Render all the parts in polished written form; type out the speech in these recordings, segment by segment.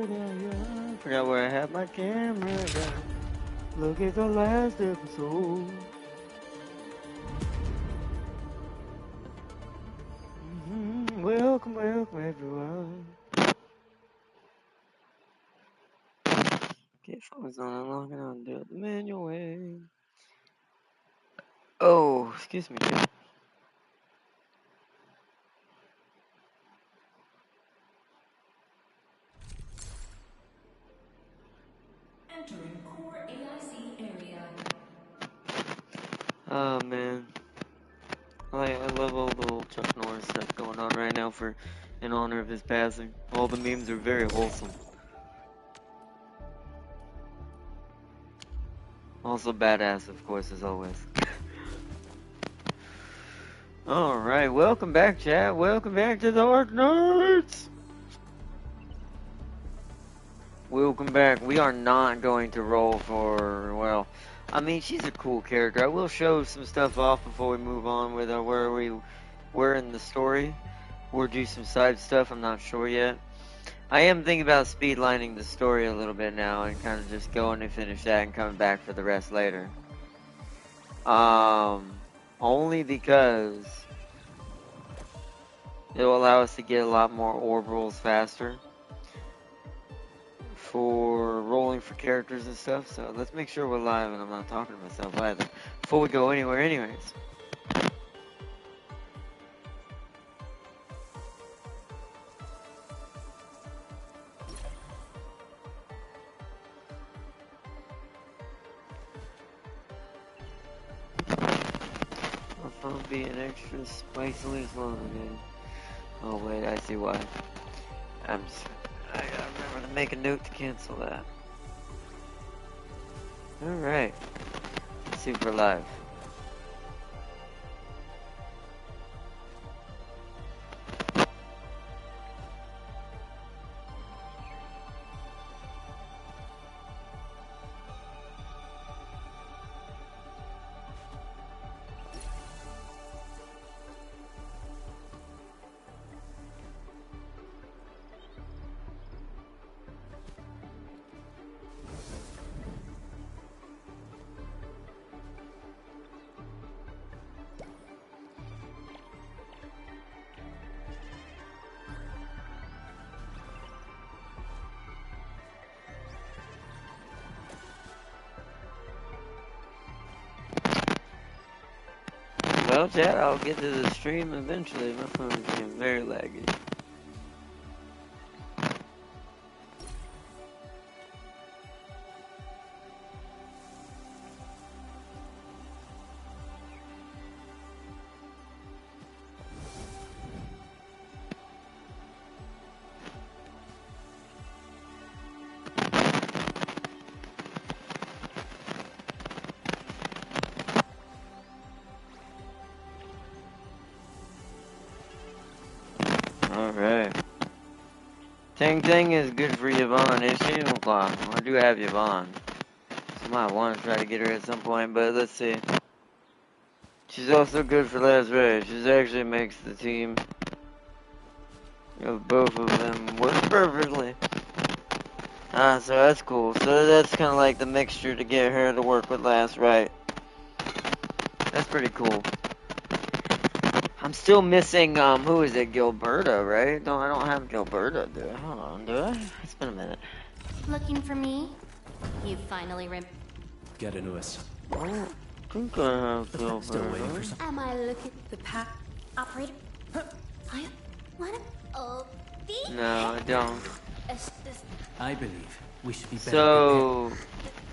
I forgot where I had my camera. Look at the last episode. Welcome, welcome everyone. Okay, phone's on. I'm logging on. Do it the manual way. Oh, excuse me. Entering core AIC area. Oh man, I love all the little Chuck Norris stuff going on right now in honor of his passing. All the memes are very wholesome. Also badass, of course, as always. Alright, welcome back, chat. Welcome back to the Arknights! Welcome back. We are not going to roll for, well, I mean, she's a cool character. I will show some stuff off before we move on with where we were in the story. Or do some side stuff, I'm not sure yet. I am thinking about speedlining the story a little bit now and kind of just going to finish that and coming back for the rest later. Only because it'll allow us to get a lot more orbitals faster for rolling for characters and stuff. So let's make sure we're live and I'm not talking to myself either before we go anywhere anyways. My phone being extra spicily slow today. Oh wait, I see why. I gotta remember to make a note to cancel that. Alright. Let's see if we're live. Well, chat, I'll get to the stream eventually. My phone is getting very laggy. Alright. Tang Tang is good for Yvonne, is she? Well, I do have Yvonne. So I might want to try to get her at some point, but let's see. She's also good for Last Ray. She actually makes the team of both of them work perfectly. So that's cool. So that's kind of like the mixture to get her to work with Last Right. That's pretty cool. I'm still missing, who is it? Gilberta, right? No, I don't have Gilberta, do I? Hold on, do I? It's been a minute. Looking for me? You finally Get into us. I think I have Still waiting for Gilberta. some. Am I looking the pack operator? I what? Oh, No, I don't. I believe we should be better So,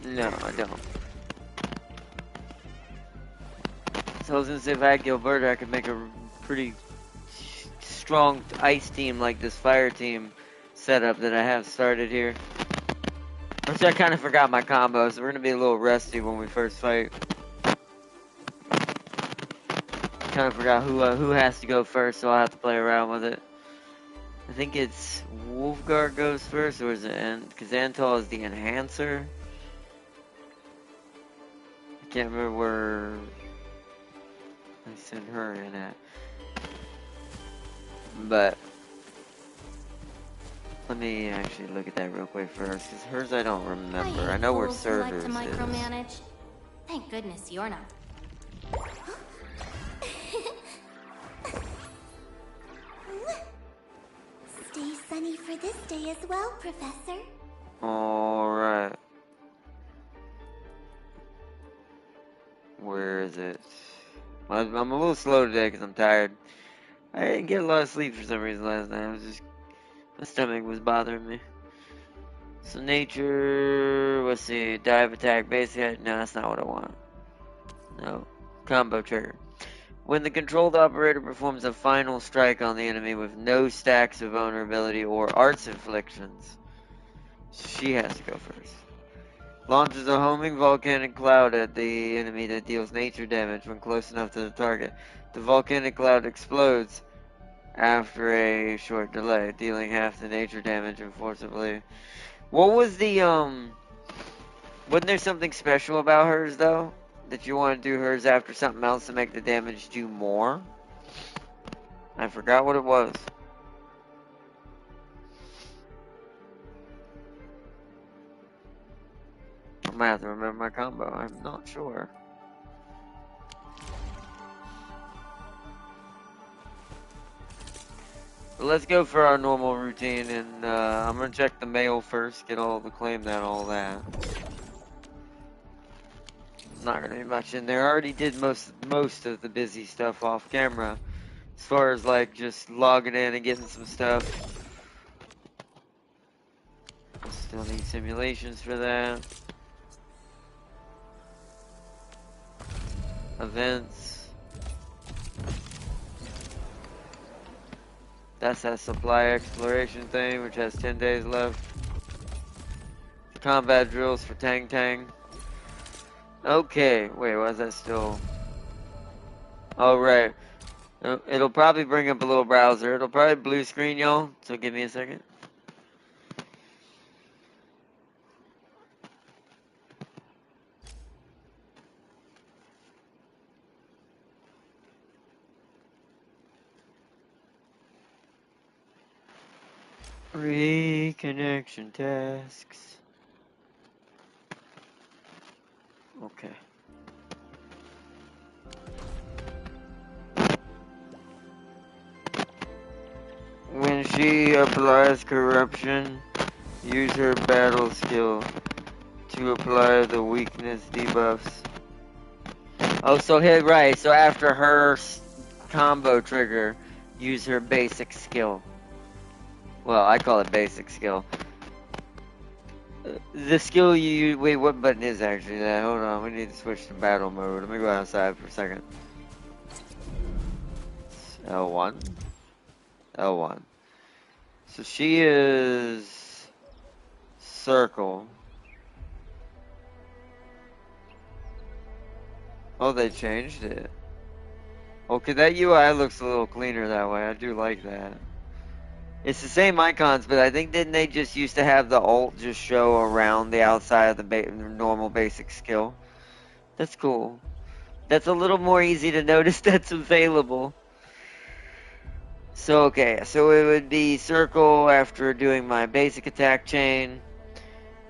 no, I don't. So I was gonna say if I had Gilberta, I could make a pretty strong ice team like this fire team setup that I have started here. Which I kind of forgot my combos, so we're gonna be a little rusty when we first fight. Kind of forgot who has to go first, so I'll have to play around with it. I think it's Wolfguard goes first, or is it because Antal is the enhancer? I can't remember where I sent her in at. But Let me actually look at that real quick first, because hers I don't remember. I hate know where fools who like servers to is. micromanage. Thank goodness you're not. Stay sunny for this day as well, Professor. Alright. Where is it? I'm a little slow today because I'm tired. I didn't get a lot of sleep for some reason last night. My stomach was bothering me. So nature, let's see, dive attack, basic, no, that's not what I want. No, combo trigger. When the controlled operator performs a final strike on the enemy with no stacks of vulnerability or arts inflictions, she has to go first. Launches a homing volcanic cloud at the enemy that deals nature damage when close enough to the target. The volcanic cloud explodes after a short delay, dealing half the nature damage and forcibly. What was the, wasn't there something special about hers, though? That you want to do hers after something else to make the damage do more? I forgot what it was. I might have to remember my combo. I'm not sure. But let's go for our normal routine, and I'm gonna check the mail first, get all the claim that, all that. Not gonna be much in there. I already did most of the busy stuff off camera, as far as like just logging in and getting some stuff. I still need simulations for that. Events. That's that supply exploration thing, which has 10 days left. Combat drills for Tang Tang. Okay, wait, why is that still? Oh, right. It'll probably bring up a little browser. It'll probably blue screen, y'all. So give me a second. Reconnection tasks. Okay. When she applies corruption, use her battle skill to apply the weakness debuffs. Oh, so hit right. So after her combo trigger, use her basic skill. Well, I call it basic skill. The skill you use. Wait, what button is actually that? Hold on, we need to switch to battle mode. Let me go outside for a second. L1. L1. So she is circle. Oh, they changed it. Okay, that UI looks a little cleaner that way. I do like that. It's the same icons, but I think didn't they just used to have the alt just show around the outside of the normal basic skill? That's cool. That's a little more easy to notice that's available. So, okay, so it would be circle after doing my basic attack chain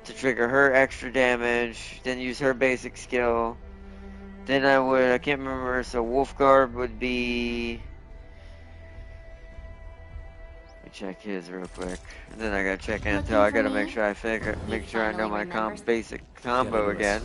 to trigger her extra damage, then use her basic skill. Then I can't remember, so Wolfguard would be... Let me check his real quick. And then I gotta check Intel. I gotta make sure make sure I know my basic combo again.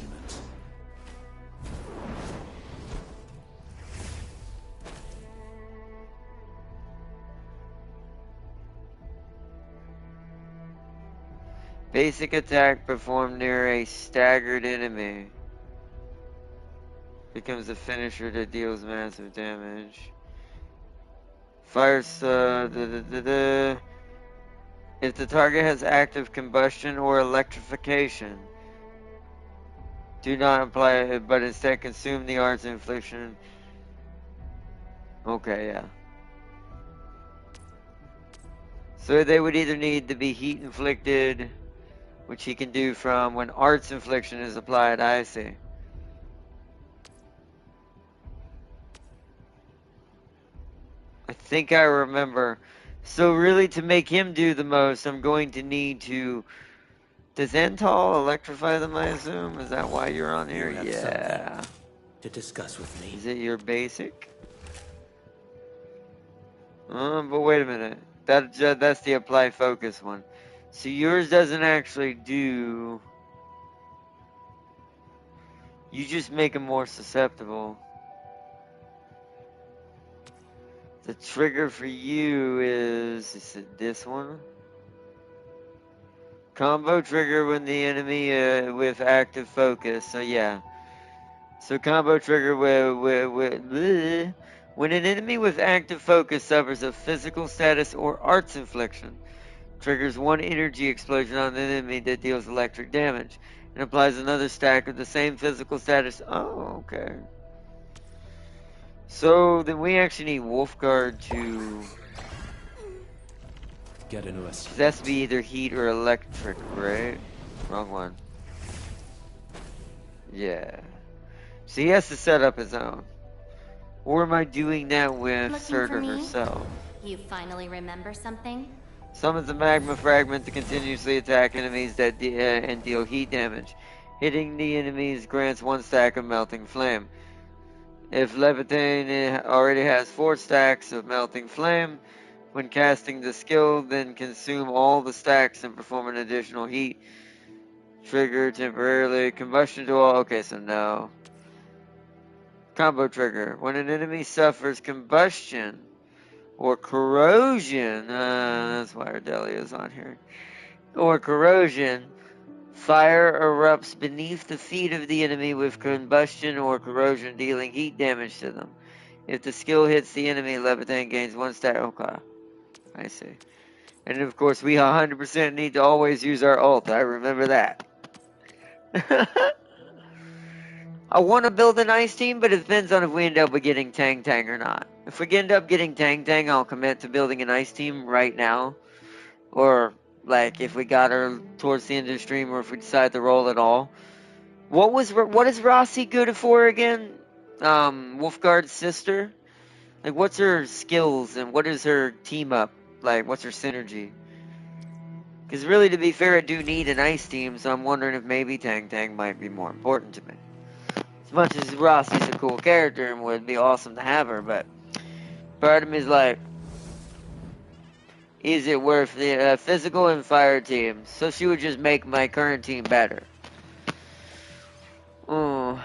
Basic attack performed near a staggered enemy. Becomes a finisher that deals massive damage. Fires, if the target has active combustion or electrification, do not apply it, but instead consume the arts infliction. Okay, yeah. So they would either need to be heat inflicted, which he can do from when arts infliction is applied. I see. I think I remember So really, to make him do the most, I'm going to need to... Does Ental electrify them, I assume? Is that why you're on here? You have Yeah. something to discuss with me. Is it your basic? But wait a minute. That's the apply focus one. So yours doesn't actually do... You just make them more susceptible. The trigger for you is it this one? Combo trigger when the enemy with active focus. So yeah. So combo trigger bleh. When an enemy with active focus suffers a physical status or arts infliction, triggers one energy explosion on the enemy that deals electric damage, and applies another stack of the same physical status. Oh, okay. So then we actually need Wolfguard to... Get a new Cause that's to be either heat or electric, right? Wrong one. Yeah. So he has to set up his own. Or am I doing that with Looking for Serta me? herself? You finally remember something? Summons a magma fragment to continuously attack enemies that and deal heat damage. Hitting the enemies grants one stack of melting flame. If Levitain already has 4 stacks of melting flame, when casting the skill, then consume all the stacks and perform an additional heat trigger temporarily. Combustion to all. Okay, so no. Combo trigger. When an enemy suffers combustion or corrosion, that's why Ardelia is on here. Or corrosion, fire erupts beneath the feet of the enemy with combustion or corrosion, dealing heat damage to them. If the skill hits the enemy, Levitain gains 1 stack. Okay, I see. And of course, we 100% need to always use our ult. I remember that. I want to build an ice team, but it depends on if we end up with getting Tang Tang or not. If we end up getting Tang Tang, I'll commit to building an ice team right now. Or, like, if we got her towards the end of the stream, or if we decide to roll at all. What is Rossi good for again? Wolfguard's sister? Like, what's her skills, and what is her team up? Like, what's her synergy? Because really, to be fair, I do need an ice team, so I'm wondering if maybe Tang Tang might be more important to me. As much as Rossi's a cool character and would be awesome to have her, but part of me is like, is it worth the physical and fire teams? So she would just make my current team better. Oh.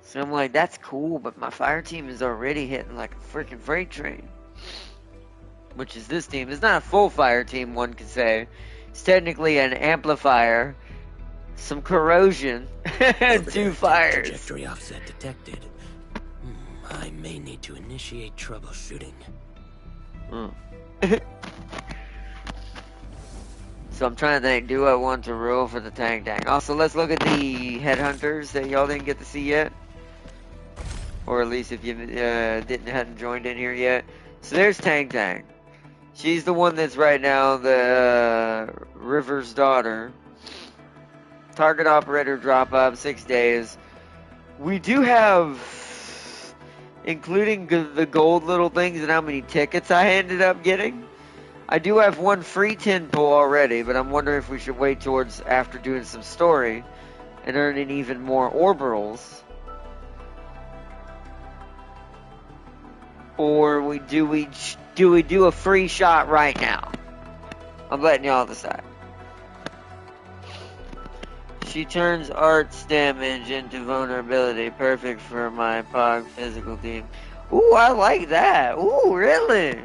So I'm like, that's cool, but my fire team is already hitting like a freaking freight train. Which is this team. It's not a full fire team, one could say. It's technically an amplifier, some corrosion, and 2 fires. Trajectory offset detected. I may need to initiate troubleshooting. So I'm trying to think, do I want to roll for the Tang Tang? Also, let's look at the headhunters that y'all didn't get to see yet. Or at least if you hadn't joined in here yet. So there's Tang Tang. She's the one that's right now the River's daughter. Target operator drop up 6 days. We do have, including the gold little things and how many tickets I ended up getting, I do have 1 free 10 pull already, but I'm wondering if we should wait towards after doing some story and earning even more orbitals. Or we do a free shot right now? I'm letting y'all decide. She turns arts damage into vulnerability. Perfect for my Pog physical team. Ooh, I like that. Ooh, really?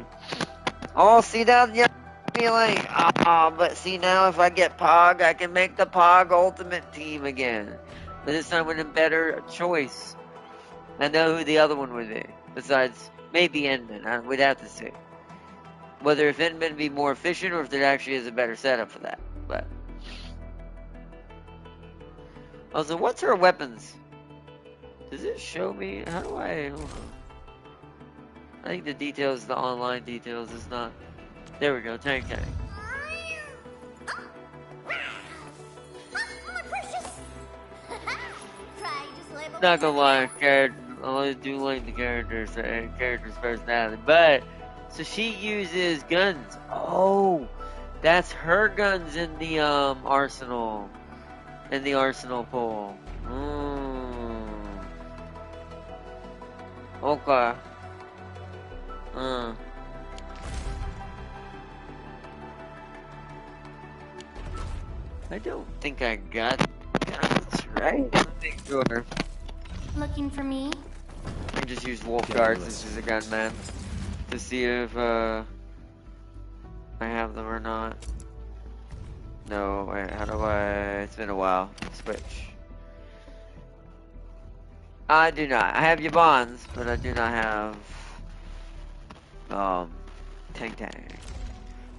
Oh, see now, yeah, be like, but see now if I get Pog, I can make the Pog ultimate team again. But this time with a better choice. I know who the other one would be. Besides, maybe Endman. We'd have to see. Whether if Endman be more efficient or if there actually is a better setup for that. But also, what's her weapons? Does it show me? How do I? Hold on. I think the details, the online details, is not. There we go. Tang Tang. My precious. Try just label Not gonna lie, I do like the character's personality, but so she uses guns. Oh, that's her guns in the arsenal, pool. Okay. I don't think I got guns, right? Let me make sure. Looking for me? I can just use wolf guards since she's a gunman to see if I have them or not. No, wait, how do I? It's been a while. Switch. I do not. I have your bonds, but I do not have tank.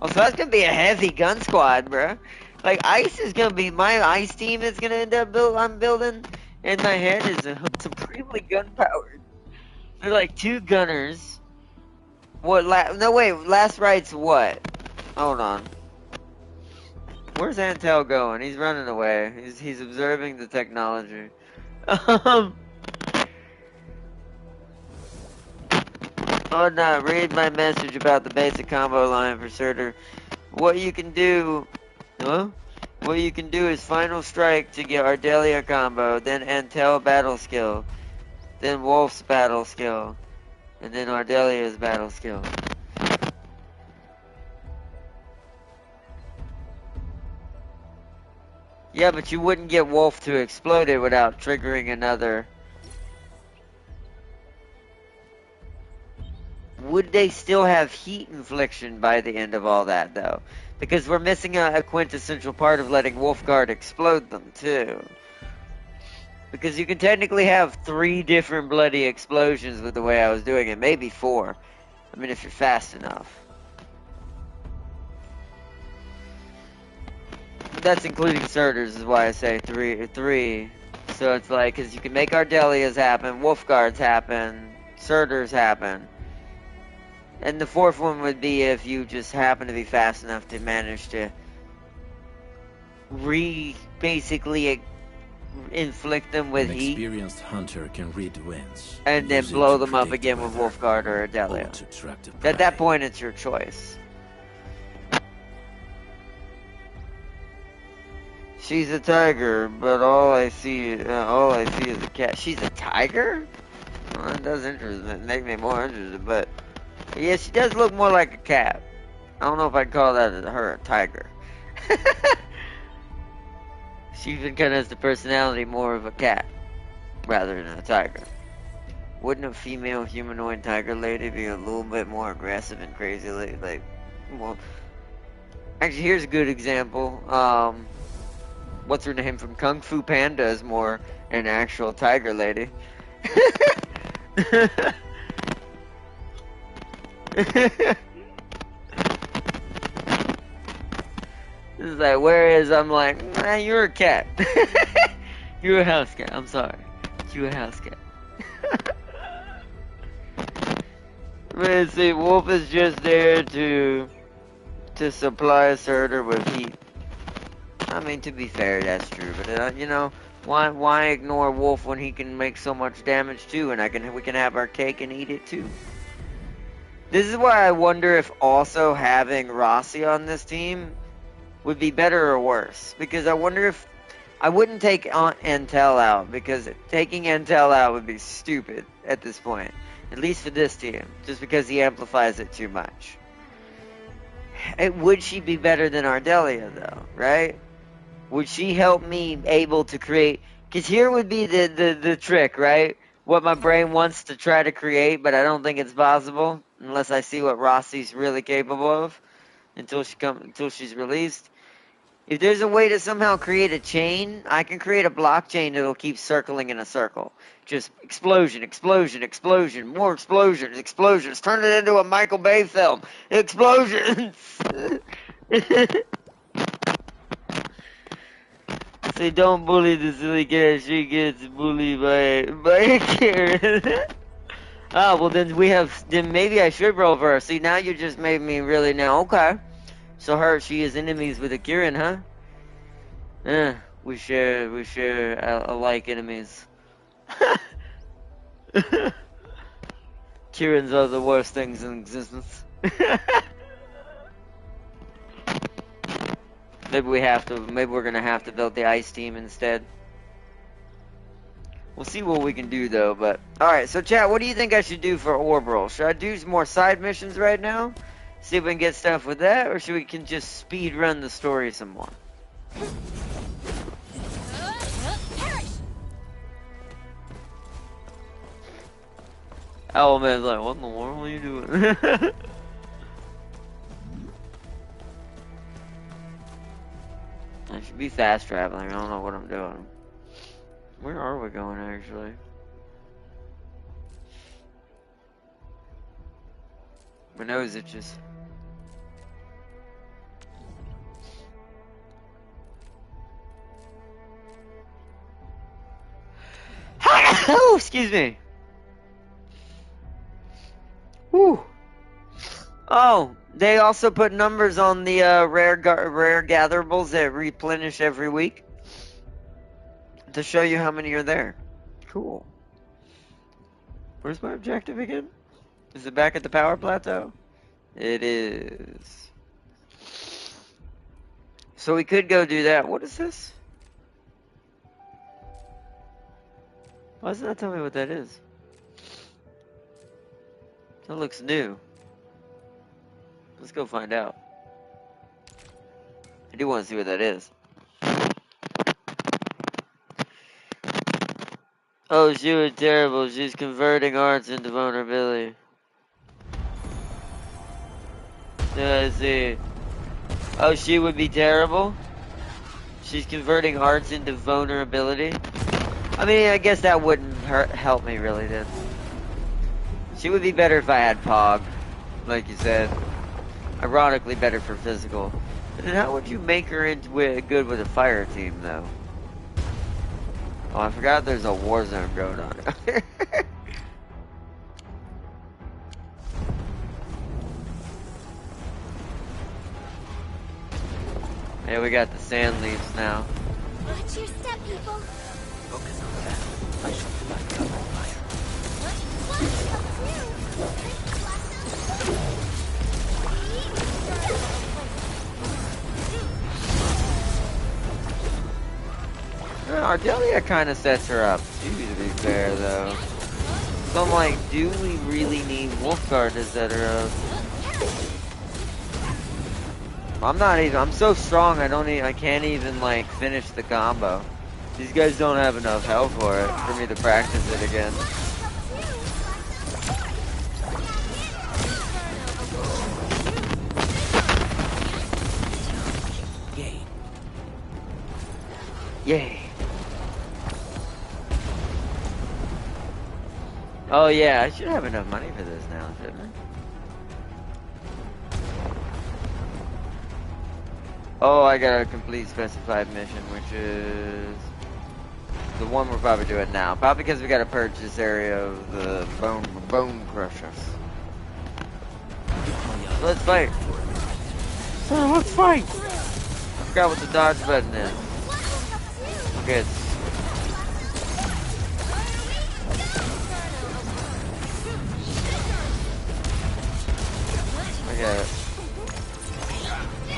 Oh, so that's gonna be a heavy gun squad, bro. Like ice is gonna be my ice team is gonna end up I'm building in my head is supremely gun powered. They're like 2 gunners. What? No wait. Last right's what? Hold on. Where's Antel going? He's running away. He's observing the technology. Oh no, read my message about the basic combo line for Surtur. What you can do... Huh? What you can do is Final Strike to get Ardelia combo, then Antel battle skill, then Wolf's battle skill, and then Ardelia's battle skill. Yeah, but you wouldn't get Wolf to explode it without triggering another... Would they still have heat infliction by the end of all that, though? Because we're missing a quintessential part of letting Wolfguard explode them, too. Because you can technically have 3 different bloody explosions with the way I was doing it. Maybe 4. I mean, if you're fast enough. That's including Surturs, is why I say 3. So it's like, because you can make Ardelias happen, Wolfguards happen, Surturs happen. And the 4th one would be if you just happen to be fast enough to manage to basically inflict them with heat. An experienced hunter can read winds. And then blow them up again with Wolfguard or Ardelia. At that point, it's your choice. She's a tiger, but all I see is a cat. She's a tiger? Well, that does make me more interested, but... Yeah, she does look more like a cat. I don't know if I'd call her a tiger. She even kind of has the personality more of a cat rather than a tiger. Wouldn't a female humanoid tiger lady be a little bit more aggressive and crazy? Like, well, actually, here's a good example. What's her name from Kung Fu Panda is more an actual tiger lady. It's like, whereas I'm like, nah, you're a cat. You're a house cat. I'm sorry. You're a house cat. Let's see, Wolf is just there to supply Surtur with heat. I mean, to be fair, that's true. But you know, why ignore Wolf when he can make so much damage too, and we can have our cake and eat it too. This is why I wonder if also having Rossi on this team would be better or worse. Because I wonder if... I wouldn't take Antel out, because taking Antel out would be stupid at this point. At least for this team. Just because he amplifies it too much. Would she be better than Ardelia, though? Right? Would she help me able to create... Because here would be the trick, right? What my brain wants to try to create, but I don't think it's possible. Unless I see what Rossi's really capable of. Until she's released. If there's a way to somehow create a chain, I can create a blockchain that'll keep circling in a circle. Just explosion, explosion, explosion, more explosions, explosions. Turn it into a Michael Bay film. Explosions! Say, don't bully the silly cat. She gets bullied by a carrot. Ah, well then then maybe I should roll for her. See, now you just made me really now. Okay. So she is enemies with a Kirin, huh? We share alike enemies. Kirans are the worst things in existence. Maybe we're gonna have to build the ice team instead. We'll see what we can do though, but... Alright, so chat, what do you think I should do for Orbital? Should I do some more side missions right now? See if we can get stuff with that, or should we can just speed run the story some more? Owlman's like, what in the world are you doing? I should be fast traveling, I don't know what I'm doing. Where are we going actually? My nose itches. Oh, excuse me. Whew. Oh, they also put numbers on the rare gatherables that replenish every week to show you how many are there. Cool. Where's my objective again? Is it back at the power plateau? It is. So we could go do that. What is this? Why doesn't that tell me what that is? That looks new. Let's go find out. I do want to see what that is. Oh, she was terrible. She's converting arts into vulnerability. Yeah, I see. Oh, she would be terrible? She's converting arts into vulnerability? I mean, I guess that wouldn't help me really then. She would be better if I had Pog, like you said. Ironically better for physical. And then how would you make her into good with a fire team, though? Oh, I forgot there's a war zone going on. Yeah, we got the sand leaves now. Watch your step, people. Focus on that. I shall provide cover and fire. Ardelia kind of sets her up, too, to be fair, though. So I'm like, do we really need Wolfguard to set her up? I'm so strong, I can't even, like, finish the combo. These guys don't have enough health for it, for me to practice it again. Yay. Yay. Oh yeah, I should have enough money for this now, shouldn't I? Oh, I got a complete specified mission, which is the one we're probably doing now. Probably because we got to purge this area of the bone crushers. Let's fight. Sir, let's fight. I forgot what the dodge button is. Okay, it's... I get it.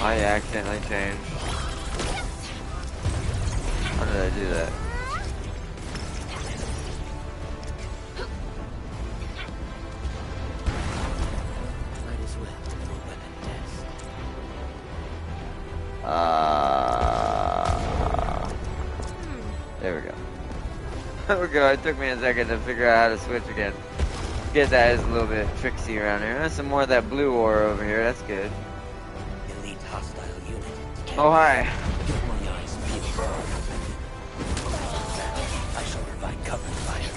I accidentally changed. How did I do that? Might as well do a weapon test. There we go. There we go. It took me a second to figure out how to switch again. Get that is a little bit tricksy around here. There's some more of that blue ore over here. That's good. Elite hostile unit. Oh, hi. Get my eyes peeled. I shall provide cover and fire.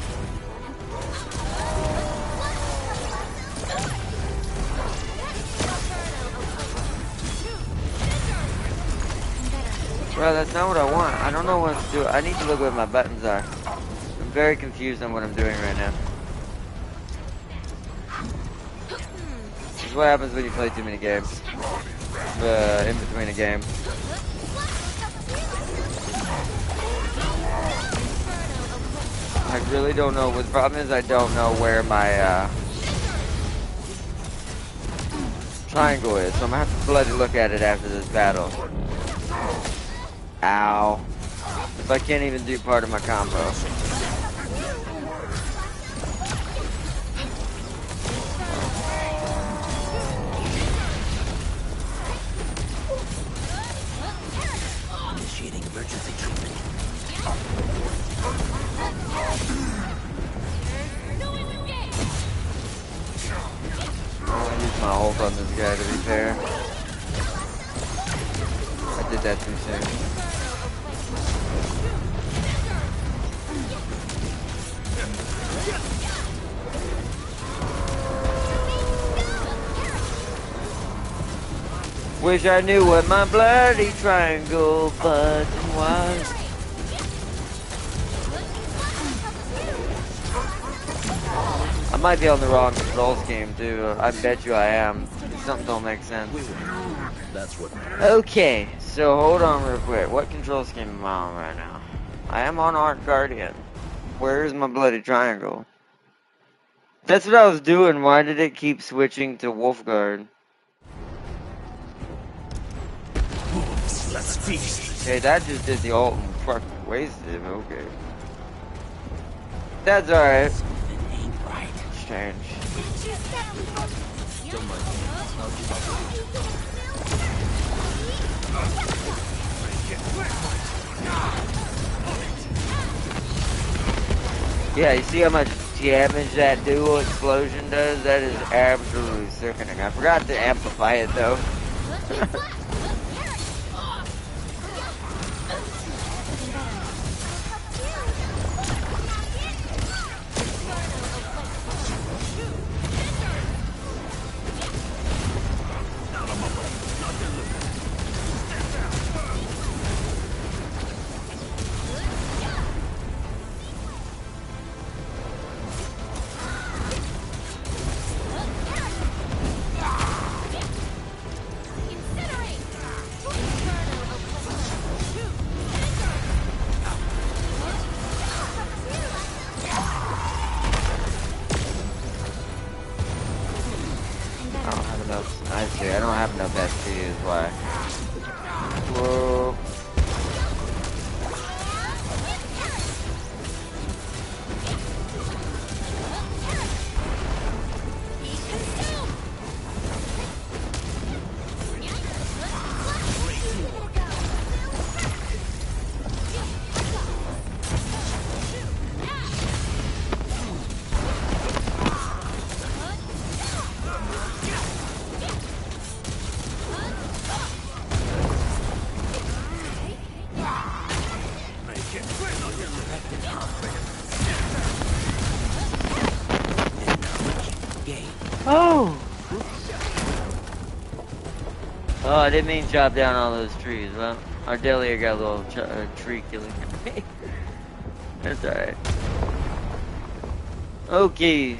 Bro, that's not what I want. I don't know what to do. I need to look what my buttons are. I'm very confused on what I'm doing right now. This is what happens when you play too many games. In between a game. I really don't know. The problem is I don't know where my triangle is, so I'm gonna have to bloody look at it after this battle. Ow. If I can't even do part of my combo. Initiating emergency treatment. I used my ult on this guy, to be fair. I did that too soon. Wish I knew what my bloody triangle button was. I might be on the wrong control scheme too. I bet you I am. Something don't make sense. That's what. Okay, so hold on real quick. What control scheme am I on right now? I am on Arc Guardian. Where's my bloody triangle? That's what I was doing. Why did it keep switching to Wolfguard? Let's feast. Okay, that just did the ult and fucking wasted him. Okay. That's alright. Something ain't right. Strange. Don't mind me. I'll just... Yeah, you see how much damage that dual explosion does? That is absolutely sickening. I forgot to amplify it though. I don't have enough SP is why. Whoa. Oh! Oh, I didn't mean to chop down all those trees. Well, Ardelia got a little tree killing me. That's alright. Okay.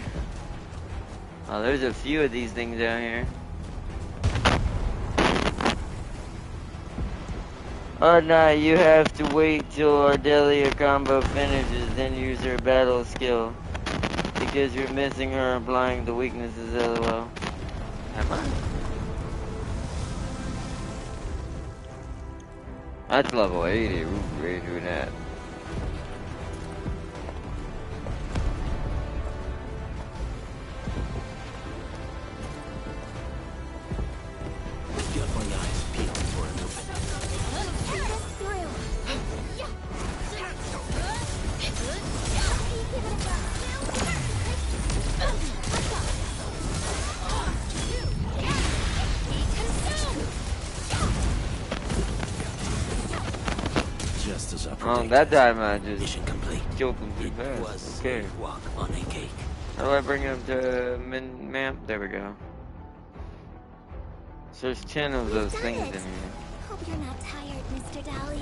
Oh, there's a few of these things down here. Oh, no, you have to wait till Ardelia combo finishes, then use her battle skill. Because you're missing her and applying the weaknesses, lol. Am I? That's level 80. Ooh, we ain't doing that. Got my eyes peeled for an open. Just as I Oh, predicted. that time I just Mission complete. killed them too It fast. was Okay. a walk on a cake. How do I bring him to map? There we go. So there's 10 of those things in here. Hope you're not tired, Mr. Dally.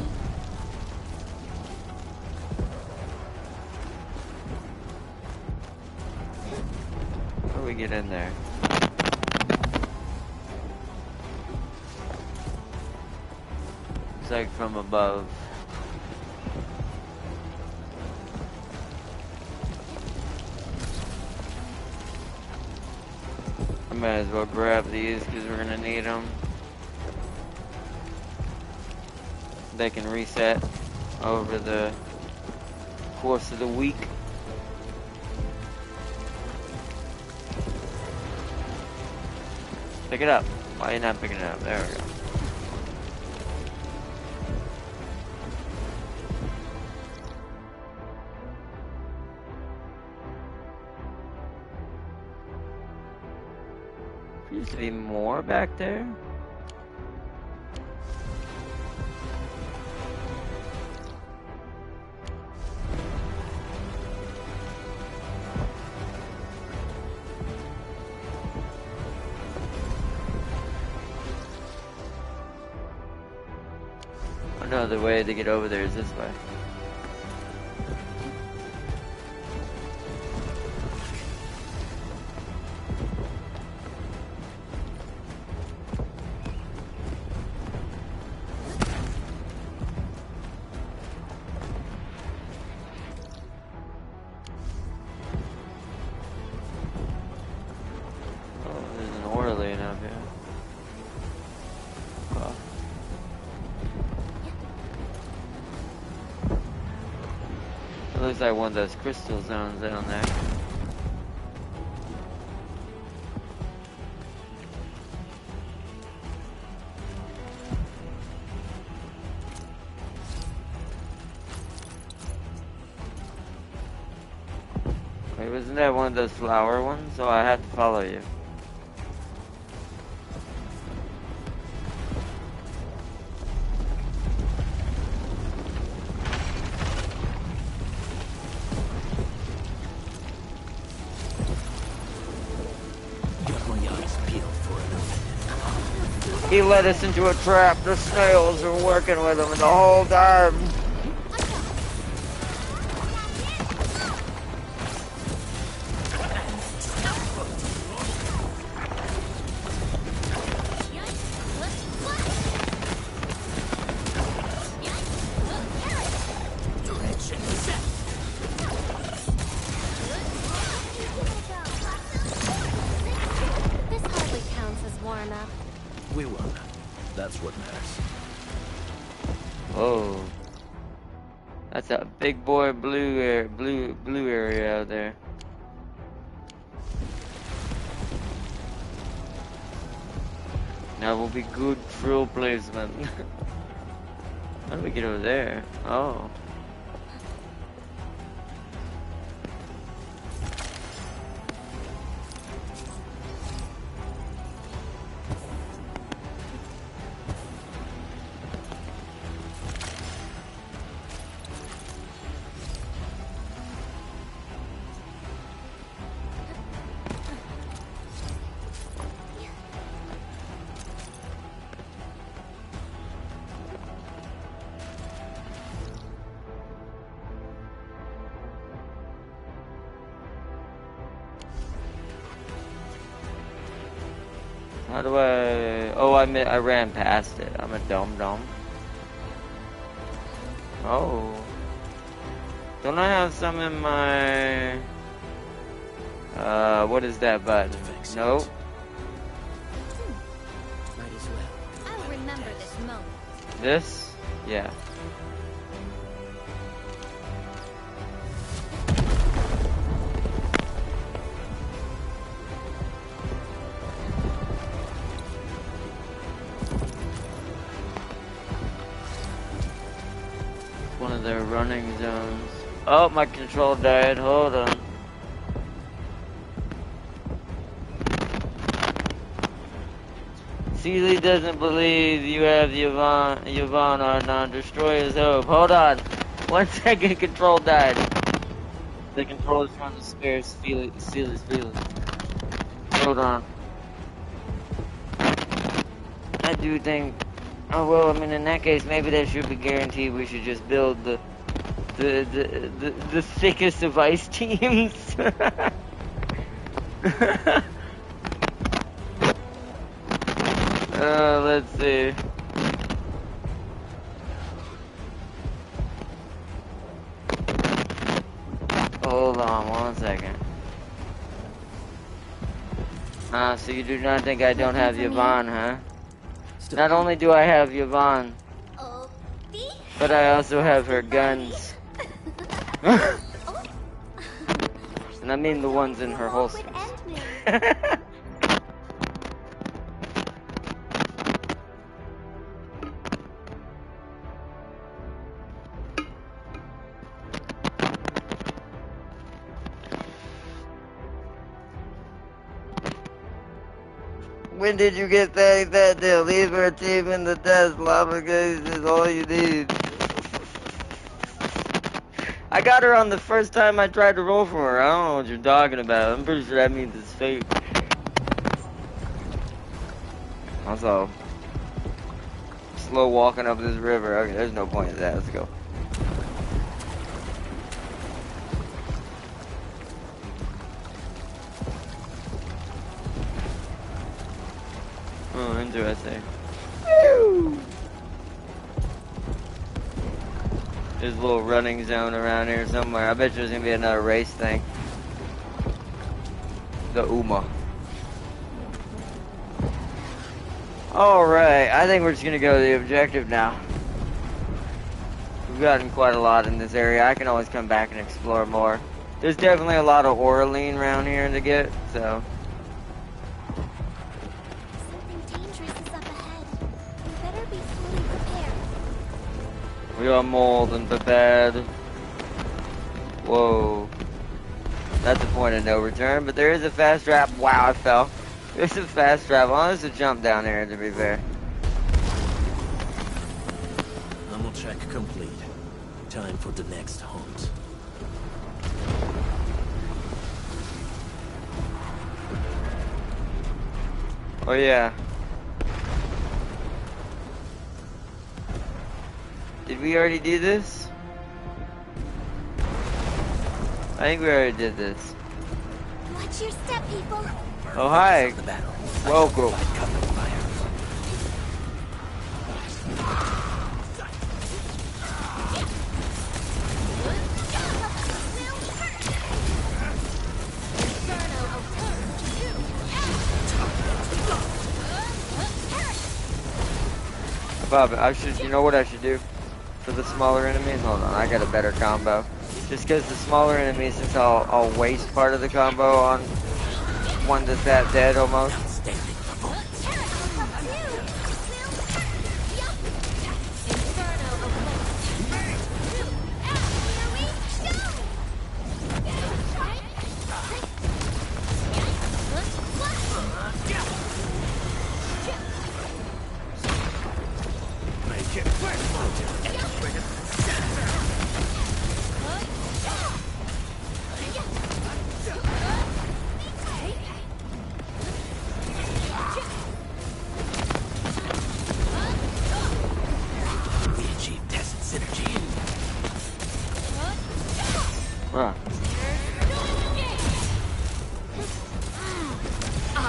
How do we get in there? It's like from above. might as well grab these because we're gonna need them. They can reset over the course of the week. Pick it up. Why are you not picking it up? There we go. There used to be more back there. No, the way to get over there is this way. Oh, there's an ore lane up here. Oh. It looks like one of those crystal zones down there. Wait, wasn't that one of those flower ones? So I have to follow you. He led us into a trap. The snails were working with him the whole time. This hardly counts as warm-up. We won. That's what matters. Oh, that's a big boy blue area out there. That will be good drill placement. How do we get over there? Oh. How do I... Oh, I ran past it. I'm a dum-dum. Oh. Don't I have some in my... what is that button? Nope. Might as well. I'll remember this moment. This? Yeah. One of their running zones. Oh, my control died. Hold on. Seeley doesn't believe you have Yvonne or non-destroy his hope. Hold on. 1 second, control died. The controller's trying to spare Seeley's feelings. Hold on. I do think... Oh, well, I mean, in that case, maybe that should be guaranteed. We should just build the thickest of ice teams. Let's see. Hold on 1 second. Ah, so you do not think I don't have Looking for me? Yvonne, huh? Still, Not only do I have Yvonne, Oh, but I also have her guns. And I mean the ones in her holsters. When did you get that deal? Leave her team in the dust. Lava Goose is all you need. I got her on the first time I tried to roll for her. I don't know what you're talking about. I'm pretty sure that means it's fake. Also, slow walking up this river. Okay, there's no point in that. Let's go. Oh, interesting. Woo! There's a little running zone around here somewhere. I bet you there's gonna be another race thing. The Uma. Alright, I think we're just gonna go to the objective now. We've gotten quite a lot in this area. I can always come back and explore more. There's definitely a lot of Oraline around here to get, so. Something dangerous is up ahead. We better be fully prepared. We are more than prepared. Whoa. That's a point of no return, but there is a fast trap. Wow, I fell. There's a fast travel. Oh, there's a jump down there, to be fair. thermal check complete. Time for the next hunt. Oh, yeah. Did we already do this? I think we already did this. Watch your step, people. Oh, hi. The battle. Welcome. Cover fire. Bob, you know what I should do for the smaller enemies? Hold on, I got a better combo. Just because the smaller enemies, since I'll waste part of the combo on one that's that dead almost. Outstanding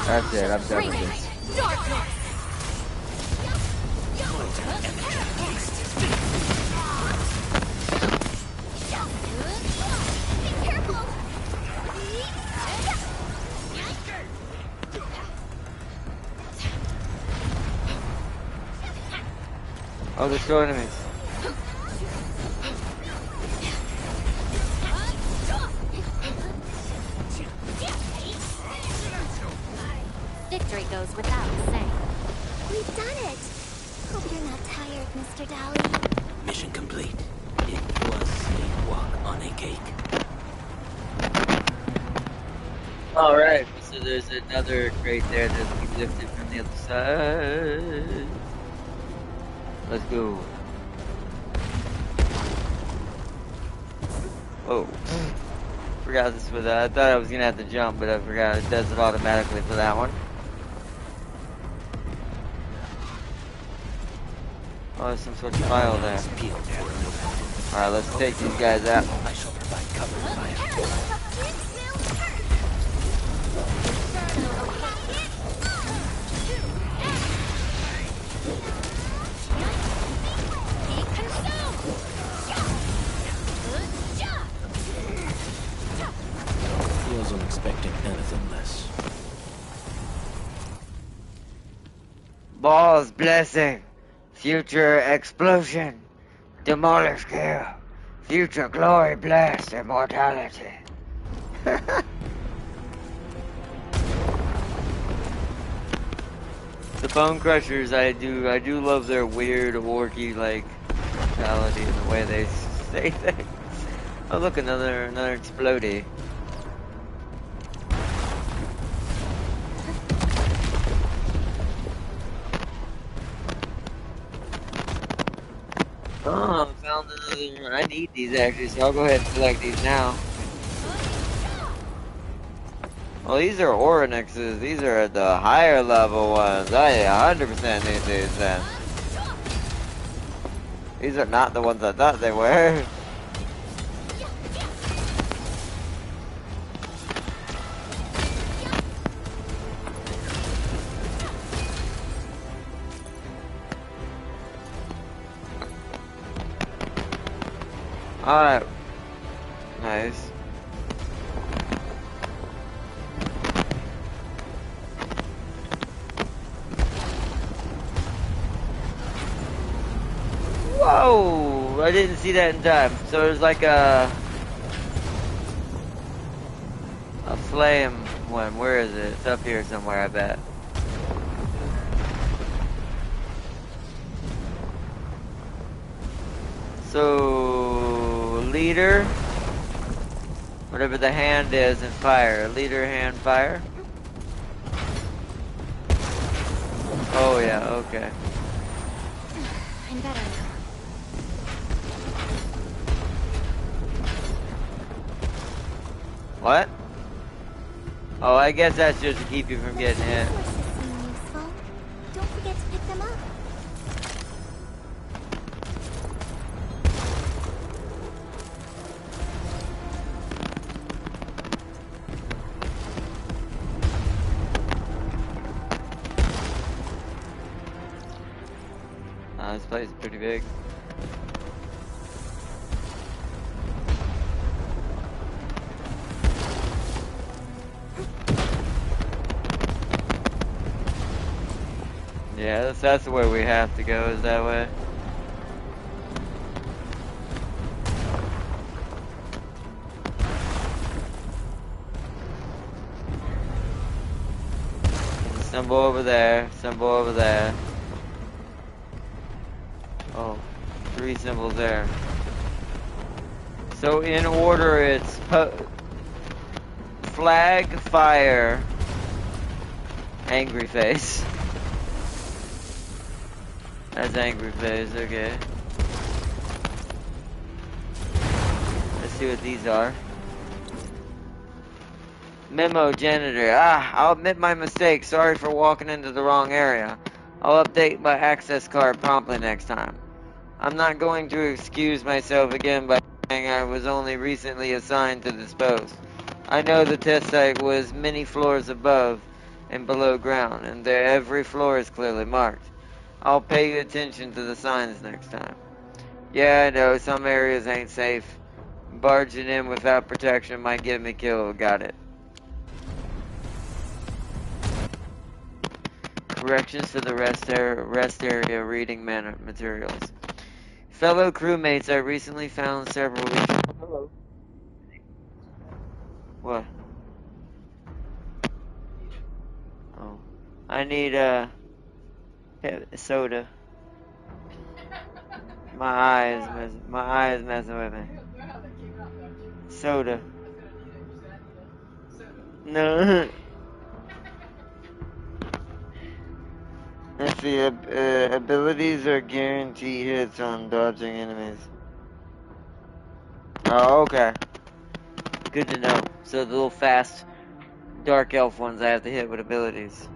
That's it, I'm done with this. Oh, there's still enemies. Victory goes without saying. We've done it! Hope you're not tired, Mr. Dowling. Mission complete. It was a walk on a cake. Alright, so there's another crate there that we lifted from the other side. Let's go. Oh. Forgot this was I thought I was gonna have to jump, but I forgot it does it automatically for that one. Oh, there's some sort of file there. Alright, let's take these guys out. I shall provide cover fire. Wasn't expecting anything less. Balls blessing. Future explosion. Demolish kill. Future glory blast immortality. The Bone Crushers, I do love their weird, orky, like, mentality and the way they say things. Oh look, another explodey. Oh, I found another. I need these actually, so I'll go ahead and select these now. Well, these are Oryxes. These are at the higher level ones. I 100% need these then. These are not the ones I thought they were. Alright. Nice. Whoa! I didn't see that in time. So there's like a flame one. Where is it? It's up here somewhere, I bet. So leader, whatever the hand is, and fire. Leader, hand, fire. Oh yeah, okay. I'm better now. What? Oh, I guess that's just to keep you from getting hit. Resources seem useful. Don't forget to pick them up. This place is pretty big. Yeah, that's the way we have to go, is that way. Symbol over there, symbol over there. Oh, 3 symbols there. So in order, it's flag, fire, angry face. That's angry face, okay. Let's see what these are. Memo janitor. I'll admit my mistake. Sorry for walking into the wrong area. I'll update my access card promptly next time. I'm not going to excuse myself again by saying I was only recently assigned to this post. I know the test site was many floors above and below ground, and every floor is clearly marked. I'll pay attention to the signs next time. Yeah, I know, some areas ain't safe. Barging in without protection might get me killed. Got it. Corrections to the rest area reading materials. Fellow crewmates, I recently found several issues. Hello. What? Oh. I need soda. My eyes messing with me. Soda. No. Let's see, abilities are guaranteed hits on dodging enemies. Oh, okay. Good to know. So the little fast, dark elf ones I have to hit with abilities.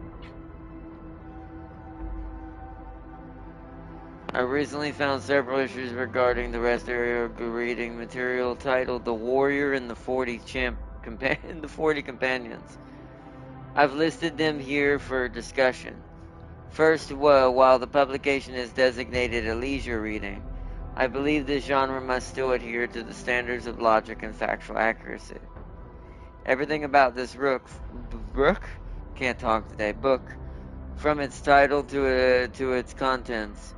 I recently found several issues regarding the rest area reading material titled "The Warrior and the 40 Companions." I've listed them here for discussion. First, while the publication is designated a leisure reading, I believe this genre must still adhere to the standards of logic and factual accuracy. Everything about this book from its title to its contents,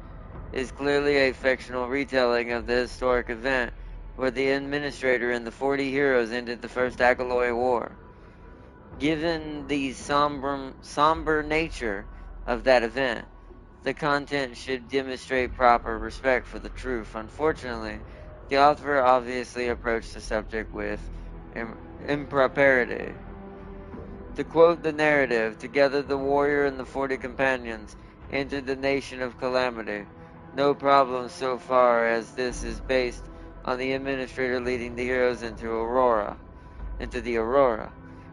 is clearly a fictional retelling of the historic event where the Administrator and the 40 heroes ended the First Akaloy War. Given the somber nature of that event, the content should demonstrate proper respect for the truth. Unfortunately, the author obviously approached the subject with impropriety. To quote the narrative, together the warrior and the 40 companions entered the nation of Calamity. No problem so far as this is based on the Administrator leading the heroes into the Aurora.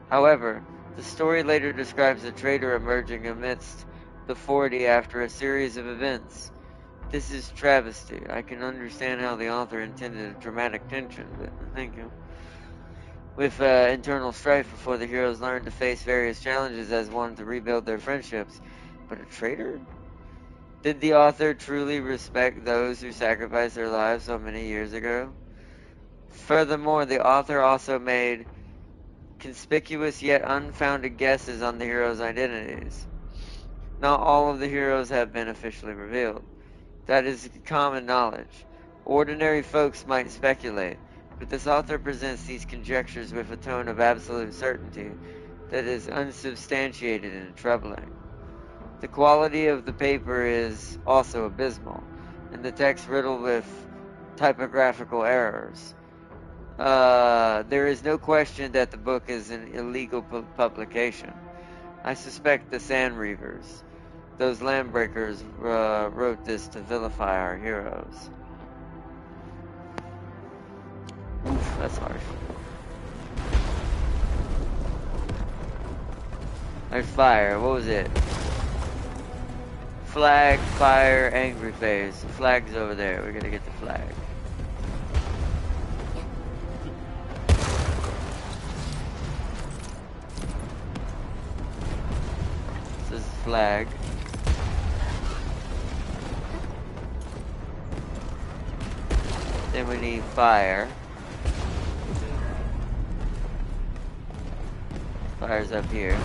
However, the story later describes a traitor emerging amidst the 40 after a series of events. This is travesty. I can understand how the author intended a dramatic tension, but thank you. With internal strife before the heroes learn to face various challenges as one to rebuild their friendships. But a traitor? Did the author truly respect those who sacrificed their lives so many years ago? Furthermore, the author also made conspicuous yet unfounded guesses on the heroes' identities. Not all of the heroes have been officially revealed. That is common knowledge. Ordinary folks might speculate, but this author presents these conjectures with a tone of absolute certainty that is unsubstantiated and troubling. The quality of the paper is also abysmal, and the text riddled with typographical errors. There is no question that the book is an illegal publication. I suspect the Sand Reavers, those landbreakers, wrote this to vilify our heroes. Oof, that's harsh. There's fire. What was it? Flag, fire, angry face. The flag's over there. We're gonna get the flag. This is the flag. Then we need fire. Fire's up here.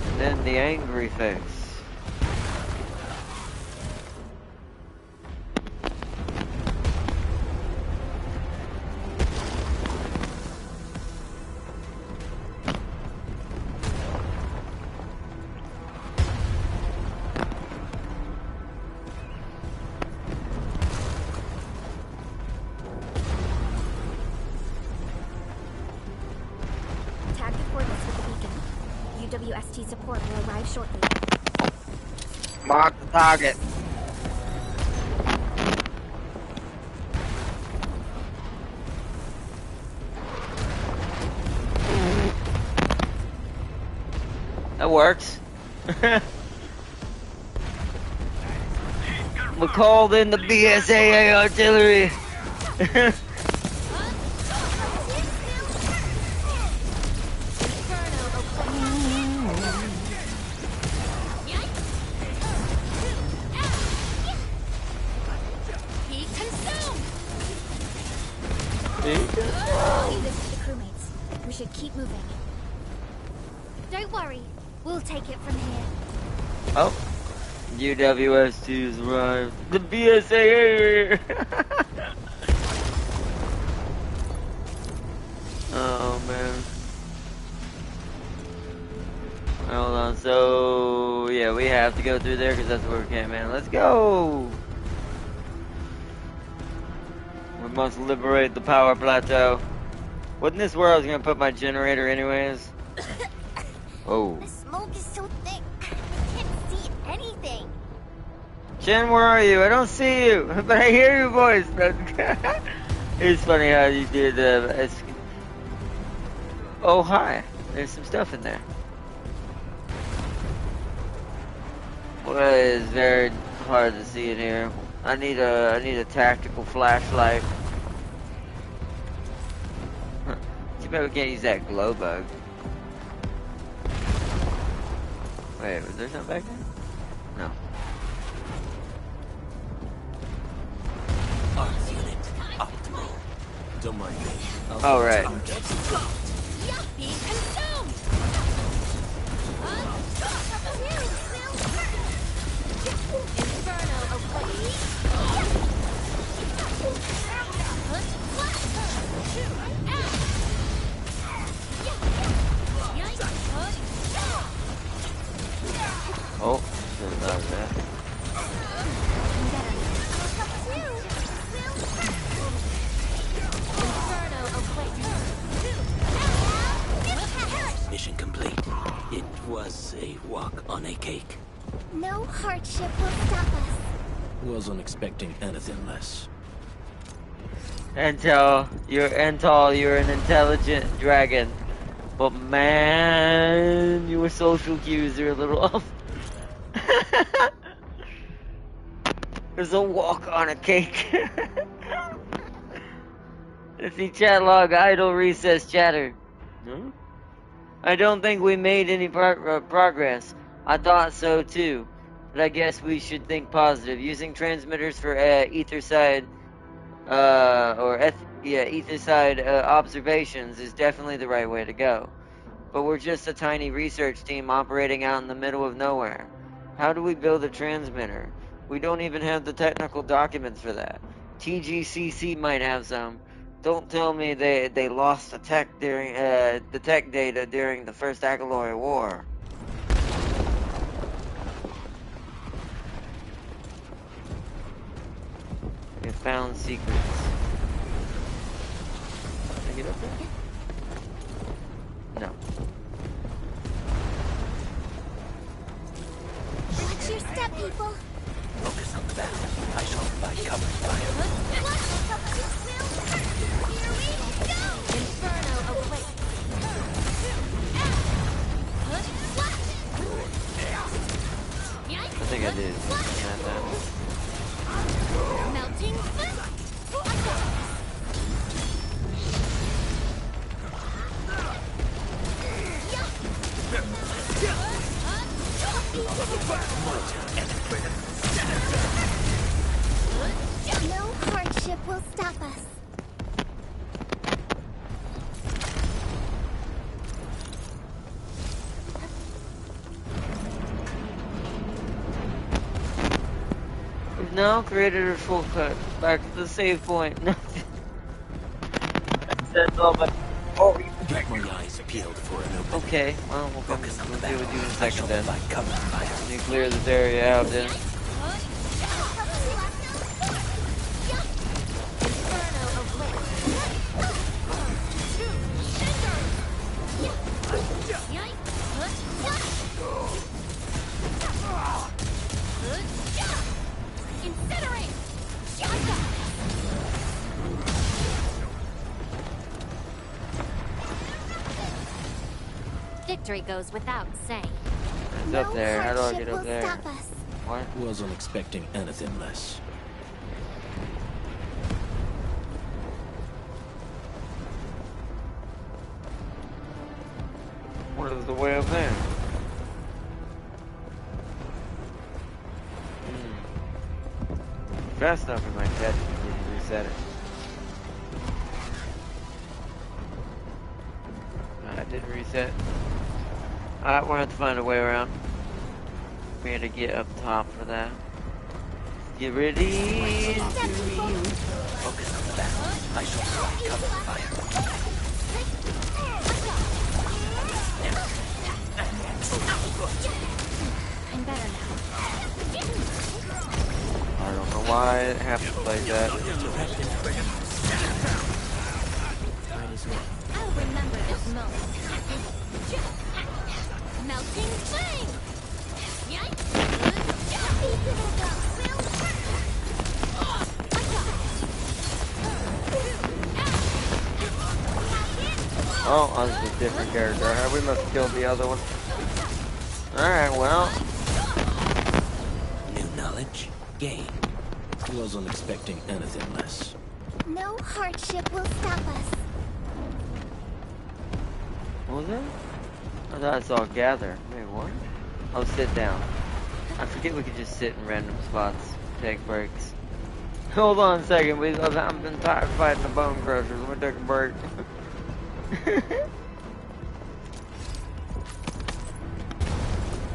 And then the angry face. Tag the coordinates with the beacon. UWST support will arrive shortly. Mark the target. That works. We called in the BSAA artillery. Leave this to the crewmates. We should keep moving. Don't worry. We'll take it from here. Oh. UWST has arrived. The BSAA! Oh, man. Hold on, so... yeah, we have to go through there because that's where we came in. Let's go! We must liberate the power plateau. Wasn't this where I was going to put my generator anyways? Oh. The smoke is so thick. I can't see anything. Jen, where are you? I don't see you, but I hear your voice. It's funny how you did. Oh, hi. There's some stuff in there. Well, it is very hard to see in here. I need a tactical flashlight. Too bad we can't use that glow bug. Wait, was there something back there? No. Arc unit optimal. Don't mind me. Oh, right. Being consumed! Inferno awaits. Oh, should've thought of that. Mission complete. It was a walk on a cake. No hardship will stop us. Wasn't expecting anything less. Entel, you're an intelligent dragon. But man, your social cues are a little off. There's a walk on a cake. See chat log, idle recess chatter. Hmm? I don't think we made any progress. I thought so too. But I guess we should think positive. Using transmitters for etherside etherside observations is definitely the right way to go. But we're just a tiny research team operating out in the middle of nowhere. How do we build a transmitter? We don't even have the technical documents for that. TGCC might have some. Don't tell me they lost the tech data during the First Acalloy War. We found secrets. Can I get up there? No. Watch your step, people. Focus on the battle. I shall provide cover fire. Here we go! Inferno awaits. I think I did. Melting no hardship will stop us. We've now created a shortcut back to the save point. That's all, but Get my eyes peeled for an opening. okay. Well, we'll Focus on the deal battle. with you in a I second shall then. provide cover fire. Let me clear this area out then. Victory goes without saying. It's up there. How do I get up there? Stop us. What? Wasn't expecting anything less. What is the way up there? Fast enough we might catch it if we reset it. I didn't reset. Alright, we're gonna have to find a way around. We had to get up top for that. Get ready. Focus on the battle. I shall provide cover fire. I'm better now. I don't know why it happens like that. I'll remember this moment. Melting flame! Oh, that was a different character. We must have killed the other one. Alright, well. New knowledge gained. Wasn't expecting anything less. No hardship will stop us. What was that? I thought I saw gather. Wait, what? Oh, sit down. I forget we could just sit in random spots. Take breaks. Hold on a second. I've been tired of fighting the bone crushers. Let me take a break.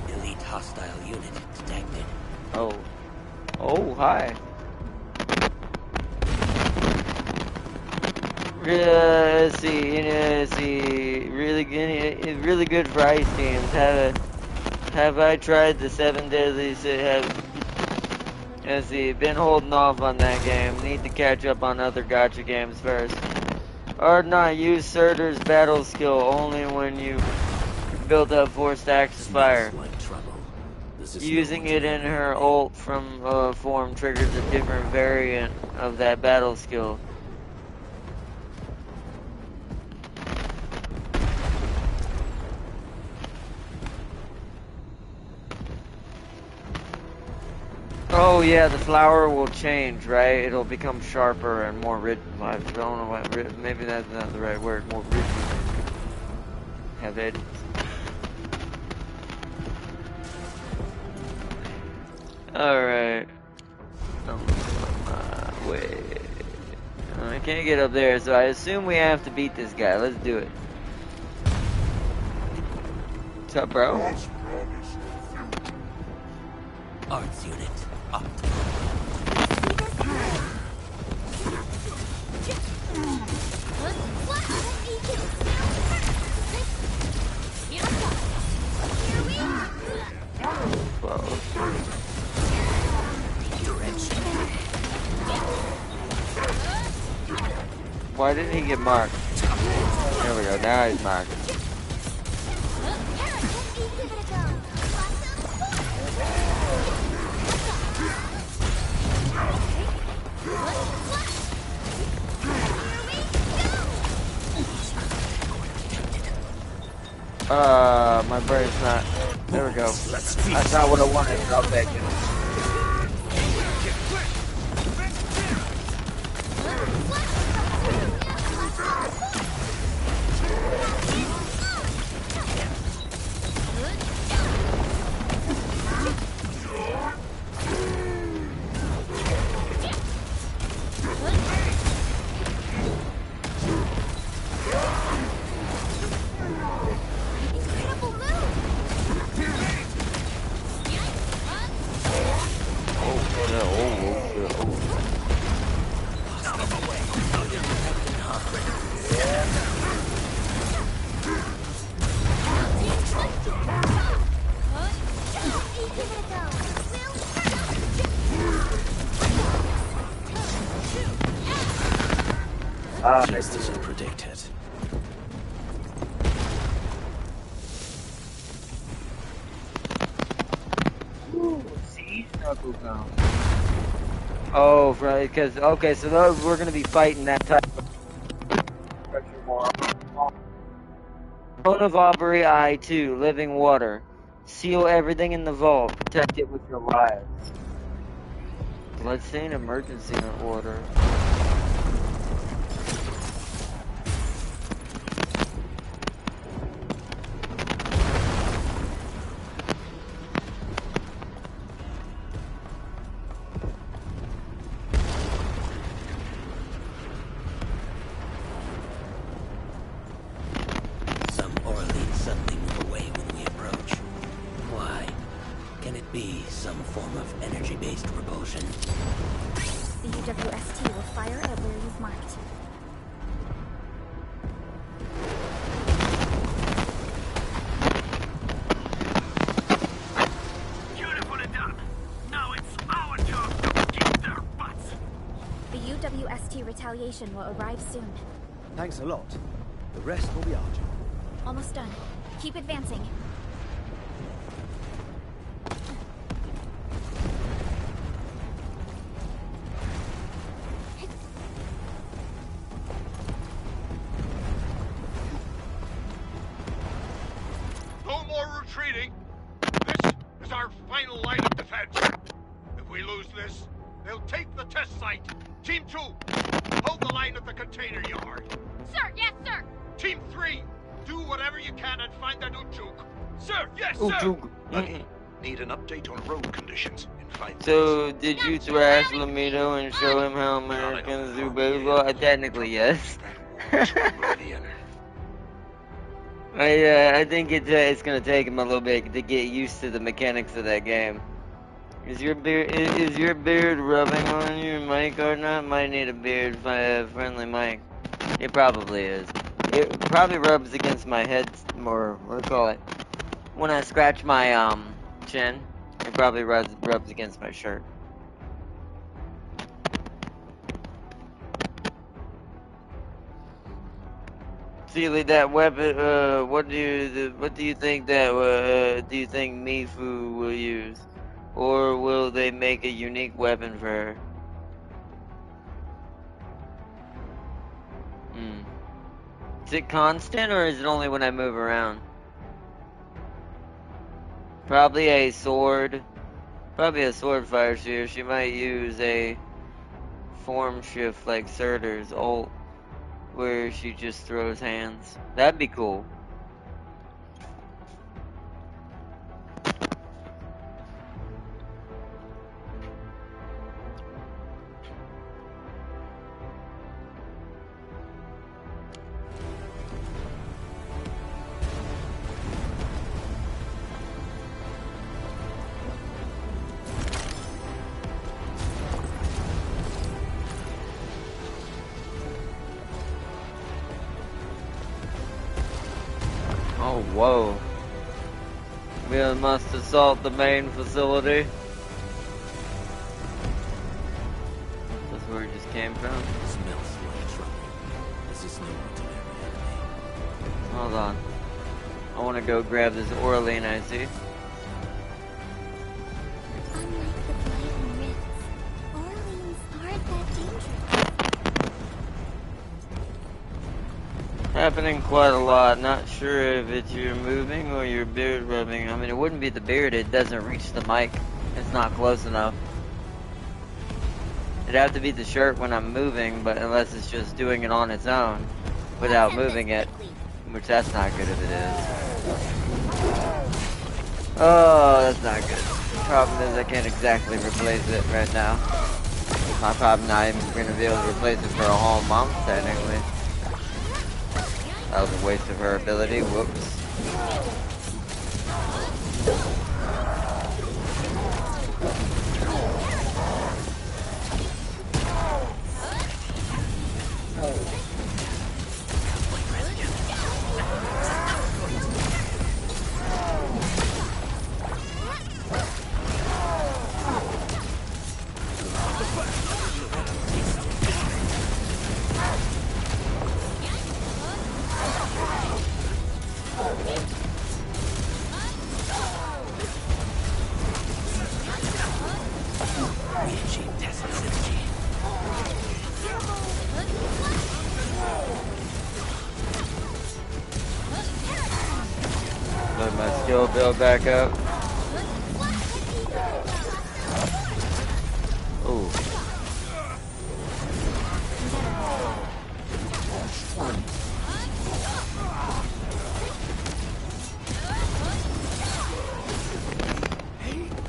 Elite hostile unit detected. Oh. Oh, hi. Let's see. Really good for ice games. Have I tried the 7 Deadly Sins? Let's see, been holding off on that game. Need to catch up on other gacha games first. Arknight, use Surtur's battle skill only when you build up 4 stacks of fire. Smells like trouble. This is Using no it in her ult from form triggers a different variant of that battle skill. Oh yeah, the flower will change, right? It'll become sharper and more rigid. I don't know what, maybe that's not the right word. More rigid. Have edges. Alright. Wait. I can't get up there, so I assume we have to beat this guy. Let's do it. What's up, bro? Arts unit up. Why didn't he get marked? There we go, now he's marked. My brain's not. There we go. That's not what I wanted, but I'll take it. Just as I predicted. Oh, right, because, okay, so those, we're going to be fighting that type of Cone of Aubrey I-2, Living Water. Seal everything in the vault. Protect it with your lives. Bloodstain emergency order. Some Orleans suddenly move away when we approach. Why? Can it be some form of energy-based repulsion? The UWST will fire at where you've marked. Beautifully done. Now it's our turn to kick their butts. The UWST retaliation will arrive soon. Thanks a lot. The rest will be our job. Almost done. Keep advancing. No more retreating. This is our final line of defense. If we lose this, they'll take the test site. Team 2, hold the line at the container yard. Sir, yes, sir! Team 3, do whatever you can and find that Ujuk. Sir, yes, sir! Ujuk. Lucky, need an update on road conditions in Climb So, did you thrash Lamito and show him how Americans do baseball? Technically, yes. Oblivion. I think it's gonna take him a little bit to get used to the mechanics of that game. Is your beard rubbing on your mic or not? Might need a beard friendly mic. It probably is. It probably rubs against my head more. What do you call it? When I scratch my chin, it probably rubs against my shirt. Sealy, that weapon. What do you think that? Do you think Mifu will use, or will they make a unique weapon for her? Hmm. Is it constant, or is it only when I move around? Probably a sword. Probably a sword fire shooter. She might use a form shift like Surtur's ult, where she just throws hands. That'd be cool. Oh, whoa. We must assault the main facility. That's where we just came from. Smells like trouble. This is no ordinary enemy. Hold on. I want to go grab this Orlean I see. Unlike the Blighted rifts, Orleans aren't that dangerous. Happening quite a lot. Not sure if it's your moving or your beard rubbing. I mean, it wouldn't be the beard. It doesn't reach the mic. It's not close enough. It'd have to be the shirt when I'm moving, but unless it's just doing it on its own without moving it, which that's not good if it is. Oh, that's not good. The problem is I can't exactly replace it right now. I'm probably not even going to be able to replace it for a whole month, technically. That was a waste of her ability. Whoops. Let my skill build back up. Ooh.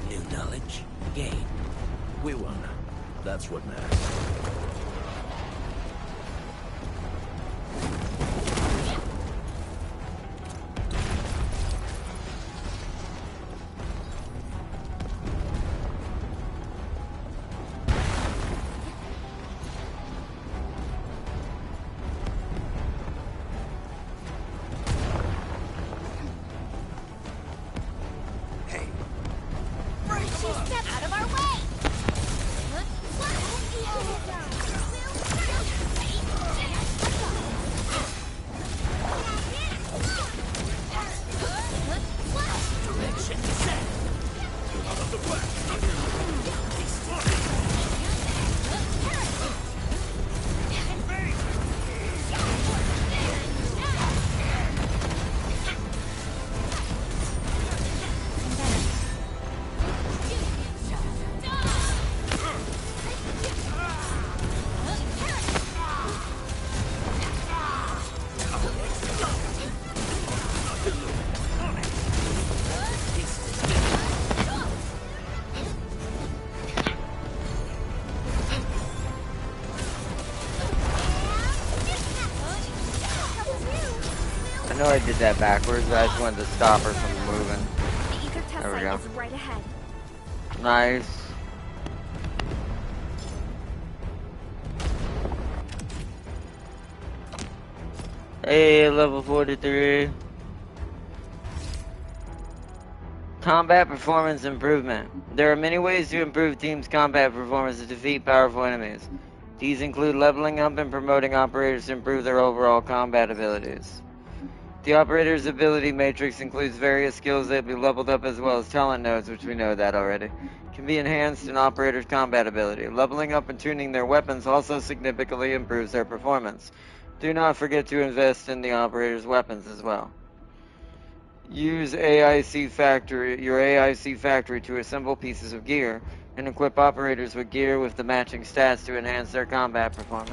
New knowledge gained. We won. That's what matters. Step out of our way! I did that backwards. I just wanted to stop her from moving. The ether test There we site go. is right ahead. Nice. Hey, level 43. Combat performance improvement. There are many ways to improve teams' combat performance to defeat powerful enemies. These include leveling up and promoting operators to improve their overall combat abilities. The operator's ability matrix includes various skills that be leveled up as well as talent nodes, which we know that already. Can be enhanced in operator's combat ability. Leveling up and tuning their weapons also significantly improves their performance. Do not forget to invest in the operator's weapons as well. Use your AIC factory to assemble pieces of gear and equip operators with gear with the matching stats to enhance their combat performance.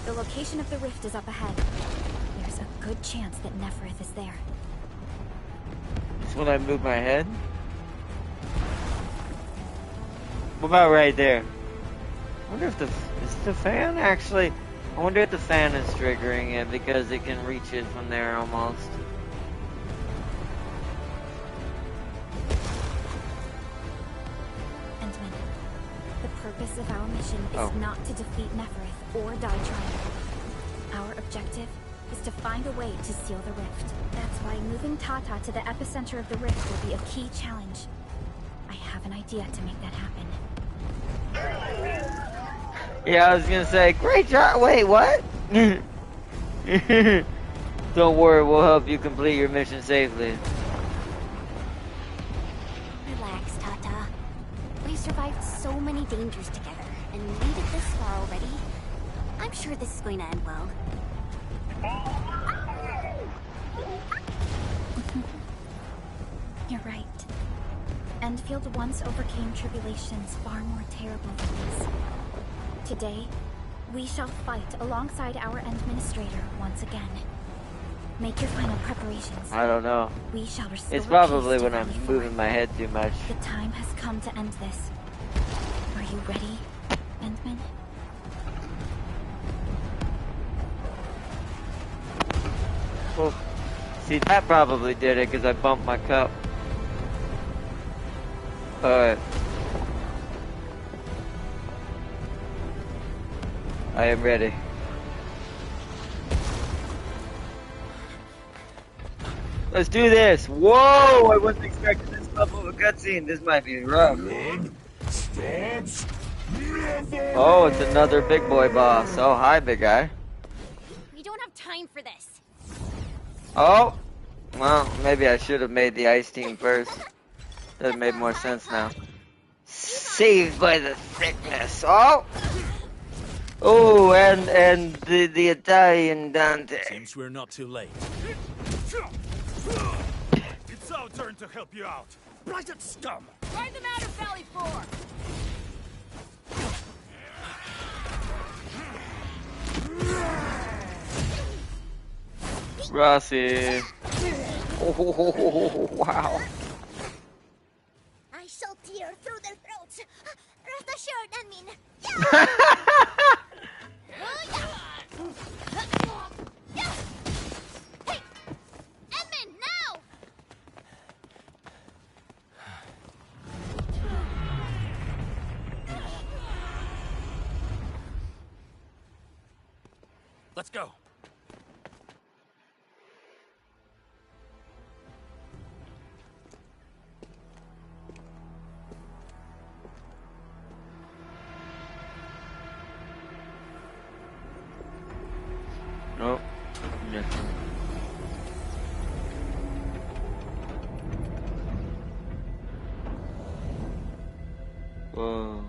The location of the rift is up ahead. There's a good chance that Neferith is there. Just when I move my head? What about right there? I wonder if is the fan actually... I wonder if the fan is triggering it because it can reach it from there almost. Endman, the purpose of our mission is not to defeat Neferith or die trying. Our objective is to find a way to seal the rift. That's why moving Tata to the epicenter of the rift will be a key challenge. I have an idea to make that happen. Yeah, I was gonna say, great job. Wait, what? Don't worry, we'll help you complete your mission safely. Relax, Tata. We've survived so many dangers together and made it this far already. I'm sure this is going to end well. You're right. Endfield once overcame tribulations far more terrible than this. Today, we shall fight alongside our administrator once again. Make your final preparations. I don't know. We shall restore It's probably peace to when I'm Valley moving Forge. my head too much. The time has come to end this. Are you ready, Endman? Well, see, that probably did it because I bumped my cup. Alright. I am ready. Let's do this! Whoa! I wasn't expecting this level of a cutscene. This might be rough. Oh, it's another big boy boss. Oh, hi, big guy. We don't have time for this. Oh! Well, maybe I should have made the ice team first. That made more sense now. Saved by the thickness. Oh! Oh, and the Italian Dante. Seems we're not too late. It's our turn to help you out. Blighted scum! Find them out of Valley 4! Rossi. Oh, wow. I shall tear through their throats. Rest assured, Enmin. Yeah! Hey! Enmin, now! Let's go. Nope. Nothing. Whoa.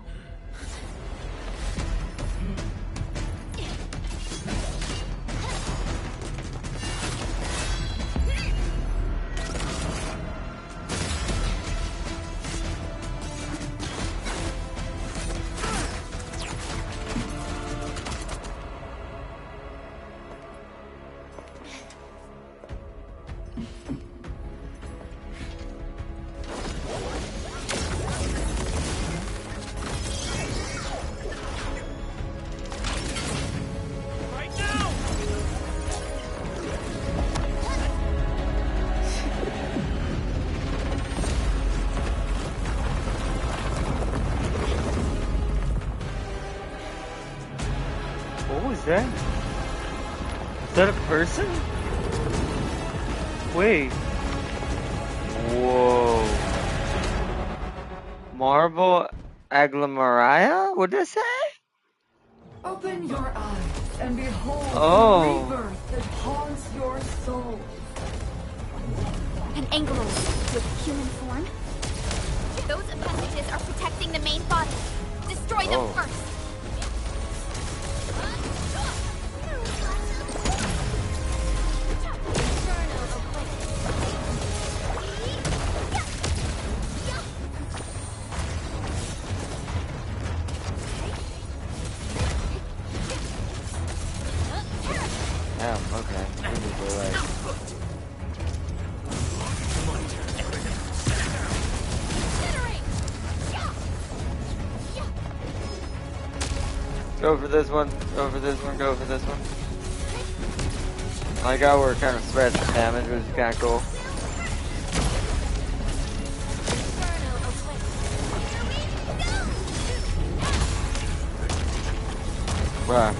is that? Is that a person? Wait. Whoa. Marble Aglomeria? What'd that say? Open your eyes and behold Oh. the rebirth that haunts your soul. An Anglos with human form? Those appendages are protecting the main body. Destroy them first. Oh, okay. We need to go right. Go for this one, go for this one, go for this one. I like how we're kind of spreading the damage, which is kind of cool. Bruh.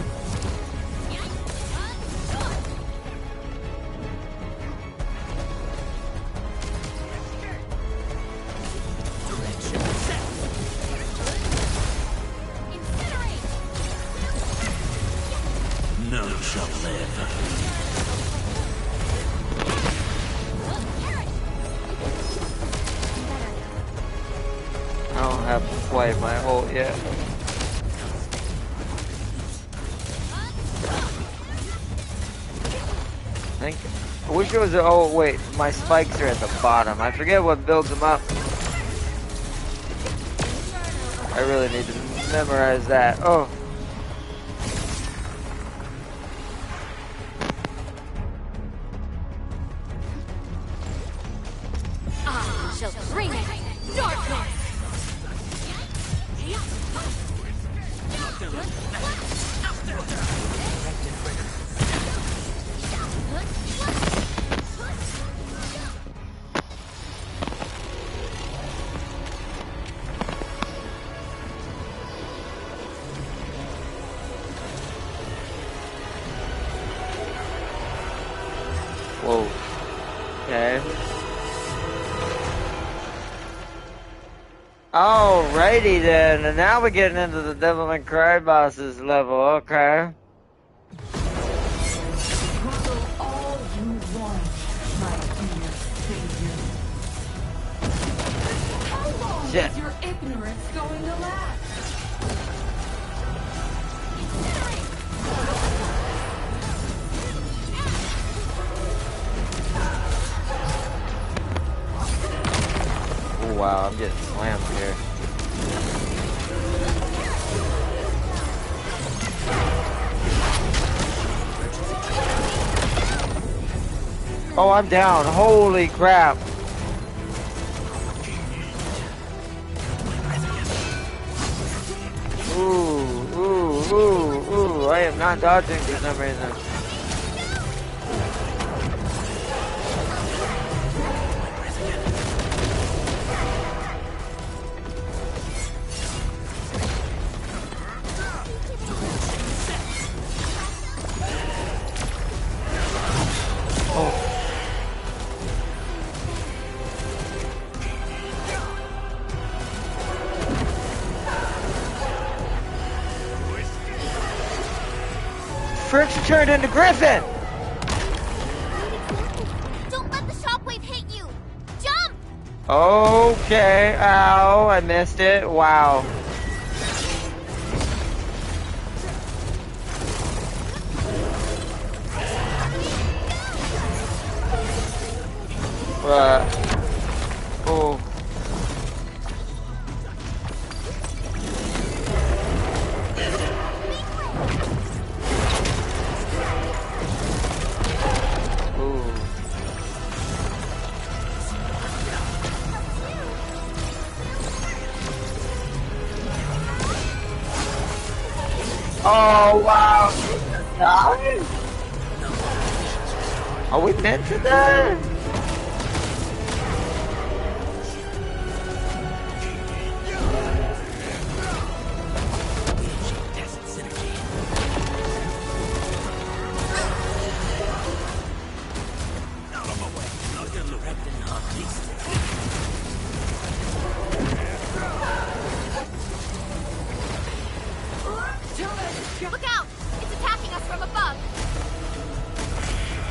None shall live. I don't have quite my ult yet. I wish it was. Oh wait, my spikes are at the bottom. I forget what builds them up. I really need to memorize that. Oh. I shall bring it. Darkness. Whoa. Okay. Alrighty then, and now we're getting into the Devil May Cry bosses level, okay. Puzzle all you want, my dear savior. How long Shit. is your ignorance going to last? Oh wow, I'm getting slammed here. Oh, I'm down. Holy crap. Ooh. I am not dodging for some reason. Frick's turned into Griffin! Don't let the shockwave hit you! Jump! Okay, ow, I missed it. Wow. Oh. Oh wow! Are we meant to die? Look out! It's attacking us from above!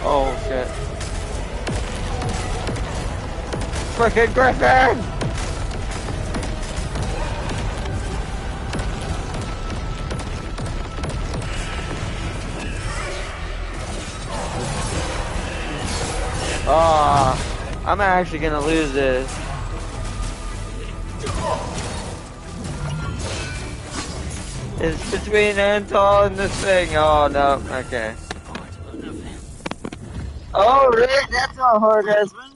Oh shit. Frickin' Griffin! Oh, I'm actually gonna lose this. It's between Antal and this thing. Oh no, okay. Oh really? That's not hard, Desmond.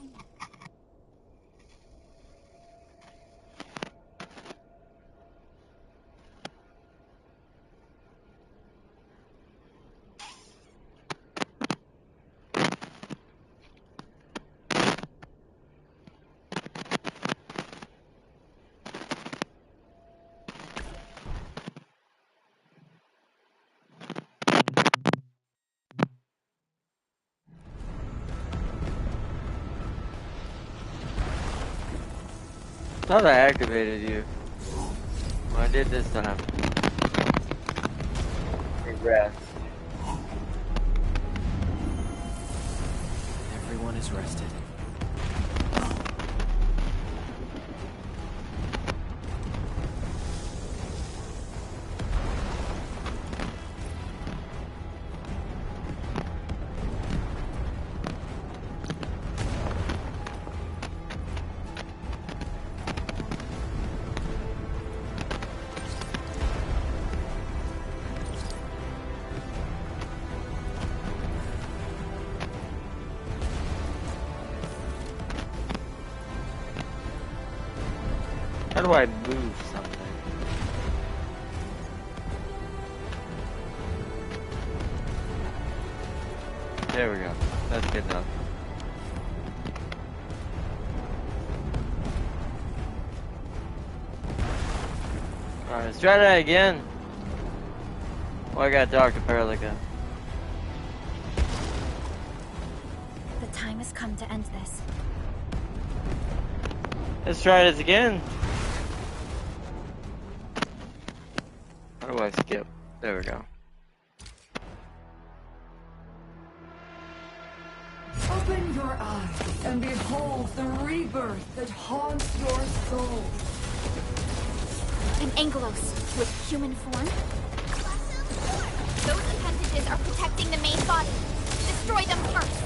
Thought I activated you. Well, I did this time. Congrats. Everyone is rested. How do I move something? There we go. That's good enough. Alright, let's try that again. Oh, I gotta talk to Perlica. The time has come to end this. Let's try this again. How do I skip? There we go. Open your eyes and behold the rebirth that haunts your soul. An Angelos with human form? Those appendages are protecting the main body. Destroy them first.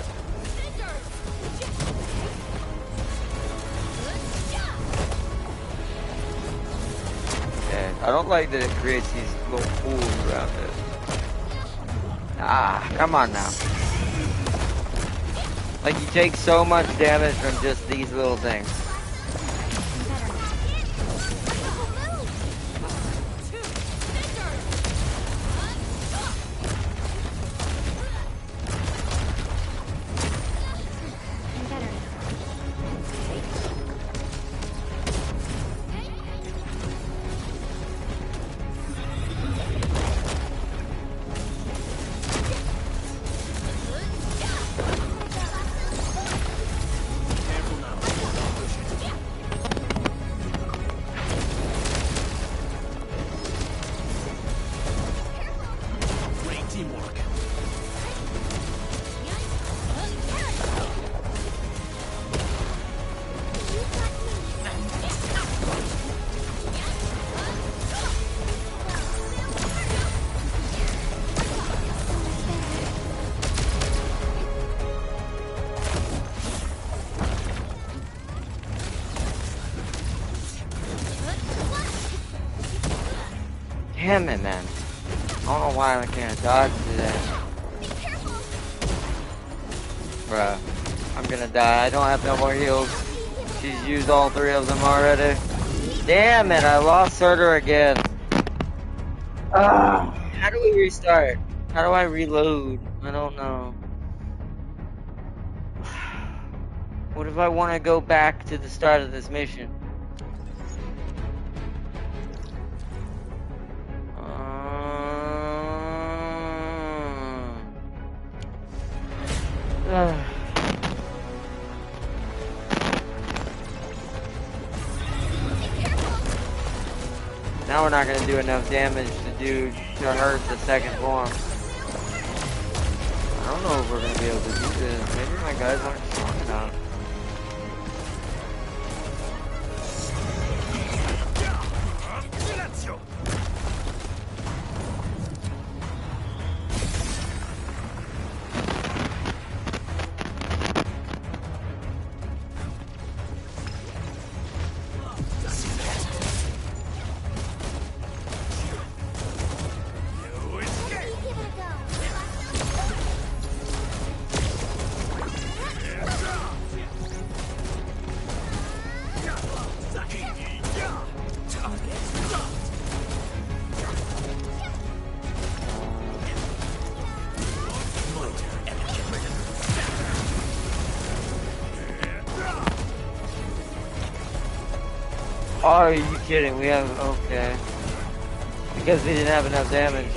Okay, I don't like that it creates these little pools around it. Ah, come on now. Like you take so much damage from just these little things. Damn it, man. I don't know why I can't dodge today. Bruh. I'm gonna die. I don't have no more heals. She's used all 3 of them already. Damn it, I lost Surtur again. How do we restart? How do I reload? I don't know. What if I want to go back to the start of this mission? Now we're not gonna do enough damage to do to hurt the second form. I don't know if we're gonna be able to do this. Maybe my guys aren't strong enough. Oh, are you kidding? We have, okay. Because we didn't have enough damage.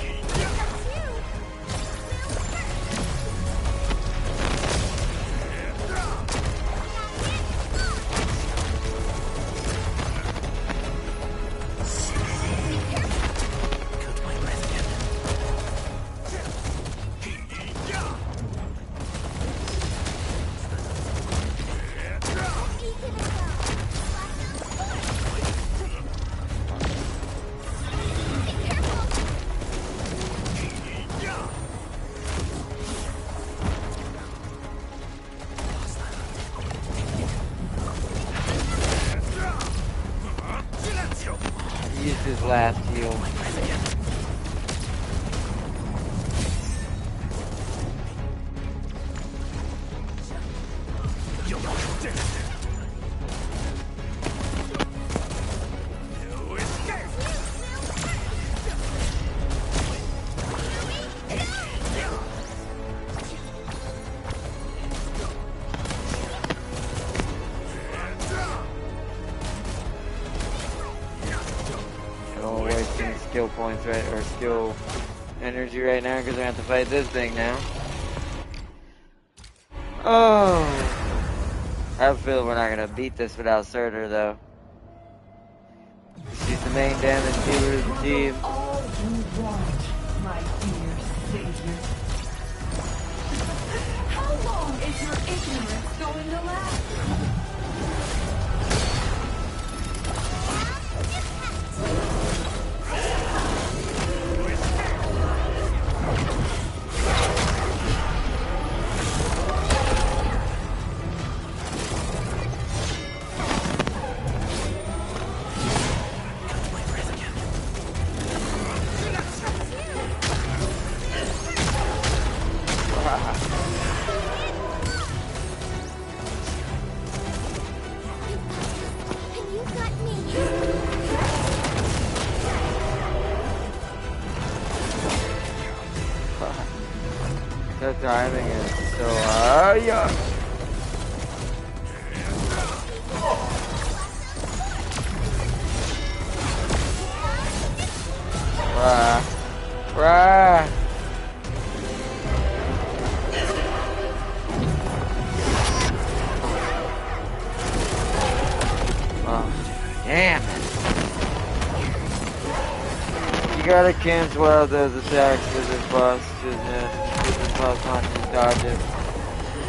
Use his last heal. Skill points right, or skill energy right now because we have to fight this thing now. Oh, I have a feeling we're not gonna beat this without Surtur though. She's the main damage dealer of the team. All you want, my dear savior. How long is your ignorance going to last? The timing is so yeah. Rah. Oh, damn it. You gotta cancel out those attacks with this boss, isn't it? Not just dodge it.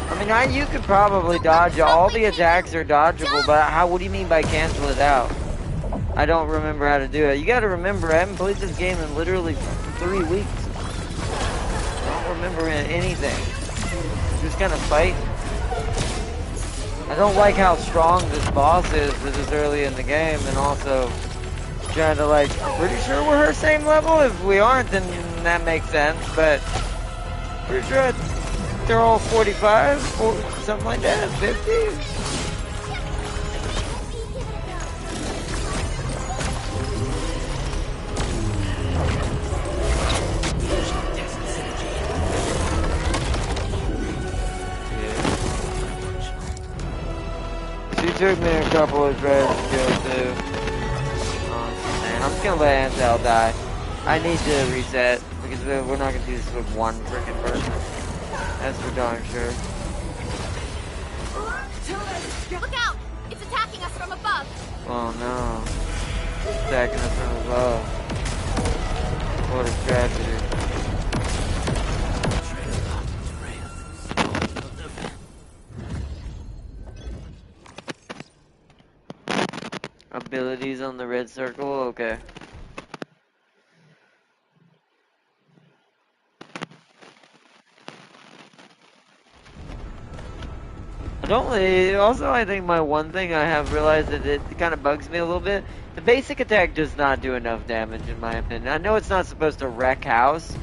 I mean, you could probably dodge it. All the attacks are dodgeable, but how? What do you mean by cancel it out? I don't remember how to do it. You got to remember, I haven't played this game in literally 3 weeks. I don't remember anything. Just kind of fight. I don't like how strong this boss is this early in the game, and also trying to like. I'm pretty sure we're her same level. If we aren't, then that makes sense. But pretty sure they're all 45, something like that, 50. She took me a couple of dreads to kill too. Oh, man, I'm just gonna let Ansel die. I need to reset. Because we're not gonna do this with one freaking person. That's for darn sure. Look out! It's attacking us from above. Oh no. It's attacking us from above. What a tragedy. Abilities on the red circle, okay. Also, I think my one thing I have realized that it kind of bugs me a little bit. The basic attack does not do enough damage, in my opinion. I know it's not supposed to wreck house,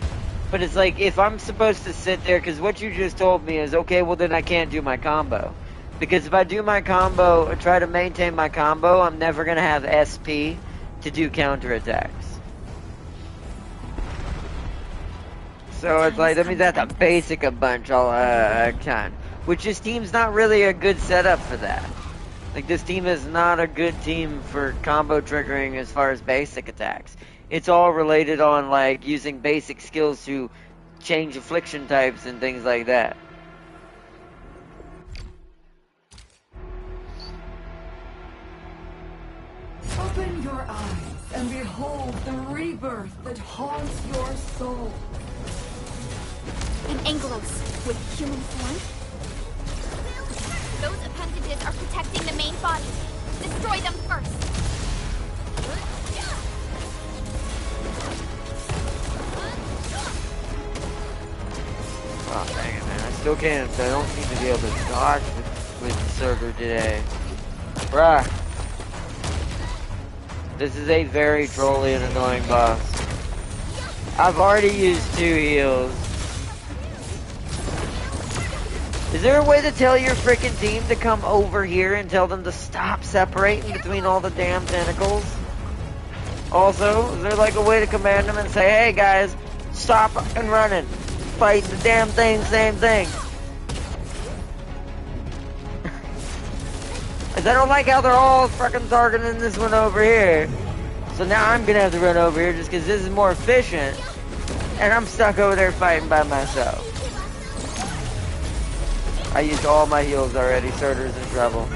but it's like, if I'm supposed to sit there, because what you just told me is, okay, well then I can't do my combo. Because if I do my combo, or try to maintain my combo, I'm never going to have SP to do counterattacks. So it's like, that means I have to basic a bunch all time. Which this team's not really a good setup for that. Like, this team is not a good team for combo triggering as far as basic attacks. It's all related on, like, using basic skills to change affliction types and things like that. Open your eyes and behold the rebirth that haunts your soul. An Angelos with human form? Those appendages are protecting the main body. Destroy them first. Oh, dang it, man. I still can't. I don't seem to be able to dodge with the server today. Bruh. This is a very trolly and annoying boss. I've already used 2 heals. Is there a way to tell your freaking team to come over here and tell them to stop separating between all the damn tentacles? Also, is there like a way to command them and say, hey guys, stop and running. Fight the damn thing, same thing. Cause I don't like how they're all fucking targeting this one over here. So now I'm gonna have to run over here just cause this is more efficient. And I'm stuck over there fighting by myself. I used all my heals already, Surtur's in trouble.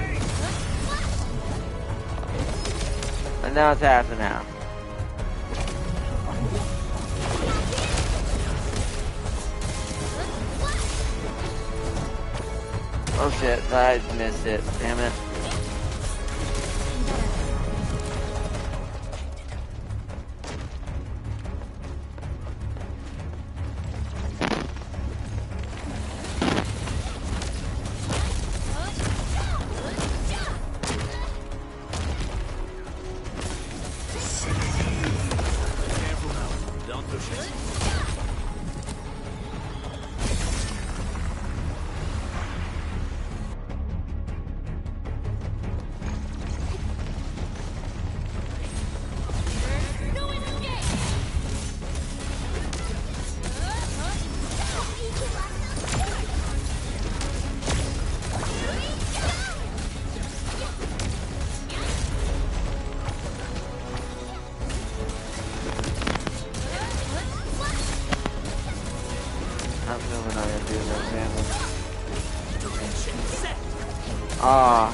And now it's half and half. Oh shit, I missed it, damn it. Ah.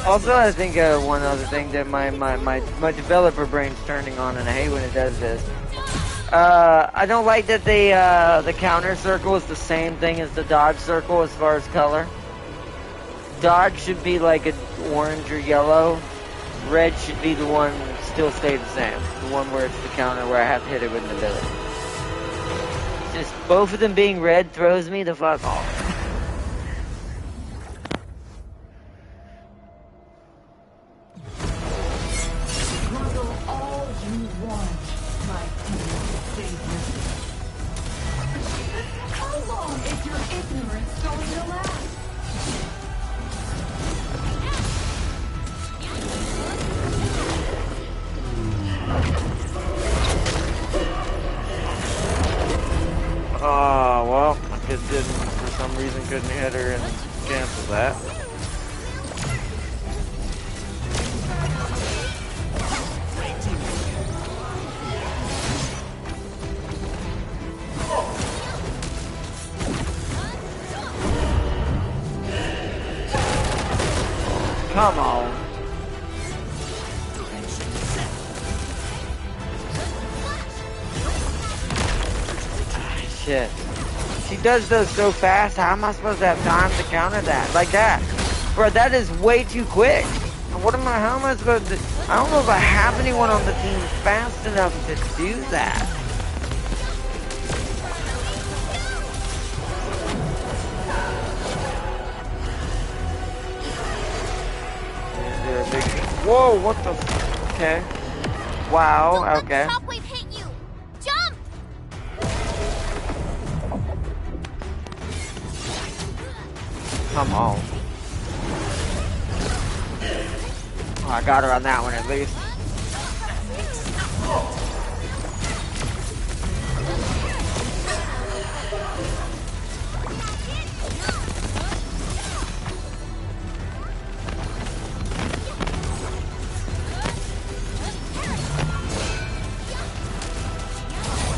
Also, I think one other thing that my developer brain's turning on, and I hate when it does this. I don't like that the counter circle is the same thing as the dodge circle as far as color. Dodge should be like an orange or yellow. Red should be the one that still stay the same. The one where it's the counter where I have to hit it with an ability. Just both of them being red throws me the fuck off. reason couldn't hit her and cancel that. Come on. Shit. She does those so fast, how am I supposed to have time to counter that? Like that. Bro, that is way too quick. How am I supposed to, I don't know if I have anyone on the team fast enough to do that. Whoa, what the f- okay. Wow, okay. Shockwave hit you! Jump! Come on. Oh, I got her on that one at least.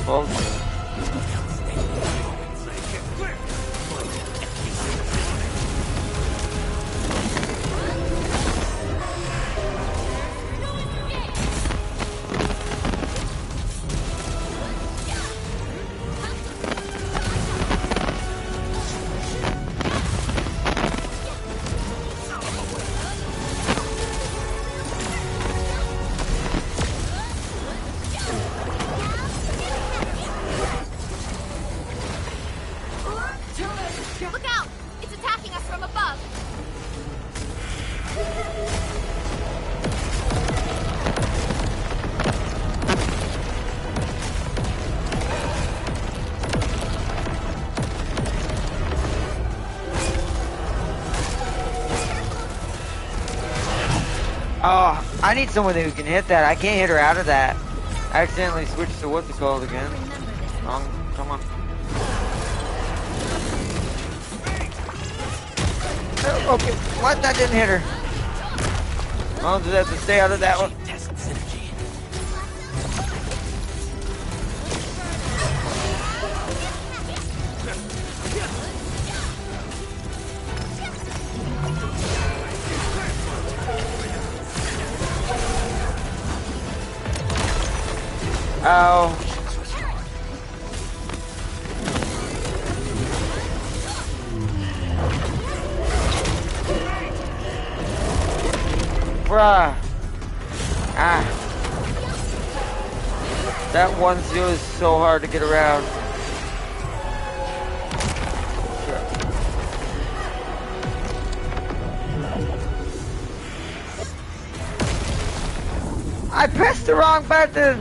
Bullshit. Look out! It's attacking us from above! Oh, I need someone who can hit that. I can't hit her out of that. I accidentally switched to what's it called again. Wrong. Come on. Okay, what? That didn't hit her. I'll just have to stay out of that one. Test synergy. Ow. Bruh. Ah. That 1-0 is so hard to get around. I pressed the wrong button!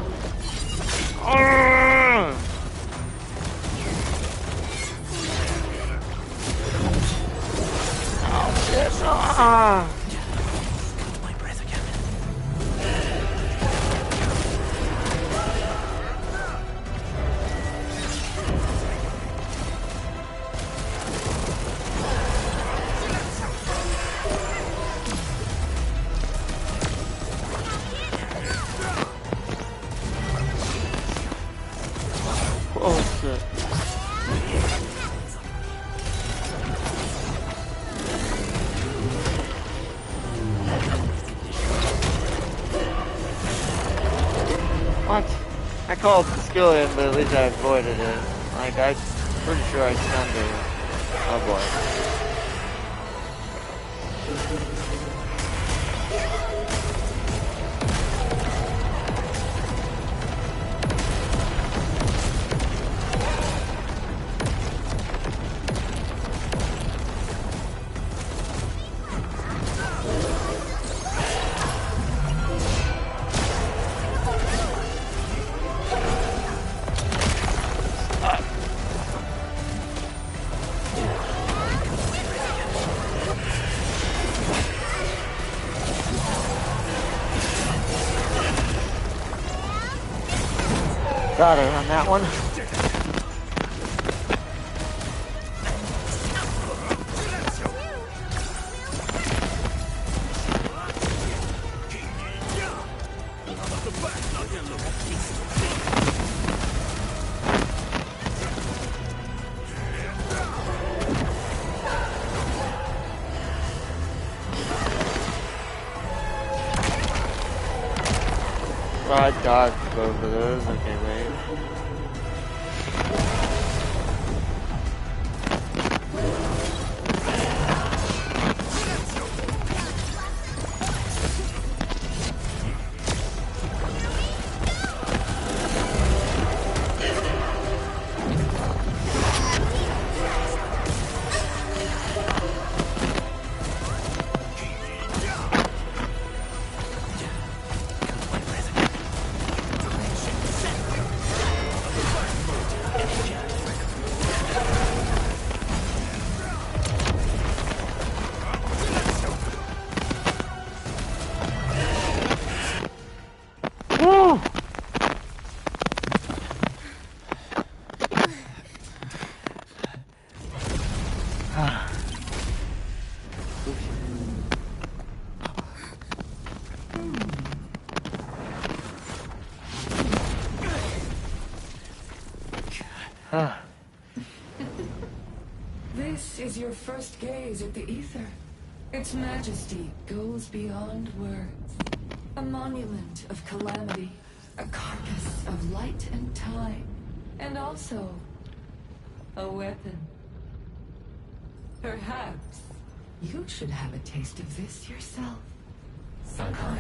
Oh shit. My breath again. Oh shit. What? I called the skill in, but at least I avoided it. Like, I'm pretty sure I stunned her. Oh boy. Got her on that one. I dodged both of those. Okay, wait. This is your first gaze at the ether. Its majesty goes beyond words. A monument of calamity, a carcass of light and time, and also a weapon. Perhaps you should have a taste of this yourself, Sakana.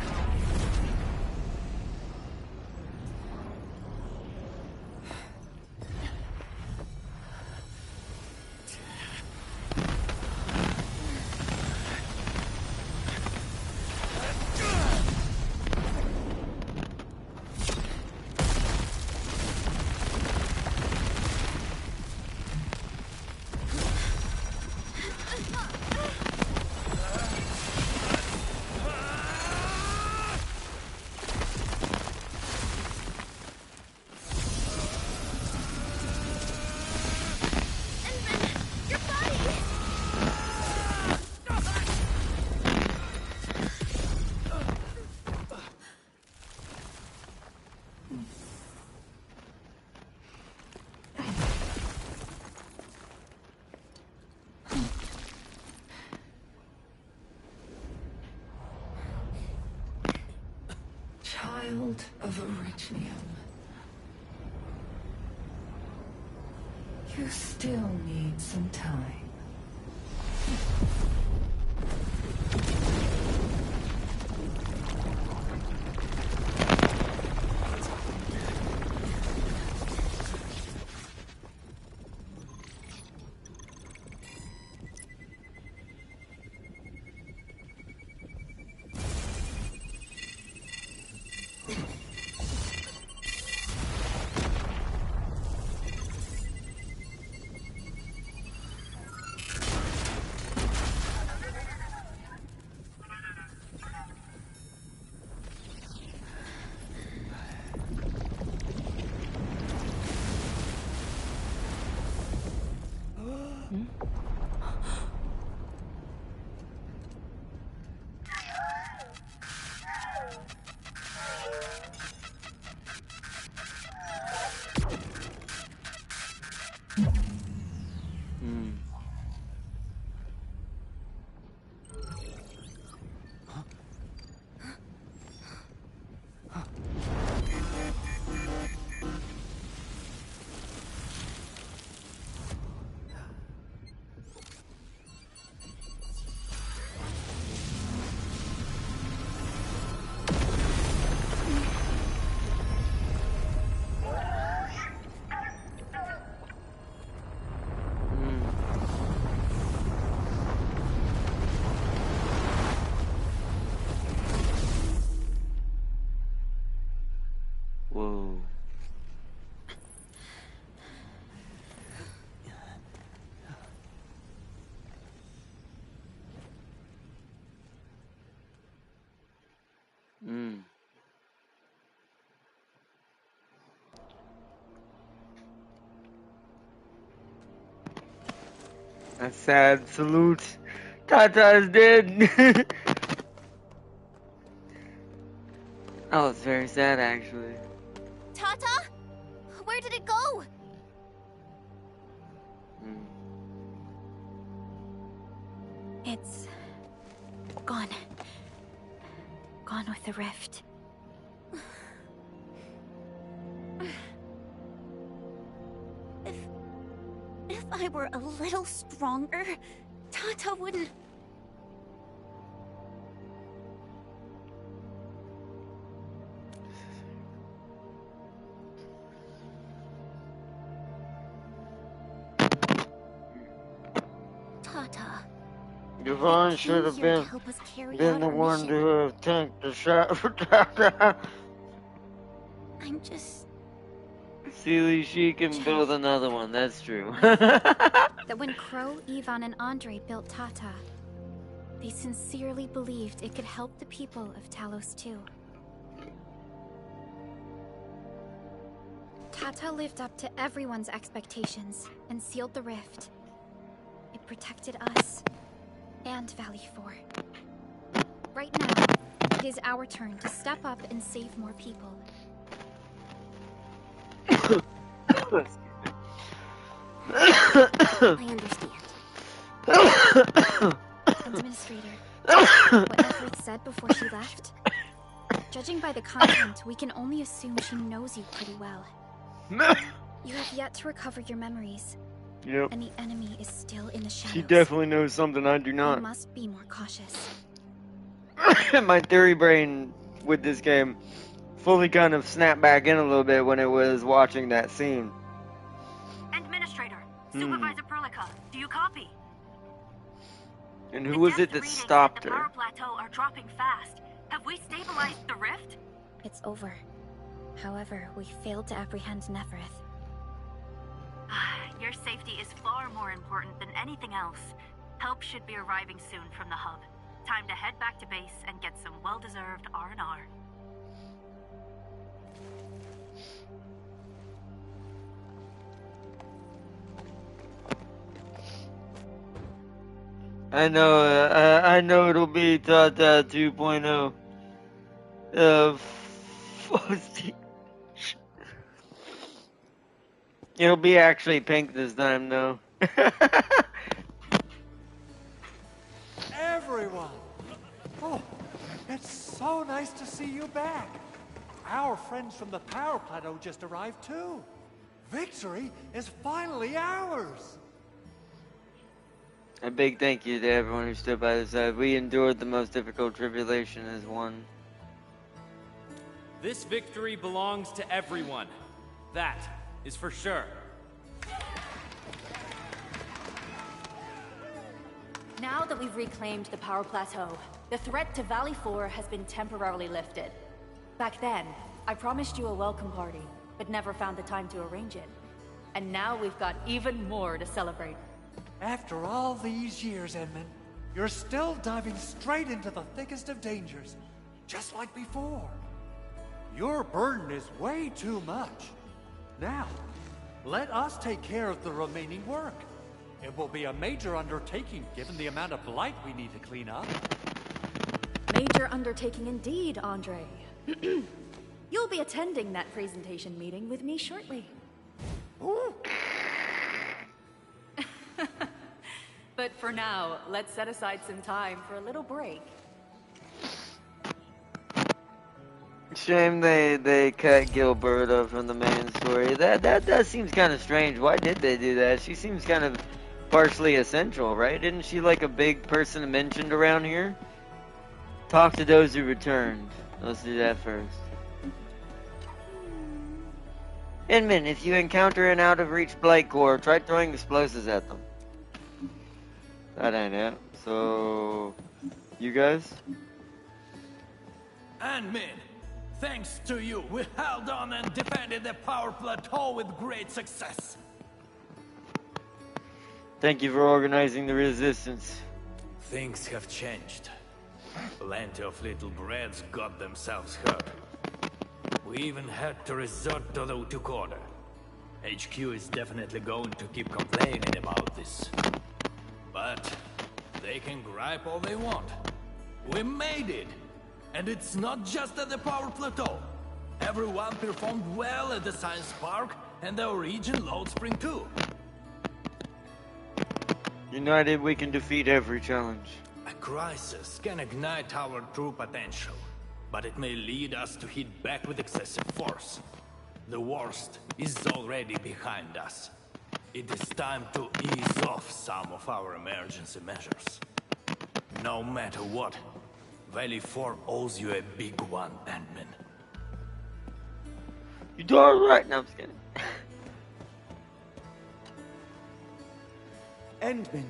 Child of Orichnium. You still need some time. Whoa. That's sad. Salute. Tata is dead. That was very sad, actually. Tata? Where did it go? It's gone. Gone with the rift. I were a little stronger, Tata wouldn't... Tata. Yvonne should have been the one to have tanked the shot for Tata. I'm just... Sealy, she can build another one, that's true. That when Crow, Ivan, and Andre built Tata, they sincerely believed it could help the people of Talos too. Tata lived up to everyone's expectations and sealed the rift. It protected us and Valley 4. Right now, it is our turn to step up and save more people. I understand. Administrator, what Everett said before she left? Judging by the content, we can only assume she knows you pretty well. You have yet to recover your memories. Yep. And the enemy is still in the shadows. She definitely knows something I do not. We must be more cautious. My theory brain with this game fully kind of snapped back in a little bit when it was watching that scene. Administrator, Supervisor Perlica, do you copy? And who was it that stopped the her? power plateau are dropping fast. Have we stabilized the rift? It's over. However, we failed to apprehend Nefereth. Your safety is far more important than anything else. Help should be arriving soon from the hub. Time to head back to base and get some well-deserved R&R. I know it'll be Tata 2.0. It'll be actually pink this time, though. Everyone! Oh, it's so nice to see you back. Our friends from the power plateau just arrived, too. Victory is finally ours! A big thank you to everyone who stood by the side. We endured the most difficult tribulation as one. This victory belongs to everyone. That is for sure. Now that we've reclaimed the power plateau, the threat to Valley 4 has been temporarily lifted. Back then, I promised you a welcome party, but never found the time to arrange it. And now we've got even more to celebrate. After all these years, Edmund, you're still diving straight into the thickest of dangers, just like before. Your burden is way too much. Now, let us take care of the remaining work. It will be a major undertaking given the amount of blight we need to clean up. Major undertaking indeed, Andre. You'll be attending that presentation meeting with me shortly. Ooh. But for now, let's set aside some time for a little break. Shame they cut Gilberta from the main story. That seems kind of strange. Why did they do that? She seems kind of partially essential, right? Isn't she like a big person mentioned around here? Talk to those who returned. Let's do that first. Inman, if you encounter an out-of-reach Blight Core, try throwing explosives at them. That ain't it. So, you guys? And men, thanks to you, we held on and defended the power plateau with great success. Thank you for organizing the resistance. Things have changed. Plenty of little breads got themselves hurt. We even had to resort to the Utuk order. HQ is definitely going to keep complaining about this. But they can gripe all they want. We made it! And it's not just at the power plateau. Everyone performed well at the science park and the origin load spring too. United, we can defeat every challenge. A crisis can ignite our true potential, but it may lead us to hit back with excessive force. The worst is already behind us. It is time to ease off some of our emergency measures. No matter what, Valley 4 owes you a big one, Ant-Man. You darn right. No, I'm just kidding. Endman,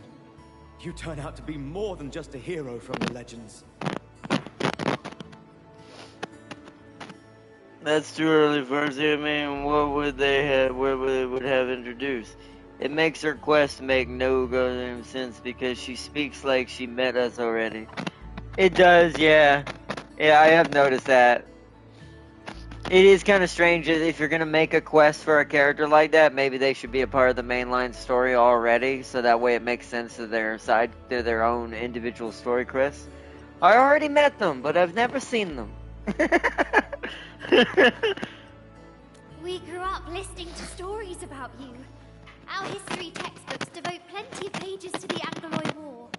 you turn out to be more than just a hero from the legends. That's too early for us. I mean, what would they have? What would have introduced? It makes her quest make no goddamn sense because she speaks like she met us already. It does, yeah. Yeah, I have noticed that. It is kind of strange that if you're gonna make a quest for a character like that, maybe they should be a part of the mainline story already, so that way it makes sense to their own individual story quests. I already met them, but I've never seen them. We grew up listening to stories about you. Our history textbooks devote plenty of pages to the Angloid War.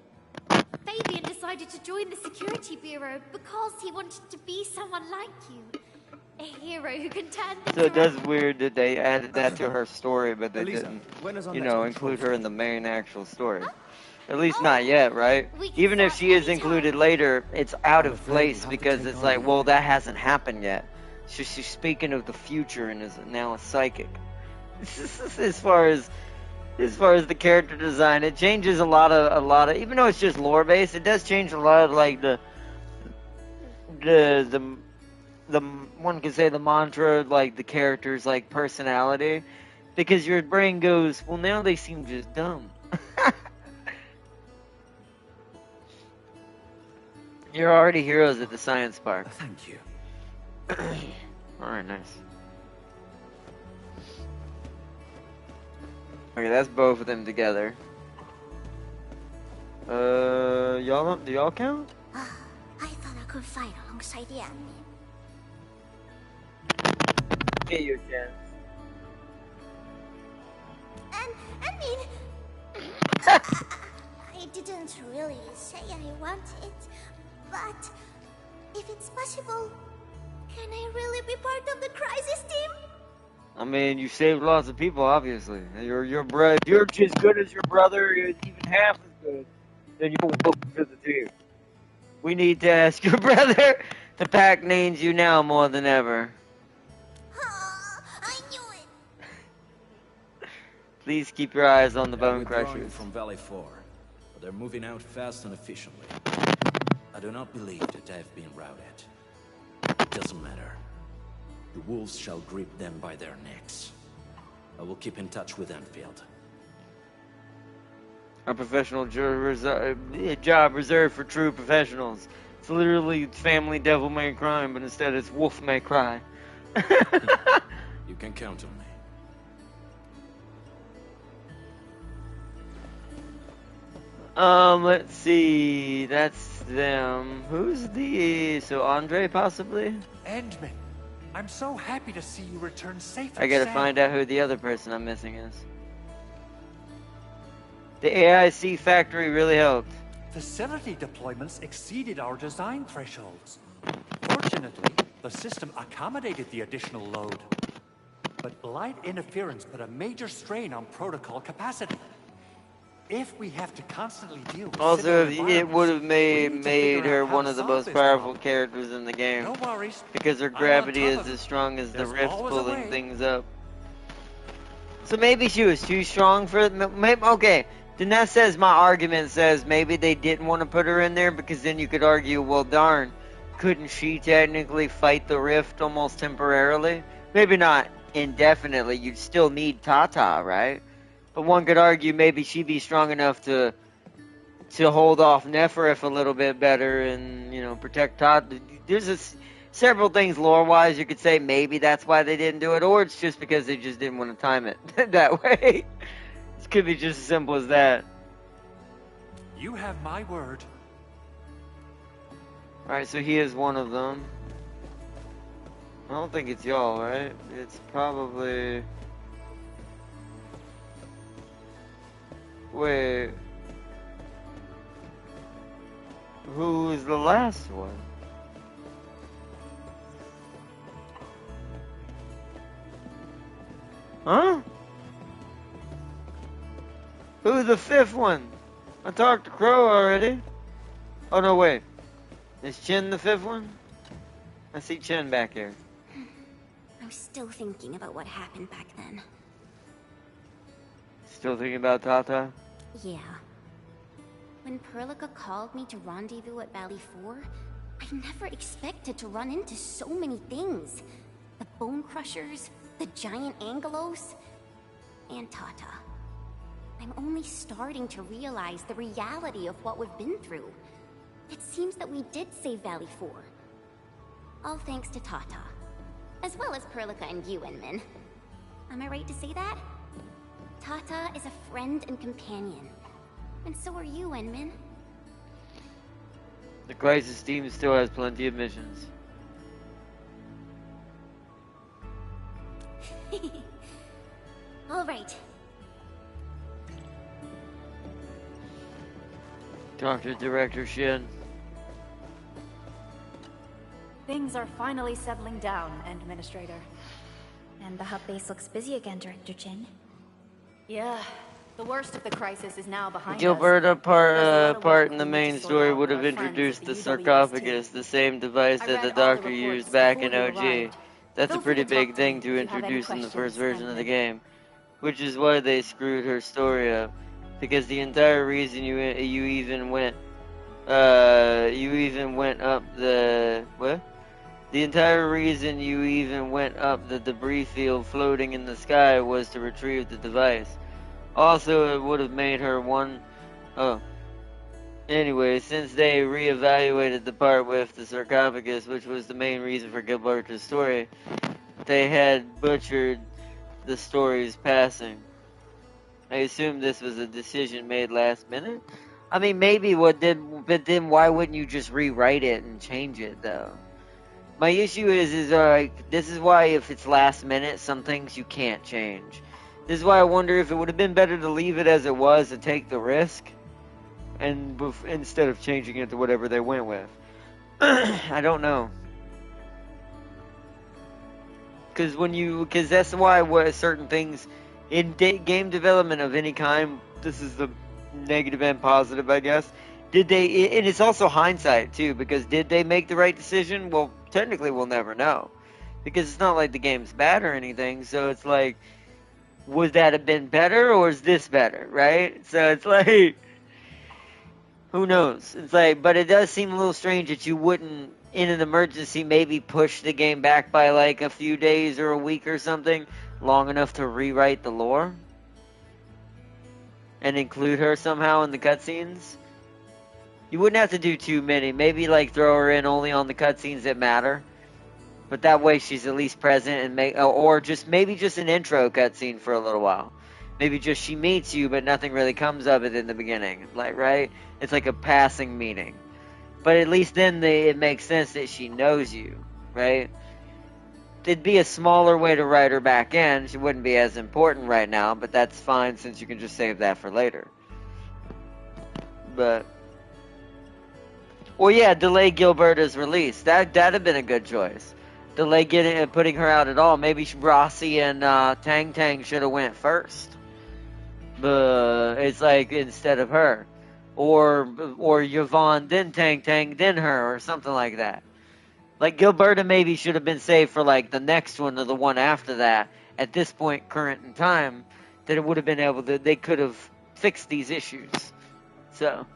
Fabian decided to join the Security Bureau because he wanted to be someone like you. A hero who can turn things So it does around. weird that they added that to her story, but they Elisa, didn't, when is our you next know, control include her in the main actual story. Huh? At least Oh, not yet, right? we can Even if start she is anytime. included later, it's out I'm of afraid we'll place have to because take it's on like, the- well, that hasn't happened yet. She's speaking of the future and is now a psychic. as far as the character design, it changes a lot of even though it's just lore based, it does change a lot of like the one could say the mantra, like the character's like personality, because your brain goes, well, now they seem just dumb. You're already heroes at the science park. Thank you. Alright, nice. Okay, that's both of them together. Do y'all count? I thought I could fight alongside the enemy. Get your chance. I mean, I didn't really say I want it, but if it's possible, can I really be part of the crisis team? I mean, you saved lots of people, obviously. You're as good as your brother, you're even half as good, then you're welcome to the team. We need to ask your brother. The pack needs you now more than ever. I knew it. Please keep your eyes on the They're bone withdrawing crushers. from Valley 4, but they're moving out fast and efficiently. I do not believe that they've been routed. It doesn't matter. The wolves shall grip them by their necks. I will keep in touch with Enfield. A professional job reserved for true professionals. It's literally family devil may crime, but instead it's wolf may cry. You can count on me. Let's see. That's them. Who's so Andre possibly? Endman, I'm so happy to see you return safe. I gotta find out who the other person I'm missing is. The AIC factory really helped. Facility deployments exceeded our design thresholds. Fortunately, the system accommodated the additional load. But light interference put a major strain on protocol capacity. If we have to constantly deal with Also, similar it would have environments, we need to made figure her out how one to of the solve most this powerful problem. characters in the game. No worries. Because her I'm on gravity top is of it. as strong as the There's rifts always a pulling way. things up. So maybe she was too strong for it. Maybe, okay, then that says my argument says maybe they didn't want to put her in there because then you could argue, well, darn, couldn't she technically fight the rift almost temporarily? Maybe not indefinitely. You'd still need Tata, right? But one could argue maybe she'd be strong enough to hold off Neferif a little bit better and, you know, protect Tata. There's several things lore-wise you could say maybe that's why they didn't do it, or it's just because they just didn't want to time it that way. It could be just as simple as that. You have my word. Alright, so he is one of them. I don't think it's y'all, right? It's probably... Wait... Who was the last one? Huh? Who's the fifth one? I talked to Crow already. Oh, no, wait. Is Chen the fifth one? I see Chen back here. I was still thinking about what happened back then. Still thinking about Tata? Yeah. When Perlica called me to rendezvous at Valley 4, I never expected to run into so many things. The Bone Crushers, the giant Angelos, and Tata. I'm only starting to realize the reality of what we've been through. It seems that we did save Valley 4. All thanks to Tata. As well as Perlica and you, Enmin. Am I right to say that? Tata is a friend and companion. And so are you, Enmin. The Crisis team still has plenty of missions. All right. Dr. Director Shin. Things are finally settling down, Administrator. And the hub base looks busy again, Director Chin. Yeah, the worst of the crisis is now behind us. Gilberta part in the main story would have introduced the sarcophagus, the same device that the Doctor used back in OG. That's a pretty big thing to introduce in the first version of the game. Which is why they screwed her story up. Because the entire reason you even went up the... What? The entire reason you even went up the debris field floating in the sky was to retrieve the device. Also, it would have made her one... Oh. Anyway, since they reevaluated the part with the sarcophagus, which was the main reason for Gilberta's story, they had butchered the story's passing. I assume this was a decision made last minute? I mean, maybe but then why wouldn't you just rewrite it and change it, though? My issue is like, this is why if it's last minute, some things you can't change. This is why I wonder if it would have been better to leave it as it was and take the risk, and instead of changing it to whatever they went with. I don't know. Because that's why certain things in game development of any kind, this is the negative and positive, I guess. And it's also hindsight too, because did they make the right decision? Well, technically we'll never know. Because it's not like the game's bad or anything, so it's like, would that have been better or is this better, right? So it's like, who knows? It's like, but it does seem a little strange that you wouldn't, in an emergency, maybe push the game back by like a few days or a week or something, long enough to rewrite the lore and include her somehow in the cutscenes. You wouldn't have to do too many. Maybe like throw her in only on the cutscenes that matter, but that way she's at least present, and or just maybe just an intro cutscene for a little while. Maybe just she meets you, but nothing really comes of it in the beginning. Like, right? It's like a passing meeting, but at least then it makes sense that she knows you, right? It'd be a smaller way to write her back in. She wouldn't be as important right now, but that's fine since you can just save that for later. But, well, yeah, delay Gilberta's release. That'd have been a good choice. Delay putting her out at all. Maybe Rossi and Tang Tang should have went first. But it's like instead of her, or Yvonne then Tang Tang then her, or something like that. Like, Gilberta maybe should have been saved for, like, the next one or the one after that. At this point, current in time, that it would have been able to, they could have fixed these issues. So.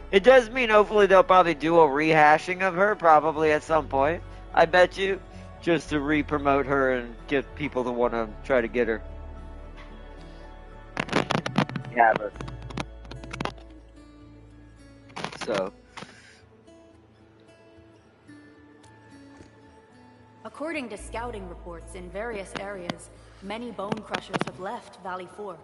It does mean hopefully they'll probably do a rehashing of her, probably at some point. I bet you. Just to re-promote her and get people to want to try to get her. Yeah, but so According to scouting reports in various areas, many Bone Crushers have left Valley 4.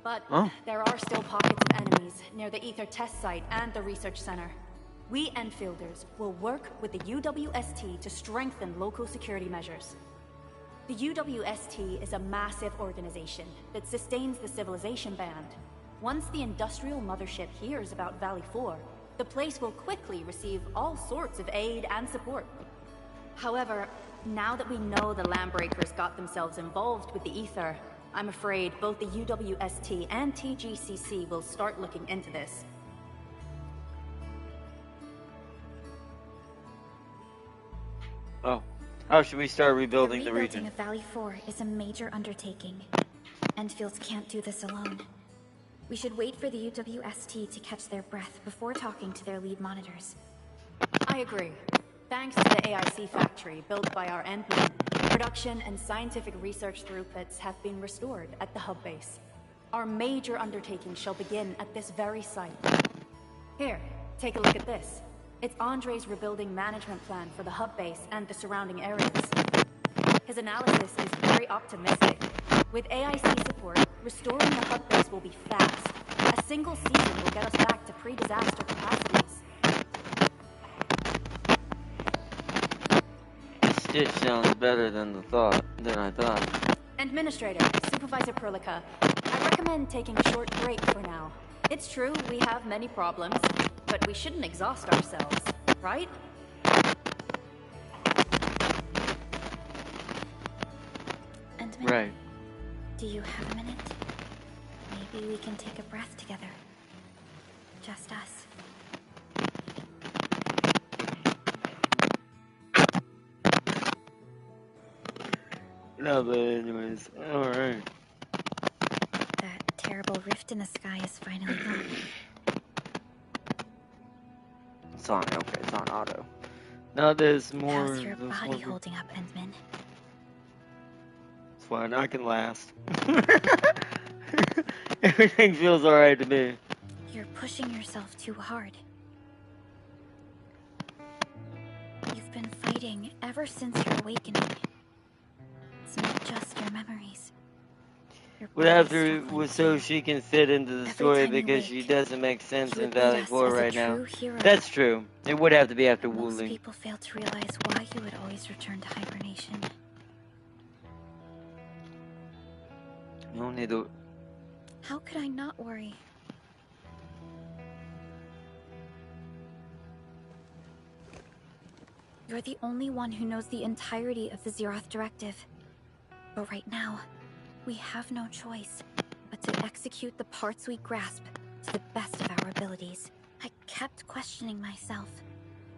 But there are still pockets of enemies near the Ether test site and the research center. We Enfielders will work with the UWST to strengthen local security measures. The UWST is a massive organization that sustains the Civilization Band. Once the industrial mothership hears about Valley 4, the place will quickly receive all sorts of aid and support. However, now that we know the Landbreakers got themselves involved with the Ether, I'm afraid both the UWST and TGCC will start looking into this. Oh. How should we start rebuilding the rebuilding region? of Valley 4 is a major undertaking. Endfields can't do this alone. We should wait for the UWST to catch their breath before talking to their lead monitors. I agree. Thanks to the AIC factory built by our endmen, production and scientific research throughputs have been restored at the hub base. Our major undertaking shall begin at this very site. Here, take a look at this. It's Andre's rebuilding management plan for the hub base and the surrounding areas. His analysis is very optimistic. With AIC support, restoring the hub base will be fast. A single season will get us back to pre-disaster capacities. Stitch sounds better than I thought. Administrator, Supervisor Perlica, I recommend taking a short break for now. It's true, we have many problems, but we shouldn't exhaust ourselves, right? Endman, Right. do you have a minute? Maybe we can take a breath together. Just us. No, but anyways, alright. That terrible rift in the sky is finally gone. It's on, okay, it's on auto. Now there's more. How's your body holding up, Endman? It's fine, I can last. Everything feels alright to me. You're pushing yourself too hard. You've been fighting ever since your awakening. It's not just your memories. Your Would have body's to, struggling so too. she can fit into the Every story time you because she wake, doesn't make sense you in would lead Valley us 4 as a right now. true hero. That's true. It would have to be after But most Wuling. people fail to realize why you would always return to hibernation. No need to. How could I not worry? You're the only one who knows the entirety of the Zeroth Directive. But right now, we have no choice but to execute the parts we grasp to the best of our abilities. I kept questioning myself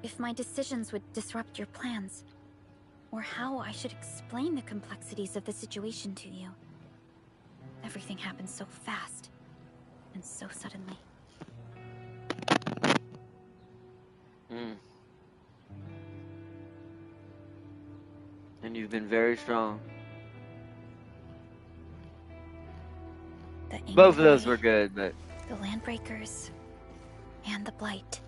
if my decisions would disrupt your plans, or how I should explain the complexities of the situation to you. Everything happened so fast, and so suddenly. And you've been very strong. Both of those were good, but The Landbreakers and the Blight.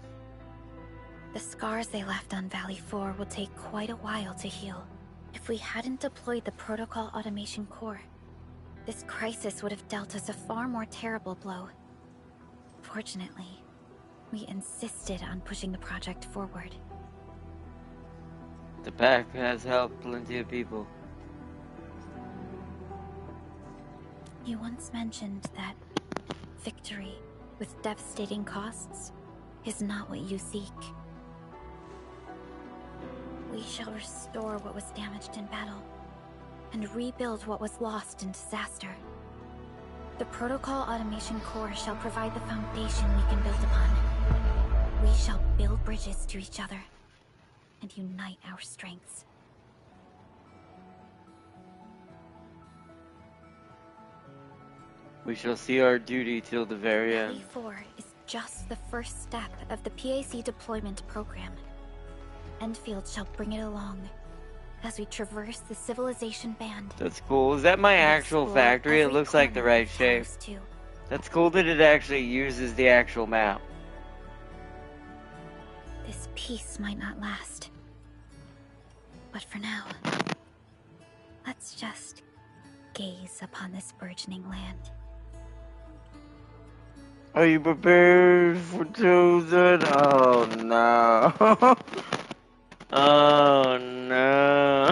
The scars they left on Valley 4 will take quite a while to heal. If we hadn't deployed the Protocol Automation Core, this crisis would have dealt us a far more terrible blow. Fortunately, we insisted on pushing the project forward. the pack has helped plenty of people. You once mentioned that victory with devastating costs is not what you seek. We shall restore what was damaged in battle and rebuild what was lost in disaster. The Protocol Automation Core shall provide the foundation we can build upon. We shall build bridges to each other and unite our strengths. We shall see our duty till the very Valley end. 4 is just the first step of the PAC deployment program. Endfield shall bring it along as we traverse the civilization band. That's cool. Is that my actual explore factory? It every looks like the corner right of shape. Taos 2. That's cool that it actually uses the actual map. This peace might not last. But for now, let's just gaze upon this burgeoning land. Are you prepared for chosen? Oh no. Oh no.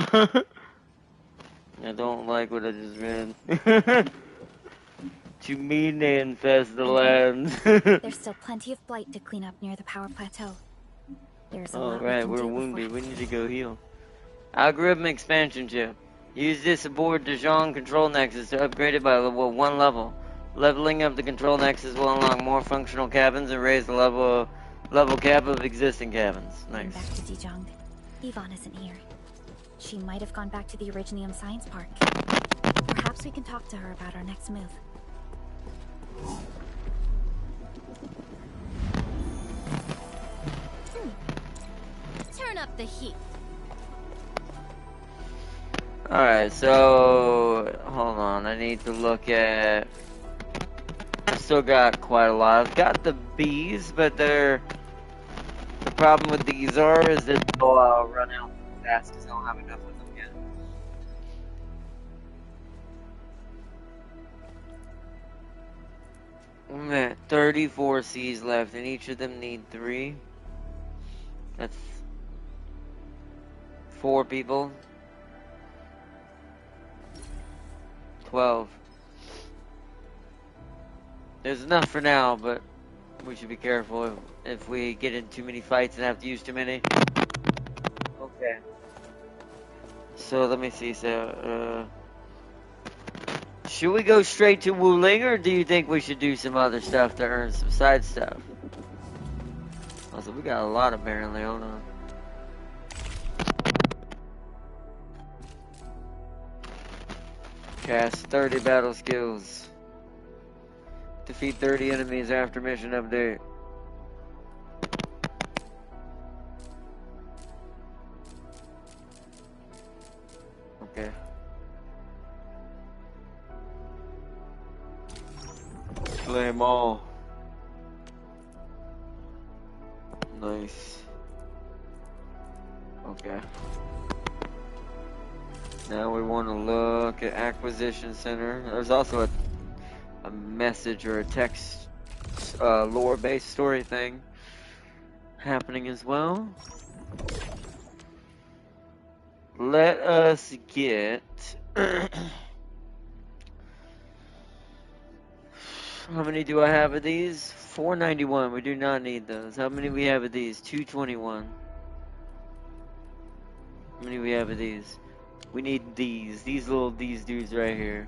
I don't like what I just read. To mean they infest the land. There's still plenty of blight to clean up near the power plateau. There's a lot we Alright, can we're do wounded. before We need to go heal. Algorithm expansion chip. Use this aboard Dijon control nexus to upgrade it by one level. Leveling up the control nexus will unlock more functional cabins and raise the level cap of existing cabins. Nice. Back to Dijon. Yvonne isn't here. She might have gone back to the Originium Science Park. Perhaps we can talk to her about our next move. Turn up the heat. Alright, so hold on, I need to look at. I've still got quite a lot. I've got the bees, but the problem with these is that they'll run out fast because I don't have enough of them yet. I'm at 34 C's left, and each of them need 3. That's 4 people. 12. There's enough for now, but we should be careful if we get in too many fights and have to use too many. Okay. So let me see. So, should we go straight to Wu Ling, or do you think we should do some other stuff to earn some side stuff? Also, we got a lot apparently. Hold on. Cast 30 battle skills. Defeat 30 enemies after mission update. Okay. Play them all. Nice. Okay. Now we want to look at Acquisition Center. There's also a message or a text lore-based story thing happening as well. Let us get how many do I have of these? 491. We do not need those. How many we have of these? 221. How many we have of these? We need these dudes right here.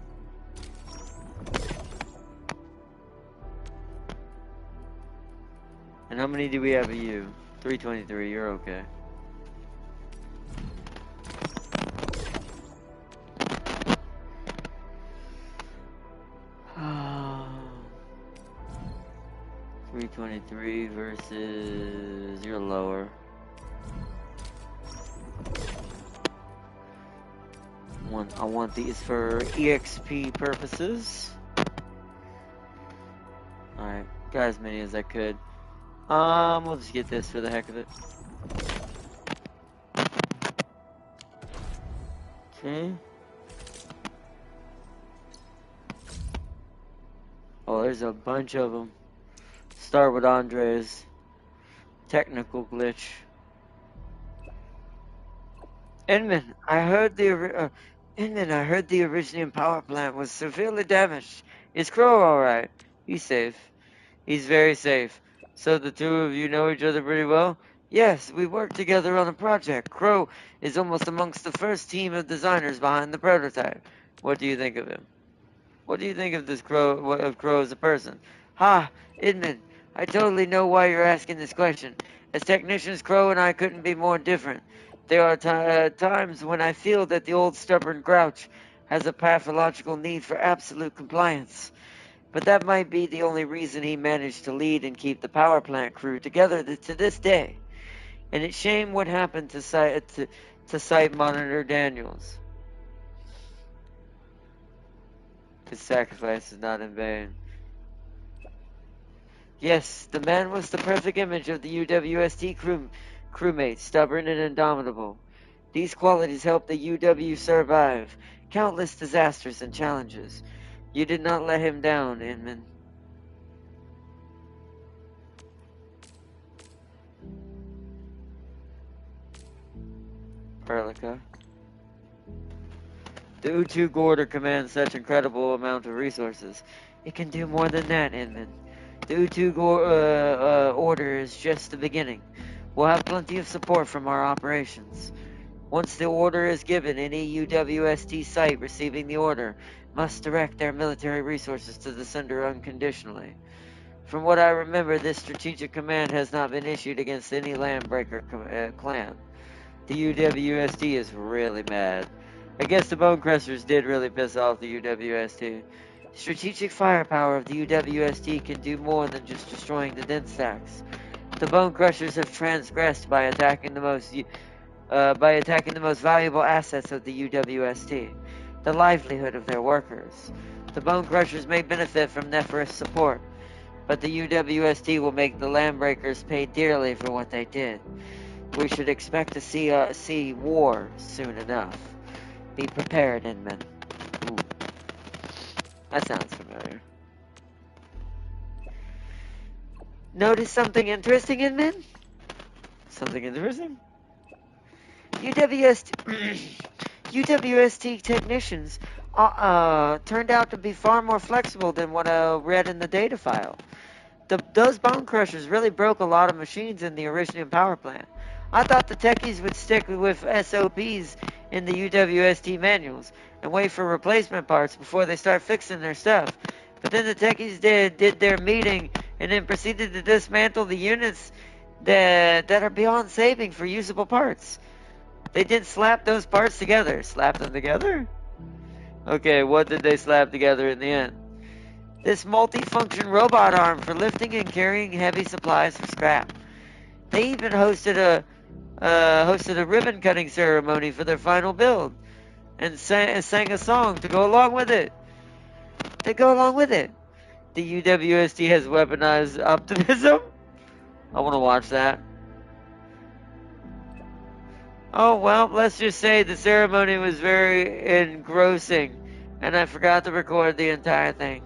And how many do we have of you? 323, you're okay. $323 versus you're lower. I want these for EXP purposes. Alright, got as many as I could. We'll just get this for the heck of it. Okay. Oh, there's a bunch of them. Start with Andre's technical glitch. Inman, I heard the Originium power plant was severely damaged. Is Crow alright? He's safe. He's very safe. So the two of you know each other pretty well? Yes, we worked together on a project. Crow is almost amongst the first team of designers behind the prototype. What do you think of him? What do you think of this Crow as a person? Ha! Inman, I totally know why you're asking this question. As technicians, Crow and I couldn't be more different. There are times when I feel that the old stubborn grouch has a pathological need for absolute compliance. But that might be the only reason he managed to lead and keep the power plant crew together to this day. And it's shame what happened to Site Monitor Daniels. His sacrifice is not in vain. Yes, the man was the perfect image of the UWST crewmate, stubborn and indomitable. These qualities helped the UW survive countless disasters and challenges. You did not let him down, Inman. Perlica. The Utu Gorder commands such incredible amount of resources. It can do more than that, Inman. The Utu Order is just the beginning. We'll have plenty of support from our operations. Once the order is given, any UWST site receiving the order must direct their military resources to the sender unconditionally. From what I remember, this strategic command has not been issued against any Landbreaker clan. The UWST is really mad. I guess the Bone Crushers did really piss off the UWST. Strategic firepower of the UWST can do more than just destroying the dense stacks. The Bone Crushers have transgressed by attacking the most valuable assets of the UWST, the livelihood of their workers. The Bone Crushers may benefit from Nephirith's support, but the UWST will make the Landbreakers pay dearly for what they did. We should expect to see war soon enough. Be prepared, Inman. Ooh. That sounds familiar. Notice something interesting, Inman? Something interesting? UWST technicians turned out to be far more flexible than what I read in the data file. Those Bone Crushers really broke a lot of machines in the Orishnian power plant. I thought the techies would stick with SOPs in the UWST manuals and wait for replacement parts before they start fixing their stuff. But then the techies did their meeting and then proceeded to dismantle the units that are beyond saving for usable parts. They did slap those parts together. Slap them together? Okay, what did they slap together in the end? This multi-function robot arm for lifting and carrying heavy supplies for scrap. They even hosted a ribbon cutting ceremony for their final build, and sang a song to go along with it. The UWST has weaponized optimism. I want to watch that. Oh well, let's just say the ceremony was very engrossing, and I forgot to record the entire thing.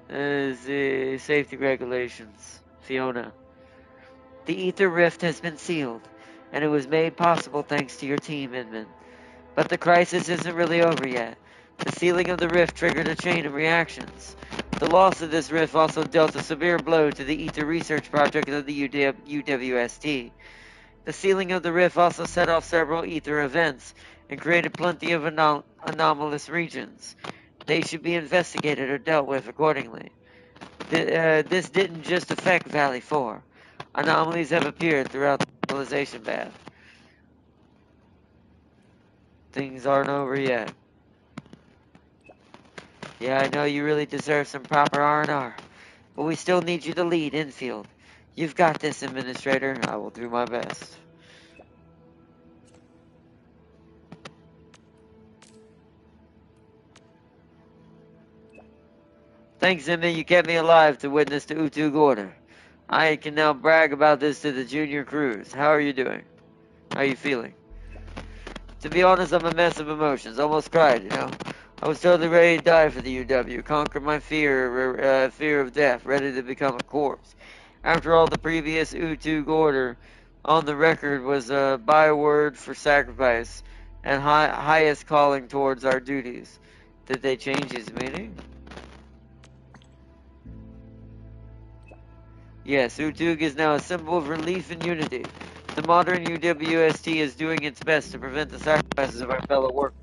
The safety regulations. Fiona. The Ether Rift has been sealed, and it was made possible thanks to your team, Inman. But the crisis isn't really over yet. The sealing of the rift triggered a chain of reactions. The loss of this rift also dealt a severe blow to the Ether Research Project of the UWST. The sealing of the rift also set off several Ether events and created plenty of anomalous regions. They should be investigated or dealt with accordingly. This didn't just affect Valley 4. Anomalies have appeared throughout the civilization path. Things aren't over yet. Yeah, I know you really deserve some proper R&R, but we still need you to lead Endfield. You've got this, Administrator. I will do my best. Thanks, Emma. You kept me alive to witness the Utug order. I can now brag about this to the junior crews. How are you doing? How are you feeling? To be honest, I'm a mess of emotions. Almost cried, you know. I was totally ready to die for the UW, conquer my fear of death, ready to become a corpse. After all, the previous Utug order on the record was a byword for sacrifice and highest calling towards our duties. Did they change his meaning? Yes, Utug is now a symbol of relief and unity. The modern UWST is doing its best to prevent the sacrifices of our fellow workers.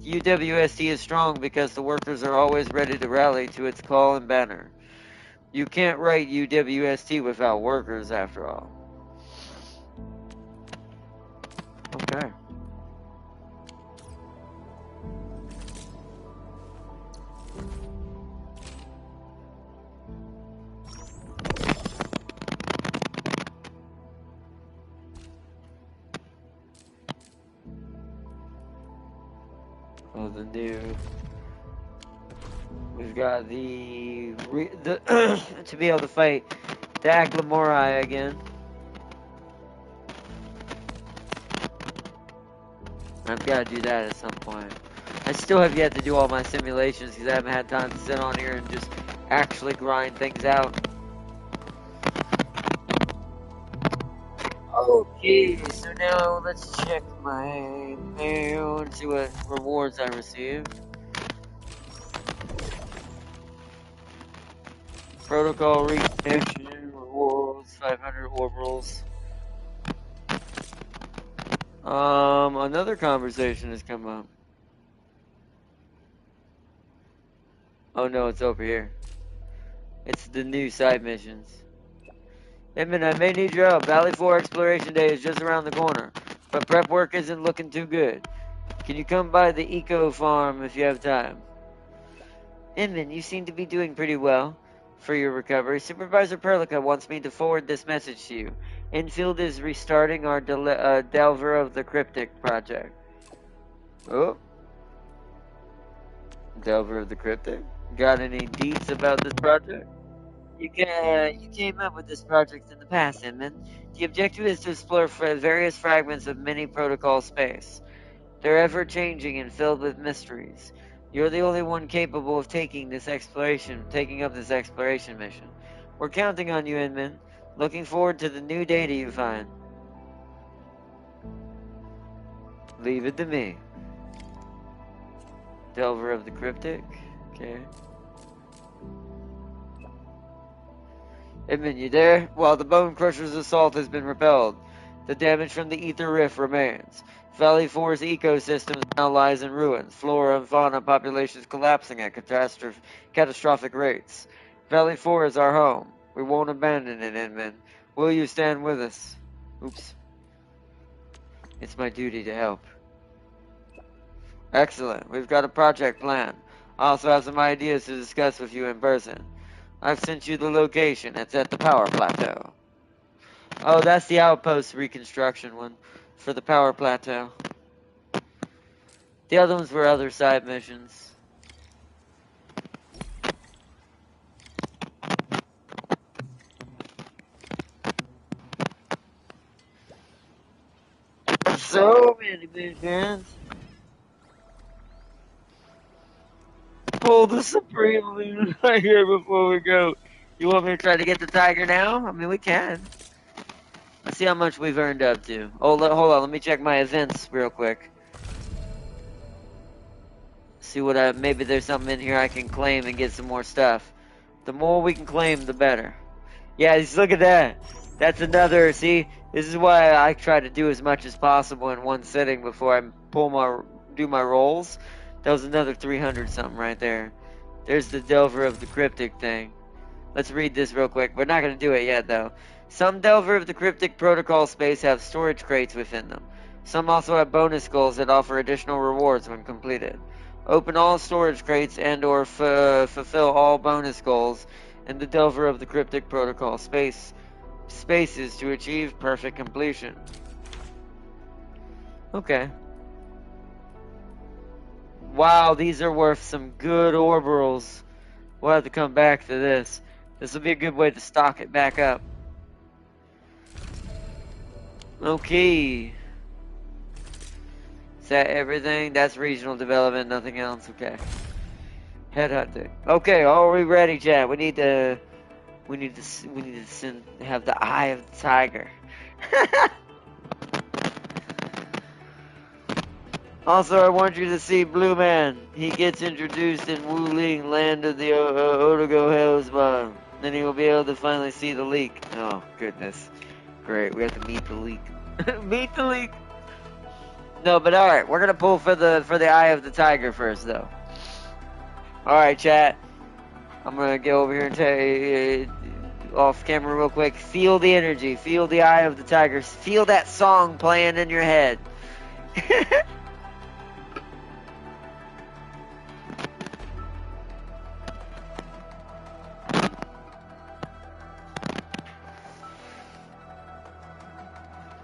The UWST is strong because the workers are always ready to rally to its call and banner. You can't write UWST without workers, after all. Okay. Oh, the new. We've got the to be able to fight the Aglamorai again. I've got to do that at some point. I still have yet to do all my simulations because I haven't had time to sit on here and just actually grind things out. Okay, so now let's check my mail and see what rewards I received. Protocol reconnection, rewards, 500 orbitals. Another conversation has come up. Oh no, it's over here. It's the new side missions. Edmund, I may need your help. Valley 4 Exploration Day is just around the corner, but prep work isn't looking too good. Can you come by the Eco Farm if you have time? Edmund, you seem to be doing pretty well for your recovery. Supervisor Perlica wants me to forward this message to you. Enfield is restarting our Delver of the Cryptic project. Oh? Delver of the Cryptic? Got any deets about this project? You came up with this project in the past, Edmund. The objective is to explore various fragments of mini protocol space. They're ever-changing and filled with mysteries. You're the only one capable of taking up this exploration mission. We're counting on you, Edmund. Looking forward to the new data you find. Leave it to me. Delver of the Cryptic? Okay. Edmund, you there? While the Bone Crusher's assault has been repelled, the damage from the Ether Rift remains. Valley 4's ecosystem now lies in ruins. Flora and fauna populations collapsing at catastrophic rates. Valley 4 is our home. We won't abandon it, Edmund. Will you stand with us? Oops. It's my duty to help. Excellent. We've got a project plan. I also have some ideas to discuss with you in person. I've sent you the location. It's at the power plateau. Oh, that's the outpost reconstruction one for the power plateau. The other ones were other side missions. So many missions. Pull the Supreme Leader right here before we go. You want me to try to get the tiger now? I mean, we can. Let's see how much we've earned up to. Oh, hold on. Let me check my events real quick. See what maybe there's something in here I can claim and get some more stuff. The more we can claim, the better. Yeah, just look at that. That's another, see? This is why I try to do as much as possible in one sitting before I do my rolls. That was another 300 something right there. There's the Delver of the Cryptic thing. Let's read this real quick. We're not going to do it yet, though. Some Delver of the Cryptic protocol space have storage crates within them. Some also have bonus skulls that offer additional rewards when completed. Open all storage crates and or fulfill all bonus goals in the Delver of the Cryptic protocol spaces to achieve perfect completion. Okay. Wow, these are worth some good orbitals. We'll have to come back to this. This will be a good way to stock it back up. Okay. Is that everything? That's regional development, nothing else. Okay. Headhunting. Okay, are we ready, chat? We need to have the Eye of the Tiger. Also, I want you to see Blue Man. He gets introduced in Wuling, land of the Otogo Hellspawn. Then he will be able to finally see the leak. Oh, goodness. Great, we have to meet the leak. Meet the leak! No, but alright, we're gonna pull for the Eye of the Tiger first, though. Alright, chat. I'm gonna get over here and tell you, off camera real quick. Feel the energy. Feel the Eye of the Tiger. Feel that song playing in your head.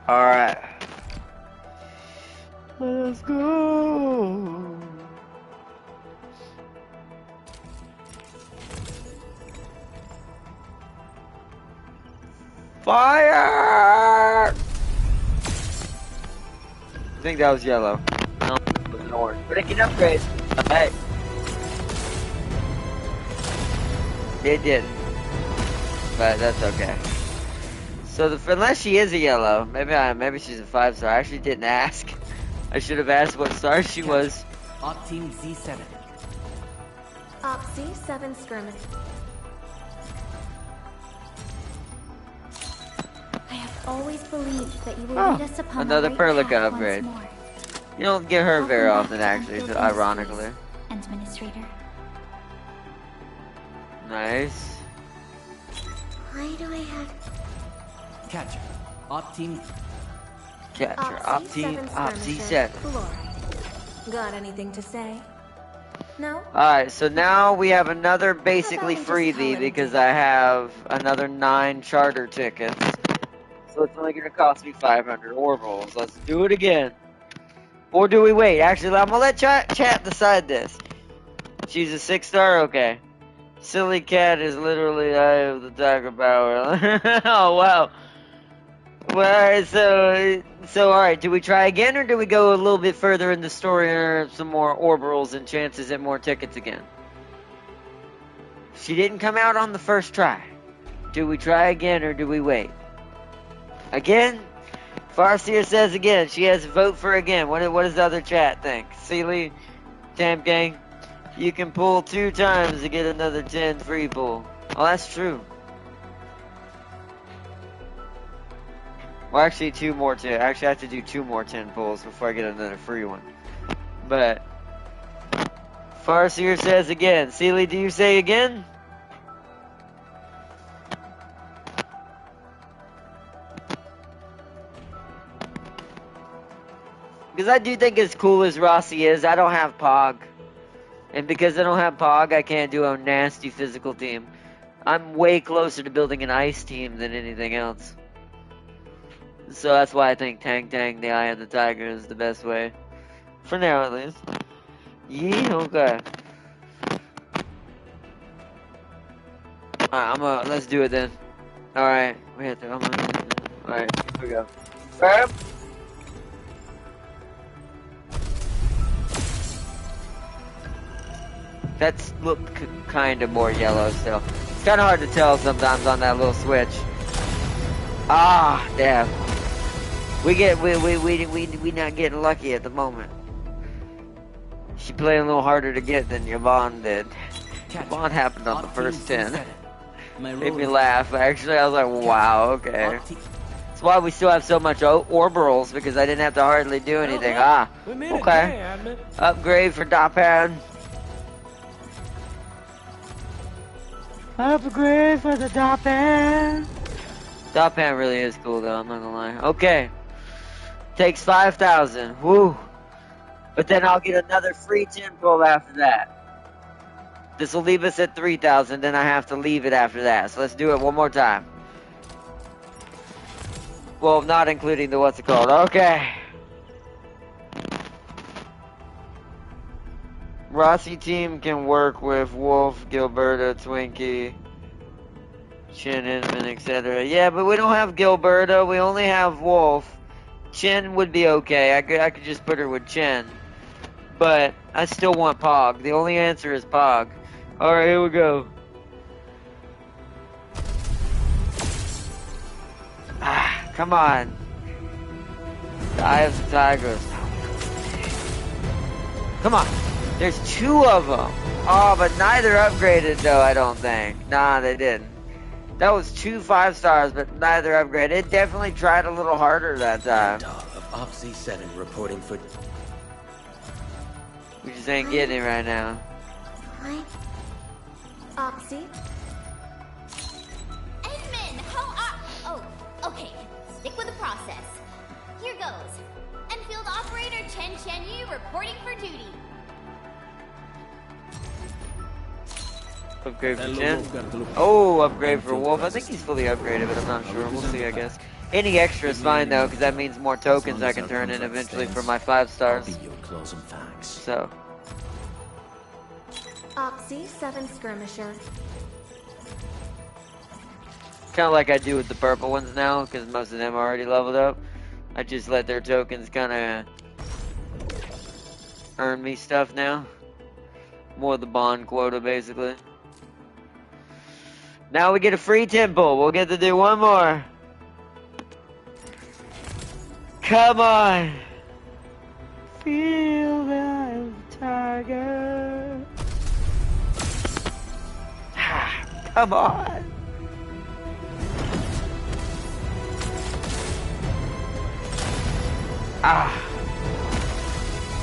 Alright. Let's go. Fire! I think that was yellow. No, it was an orange. But it can upgrade. Okay. It did. But that's okay. So unless she is a yellow, maybe she's a 5-star. I actually didn't ask. I should have asked what star she was. Op Team Z7. Op Z7 skirmish. always believed that you would lead us upon another the right Perlica path upgrade. once more. You don't get her very Welcome often, back, actually, Endfield ironically. Administrator. Nice. Why do I have... Catcher. Op team. Catcher. Op team. Op C7. Got anything to say? No? Alright, so now we have another basically freebie because I have another 9 charter tickets. So it's only going to cost me 500 orbals. Let's do it again. Or do we wait? Actually, I'm going to let chat decide this. She's a 6-star? Okay. Silly cat is literally eye of the tiger power. Oh, wow. Well, so alright, do we try again or do we go a little bit further in the story and earn some more orbals and chances at more tickets again? She didn't come out on the first try. Do we try again or do we wait? Again? Farseer says again. She has a vote for again. What does the other chat think? Sealy, Tamp Gang, you can pull 2 times to get another 10 free pull. Oh, that's true. Well, actually, 2 more 10. Actually, I have to do 2 more 10 pulls before I get another free one. But Farseer says again. Sealy, do you say again? Because I do think as cool as Rossi is, I don't have Pog. And because I don't have Pog, I can't do a nasty physical team. I'm way closer to building an ice team than anything else. So that's why I think Tang, the Eye of the Tiger, is the best way. For now, at least. Yeah, okay. Alright, let's do it then. Alright, we have to, alright, here we go. Grab. That's look kind of more yellow still. It's kind of hard to tell sometimes on that little switch. Ah, damn. We not getting lucky at the moment. She playing a little harder to get than Yvonne did. Yvonne happened on the first 10. Made me laugh. Actually, I was like, wow, okay. That's why we still have so much orbals, because I didn't have to hardly do anything. Ah, okay. Upgrade for Dopan. Upgrade for the Dopan. Dopan really is cool though, I'm not gonna lie. Okay. Takes 5,000. Woo. But then I'll get another free 10 pull after that. This will leave us at 3,000, then I have to leave it after that. So let's do it one more time. Well, not including the what's it called. Okay. Rossi team can work with Wolf, Gilberta, Twinkie, Chin, Inman, etc. Yeah, but we don't have Gilberta. We only have Wolf. Chin would be okay. I could just put her with Chin. But I still want Pog. The only answer is Pog. Alright, here we go. Ah, come on. The Eye of the Tiger. Come on. There's 2 of them. Oh, but neither upgraded though, I don't think. Nah, they didn't. That was 2 5-stars, but neither upgraded. It definitely tried a little harder that time. Of Opsy 7 reporting for... We just ain't getting it right now. What? Oxy? Edmund, how are... Oh, okay. Stick with the process. Here goes. Enfield operator Chen Yu reporting for duty. Upgrade for Chen. Oh, upgrade for Wolf. I think he's fully upgraded, but I'm not sure. We'll see, I guess. Any extra is fine, though, because that means more tokens I can turn in eventually for my 5-stars. So. Oxy, 7 skirmisher. Kind of like I do with the purple ones now, because most of them are already leveled up. I just let their tokens kind of earn me stuff now. More the bond quota, basically. Now we get a free temple. We'll get to do one more. Come on. Feel the tiger. Come on. Ah.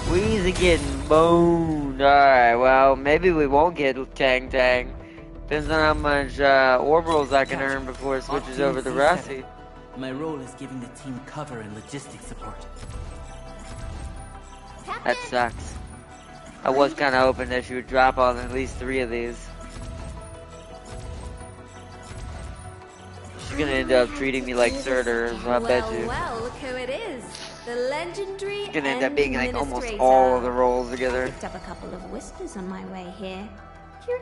Weezy getting boned. Alright, well, maybe we won't get Tang Tang. Depends on how much orbals I can earn before it switches over to Rossi. My role is giving the team cover and logistics support. That sucks. I was kind of hoping that she would drop on at least 3 of these. She's gonna end up treating me like Surtur, I bet you. Well, look who it is. The legendary It's gonna end up being like almost all of the roles together. Picked up a couple of whispers on my way here. Here.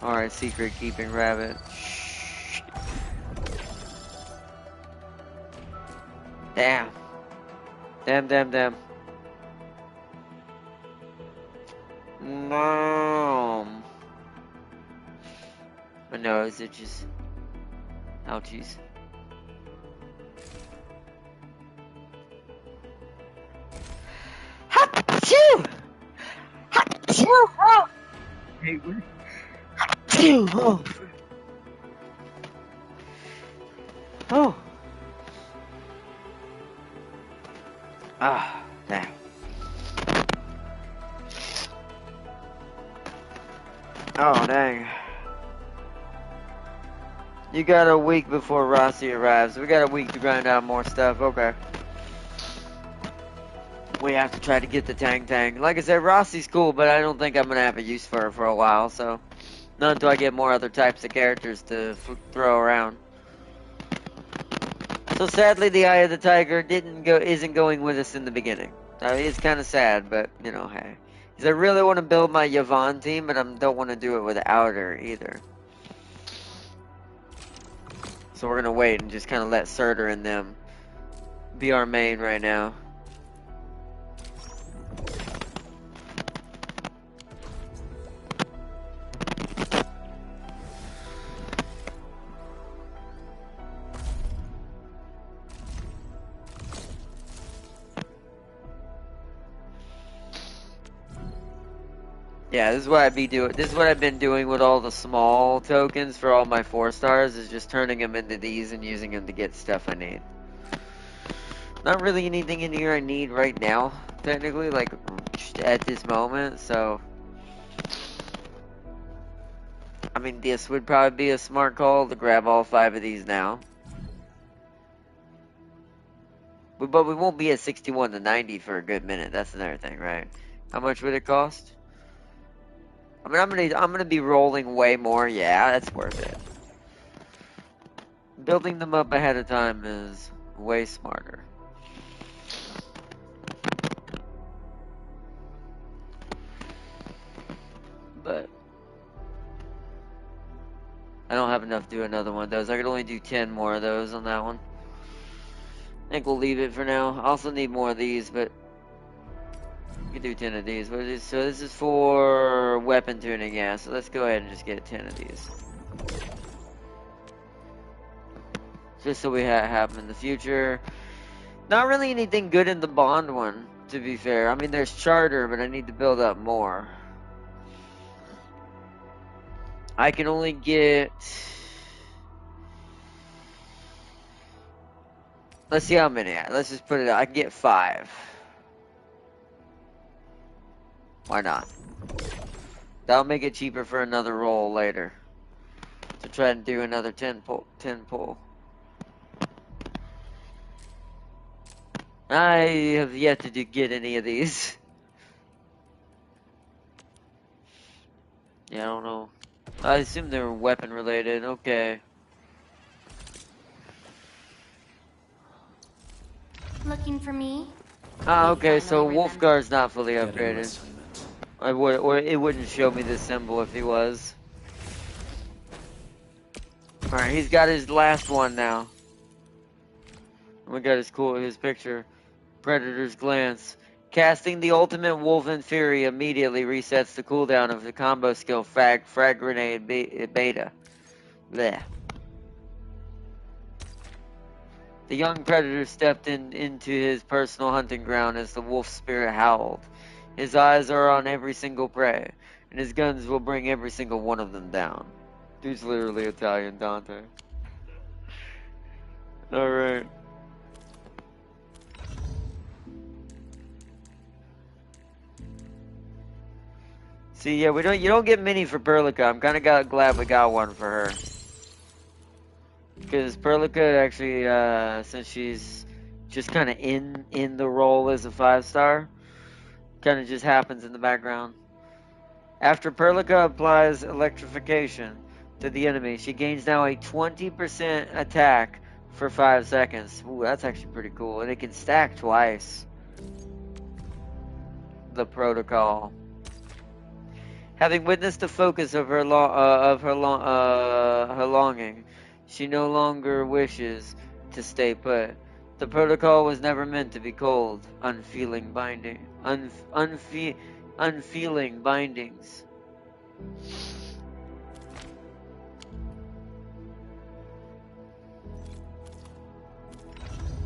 Alright, secret keeping rabbit. Damn. Damn. No. My nose itches. Ouchies. Achoo! Achoo! Oh! Achoo! Oh! Oh! Ah, damn. Oh, dang. You got a week before Rossi arrives. We got a week to grind out more stuff. Okay. We have to try to get the Tang Tang. Like I said, Rossi's cool, but I don't think I'm going to have a use for her for a while, so... Not until I get more other types of characters to throw around. So sadly, the Eye of the Tiger isn't going with us in the beginning. It's kind of sad, but, you know, hey. Because I really want to build my Yvonne team, but I don't want to do it without her either. So we're going to wait and just kind of let Surtur and them be our main right now. Yeah, this is what I'd be doing. This is what I've been doing with all the small tokens for all my 4 stars, is just turning them into these and using them to get stuff I need. Not really anything in here I need right now, technically, like at this moment, so I mean, this would probably be a smart call to grab all 5 of these now. But we won't be at 61 to 90 for a good minute. That's another thing, right? How much would it cost? I mean, I'm gonna be rolling way more. Yeah, that's worth it. Building them up ahead of time is way smarter. But I don't have enough to do another one of those. I could only do 10 more of those on that one. I think we'll leave it for now. I also need more of these, but we can do 10 of these. What is this? So this is for weapon tuning, yeah. So let's go ahead and just get 10 of these. Just so we have them in the future. Not really anything good in the Bond one, to be fair. I mean, there's Charter, but I need to build up more. I can only get... Let's see how many. Let's just put it out. I can get 5. Why not? That'll make it cheaper for another roll later. To try and do another 10 pull. I have yet to get any of these. Yeah, I don't know. I assume they were weapon related. Okay. Looking for me? Ah, okay, so Wolfgar's not fully upgraded. Or it wouldn't show me the symbol if he was. Alright, he's got his last one now. We got his picture. Predator's Glance. Casting the ultimate Wolf in Fury immediately resets the cooldown of the combo skill Frag Grenade Beta. Blech. The young Predator stepped into his personal hunting ground as the wolf spirit howled. His eyes are on every single prey, and his guns will bring every single one of them down. Dude's literally Italian, Dante. Alright. See, yeah, you don't get many for Perlica. I'm kind of glad we got one for her. Because Perlica actually, since she's just kind of in the role as a 5-star, kind of just happens in the background. After Perlica applies electrification to the enemy, she gains now a 20% attack for 5 seconds. Ooh, that's actually pretty cool. And it can stack twice. The protocol. Having witnessed the focus of her longing, she no longer wishes to stay put. The protocol was never meant to be cold, unfeeling bindings.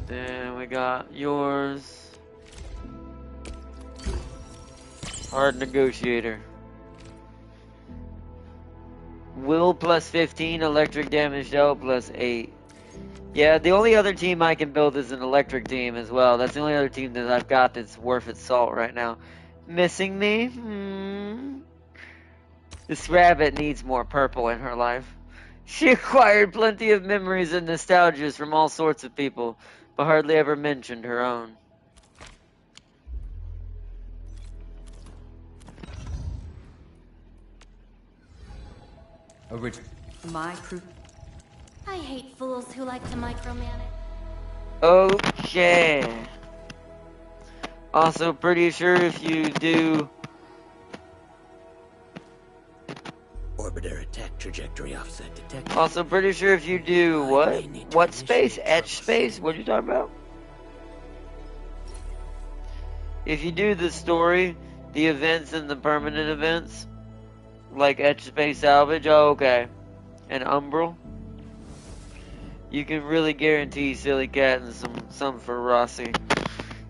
Then we got yours. Hard negotiator. Will plus 15, electric damage dealt plus 8. Yeah, the only other team I can build is an electric team as well. That's the only other team that I've got that's worth its salt right now. Missing me? This rabbit needs more purple in her life. She acquired plenty of memories and nostalgias from all sorts of people, but hardly ever mentioned her own. My crew. I hate fools who like to micromanage. Okay. Also, pretty sure if you do... Orbiter attack trajectory offset detected. Also, pretty sure if you do what? What space? Etch space? What are you talking about? If you do the story, the events and the permanent events, like Etch Space Salvage, oh, okay. And Umbral, you can really guarantee Silly Cat and some for Rossi.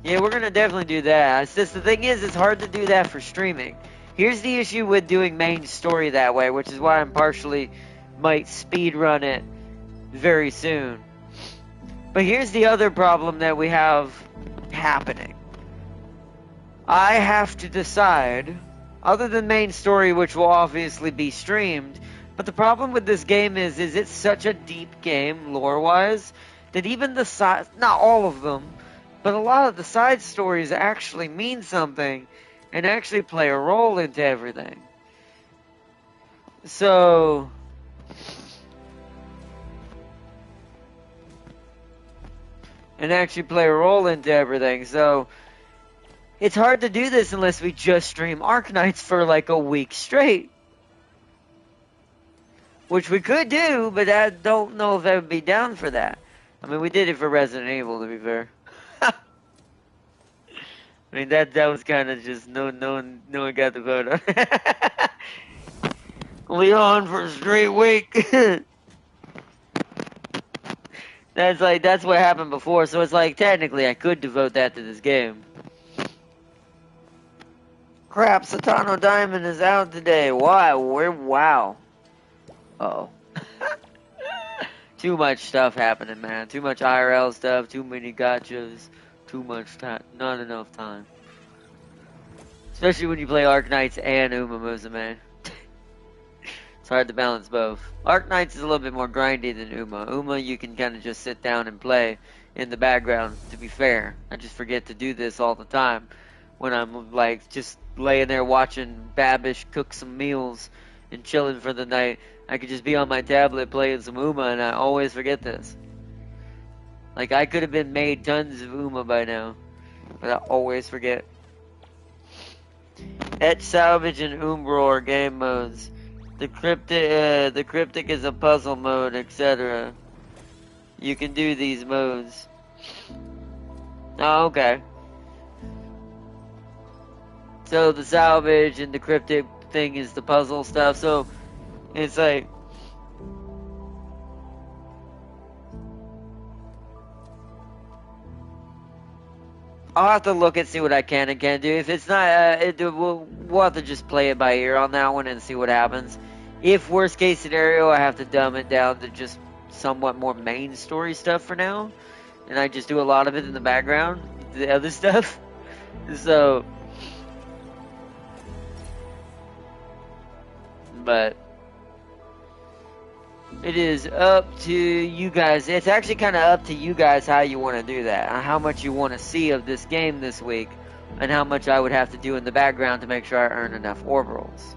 Yeah, we're gonna definitely do that. It's just the thing is, it's hard to do that for streaming. Here's the issue with doing main story that way, which is why I'm partially might speed run it very soon. But here's the other problem that we have happening. I have to decide, other than main story, which will obviously be streamed, but the problem with this game is it's such a deep game, lore-wise, that even the side, not all of them, but a lot of the side stories actually mean something and actually play a role into everything. So... and actually play a role into everything, so... it's hard to do this unless we just stream Arknights for like a week straight. Which we could do, but I don't know if I would be down for that. I mean, we did it for Resident Evil, to be fair. I mean, that was kind of just no one got the vote on. Leon for a straight week. That's what happened before, so it's like, technically, I could devote that to this game. Crap, Satano Diamond is out today. Why? Wow. Uh-oh. Too much stuff happening, man. Too much IRL stuff, too many gotchas, too much time. Not enough time. Especially when you play Arknights and Uma Musume. It's hard to balance both. Arknights is a little bit more grindy than Uma. Uma, you can kind of just sit down and play in the background, to be fair. I just forget to do this all the time. When I'm, like, just laying there watching Babish cook some meals and chilling for the night. I could just be on my tablet playing some Uma, and I always forget this. Like, I could have been made tons of Uma by now, but I always forget. Etch, Salvage, and Umbral are game modes. The Cryptic is a puzzle mode, etc. You can do these modes. Oh, okay. So the Salvage and the Cryptic thing is the puzzle stuff, so it's like... I'll have to look and see what I can and can't do. If it's not, we'll have to just play it by ear on that one and see what happens. If worst case scenario, I have to dumb it down to just somewhat more main story stuff for now. And I just do a lot of it in the background, the other stuff. So... but it is up to you guys. It's actually kind of up to you guys how you want to do that, and how much you want to see of this game this week, and how much I would have to do in the background to make sure I earn enough orbitals.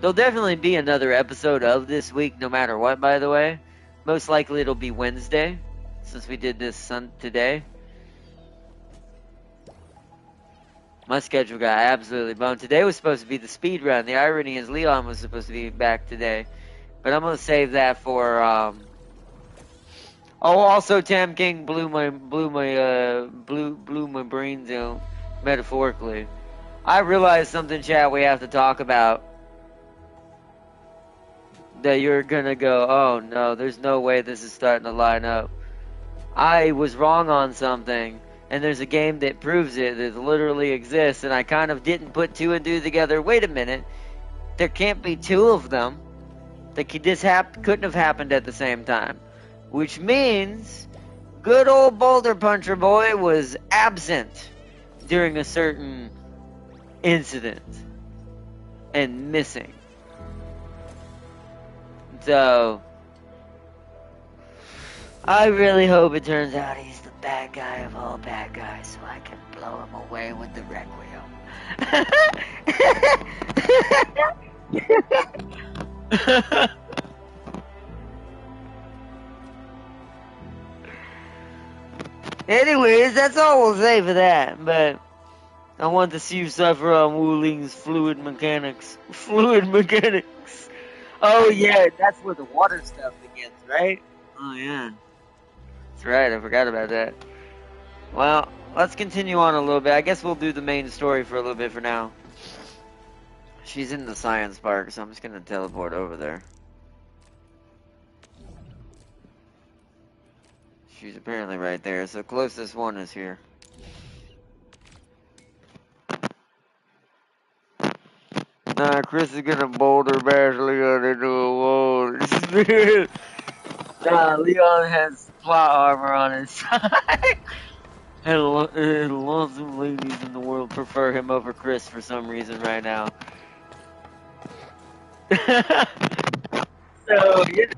There'll definitely be another episode of this week no matter what, by the way. Most likely it'll be Wednesday, since we did this today. My schedule got absolutely boned. Today was supposed to be the speed run. The irony is Leon was supposed to be back today. But I'm going to save that for... Oh, also Tam King blew my brains out, metaphorically. I realized something, chat, we have to talk about. That you're gonna go, oh no, there's no way this is starting to line up. I was wrong on something, and there's a game that proves it, that literally exists, and I kind of didn't put two and two together. Wait a minute, there can't be two of them. This couldn't have happened at the same time. Which means, good old Boulder Puncher Boy was absent during a certain incident, and missing. So, I really hope it turns out he's the bad guy of all bad guys, so I can blow him away with the Requiem. Anyways, that's all we'll say for that, but I want to see you suffer on Wu Ling's fluid mechanics. Oh yeah, that's where the water stuff begins, right? Oh yeah. That's right, I forgot about that. Well, let's continue on a little bit. I guess we'll do the main story for a little bit for now. She's in the science park, so I'm just gonna teleport over there. She's apparently right there, so closest one is here. Nah, Chris is gonna boulder bash Leon into a wall. Nah, Leon has plot armor on his side. And lots of ladies in the world prefer him over Chris for some reason right now. So, yeah.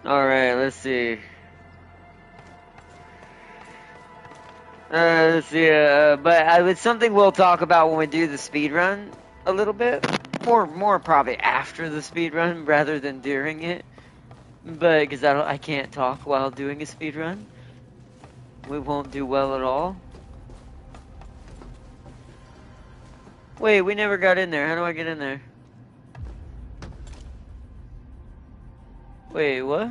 Alright, let's see. Let's see, but it's something we'll talk about when we do the speed run a little bit. More probably after the speed run rather than during it. But, because I can't talk while doing a speed run. We won't do well at all. Wait, we never got in there. How do I get in there? Wait, what?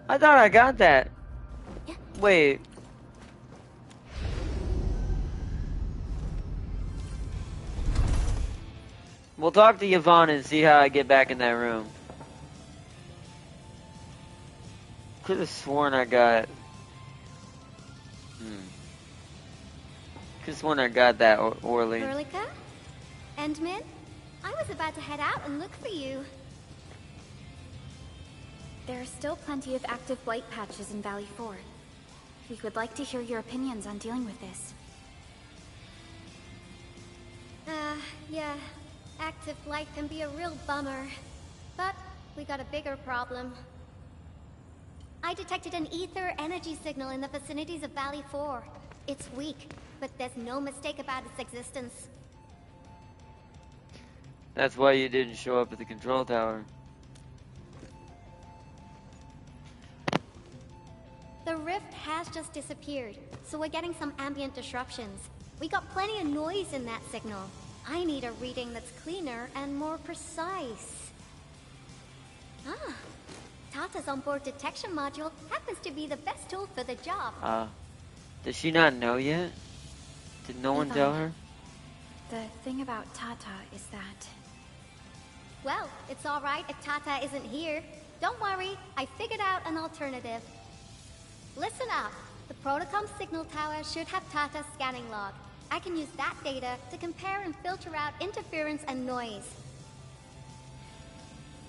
I thought I got that. Wait. We'll talk to Yvonne and see how I get back in that room. Could have sworn I got... Could have sworn I got that, Orly. Perlica? Endman? I was about to head out and look for you. There are still plenty of active blight patches in Valley 4. We would like to hear your opinions on dealing with this. Yeah. Active blight can be a real bummer. But we got a bigger problem. I detected an ether energy signal in the vicinities of Valley 4. It's weak, but there's no mistake about its existence. That's why you didn't show up at the control tower. The rift has just disappeared, so we're getting some ambient disruptions. We got plenty of noise in that signal. I need a reading that's cleaner and more precise. Ah, Tata's onboard detection module happens to be the best tool for the job. Does she not know yet? Did no one tell her? The thing about Tata is that... Well, it's alright if Tata isn't here. Don't worry, I figured out an alternative. Listen up. The Protocom signal tower should have Tata's scanning log. I can use that data to compare and filter out interference and noise.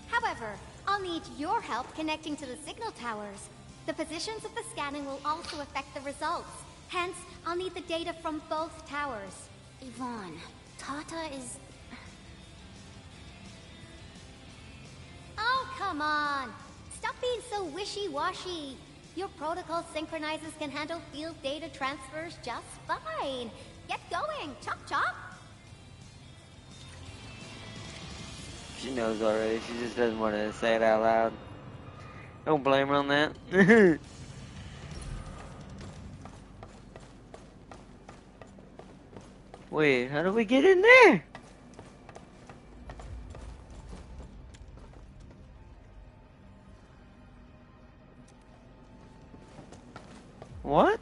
However, I'll need your help connecting to the signal towers. The positions of the scanning will also affect the results. Hence, I'll need the data from both towers. Yvonne, Tata is... Oh, come on! Stop being so wishy-washy. Your protocol synchronizers can handle field data transfers just fine. Get going, chop chop! She knows already, she just doesn't want to say it out loud. Don't blame her on that. Wait, how do we get in there? What?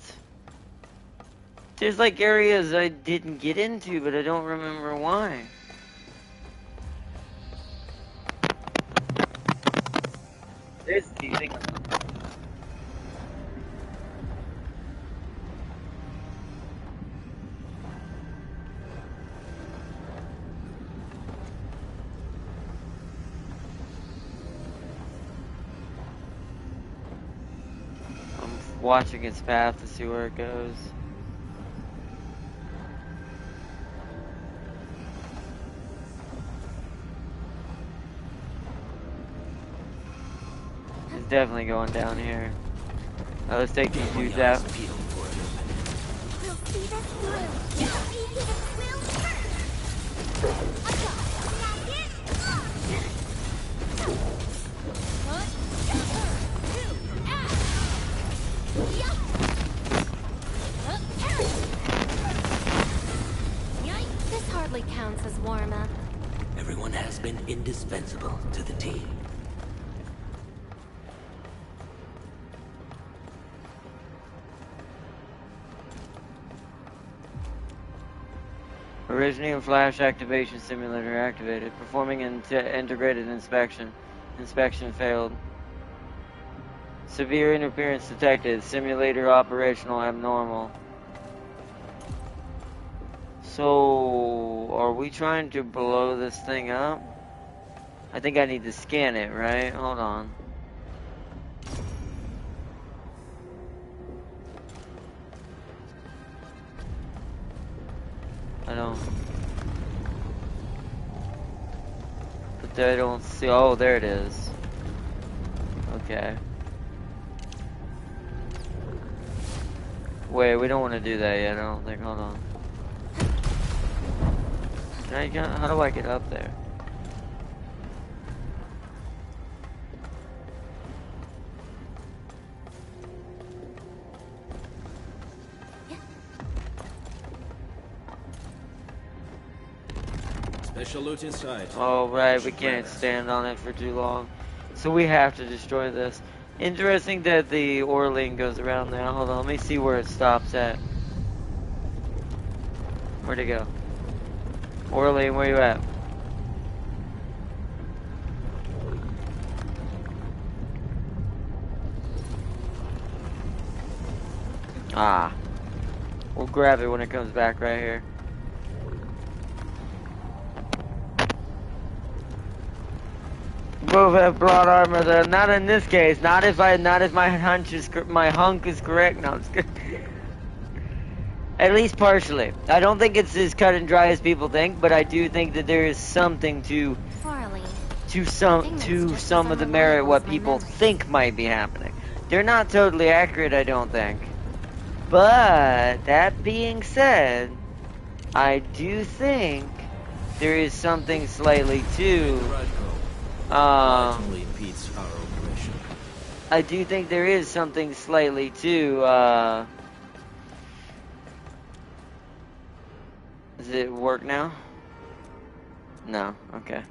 There's like areas I didn't get into, but I don't remember why. There's the thing. I'm watching its path to see where it goes. Definitely going down here. Now let's take these dudes out. We'll see this through. This hardly counts as warm-up. Everyone has been indispensable to the team. Originating flash activation simulator activated. Performing integrated inspection. Inspection failed. Severe interference detected. Simulator operational abnormal. So, are we trying to blow this thing up? I think I need to scan it, right? Hold on. I don't. But I don't see. Oh, there it is. Okay. Wait, we don't want to do that yet. I don't think. Hold on. How do I get up there? Special loot inside. Oh, right, we can't stand on it for too long. So we have to destroy this. Interesting that the Orlean goes around there. Hold on, let me see where it stops at. Where'd it go? Orlean, where you at? Ah. We'll grab it when it comes back right here. Both have broad armor there. Not in this case. Not if my hunk is correct. No, it's good. At least partially. I don't think it's as cut and dry as people think, but I do think that there is something to some of the merit what people think might be happening. They're not totally accurate, I don't think. But that being said, I do think there is something slightly to I do think there is something slightly to does it work now? No, okay.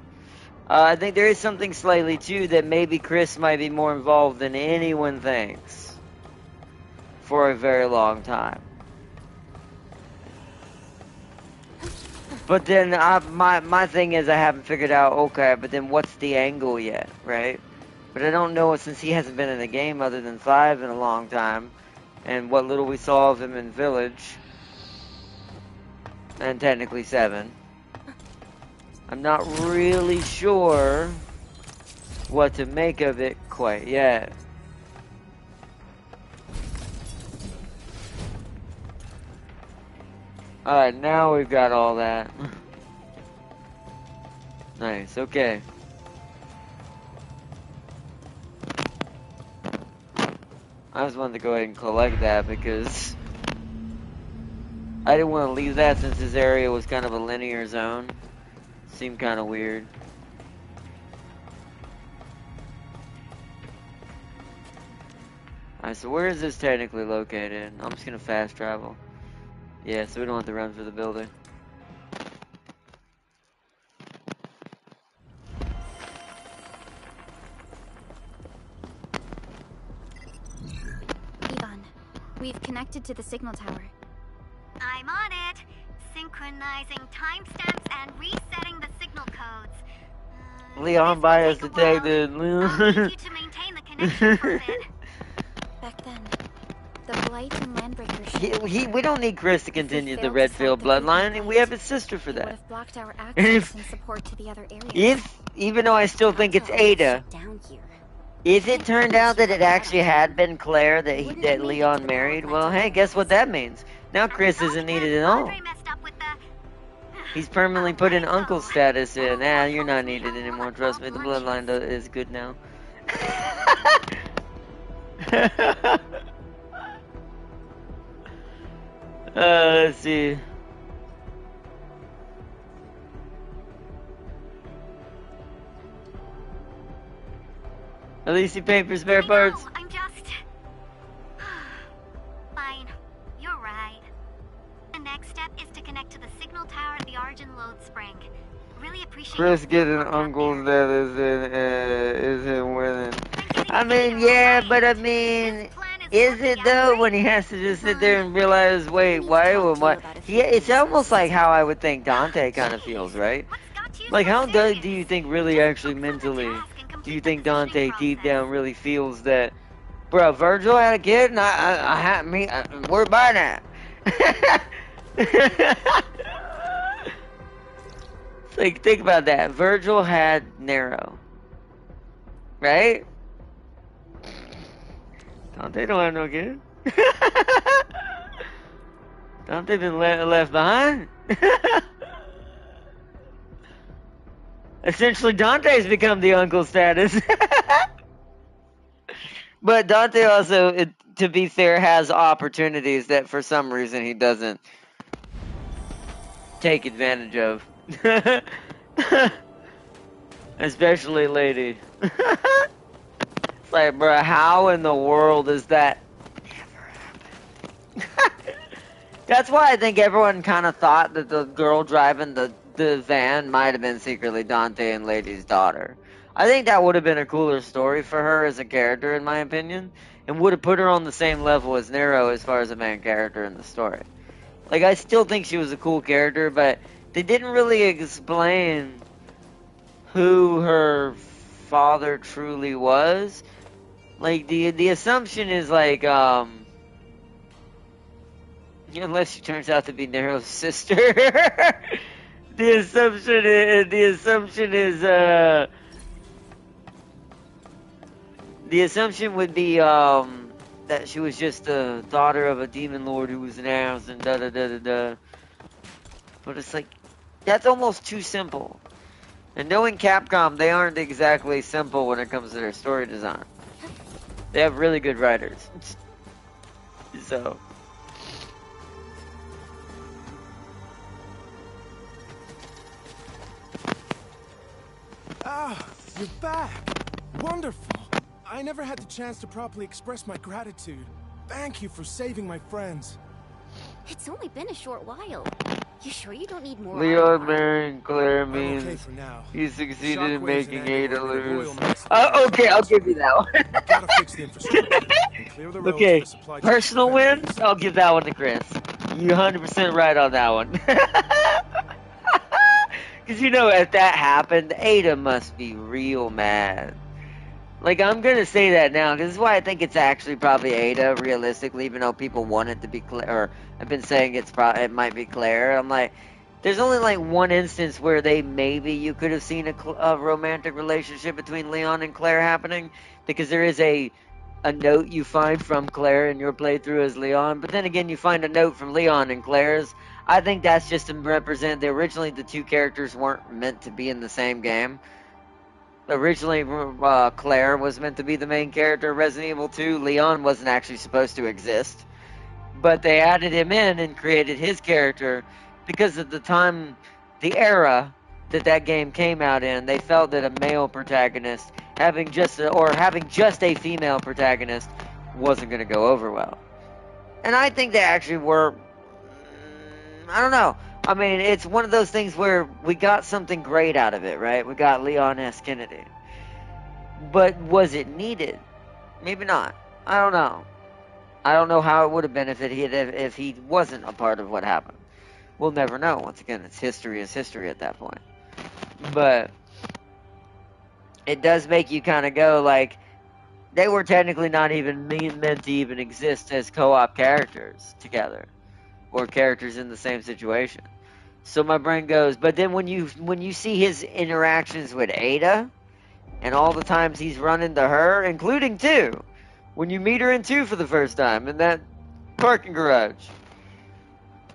I think there is something slightly too that maybe Chris might be more involved than anyone thinks for a very long time. But then my thing is I haven't figured out, okay, but then what's the angle yet, right? But I don't know it since he hasn't been in a game other than 5 in a long time. And what little we saw of him in Village. And technically 7. I'm not really sure what to make of it quite yet. Alright, now we've got all that. Nice, okay. I just wanted to go ahead and collect that because I didn't want to leave that since this area was kind of a linear zone. Seemed kind of weird. Alright, so where is this technically located? I'm just gonna fast travel. Yeah, so we don't have to run for the building. Ivan, we've connected to the signal tower. I'm on it. Synchronizing timestamps and resetting the signal codes. Leon bias detected. I'll need you to maintain the connection for a bit. Back then, the Blight and Landbreaker We don't need Chris to continue the Redfield bloodline, and we have his sister for would that. have blocked our access and support to the other areas. Even though I still think it's Ada, if it turned out that it actually had been Claire that Leon married, well, hey, guess what that means? Now Chris isn't needed at all. He's permanently put in uncle status in. Nah, you're not needed anymore. Trust me, the bloodline is good now. Let's see. At least you pay for spare parts. I'm just... Fine. You're right. The next step is to connect to the signal tower at the Argent Load Spring. Really appreciate Chris getting uncles that isn't winning. I mean, yeah, but I mean, is it though when he has to just sit there and realize, wait, why would what? Yeah, it's almost like how I would think Dante kind of feels, right? Like, how do you think really actually mentally? Do you think Dante deep down really feels that, bro? Virgil had a kid, and I had me. We're by that. Like, think about that. Virgil had Nero, right? Dante don't have no kid. Dante been left behind. Essentially, Dante's become the uncle status. But Dante also, to be fair, has opportunities that for some reason he doesn't take advantage of. Especially Lady. It's like, bro, how in the world is that never happened? That's why I think everyone kind of thought that the girl driving the van might have been secretly Dante and Lady's daughter. I think that would have been a cooler story for her as a character, in my opinion, and would have put her on the same level as Nero as far as a main character in the story. Like, I still think she was a cool character, but they didn't really explain who her father truly was. Like, the assumption is like, unless she turns out to be Nero's sister. The assumption would be, that she was just the daughter of a demon lord who was an ass and da-da-da-da-da. But it's like, that's almost too simple. And knowing Capcom, they aren't exactly simple when it comes to their story design. They have really good writers. So... Ah, you're back! Wonderful! I never had the chance to properly express my gratitude. Thank you for saving my friends. It's only been a short while. You sure you don't need more? Leon marrying Claire means he succeeded in making Ada lose. Oh, okay, I'll give you that one. Okay, personal wins, I'll give that one to Chris. You're 100% right on that one. Because you know, if that happened, Ada must be real mad. Like, I'm gonna say that now, because this is why I think it's actually probably Ada, realistically, even though people want it to be Claire, or I've been saying it might be Claire. I'm like, there's only like one instance where you could have seen a romantic relationship between Leon and Claire happening, because there is a a note you find from Claire in your playthrough as Leon, but then again, you find a note from Leon and Claire's. I think that's just to represent that originally the two characters weren't meant to be in the same game. Originally, Claire was meant to be the main character of Resident Evil 2. Leon wasn't actually supposed to exist. But they added him in and created his character because at the time, the era that game came out in, they felt that a male protagonist having just a female protagonist wasn't going to go over well. And I think they actually were. I don't know. I mean, it's one of those things where we got something great out of it, right? We got Leon S. Kennedy. But was it needed? Maybe not. I don't know. I don't know how it would have been if he wasn't a part of what happened. We'll never know. Once again, it's history is history at that point. But it does make you kind of go like, they were technically not even meant to even exist as co-op characters together, or characters in the same situation. So my brain goes, but then when you see his interactions with Ada, and all the times he's run into her, including 2, when you meet her in 2 for the first time in that parking garage.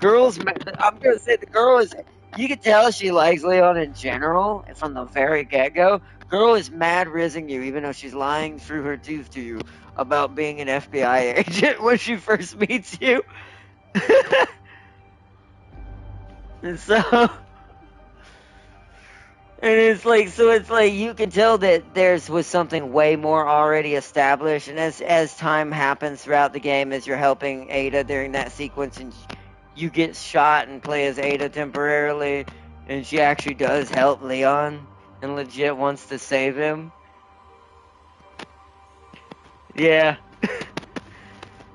I'm gonna say the girl is. You can tell she likes Leon in general from the very get-go. Girl is mad rizzing you, even though she's lying through her tooth to you about being an FBI agent when she first meets you. And so, and it's like you can tell that theirs was something way more already established. And as time happens throughout the game, as you're helping Ada during that sequence, and you get shot and play as Ada temporarily, and she actually does help Leon and legit wants to save him. Yeah.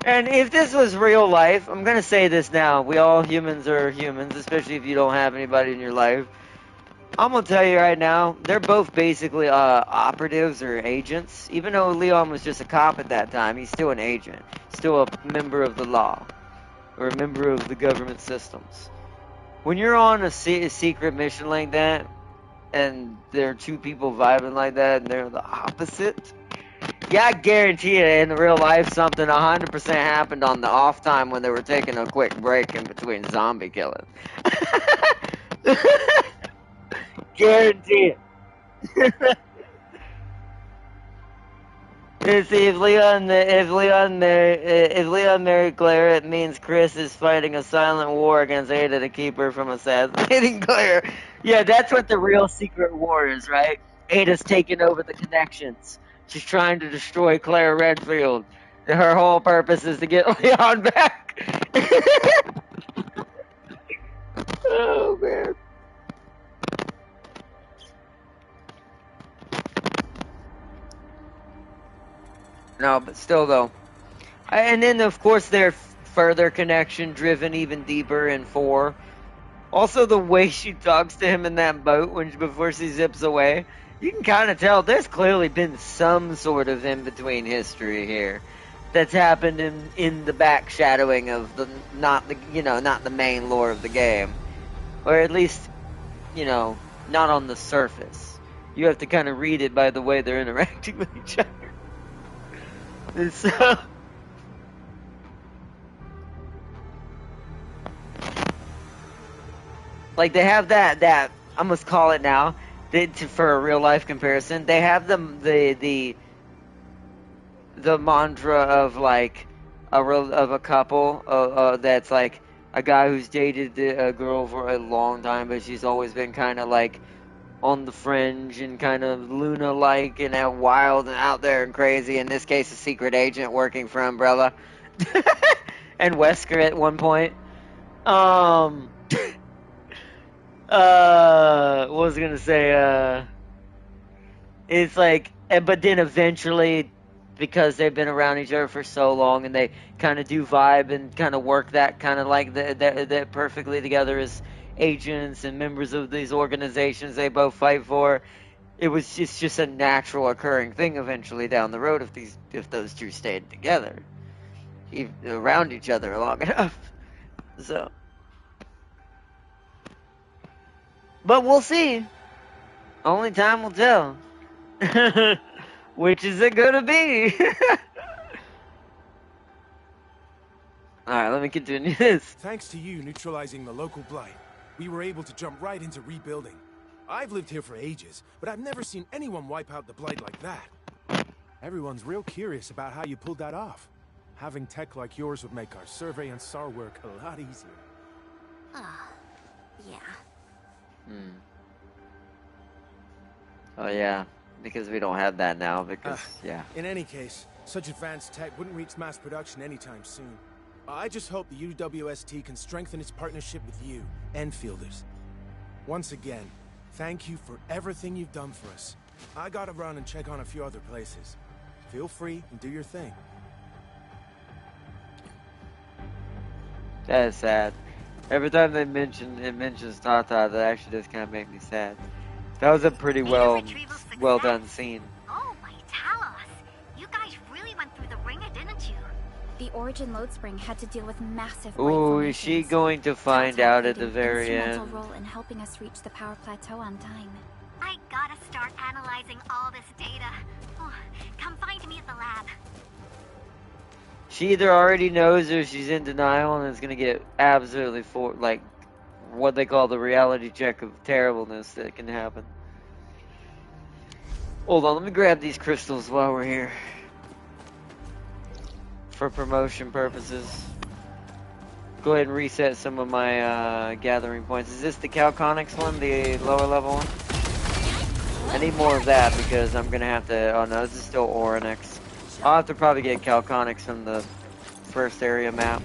And if this was real life, I'm gonna say this now, we all humans are humans, especially if you don't have anybody in your life. I'm gonna tell you right now, they're both basically operatives or agents. Even though Leon was just a cop at that time, he's still an agent. Still a member of the law. Or a member of the government systems. When you're on a secret mission like that, and there are 2 people vibing like that, and they're the opposite, yeah, I guarantee you in real life something 100% happened on the off time when they were taking a quick break in between zombie killing. Guarantee it. See, if Leon married Claire, it means Chris is fighting a silent war against Ada to keep her from assassinating Claire. Yeah, that's what the real secret war is, right? Ada's taking over the connections. She's trying to destroy Claire Redfield. Her whole purpose is to get Leon back. Oh, man. No, but still, though. And then, of course, their further connection driven even deeper in 4. Also, the way she talks to him in that boat before she zips away, you can kind of tell there's clearly been some sort of in-between history here that's happened in the backshadowing of not the main lore of the game, or at least, not on the surface. You have to kind of read it by the way they're interacting with each other. And so, like, they have that I must call it now, for a real life comparison. They have the mantra of like a couple that's like a guy who's dated a girl for a long time, but she's always been kind of like on the fringe and kind of Luna-like and out wild and out there and crazy. In this case, a secret agent working for Umbrella and Wesker at one point. What was I gonna say? It's like, but then eventually, because they've been around each other for so long and they kind of do vibe and kind of work that kind of like that perfectly together as agents and members of these organizations they both fight for. It's just a natural occurring thing eventually down the road if those 2 stayed together, around each other long enough. So, but we'll see. Only time will tell. Which is it gonna be? Alright, let me continue this. Thanks to you neutralizing the local blight, we were able to jump right into rebuilding. I've lived here for ages, but I've never seen anyone wipe out the blight like that. Everyone's real curious about how you pulled that off. Having tech like yours would make our survey and SAR work a lot easier. Yeah. Oh yeah, because we don't have that now, because, yeah. In any case, such advanced tech wouldn't reach mass production anytime soon. I just hope the UWST can strengthen its partnership with you, Enfielders. Once again, thank you for everything you've done for us. I gotta run and check on a few other places. Feel free and do your thing. That is sad. Every time it mentions Tata, that actually does kind of make me sad. That was a pretty well done scene. Oh my Talos! You guys really went through the ringer, didn't you? The Origin load spring had to deal with massive. Ooh, is she going to find out at the very end? Role in helping us reach the power plateau on time. I gotta start analyzing all this data. Oh, come find me at the lab. She either already knows or she's in denial and is gonna get absolutely like what they call the reality check of terribleness that can happen. Hold on, let me grab these crystals while we're here. For promotion purposes. Go ahead and reset some of my gathering points. Is this the Calconics one, the lower level one? I need more of that because I'm gonna have to, oh no, this is still Oryx. I'll have to probably get Calconics from the first area map.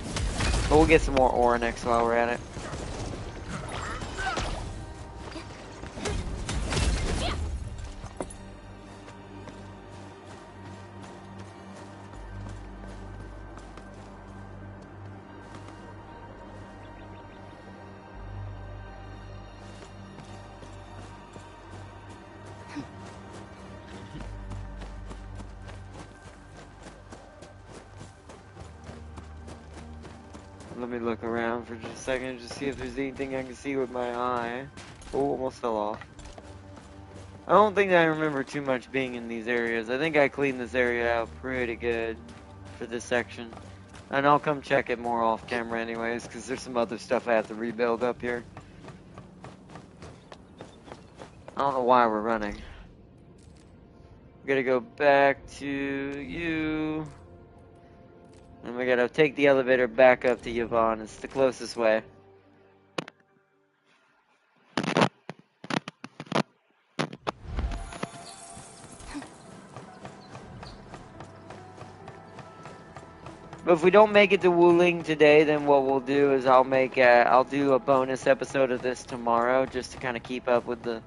But we'll get some more Oryx while we're at it. Let me look around for just a second to see if there's anything I can see with my eye. Oh, almost fell off. I don't think I remember too much being in these areas. I think I cleaned this area out pretty good for this section. And I'll come check it more off camera anyways, because there's some other stuff I have to rebuild up here. I don't know why we're running. We gotta go back to you. And we gotta take the elevator back up to Yvonne. It's the closest way. But if we don't make it to Wuling today, then what we'll do is I'll do a bonus episode of this tomorrow just to kind of keep up with the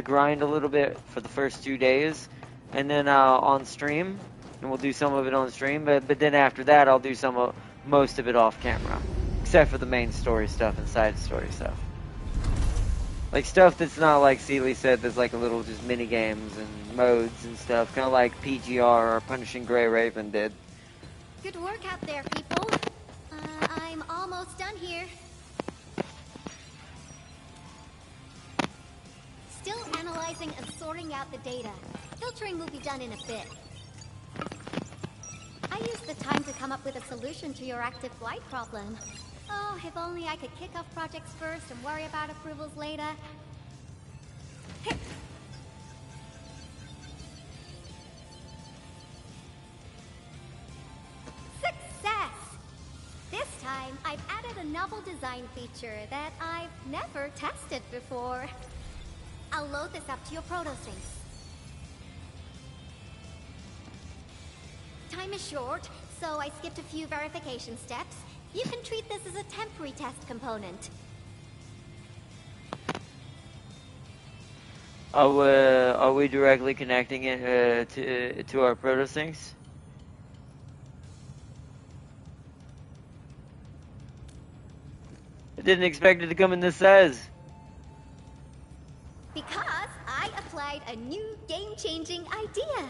grind a little bit for the first 2 days. And then on stream. And we'll do some of it on stream, but then after that, I'll do most of it off camera, except for the main story stuff and side story stuff, like stuff that's not like Seeley said. There's like a little just mini games and modes and stuff, kind of like PGR or Punishing Grey Raven did. Good work out there, people. I'm almost done here. Still analyzing and sorting out the data. Filtering will be done in a bit. I used the time to come up with a solution to your active blight problem. Oh, if only I could kick off projects first and worry about approvals later. Success! This time, I've added a novel design feature that I've never tested before. I'll load this up to your protosyncs. Time is short, so I skipped a few verification steps. You can treat this as a temporary test component. Are we directly connecting it to our protosyncs? I didn't expect it to come in this size. Because I applied a new game-changing idea.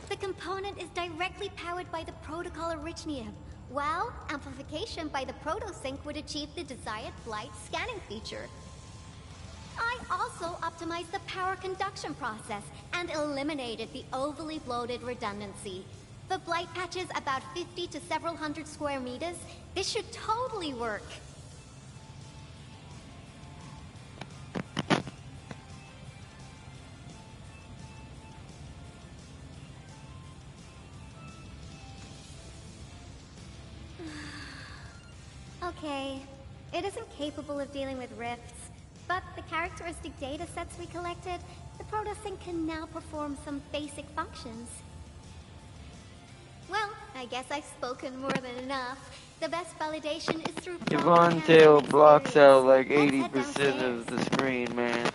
The component is directly powered by the protocol Originium, while amplification by the protosync would achieve the desired blight scanning feature. I also optimized the power conduction process and eliminated the overly bloated redundancy. the blight patch is about 50 to several hundred square meters, this should totally work. Okay, it isn't capable of dealing with rifts, but the characteristic data sets we collected, the Protosync can now perform some basic functions. Well, I guess I've spoken more than enough. The best validation is through Yvonne Tail blocks out like 80% of the screen, man.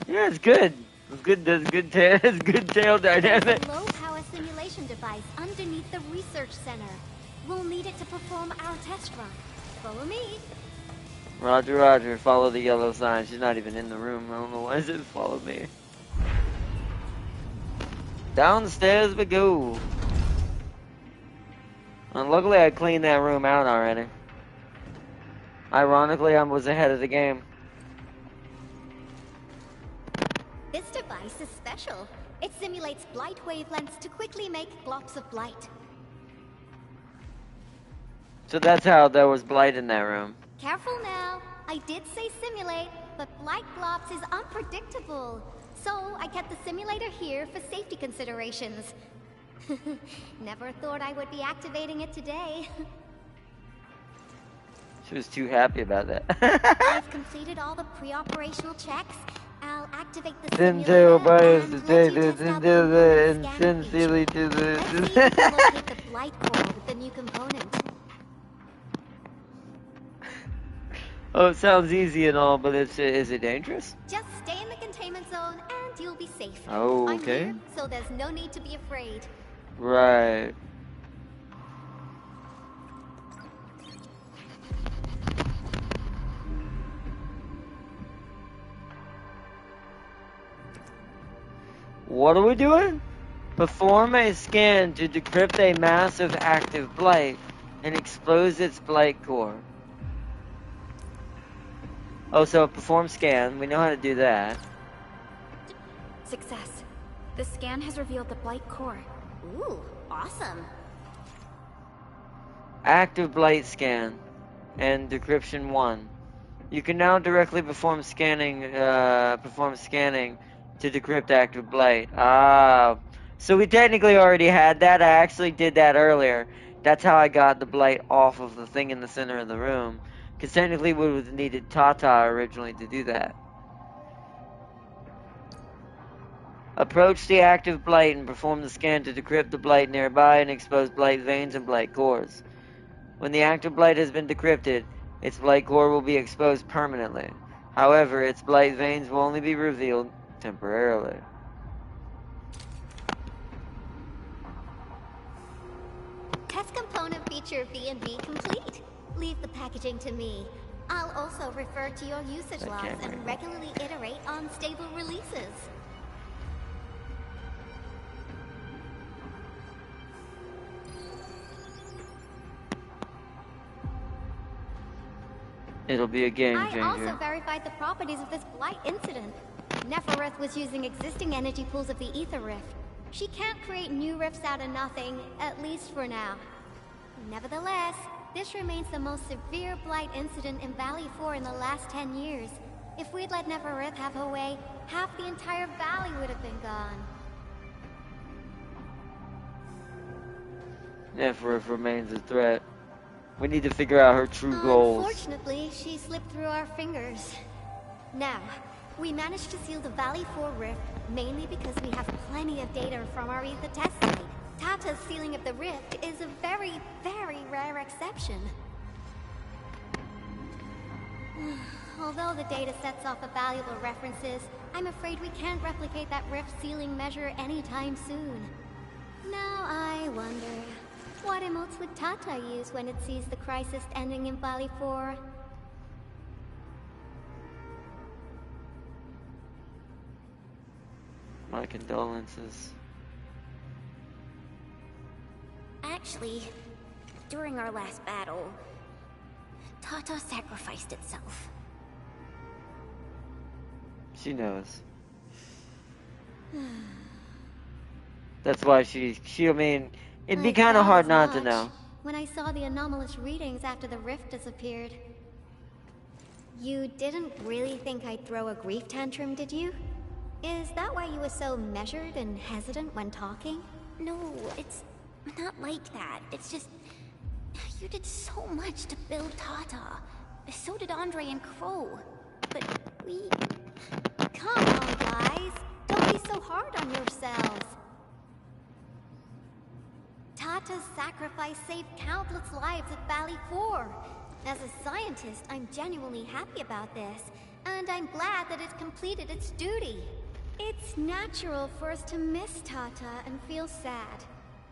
Yeah, it's good. It's good. Does good tail. It's good tail dynamics. There's a low-power simulation device underneath the research center. We'll need it to perform our test run. Follow me. Roger, Roger. Follow the yellow sign. She's not even in the room. I don't know why it says follow me. Downstairs we go. And luckily I cleaned that room out already. Ironically, I was ahead of the game. This device is special. It simulates blight wavelengths to quickly make globs of blight. So that's how there was blight in that room. Careful now. I did say simulate, but blight globs is unpredictable. So I kept the simulator here for safety considerations. Never thought I would be activating it today. She was too happy about that. I've completed all the pre-operational checks. I'll activate the Then simulator to bias and the let you data test out into the the moving scan insensitively feature. to Let's see if we can locate the blight core with the new component. Oh, it sounds easy and all, but is it dangerous? Just stay in the containment zone and you'll be safe. Oh, I'm okay. here, so there's no need to be afraid. Right. What are we doing? Perform a scan to decrypt a massive active blight and expose its blight core. Oh, so perform scan. We know how to do that. Success. The scan has revealed the blight core. Ooh, awesome. Active blight scan and decryption 1. You can now directly perform scanning to decrypt active blight. Ah, so we technically already had that. I actually did that earlier. That's how I got the blight off of the thing in the center of the room. Because technically we would have needed Tata originally to do that. Approach the active blight and perform the scan to decrypt the blight nearby and expose blight veins and blight cores. When the active blight has been decrypted, its blight core will be exposed permanently. However, its blight veins will only be revealed temporarily. Test component feature B&B complete. Leave the packaging to me. I'll also refer to your usage logs and regularly iterate on stable releases. It'll be a game I changer. also verified the properties of this blight incident. Nefereth was using existing energy pools of the Ether Rift. She can't create new rifts out of nothing, at least for now. Nevertheless, this remains the most severe blight incident in Valley 4 in the last 10 years. If we'd let Nefereth have her way, half the entire valley would have been gone. Nefereth remains a threat. We need to figure out her true goals. Unfortunately, she slipped through our fingers. Now, we managed to seal the Valley 4 rift, mainly because we have plenty of data from our Ether test site. Tata's sealing of the rift is a very, very rare exception. Although the data sets offer valuable references, I'm afraid we can't replicate that rift sealing measure anytime soon. Now I wonder, what emotes would Tata use when it sees the crisis ending in Valley 4? My condolences. Actually, during our last battle, Tata sacrificed itself. She knows. That's why I mean, It'd be I kind of thought hard as not to much know. when I saw the anomalous readings after the rift disappeared. You didn't really think I'd throw a grief tantrum, did you? Is that why you were so measured and hesitant when talking? No, it's not like that. It's just... You did so much to build Tata. So did Andre and Crow. But we... Come on, guys. Don't be so hard on yourselves. Tata's sacrifice saved countless lives at Valley 4. As a scientist, I'm genuinely happy about this, and I'm glad that it completed its duty. It's natural for us to miss Tata and feel sad.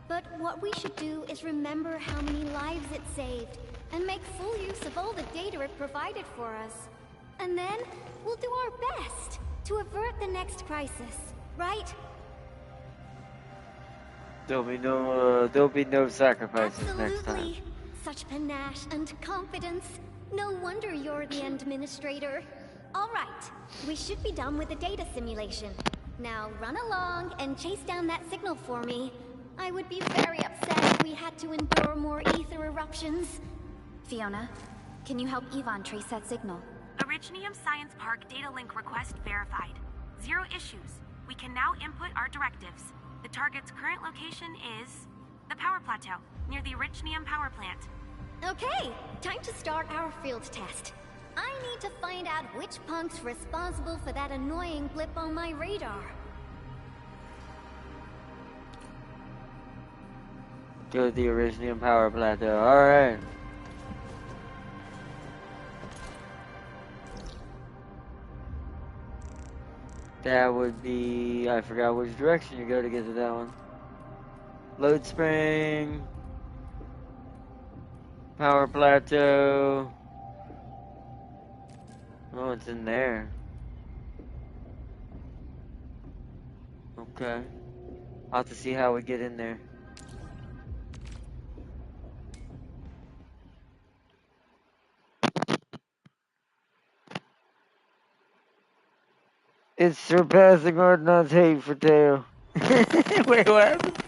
But what we should do is remember how many lives it saved, and make full use of all the data it provided for us. And then, we'll do our best to avert the next crisis, right? There'll be no sacrifices next time. Absolutely. Such panache and confidence. No wonder you're the administrator. All right, we should be done with the data simulation. Now run along and chase down that signal for me. I would be very upset if we had to endure more ether eruptions. Fiona, can you help Yvonne trace that signal? Originium Science Park data link request verified. 0 issues. We can now input our directives. The target's current location is the power plateau, near the Originium power plant. Okay, time to start our field test. I need to find out which punk's responsible for that annoying blip on my radar. Go to the Originium power plateau. Alright. That would be... I forgot which direction you go to get to that one. Load spring. Power plateau. Oh, it's in there. Okay. I'll have to see how we get in there. It's surpassing Arknights' hate for Tail. Wait, what?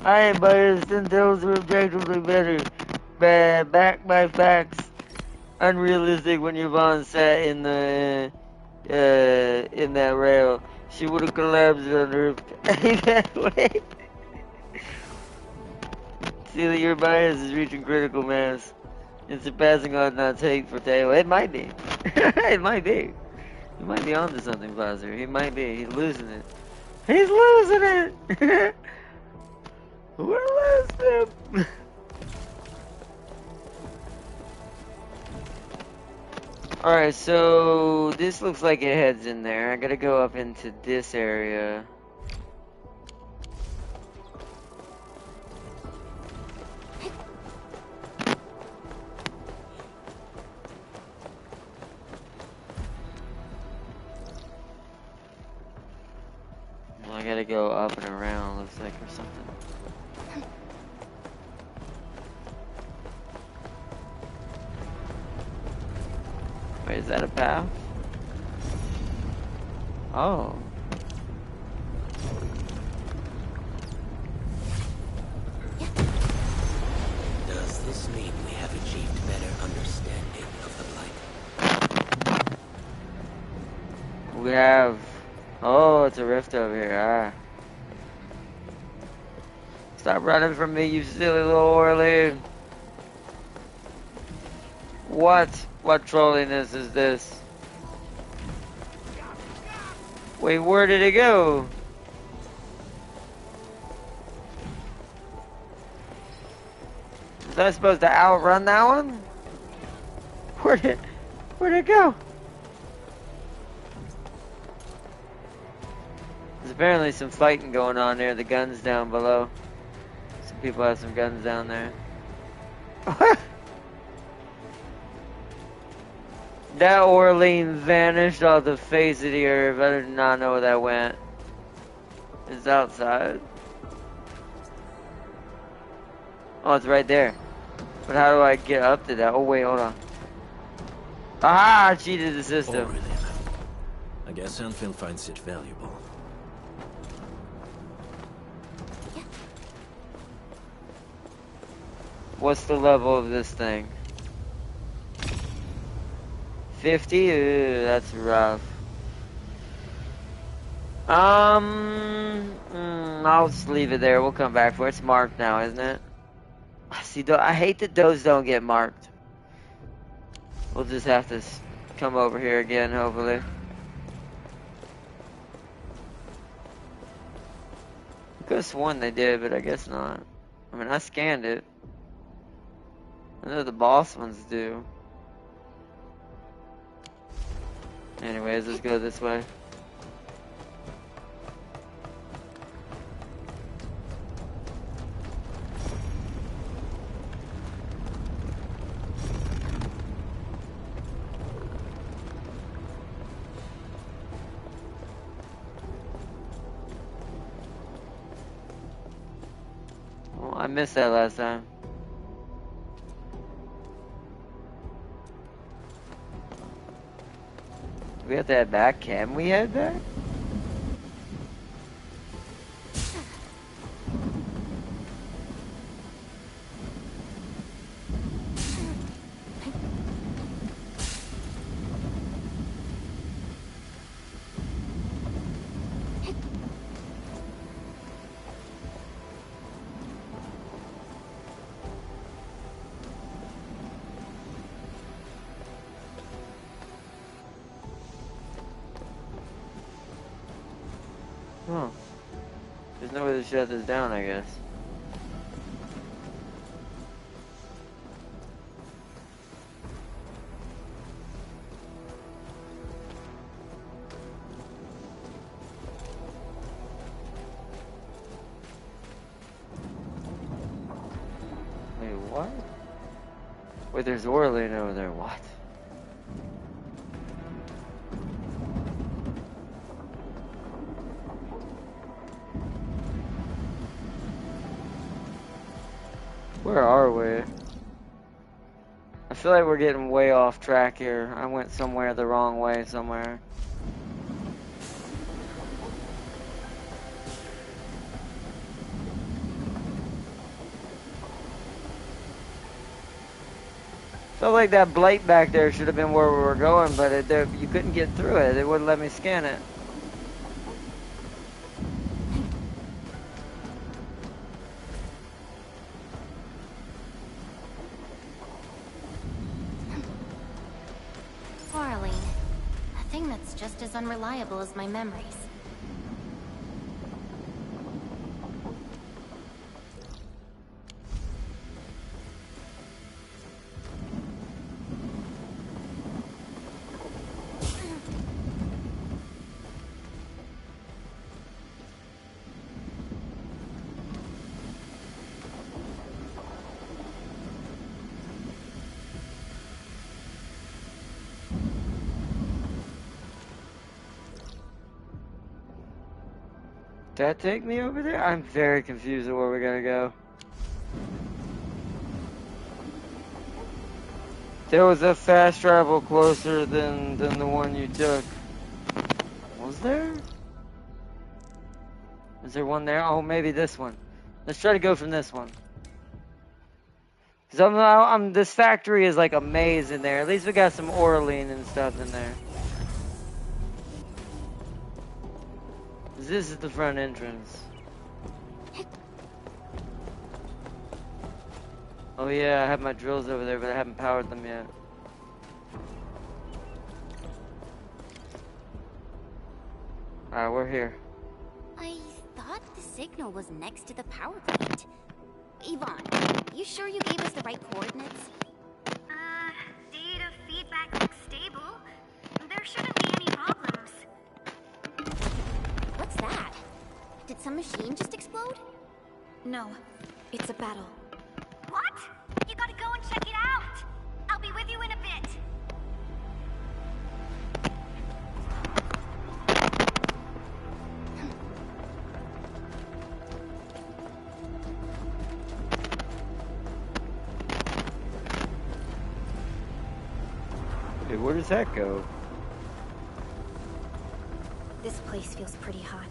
I am biased and those are objectively better. Backed by facts. Unrealistic when Yvonne sat in the in that rail. She would have collapsed under that way. See that your bias is reaching critical mass. It's surpassing Arknights' hate for Tail. It might be. It might be. He might be onto something, Bowser. He might be. He's losing it. He's losing it! We're losing. Alright, so this looks like it heads in there. I gotta go up into this area. I gotta go up and around, looks like, or something. Wait, is that a path? Oh. Does this mean we have achieved better understanding of the Blight? We have... Oh, it's a rift over here. Ah. Stop running from me, you silly little Orly. What? What trolliness is this? Wait, where did it go? Was I supposed to outrun that one? Where'd it go? There's apparently some fighting going on there. The guns down below. Some people have some guns down there. That Orlean vanished off the face of the earth. I did not know where that went. It's outside. Oh, it's right there. But how do I get up to that? Oh, wait, hold on. Aha! I cheated the system. Orlean. I guess Endfield finds it valuable. What's the level of this thing? 50? Ew, that's rough. I'll just leave it there. We'll come back for it. It's marked now, isn't it? See, I hate that those don't get marked. We'll just have to come over here again, hopefully. I could have sworn they did, but I guess not. I mean, I scanned it. I know the boss ones do. Anyways, let's go this way. Oh, I missed that last time. Do we have to head back? Can we head back? Huh. There's no way to shut this down, I guess. Wait, what? Wait, there's Orlane over there. What? Where are we? I feel like we're getting way off track here. I went somewhere the wrong way somewhere. Felt like that blight back there should have been where we were going, but you couldn't get through it. It wouldn't let me scan it. Just as unreliable as my memories. Did that take me over there? I'm very confused at where we're gonna go. There was a fast travel closer than the one you took. Was there? Is there one there? Oh, maybe this one. Let's try to go from this one. Cause this factory is like a maze in there. At least we got some Orlane and stuff in there. This is the front entrance. Oh yeah, I have my drills over there, but I haven't powered them yet. Alright, we're here. I thought the signal was next to the power plant. Yvonne, you sure you gave us the right coordinates? Data feedback looks stable. There shouldn't be any problems. What's that? Did some machine just explode? No, it's a battle. What? You gotta go and check it out. I'll be with you in a bit. Hey, where does that go? This place feels pretty hot.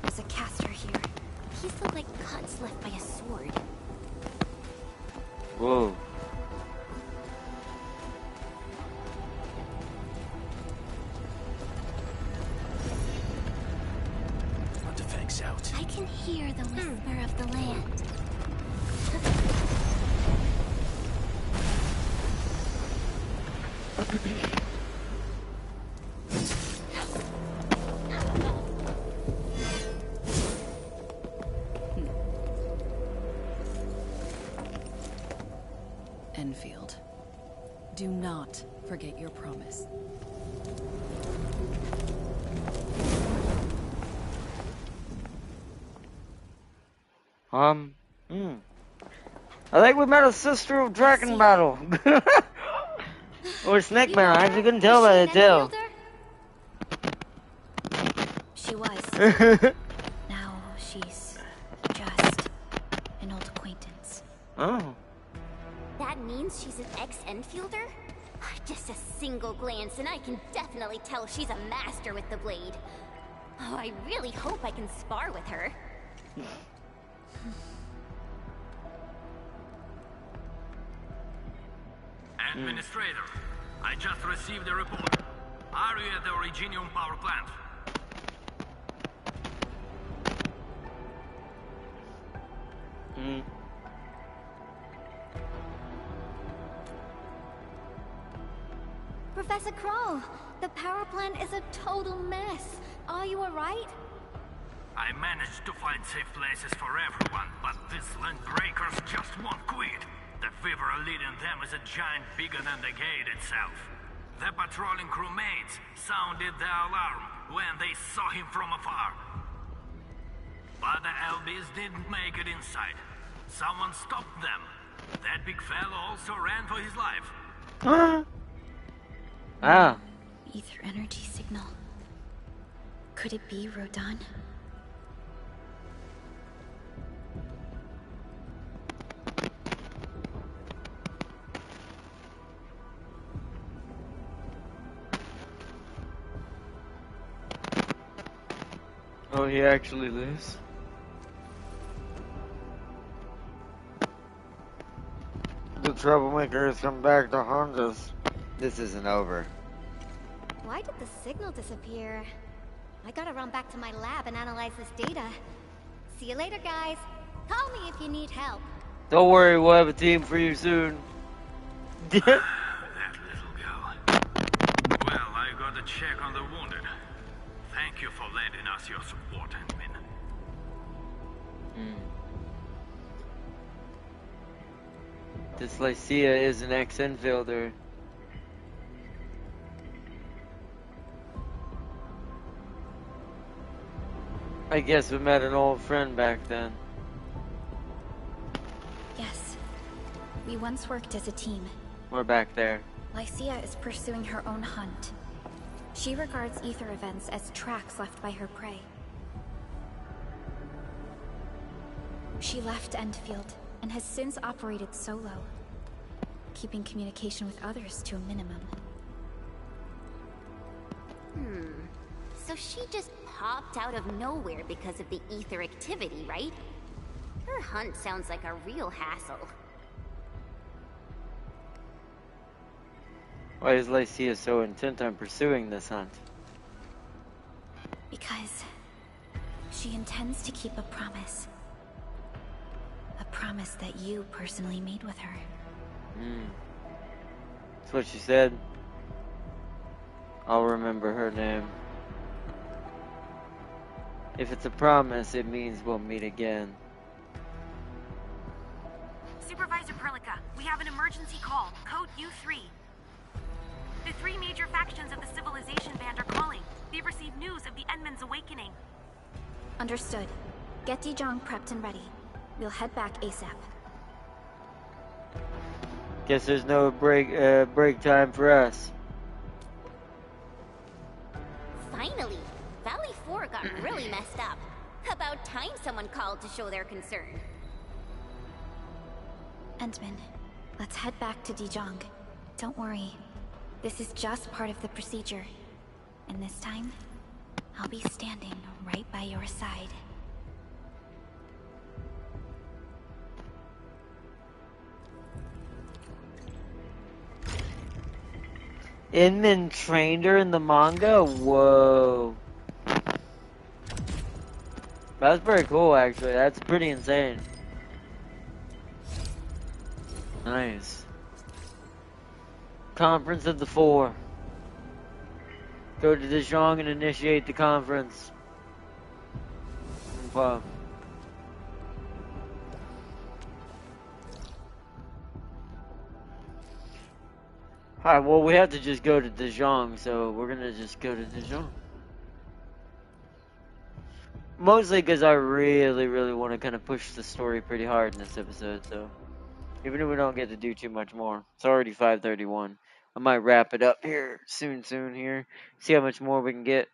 There's a caster here. These look like cuts left by a sword. Whoa. Artifacts out. I can hear the whisper of the land. Enfield, do not forget your promise. I think we met a sister of Dragon Battle. Or Snake Man, I actually couldn't tell by the tail. She was. Now she's just an old acquaintance. Oh. That means she's an ex-Enfielder? Just a single glance and I can definitely tell she's a master with the blade. Oh, I really hope I can spar with her. Administrator, I just received a report. Are you at the Originium power plant? Professor Kroll, the power plant is a total mess. Are you alright? I managed to find safe places for everyone, but these landbreakers just won't quit. The fever leading them is a giant bigger than the gate itself. The patrolling crewmates sounded the alarm when they saw him from afar. But the LBs didn't make it inside. Someone stopped them. That big fellow also ran for his life. Ether energy signal. Could it be Rodan? Oh, he actually lives? The troublemaker has come back to haunt us. This isn't over. Why did the signal disappear? I gotta run back to my lab and analyze this data. See you later, guys. Call me if you need help. Don't worry, we'll have a team for you soon. That little girl. Well, I got a check on the wounded. Thank you for lending us your support, Ant-Man. This Lycia is an ex-Enfielder. I guess we met an old friend back then. Yes. We once worked as a team. We're back there. Lycia is pursuing her own hunt. She regards ether events as tracks left by her prey. She left Endfield and has since operated solo, keeping communication with others to a minimum. So she just popped out of nowhere because of the ether activity, right? Her hunt sounds like a real hassle. Why is Lycia so intent on pursuing this hunt? Because she intends to keep a promise. A promise that you personally made with her. That's what she said. I'll remember her name. If it's a promise, it means we'll meet again. Supervisor Perlica, we have an emergency call. Code U3. The three major factions of the Civilization Band are calling. They've received news of the Endman's awakening. Understood. Get Dijong prepped and ready. We'll head back ASAP. Guess there's no break time for us. Finally! Valley 4 got really messed up. About time someone called to show their concern. Endman, let's head back to Dijong. Don't worry. This is just part of the procedure. And this time, I'll be standing right by your side. Inman trained her in the manga? Whoa. That's pretty cool, actually. That's pretty insane. Nice. Conference of the Four. Go to Dijon and initiate the conference. Wow. Alright, well, we have to just go to Dijon, so we're gonna just go to Dijon. Mostly because I really, really want to kind of push the story pretty hard in this episode, so even if we don't get to do too much more, it's already 5:31. I might wrap it up here soon here. See how much more we can get.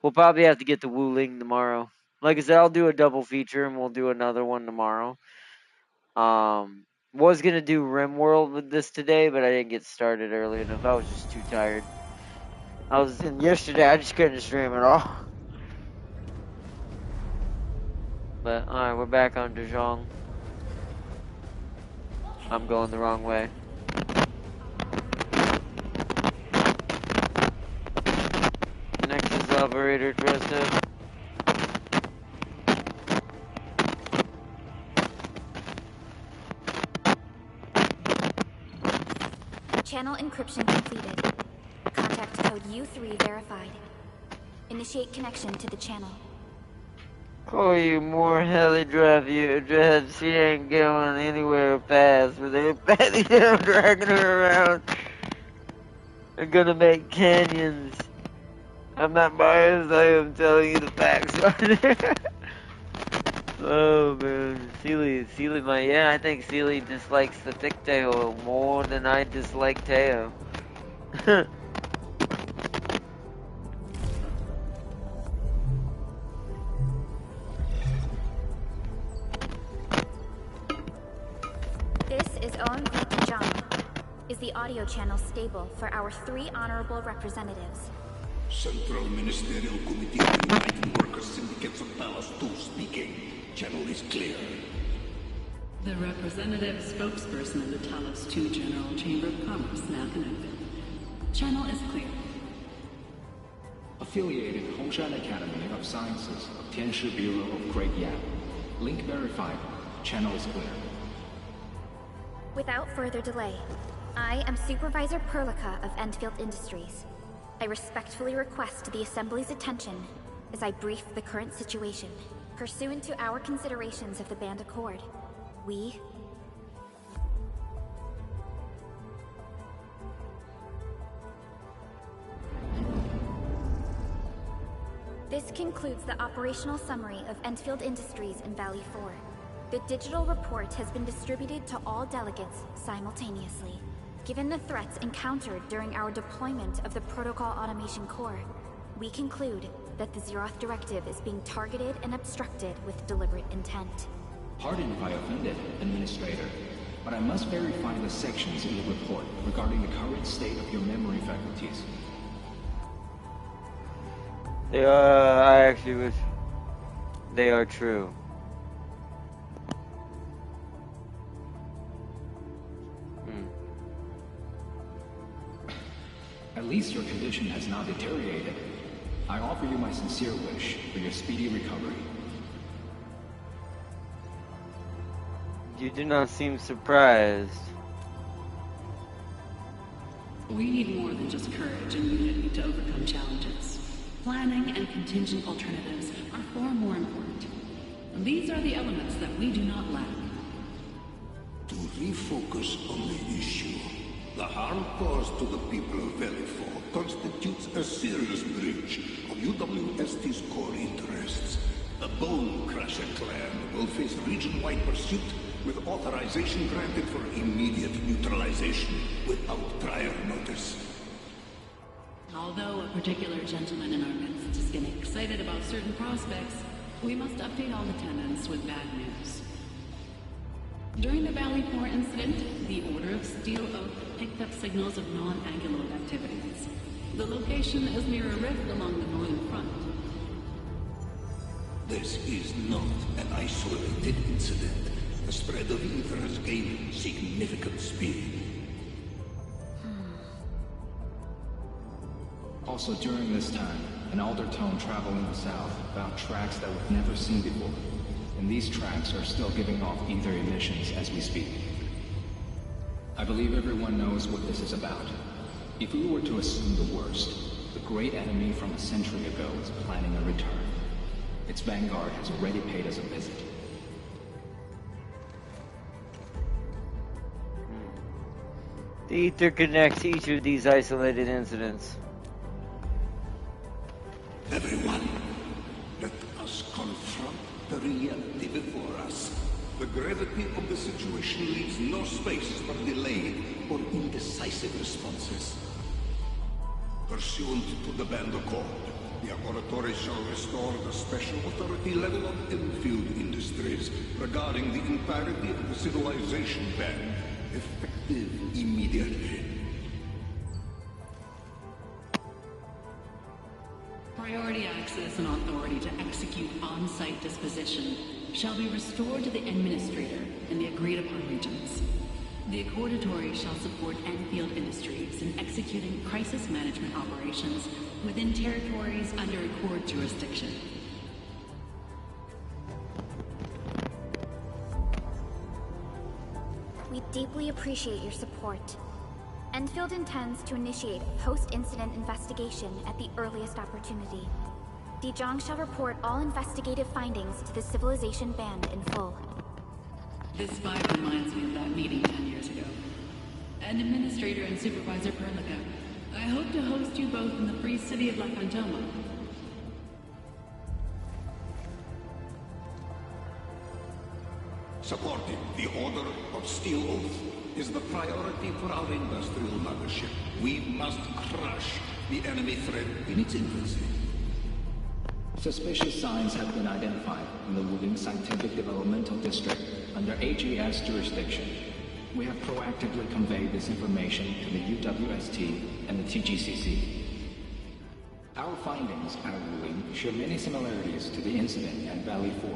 We'll probably have to get the Wu Ling tomorrow. Like I said, I'll do a double feature and we'll do another one tomorrow. Was gonna do RimWorld with this today, but I didn't get started early enough. I was just too tired. Yesterday I just couldn't stream at all. But alright, we're back on Dijon. I'm going the wrong way. Nexus operator trusted. Channel encryption completed. Contact code U3 verified. Initiate connection to the channel. Oh, you more heli drive you drive. She ain't going anywhere fast, but they're patting down, dragging her around. They're gonna make canyons. I'm not biased, I am telling you the facts right there. Oh man, Seely, I think Seely dislikes the thick tail more than I dislike Teo. This is Owen John. Is the audio channel stable for our 3 honorable representatives? Central Ministerial Committee of United Workers Syndicates of Palace 2 speaking. Channel is clear. The representative spokesperson of the Talos 2 General Chamber of Commerce now connected. Channel is clear. Affiliated Hongshan Academy of Sciences of Tianshi Bureau of Great Yap. Link verified. Channel is clear. Without further delay, I am Supervisor Perlica of Endfield Industries. I respectfully request the Assembly's attention as I brief the current situation. Pursuant to our considerations of the Band Accord, we... This concludes the operational summary of Endfield Industries in Valley 4. The digital report has been distributed to all delegates simultaneously. Given the threats encountered during our deployment of the Protocol Automation Core, we conclude that the Zeroth Directive is being targeted and obstructed with deliberate intent. Pardon if I offended, Administrator, but I must verify the sections in the report regarding the current state of your memory faculties. They are, I actually wish they are true. At least your condition has not deteriorated. I offer you my sincere wish for your speedy recovery. You do not seem surprised. We need more than just courage and unity to overcome challenges. Planning and contingent alternatives are far more important. These are the elements that we do not lack. To refocus on the issue, the harm caused to the people of Valley 4 constitutes a serious breach of UWST's core interests. The Bone Crusher clan will face region-wide pursuit with authorization granted for immediate neutralization without prior notice. Although a particular gentleman in our midst is getting excited about certain prospects, we must update all attendants with bad news. During the Valley 4 incident, the Order of Steel Oak picked up signals of non-Anguloid activities. The location is near a rift along the northern front. This is not an isolated incident. The spread of ether has gained significant speed. Also, during this time, an Aldertone traveling the south found tracks that we've never seen before. And these tracks are still giving off ether emissions as we speak. I believe everyone knows what this is about. If we were to assume the worst, the great enemy from a century ago is planning a return. Its vanguard has already paid us a visit. The ether connects each of these isolated incidents. Everyone, let us confront the reality before us. The gravity of the situation leaves no space for delayed or indecisive responses. Pursuant to the Band Accord, the Laboratory shall restore the special authority level of Enfield Industries regarding the entirety of the civilization band, effective immediately. Priority access and authority to execute on-site disposition shall be restored to the Administrator in the agreed-upon regions. The Accordatory shall support Enfield Industries in executing crisis management operations within territories under Accord jurisdiction. We deeply appreciate your support. Enfield intends to initiate a post-incident investigation at the earliest opportunity. Dijong shall report all investigative findings to the Civilization Band in full. This vibe reminds me of that meeting 10 years ago. And Administrator and Supervisor Perlica, I hope to host you both in the free city of La Fantoma. Supporting the Order of Steel Oath is the priority for our industrial mothership. We must crush the enemy threat in its infancy. Suspicious signs have been identified in the Wuling Scientific Developmental District under AGS jurisdiction. We have proactively conveyed this information to the UWST and the TGCC. Our findings at Wuling share many similarities to the incident at Valley 4.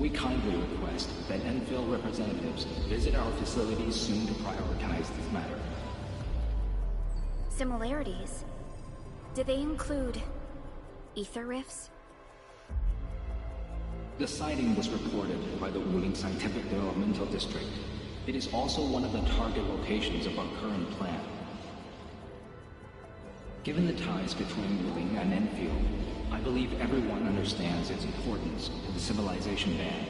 We kindly request that Enfield representatives visit our facilities soon to prioritize this matter. Similarities? Do they include ether rifts? The sighting was reported by the Wuling Scientific Developmental District. It is also one of the target locations of our current plan. Given the ties between Wuling and Enfield, I believe everyone understands its importance to the Civilization Band.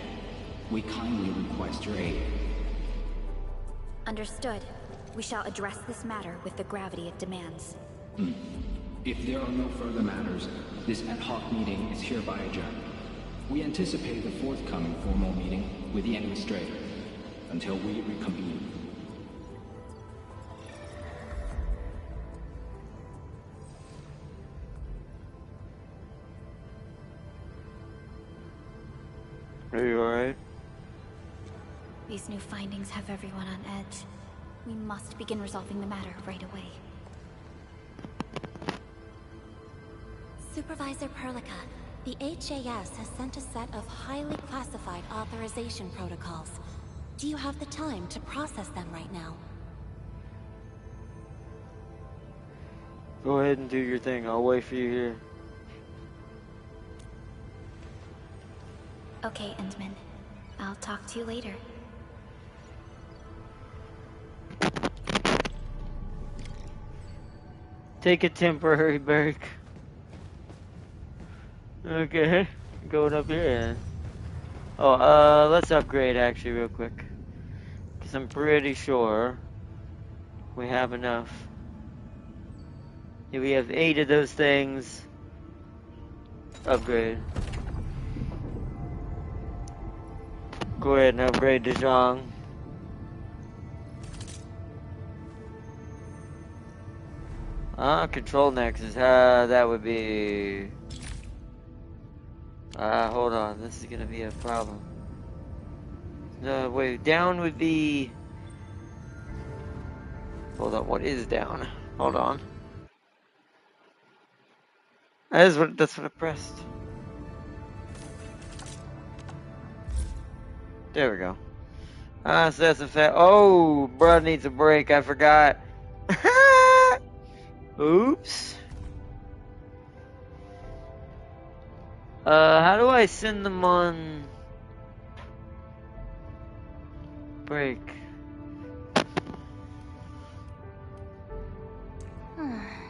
We kindly request your aid. Understood. We shall address this matter with the gravity it demands. If there are no further matters, this ad hoc meeting is hereby adjourned. We anticipate the forthcoming formal meeting with the Administrator until we reconvene. Are you alright? These new findings have everyone on edge. We must begin resolving the matter right away. Supervisor Perlica, the HAS has sent a set of highly classified authorization protocols. Do you have the time to process them right now? Go ahead and do your thing. I'll wait for you here. Okay, Endman. I'll talk to you later. Take a temporary break. Okay, going up here. Oh, let's upgrade actually real quick. Because I'm pretty sure we have enough. Yeah, we have 8 of those things. Upgrade. Go ahead and upgrade Dijong. Control Nexus. That would be... hold on. This is gonna be a problem. No, wait. Down would be... Hold on. What is down? Hold on. That's what I pressed. There we go. So that's a fact. Oh, bruh needs a break. I forgot. Oops. How do I send them on break?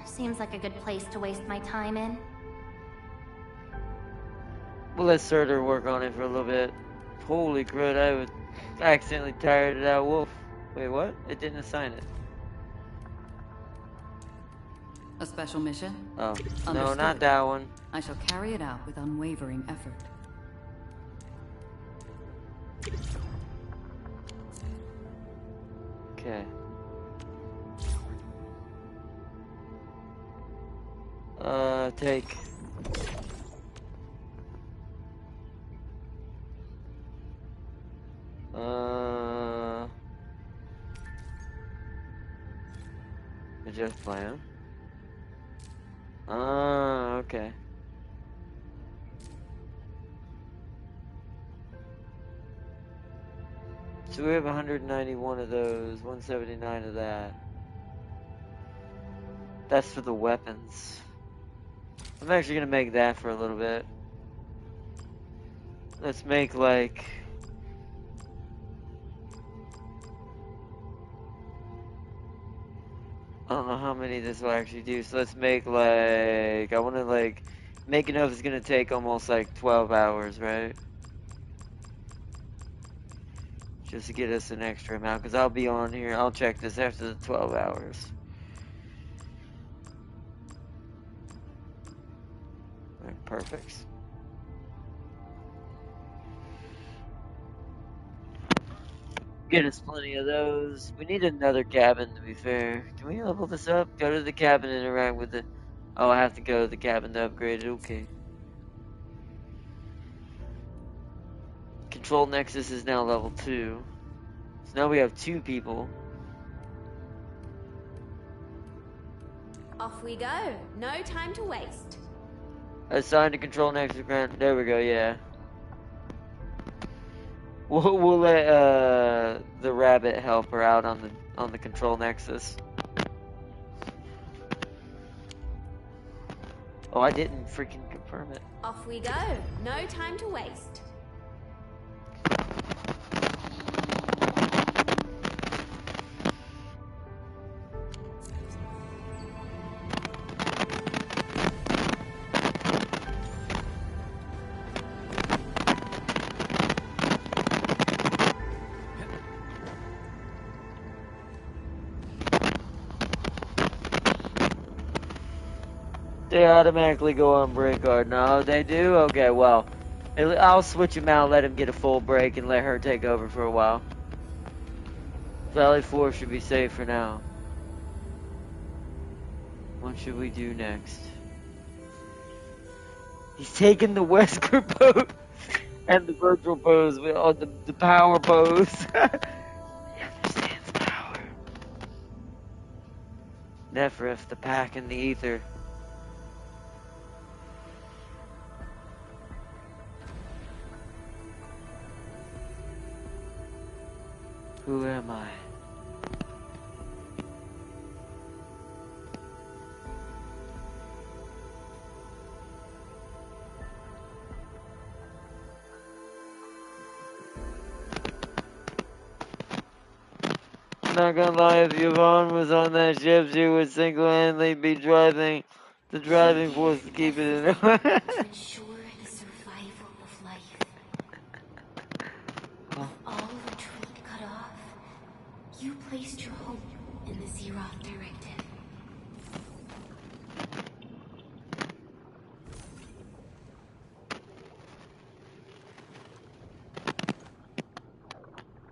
Seems like a good place to waste my time in. We'll let Surtur work on it for a little bit. Holy crud, I accidentally tired it out. Wolf. Wait, what? It didn't assign it. A special mission? Oh, no, Understood. not that one. I shall carry it out with unwavering effort. Okay. Take. Adjust plan. Okay. So we have 191 of those, 179 of that. That's for the weapons. I'm actually gonna make that for a little bit. Let's make like... I don't know how many this will actually do, so let's make like... I wanna like... Make enough is gonna take almost like 12 hours, right? Just to get us an extra amount, because I'll be on here. I'll check this after the 12 hours. Alright, perfect. Get us plenty of those. We need another cabin, to be fair. Can we level this up? Go to the cabin and interact with the... Oh, I have to go to the cabin to upgrade it. Okay. Control Nexus is now level 2. So now we have 2 people. Off we go. No time to waste. Assigned to Control Nexus grant. There we go, yeah. We'll let the rabbit help her out on the Control Nexus. Oh, I didn't freaking confirm it. Off we go. No time to waste. They automatically go on break guard. No, they do? Okay, well, I'll switch him out, let him get a full break, and let her take over for a while. Valley 4 should be safe for now. What should we do next? He's taking the Wesker pose and the virtual pose, the power pose. He understands power. Neferith, the pack, and the ether. Who am I? Not gonna lie, if Yvonne was on that ship, she would single-handedly be driving the driving force to keep it in. To ensure the survival of life. With all retreat cut off, you placed your hope in the Zeroth Directive.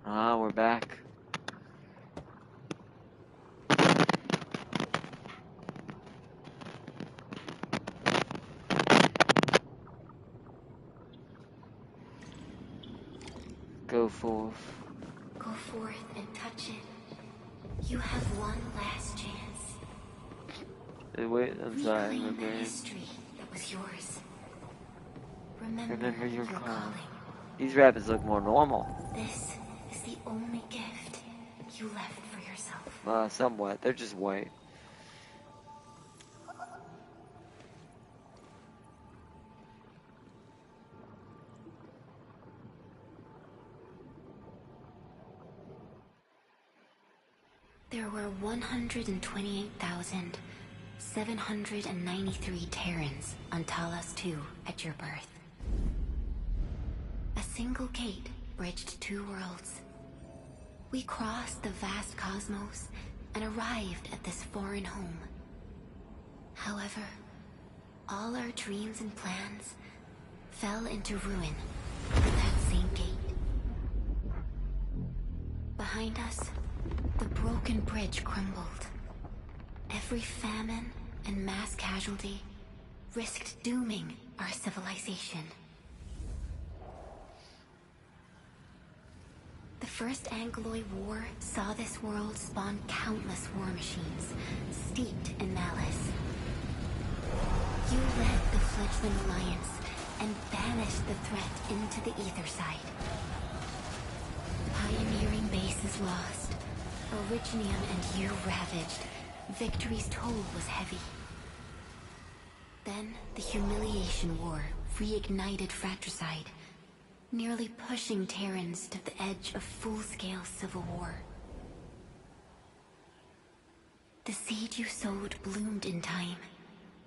Ah, we're back. Go forth. Go forth and touch it. You have one last chance. Wait, I'm sorry. Reclaim the history that was yours. Remember your calling. These rabbits look more normal. This is the only gift you left for yourself. Somewhat. They're just white. There were 128,793 Terrans on Talos 2 at your birth. A single gate bridged two worlds. We crossed the vast cosmos and arrived at this foreign home. However, all our dreams and plans fell into ruin at that same gate. Behind us, the broken bridge crumbled. Every famine and mass casualty risked dooming our civilization. The First Angloid War saw this world spawn countless war machines, steeped in malice. You led the fledgling alliance and banished the threat into the ether side. Pioneering bases lost, Originium and you ravaged. Victory's toll was heavy. Then the Humiliation War reignited fratricide, nearly pushing Terrans to the edge of full-scale civil war. The seed you sowed bloomed in time.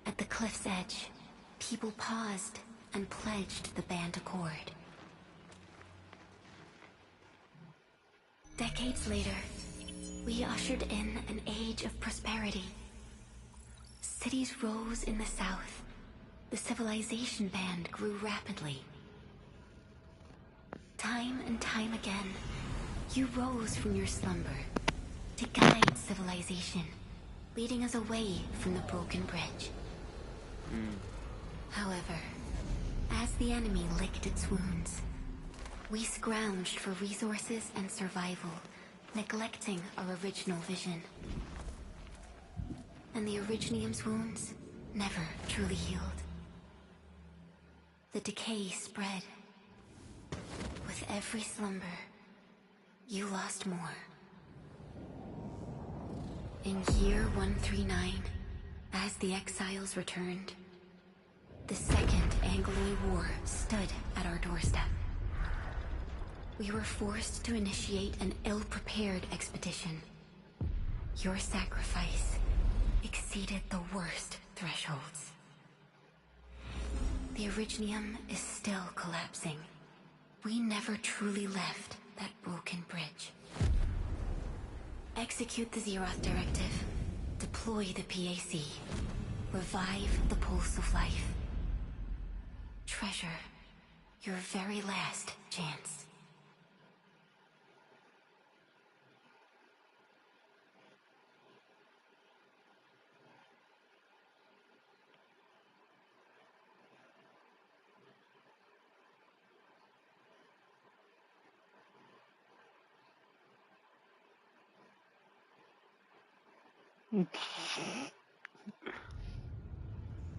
At the cliff's edge, people paused and pledged the Band Accord. Decades later, we ushered in an age of prosperity. Cities rose in the south. The civilization band grew rapidly. Time and time again, you rose from your slumber to guide civilization, leading us away from the broken bridge. However, as the enemy licked its wounds, we scrounged for resources and survival, neglecting our original vision. And the Originium's wounds never truly healed. The decay spread. With every slumber, you lost more. In year 139, as the exiles returned, the Second Angloid War stood at our doorstep. We were forced to initiate an ill-prepared expedition. Your sacrifice exceeded the worst thresholds. The Originium is still collapsing. We never truly left that broken bridge. Execute the Zeroth Directive. Deploy the PAC. Revive the Pulse of Life. Treasure your very last chance.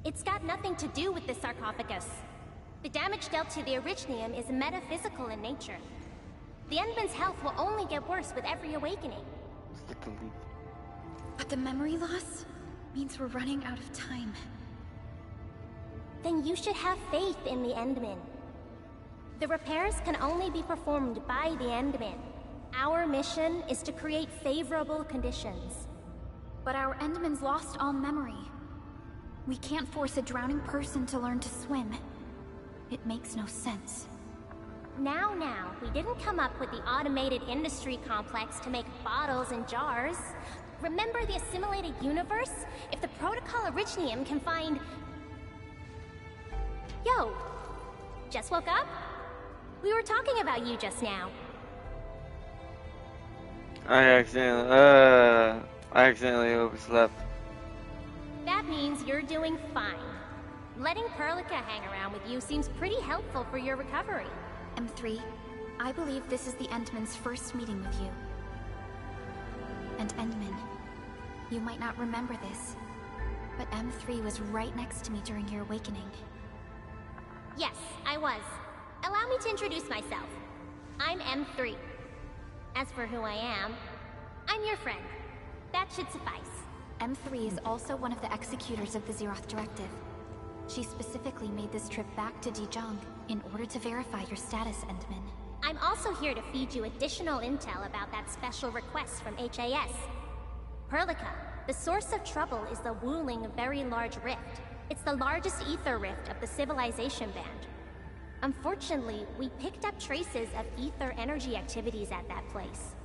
It's got nothing to do with the sarcophagus. The damage dealt to the Originium is metaphysical in nature. The Endman's health will only get worse with every awakening. But the memory loss means we're running out of time. Then you should have faith in the Endman. The repairs can only be performed by the Endman. Our mission is to create favorable conditions. But our Endman's lost all memory. We can't force a drowning person to learn to swim. It makes no sense. Now, we didn't come up with the automated industry complex to make bottles and jars. Remember the assimilated universe? If the Protocol Originium can find... Yo! Just woke up? We were talking about you just now. I accidentally overslept. That means you're doing fine. Letting Perlica hang around with you seems pretty helpful for your recovery. M3, I believe this is the Endman's first meeting with you. And Endman, you might not remember this, but M3 was right next to me during your awakening. Yes, I was. Allow me to introduce myself. I'm M3. As for who I am, I'm your friend. That should suffice. M3 is also one of the executors of the Zeroth Directive. She specifically made this trip back to Dijon in order to verify your status, I'm also here to feed you additional intel about that special request from HAS. Perlica, the source of trouble is the Wuling Very Large Rift. It's the largest ether rift of the Civilization Band. Unfortunately, we picked up traces of ether energy activities at that place.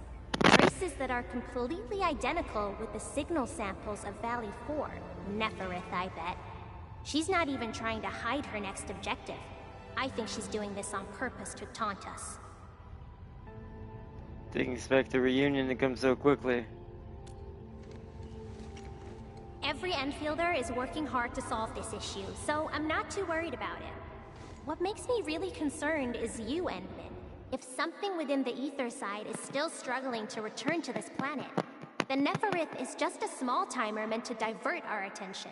Traces that are completely identical with the signal samples of Valley 4. Neferith, I bet. She's not even trying to hide her next objective. I think she's doing this on purpose to taunt us. Didn't expect the reunion to come so quickly. Every Enfielder is working hard to solve this issue, so I'm not too worried about it. What makes me really concerned is you, Endman. If something within the ether side is still struggling to return to this planet, then Neferith is just a small timer meant to divert our attention.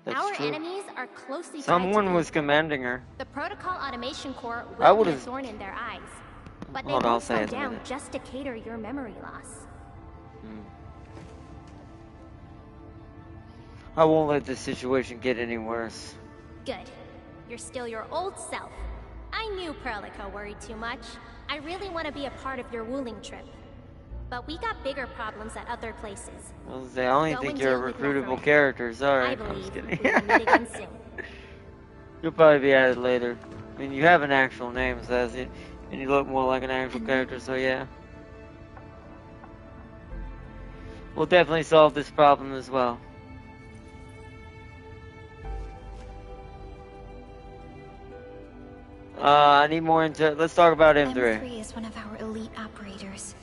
That's our true. enemies are closely tied to Someone the was commanding her. The Protocol Automation Core I will be a would've- thorn in their eyes, but they Hold on, I'll won't say slow it in a down minute. just to cater your memory loss. I won't let this situation get any worse. Good. You're still your old self. I knew Perlica worried too much. I really want to be a part of your Wuling trip. But we got bigger problems at other places. Well, I only Go think and you're deal a with recruitable Neferith. character. Sorry. I I'm just believe kidding. we will meet again soon. You'll probably be added later. I mean, you have an actual name, Sassy, and you look more like an actual character, so yeah. We'll definitely solve this problem as well. I need more into. Let's talk about M3. M3 is one of our elite operators.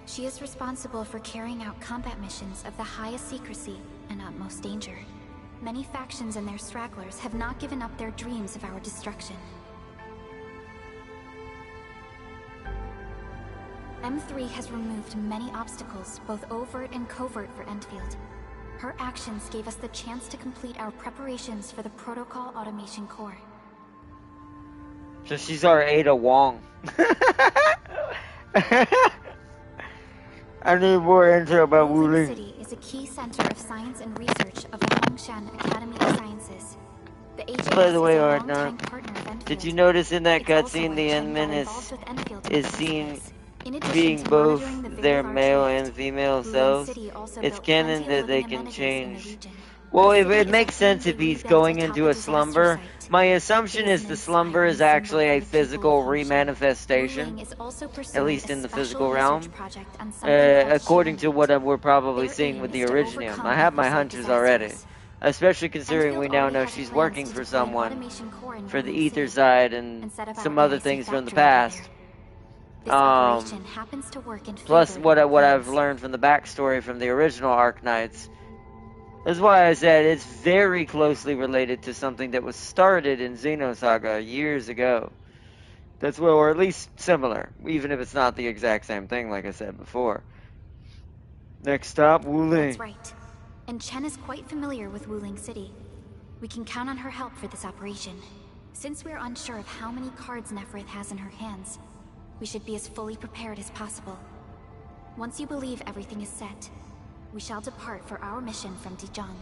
She is responsible for carrying out combat missions of the highest secrecy and utmost danger. Many factions and their stragglers have not given up their dreams of our destruction. M3 has removed many obstacles, both overt and covert, for Endfield. Her actions gave us the chance to complete our preparations for the Protocol Automation Core. So she's our Ada Wong. I need more info about Wuling Wuling. City is a key center of science and research of the Hongshan Academy of Sciences. The HAS By the way, is a Arknight, longtime partner of Enfield. did you notice in that It's also cutscene why the Chen got Endman involved with Enfield in is the first seen place. In addition being to both monitoring the very their large male rift, and female Wuling selves? City also It's built canon plenty of that they living can amenities in the change. region. Well, The it city is makes sense if currently he's rebuilt going atop into a a slumber. disaster site. My assumption is the slumber is actually a physical Wuling remanifestation, is also at pursuing least a in the special physical research realm, project on something called according to human what we're probably Their seeing aim with is the to Originium. overcome I have my natural hunches already, disasters. especially considering we Enfield now already know has she's plans working to for deploy an someone automation core in for the Wuling ether City side and set up some our other massive things from the factory over past. there. This operation happens to work in Plus, favor of what I've plans. learned from the backstory from the original Arknights. That's why I said it's very closely related to something that was started in Xenosaga years ago. That's well, or at least similar, even if it's not the exact same thing, like I said before. Next stop, Wuling. That's right. And Chen is quite familiar with Wuling City. We can count on her help for this operation. Since we're unsure of how many cards Neferith has in her hands, we should be as fully prepared as possible. Once you believe everything is set, we shall depart for our mission from Dijong.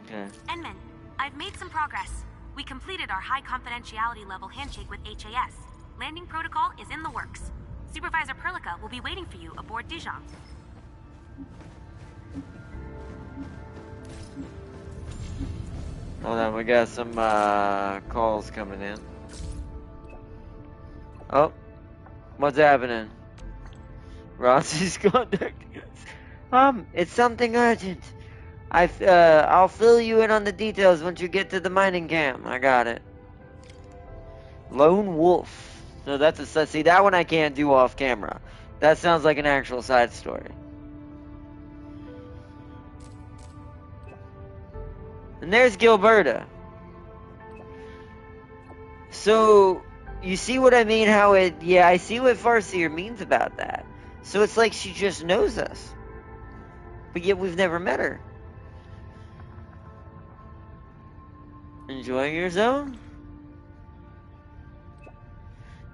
Okay. Enman, I've made some progress. We completed our high confidentiality level handshake with HAS. Landing protocol is in the works. Supervisor Perlica will be waiting for you aboard Dijon. Hold on, we got some calls coming in. Oh, what's happening? Rossi's contacting us. It's something urgent. I'll fill you in on the details once you get to the mining camp. I got it. Lone Wolf. So that's see, that one I can't do off camera. That sounds like an actual side story. And there's Gilberta. So, you see what I mean? How it, yeah, I see what Farseer means about that. So it's like she just knows us. But yet we've never met her. Enjoying your zone?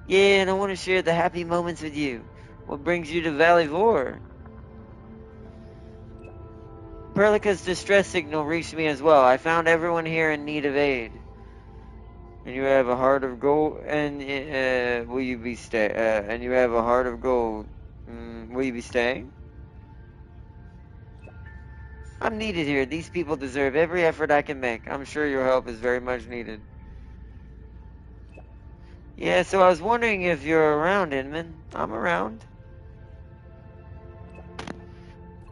Yeah, and I want to share the happy moments with you. What brings you to Valley Vor? Perlica's distress signal reached me as well. I found everyone here in need of aid. And you have a heart of gold. And will you be and you have a heart of gold. Will you be staying? I'm needed here. These people deserve every effort I can make. I'm sure your help is very much needed. Yeah, so I was wondering if you're around, Inman. I'm around.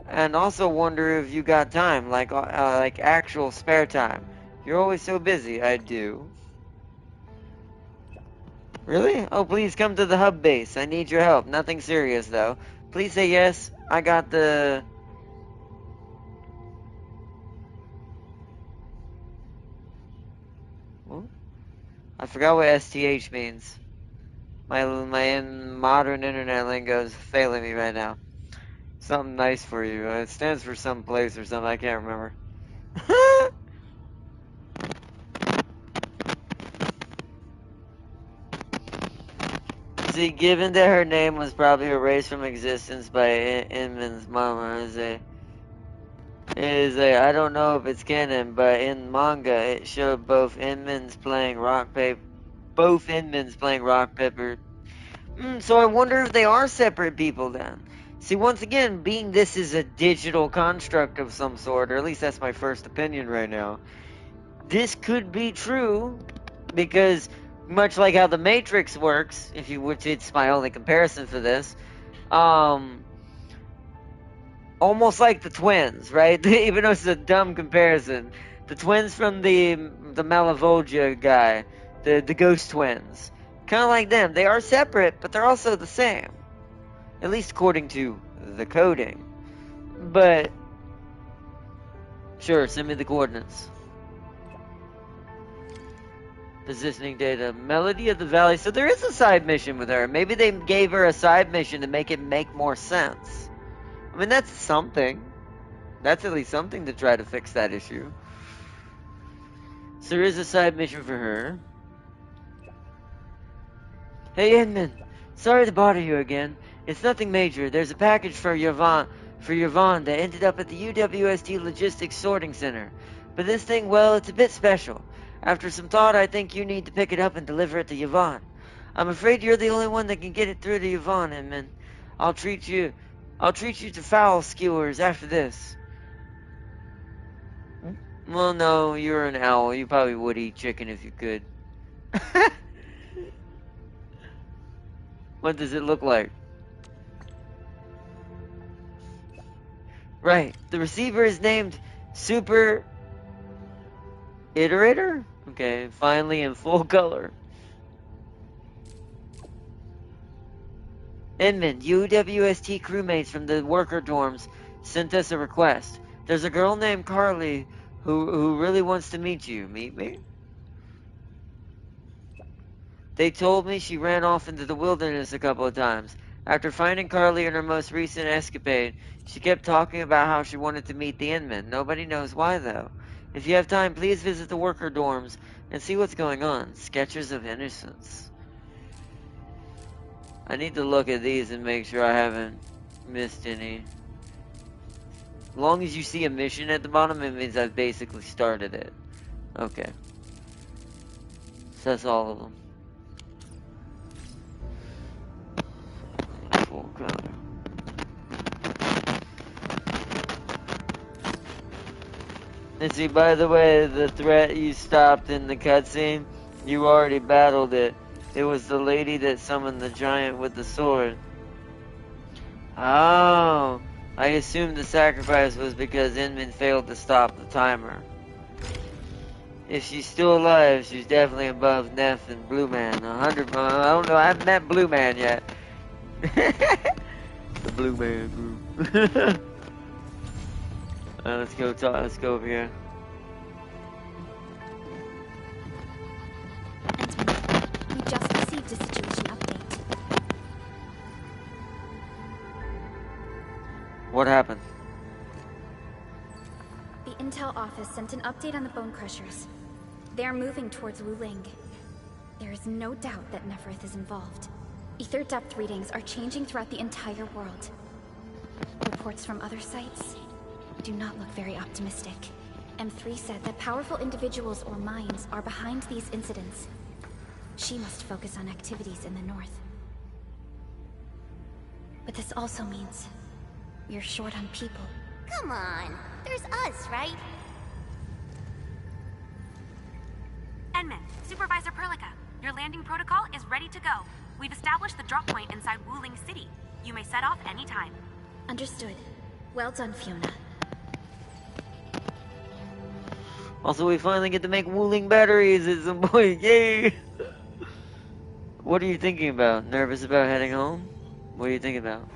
And also wonder if you got time, like actual spare time. You're always so busy. I do. Really? Oh, please come to the hub base. I need your help. Nothing serious, though. Please say yes. I got the... What? I forgot what STH means. My modern internet lingo is failing me right now. Something nice for you. It stands for some place or something. I can't remember. See, given that her name was probably erased from existence by Inman's mama, I don't know if it's canon, but in manga it showed both Inmans playing rock paper. So I wonder if they are separate people then. See, once again, being this is a digital construct of some sort, or at least that's my first opinion right now. This could be true, because much like how the Matrix works, which it's my only comparison for this, almost like the twins, right? Even though it's a dumb comparison, the twins from the Malavolgia guy, the ghost twins, kind of like them. They are separate, but they're also the same, at least according to the coding. But sure, send me the coordinates. Positioning data. Melody of the Valley. So there is a side mission with her. Maybe they gave her a side mission to make it make more sense. I mean, that's something. That's at least something to try to fix that issue. So there is a side mission for her. Hey, Inman. Sorry to bother you again. It's nothing major. There's a package for Yvonne that ended up at the UWST Logistics Sorting Center. But this thing, well, it's a bit special. After some thought, I think you need to pick it up and deliver it to Yvonne. I'm afraid you're the only one that can get it through to Yvonne, Inman. I'll treat you to fowl skewers after this. Well, no, you're an owl. You probably would eat chicken if you could. What does it look like? Right. The receiver is named Super Iterator? Okay, finally in full color. Inman, UWST crewmates from the worker dorms sent us a request. There's a girl named Carly who really wants to meet you. Meet me? They told me she ran off into the wilderness a couple of times. After finding Carly in her most recent escapade, she kept talking about how she wanted to meet the Inman. Nobody knows why, though. If you have time, please visit the worker dorms and see what's going on. Sketches of innocence. I need to look at these and make sure I haven't missed any. As long as you see a mission at the bottom, it means I've basically started it. Okay. So that's all of them. Full color. And see, by the way, the threat you stopped in the cutscene, you already battled it. It was the lady that summoned the giant with the sword. Oh, I assumed the sacrifice was because Inman failed to stop the timer. If she's still alive, she's definitely above Neff and Blue Man. 100. I don't know. I haven't met Blue Man yet. The Blue Man group. Let's go talk. Let's go over here. We just received a situation update. What happened? The Intel office sent an update on the Bone Crushers. They are moving towards Wuling. There is no doubt that Neferth is involved. Ether depth readings are changing throughout the entire world. Reports from other sites do not look very optimistic. M3 said that powerful individuals or minds are behind these incidents. She must focus on activities in the north. But this also means we're short on people. Come on, there's us, right? Enman, Supervisor Perlica, your landing protocol is ready to go. We've established the drop point inside Wuling City. You may set off anytime. Understood. Well done, Fiona. Also, we finally get to make Wuling batteries at some point. Yay! What are you thinking about? Nervous about heading home? What are you thinking about?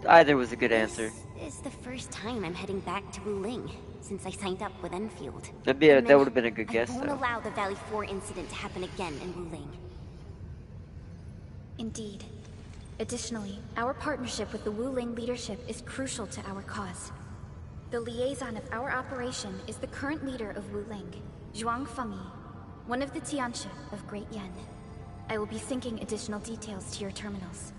Either was a good answer. This is the first time I'm heading back to Wuling since I signed up with Enfield. That would have been a good guess, I won't though. allow the Valley 4 incident to happen again in Wuling. Indeed. Additionally, our partnership with the Wuling leadership is crucial to our cause. The liaison of our operation is the current leader of Wuling, Zhuang Fengyi, one of the Tianxia of Great Yan. I will be syncing additional details to your terminals.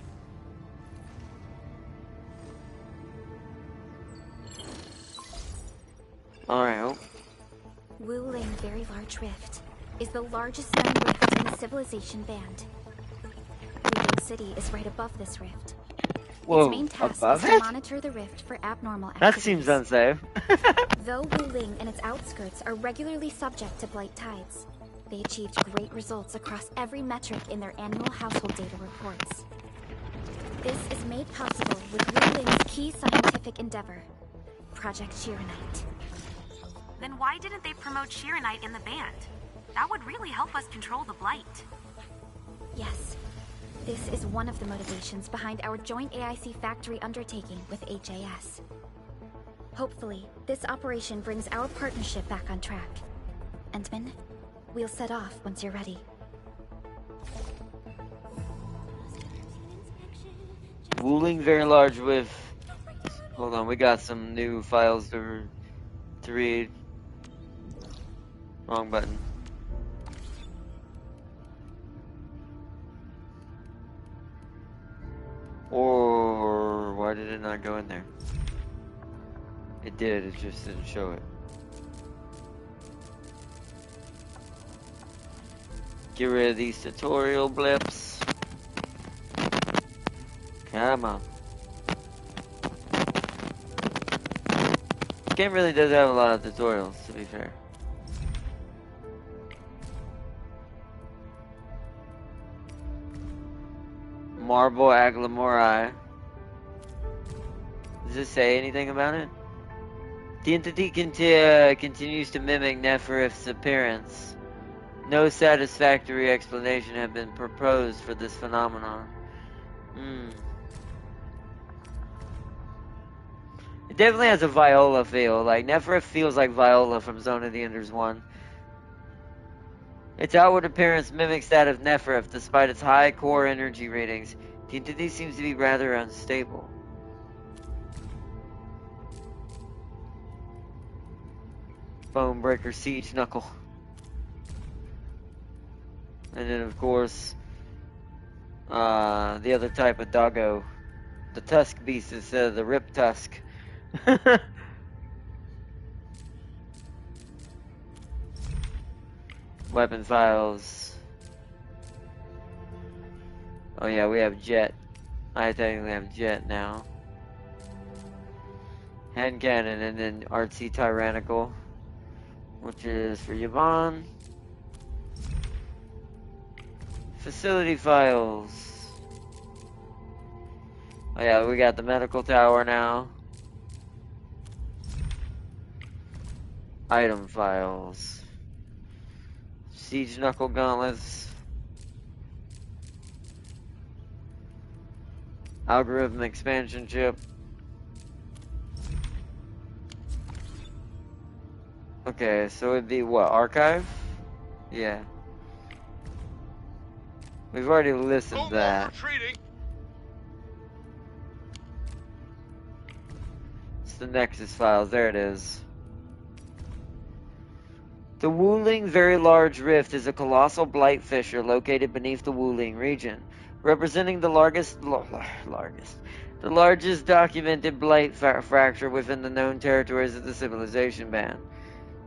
Alright. Wuling Very Large Rift is the largest known rift in the Civilization Band. Wuling City is right above this rift. Whoa, Its main task above is to it? monitor the rift for abnormal That activities. seems unsafe. Though Wuling and its outskirts are regularly subject to blight tides, they achieved great results across every metric in their annual household data reports. This is made possible with Wuling's key scientific endeavor, Project Shiranite. Then why didn't they promote Shiranite in the band? That would really help us control the blight. Yes, this is one of the motivations behind our joint AIC factory undertaking with HAS. Hopefully, this operation brings our partnership back on track. Entman, we'll set off once you're ready. Wuling Very Large with... Hold on, we got some new files to read. Wrong button. Or why did it not go in there? It did, it just didn't show it. Get rid of these tutorial blips. Come on. This game really does have a lot of tutorials, to be fair. Marble Aglamorai. Does this say anything about it? The entity continues to mimic Neferif's appearance. No satisfactory explanation has been proposed for this phenomenon. It definitely has a Viola feel. Like, Neferif feels like Viola from Zone of the Enders 1. Its outward appearance mimics that of Neferif, despite its high core energy ratings. The entity seems to be rather unstable. Bonebreaker Siege Knuckle. And then, of course, the other type of doggo. The Tusk Beast instead of the Rip Tusk. Weapon files. Oh yeah, we have Jet. I technically have Jet now. Hand cannon and then artsy tyrannical, which is for Yvonne. Facility files. Oh yeah, we got the medical tower now. Item files. Siege Knuckle Gauntlets. Algorithm expansion chip. Okay, so it'd be what? Archive? Yeah. We've already listened to that. It's the Nexus files. There it is. The Wuling Very Large Rift is a colossal blight fissure located beneath the Wuling region, representing the largest documented blight fracture within the known territories of the Civilization Band.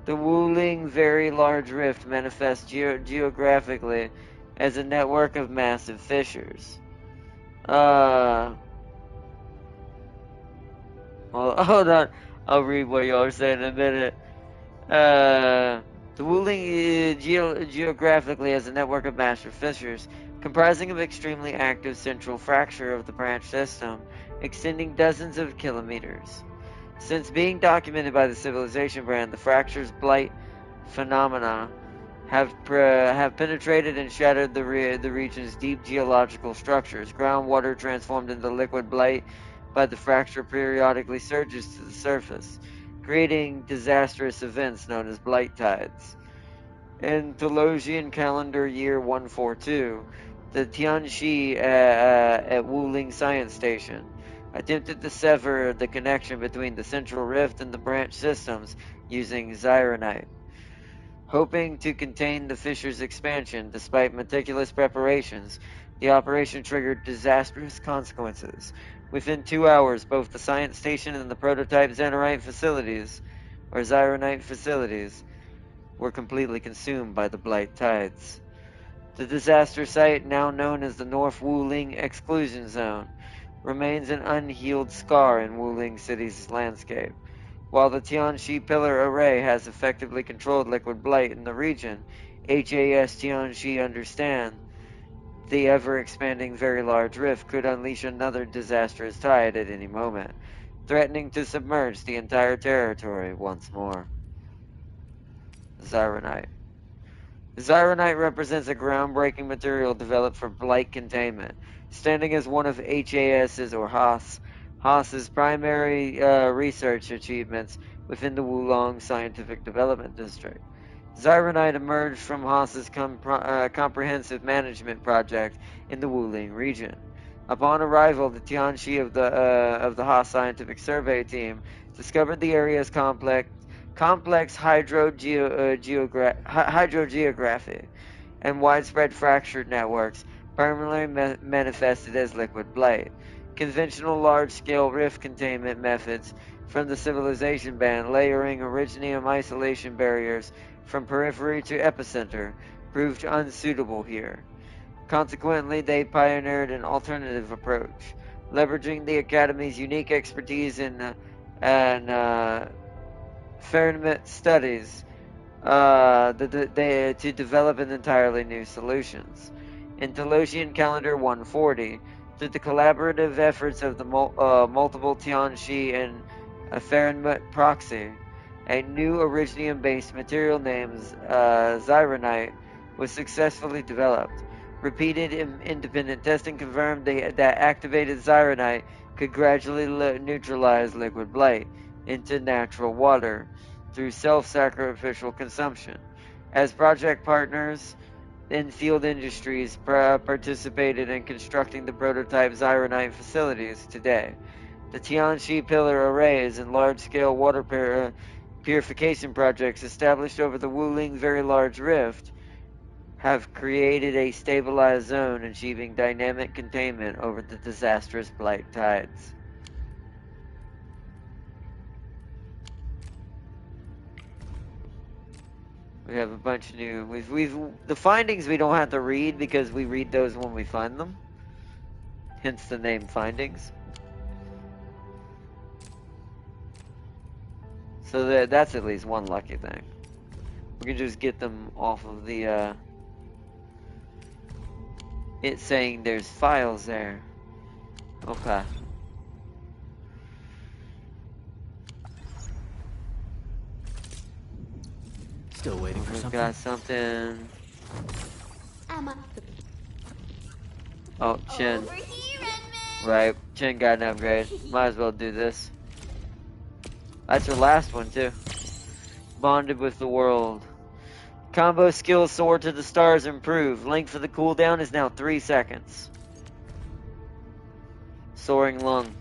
The Wuling Very Large Rift manifests geographically as a network of massive fissures. Well, hold on. I'll read what y'all are saying in a minute. The Wuling geographically has a network of master fissures, comprising of extremely active central fracture of the branch system, extending dozens of kilometers. Since being documented by the Civilization brand, the fracture's blight phenomena have penetrated and shattered the region's deep geological structures. Groundwater transformed into liquid blight by the fracture periodically surges to the surface, creating disastrous events known as blight tides. In Telosian calendar year 142, the Tianxi at Wuling Science Station attempted to sever the connection between the central rift and the branch systems using Zyronite. Hoping to contain the fissure's expansion despite meticulous preparations, the operation triggered disastrous consequences. Within 2 hours, both the science station and the prototype Xenorite facilities, or Zyronite facilities, were completely consumed by the blight tides. The disaster site, now known as the North Wuling Exclusion Zone, remains an unhealed scar in Wuling City's landscape. While the Tianxi Pillar Array has effectively controlled liquid blight in the region, HAS Tianxi understand the ever-expanding Very Large Rift could unleash another disastrous tide at any moment, threatening to submerge the entire territory once more. Zyronite. Zyronite represents a groundbreaking material developed for blight containment, standing as one of HAS's or Haas's primary research achievements within the Wulong Scientific Development District. Zyronite emerged from Haas's comprehensive management project in the Wuling region. Upon arrival, the Tianxi of the Haas Scientific Survey team discovered the area's complex hydrogeography and widespread fractured networks permanently manifested as liquid blight. Conventional large-scale rift containment methods from the Civilization band, layering originium isolation barriers from periphery to epicenter, proved unsuitable here. Consequently, they pioneered an alternative approach, leveraging the Academy's unique expertise in Fahrenheit studies to develop an entirely new solutions. In Telosian calendar 140, through the collaborative efforts of the multiple Tianxi and Fahrenheit proxy, a new originium-based material named Zyronite was successfully developed. Repeated independent testing confirmed that activated Zyronite could gradually neutralize liquid blight into natural water through self-sacrificial consumption. As project partners, Endfield Industries participated in constructing the prototype Zyronite facilities today. The Tianxi Pillar Arrays and large-scale water purification projects established over the Wuling Very Large Rift have created a stabilized zone, achieving dynamic containment over the disastrous blight tides. We have a bunch of new. The findings we don't have to read because we read those when we find them. Hence the name findings. So that's at least one lucky thing. We can just get them off of the. It's saying there's files there. Okay. Still waiting for something? Got something. Emma. Oh, Chen. Over here, Edmund. Right, Chen got an upgrade. Might as well do this. That's her last one, too. Bonded with the world. Combo skill soar to the stars improved. Length for the cooldown is now 3 seconds. Soaring lung.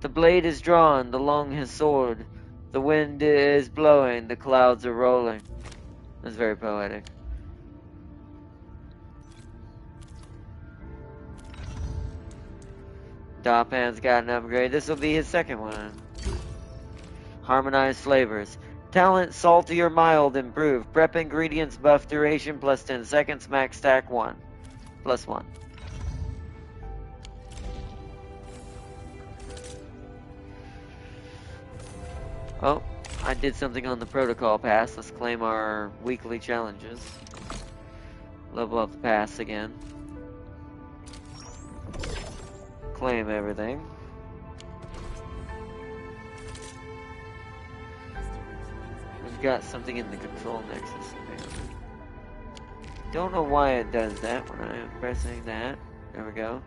The blade is drawn, the lung has soared. The wind is blowing, the clouds are rolling. That's very poetic. Dopan's got an upgrade. This will be his second one. Harmonized flavors. Talent salty or mild improved. Prep ingredients buff duration plus 10 seconds. Max stack 1. Plus 1. Oh, I did something on the protocol pass. Let's claim our weekly challenges. Level up the pass again. Claim everything. We've got something in the control nexus. Don't know why it does that when I'm pressing that. There we go.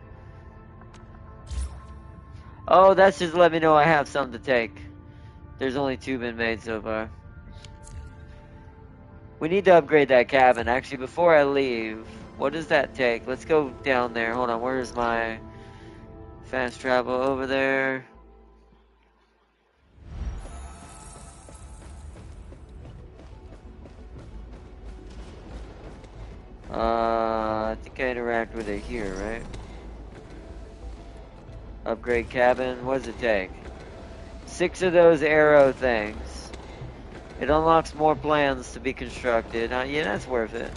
Oh, that's just let me know I have something to take. There's only 2 been made so far. We need to upgrade that cabin. Actually, before I leave, what does that take? Let's go down there. Hold on, where's my fast travel over there? I think I interact with it here, right? Upgrade cabin. What does it take? 6 of those arrow things. It unlocks more plans to be constructed. Yeah, that's worth it.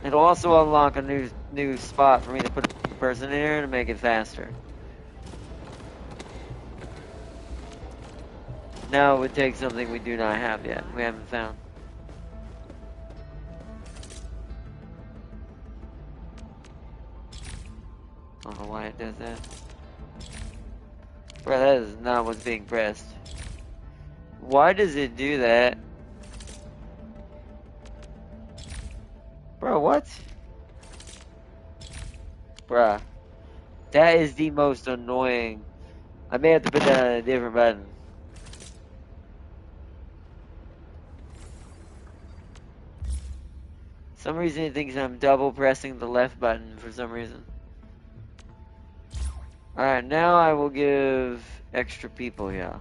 It'll also unlock a new spot for me to put a person in here to make it faster. Now it would take something we do not have yet. We haven't found. I don't know why it does that. Bro, that is not what's being pressed. Why does it do that? Bro, what? Bruh. That is the most annoying. I may have to put that on a different button. For some reason it thinks I'm double pressing the left button for some reason. Alright, now I will give extra people here.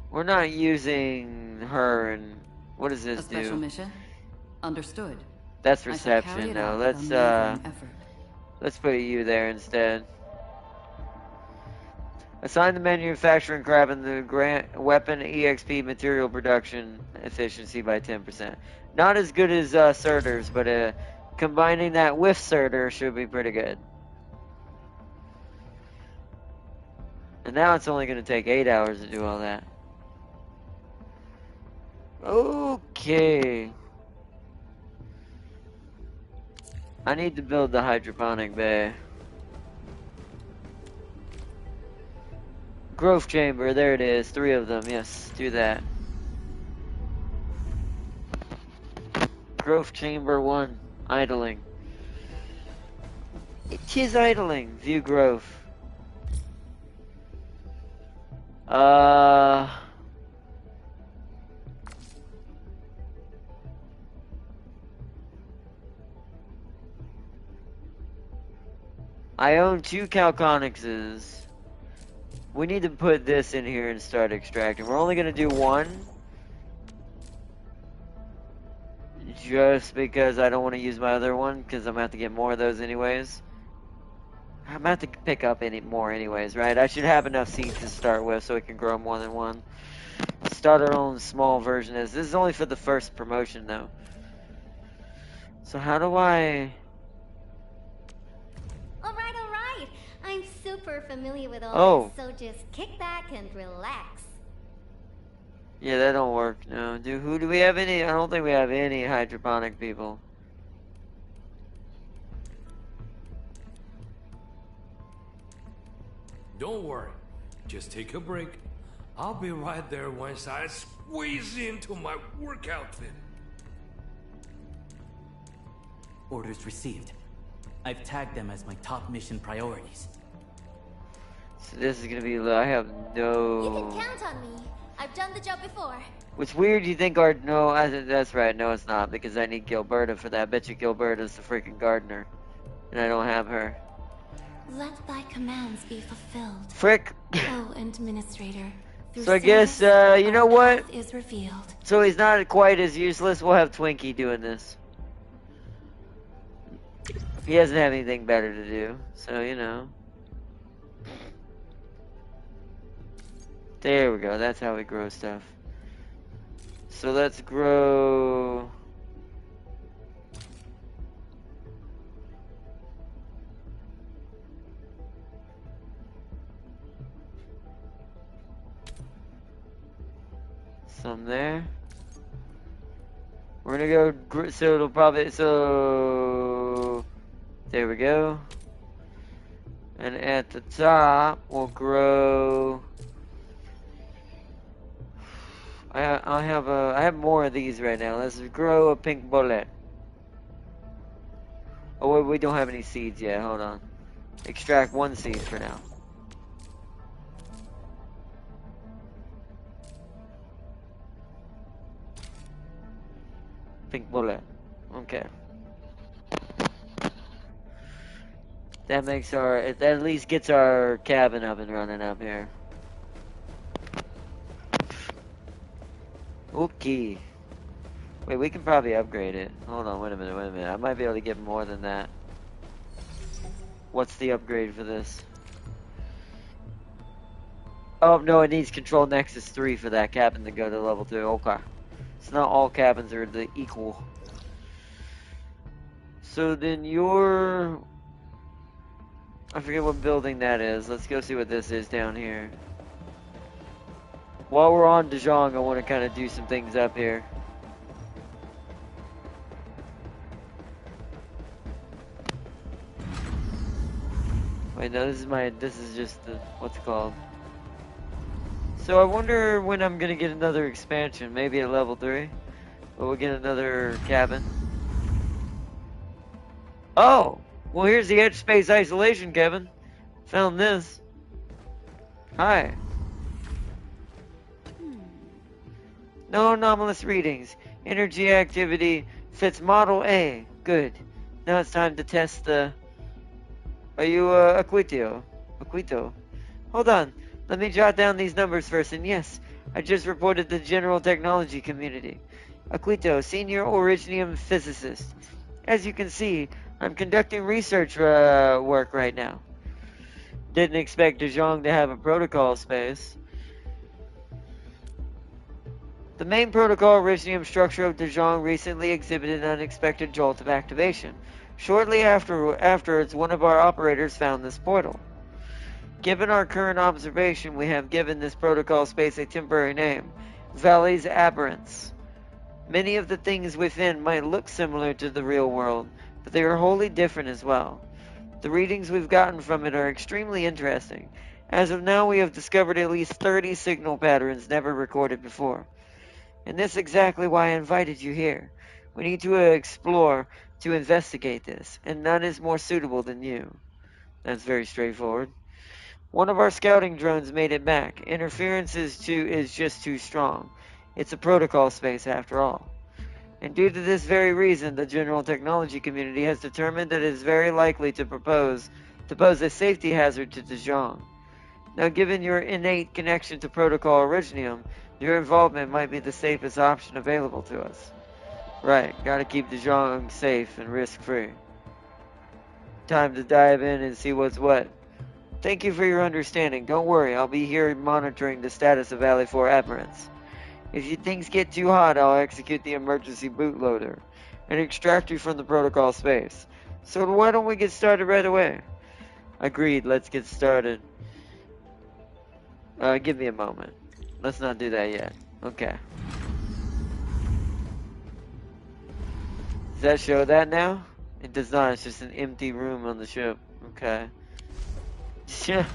We're not using her and what does this A special do? mission? Understood. That's I shall carry reception it now. out with unwavering effort. Let's put you there instead. Assign the manufacturing crab and the grant weapon EXP material production efficiency by 10%. Not as good as Surters, but combining that with Surter should be pretty good. And now it's only going to take 8 hours to do all that. Okay. I need to build the hydroponic bay. Growth chamber, there it is. 3 of them, yes, do that. Growth chamber 1, idling. It is idling. View growth. I own 2 Calconixes. We need to put this in here and start extracting. We're only going to do 1. Just because I don't want to use my other one, because I'm going to have to get more of those anyways. I'm going to have to pick up any more anyways, right? I should have enough seeds to start with so we can grow more than 1. Start our own small version of this. This is only for the first promotion, though. So how do I... Alright. I'm super familiar with all this, so just kick back and relax. Yeah, that don't work, no. Who do we have any? I don't think we have any hydroponic people. Don't worry. Just take a break. I'll be right there once I squeeze into my work outfit. Orders received. I've tagged them as my top mission priorities. So this is gonna be, I have no... You can count on me. I've done the job before. What's weird, you think no, that's right, no it's not, because I need Gilberta for that. I bet you Gilberta's the freaking gardener. And I don't have her. Let thy commands be fulfilled. Frick! Oh, Administrator. So I guess, you know what? Is revealed. So he's not quite as useless. We'll have Twinkie doing this. He doesn't have anything better to do, so you know. There we go, that's how we grow stuff. So let's grow... Some there. We're gonna go, so it'll probably, so, there we go. And at the top, we'll grow, I have more of these right now. Let's grow a pink bullet. Oh, wait, we don't have any seeds yet, hold on. Extract one seed for now. Pink bullet. Okay. That makes it at least gets our cabin up and running up here. Okay. Wait, we can probably upgrade it. Hold on, wait a minute. I might be able to get more than that. What's the upgrade for this? Oh, no, it needs Control Nexus 3 for that cabin to go to level 2. Okay. So not all cabins are the equal. So then your... I forget what building that is. Let's go see what this is down here. While we're on Dejong, I want to kind of do some things up here. Wait, no, this is just the, what's it called? So I wonder when I'm gonna get another expansion, maybe at level 3. But we'll get another cabin. Oh! Well, here's the Edge Space Isolation, Kevin. Found this. Hi. No anomalous readings. Energy activity fits Model A. Good. Now it's time to test the... Are you, Aquito? Hold on. Let me jot down these numbers first. And yes, I just reported the general technology community. Aquito, senior originium physicist. As you can see, I'm conducting research work right now. Didn't expect Dejong to have a protocol space. The main protocol originium structure of Dejong recently exhibited an unexpected jolt of activation. Shortly afterwards, one of our operators found this portal. Given our current observation, we have given this protocol space a temporary name, Valley's Aberrance. Many of the things within might look similar to the real world, but they are wholly different as well. The readings we've gotten from it are extremely interesting. As of now, we have discovered at least 30 signal patterns never recorded before. And that's exactly why I invited you here. We need to explore, to investigate this, and none is more suitable than you. That's very straightforward. One of our scouting drones made it back. Interference is just too strong. It's a protocol space after all. And due to this very reason, the general technology community has determined that it is very likely to pose a safety hazard to Dejong. Now, given your innate connection to Protocol Originium, your involvement might be the safest option available to us. Right, gotta keep Dejong safe and risk-free. Time to dive in and see what's what. Thank you for your understanding. Don't worry, I'll be here monitoring the status of Valley 4 Aberrance. If things get too hot, I'll execute the emergency bootloader and extract you from the protocol space. So why don't we get started right away? Agreed, let's get started. Give me a moment. Let's not do that yet. Okay. Does that show that now? It does not, it's just an empty room on the ship. Okay. Yeah.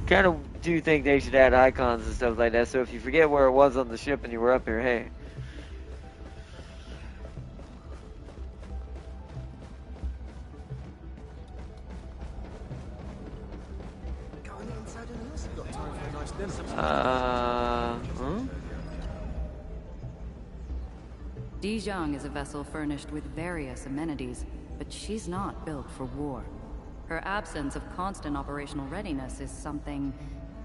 Kind of do think they should add icons and stuff like that, so if you forget where it was on the ship and you were up here, hey. Dejong is a vessel furnished with various amenities, but she's not built for war. Her absence of constant operational readiness is something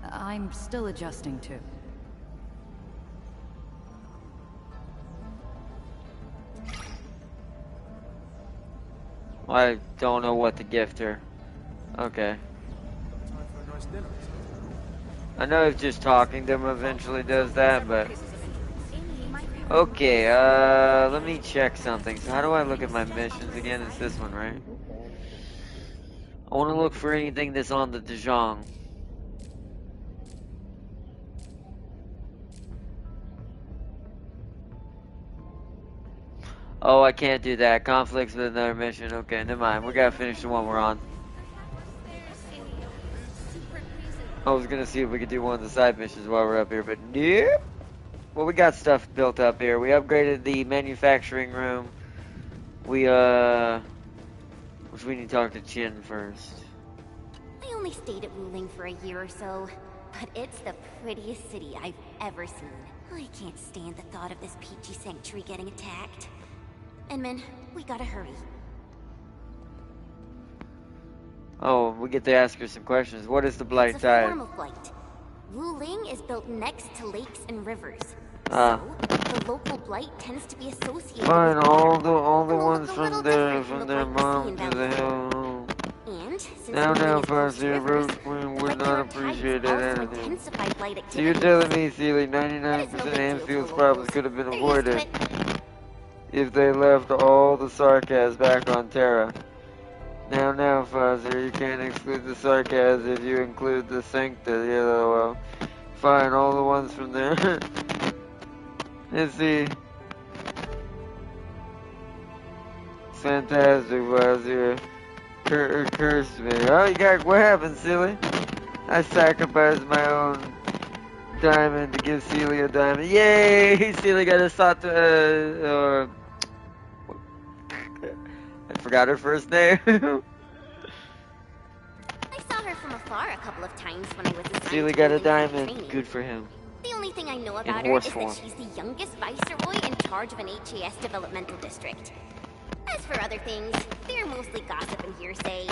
I'm still adjusting to. I don't know what to gift her. Okay. I know if just talking to him eventually does that, but... Okay, let me check something. So how do I look at my missions again? It's this one, right? I want to look for anything that's on the Dejong. Oh, I can't do that. Conflicts with another mission. Okay, never mind. We gotta finish the one we're on. I was gonna see if we could do one of the side missions while we're up here, but nope. Well, we got stuff built up here. We upgraded the manufacturing room. Which we need to talk to Chin first. I only stayed at Wuling for a year or so, but it's the prettiest city I've ever seen. I can't stand the thought of this peachy sanctuary getting attacked. Enman, we gotta hurry. Oh, we get to ask her some questions. What is the Blight It's a Tide? form of blight. Wuling is built next to lakes and rivers. Ah. So, the local blight tends to be associated Fine, with all water. the ones from their mom to the hell. And since Now, Wuling is close to Foster, rivers, Road Queen the would Blight not tides appreciate also that anything. intensify blight So you're activities. telling me, Sealy, 99% of Anfield's problems could have been avoided if they left all the sarcasm back on Terra. Now, Foster, you can't exclude the sarcasm if you include the Sancta. Yeah, well, fine, all the ones from there. Let's see. Fantastic, Foster. Cursed me. Oh, what happened, Silly? I sacrificed my own diamond to give Celia a diamond. Yay! Celia got a I forgot her first name. I saw her from afar a couple of times when I was assigned Celia to got a Wuling for diamond. training. Good for him. The only thing I know In about her horse is form. that she's the youngest viceroy in charge of an HAS developmental district. As for other things, they're mostly gossip and hearsay.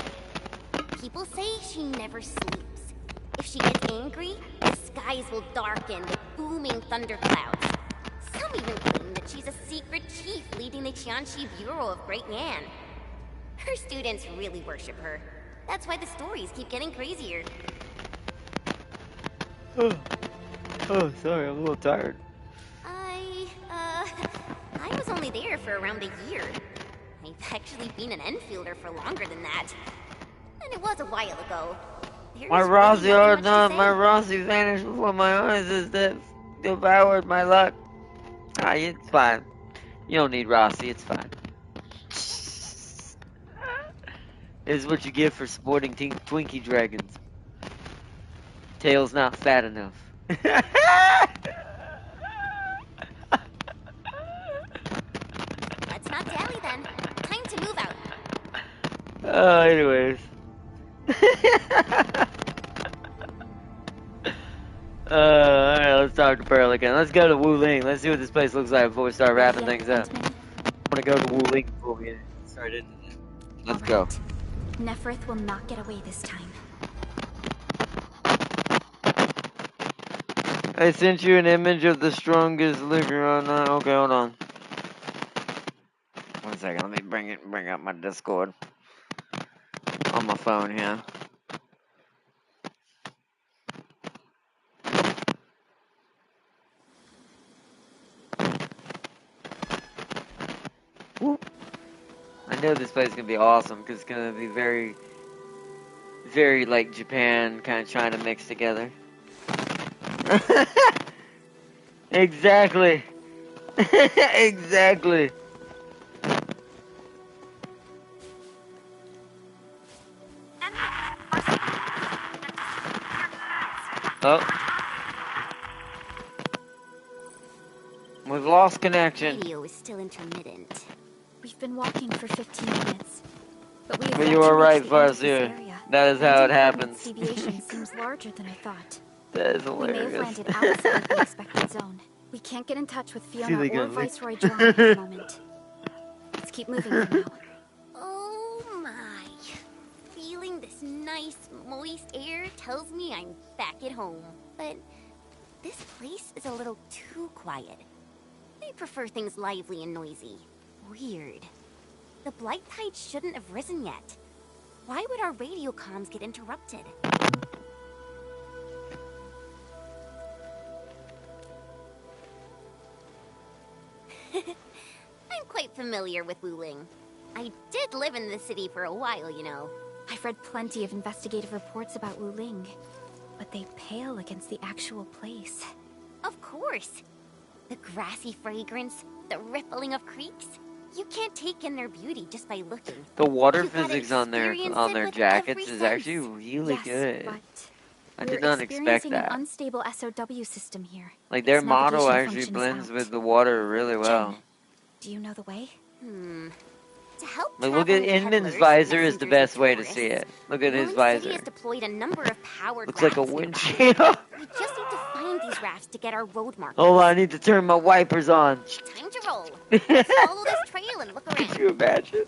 People say she never sleeps. If she gets angry, the skies will darken with booming thunderclouds. Some even claim that she's a secret chief leading the Qianxi Bureau of Great Yan. Her students really worship her. That's why the stories keep getting crazier. Oh, sorry, I'm a little tired. I was only there for around a year. I've actually been an Enfielder for longer than that. And it was a while ago. There's My really Rossi, nothing much to say. my Rossi vanished before my eyes as that devoured my luck. Ah, it's fine. You don't need Rossi, it's fine. This is what you get for supporting Twinkie Dragons. Tail's not fat enough. Let's not dally then. Time to move out. Anyways. Alright, let's talk to Pearl again. Let's go to Wuling. Let's see what this place looks like before we start wrapping things up. I want to go to Wuling before we get started. Let's go. Neferth will not get away this time. I sent you an image of the strongest liquor on okay, hold on. 1 second, let me bring up my Discord on my phone here. Whoop. I know this place is gonna be awesome because it's gonna be very, very like Japan, kind of China mixed together. Exactly. Exactly. Oh. We've lost connection. Radio is still intermittent. We've been walking for 15 minutes. But we have But yet you to were reach right, the end of this Farseer. area. That is how it Landing happens. coordinates deviation seems larger than I thought. That is We may have hilarious. landed outside the expected zone. We can't get in touch with Fiona Silly or gun. Viceroy John at the moment. Let's keep moving for now. Oh my. Feeling this nice, moist air tells me I'm back at home. But this place is a little too quiet. I prefer things lively and noisy. Weird. The Blight Tide shouldn't have risen yet. Why would our radio comms get interrupted? I'm quite familiar with Wuling. I did live in the city for a while, you know. I've read plenty of investigative reports about Wuling, but they pale against the actual place. Of course. The grassy fragrance, the rippling of creeks. You can't take in their beauty just by looking. The water You gotta physics on their experience it with jackets every is sense. actually really Yes, good. but I we're did not expect experiencing that. an unstable SOW system here. Like their Its model navigation actually function is blends out. with the water really well. Jen, do you know the way? To help Like look at traveling Inman's peddlers, visor is the messengers, best and way to tourists, see it. Look at his Wooling City visor. has deployed a number of powered Looks like a rafts nearby. windshield. We just need to find these rafts to get our road markers. Hold on, I need to turn my wipers on. Time to roll. Let's follow this trail and look around. Could you imagine?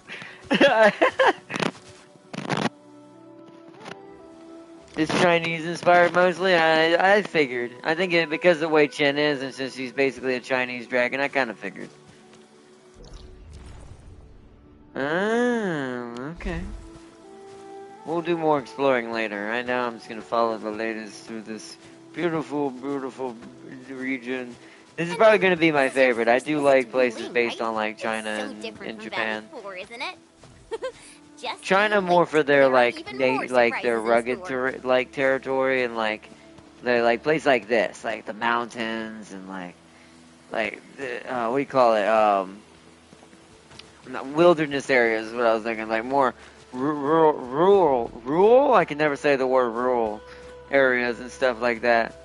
It's Chinese inspired mostly. I figured. I think because of the way Chen is, and since she's basically a Chinese dragon, I kind of figured. Okay. We'll do more exploring later. Right now, I'm just gonna follow the latest through this beautiful, beautiful region. This is probably gonna be my favorite. I do like places based on like China and Japan. Isn't it? Just China more for their like their rugged territory and like they're like place like this, like the mountains and like the, what do you call it? Not wilderness areas is what I was thinking. Like more rural. I can never say the word rural areas and stuff like that.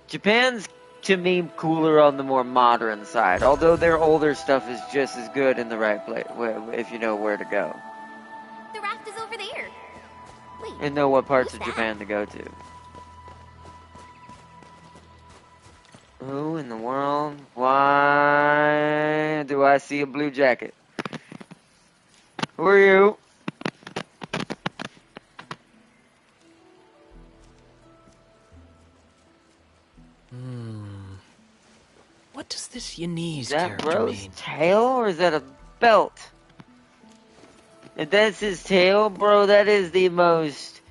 Japan's to me cooler on the more modern side, although their older stuff is just as good in the right place if you know where to go The raft is over there. Wait, and know what parts of Japan to go to. Who in the world? Why do I see a blue jacket? Who are you? What does this Yanese Is that character Bro's mean? tail or is that a belt? If that's his tail, bro, that is the most...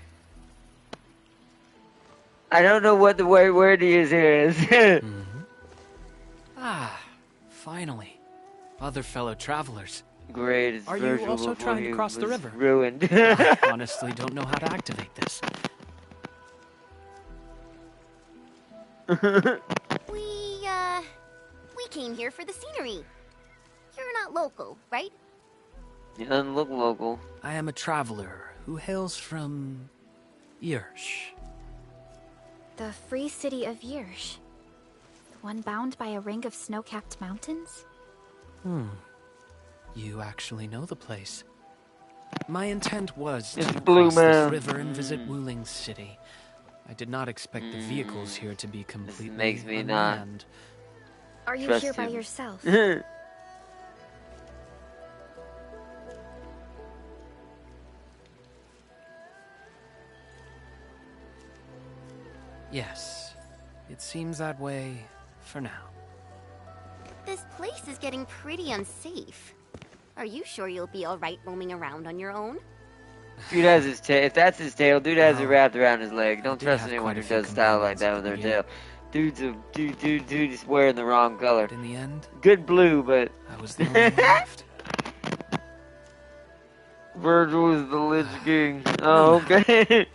I don't know what the word he is here is. Ah, finally. Other fellow travelers. Great. Are you also trying to cross the river? Ruined. I honestly don't know how to activate this. We came here for the scenery. You're not local, right? You doesn't look local. I am a traveler who hails from Yersh. The free city of Yersh. The one bound by a ring of snow-capped mountains? You actually know the place. My intent was It's to Blue cross this Man. river and visit Wooling City. I did not expect the vehicles here to be completely makes me unmanned. Are you Trust here by him. yourself? Yes, it seems that way for now. This place is getting pretty unsafe. Are you sure you'll be alright roaming around on your own? Dude has his tail. If that's his tail, dude has it No. wrapped around his leg. Don't did trust have anyone quite who a few does style like companions that at with the their tail. Dude is wearing the wrong color. But in the end, Good blue, but I was the only one left. Virgil is the Lich King. Oh, okay.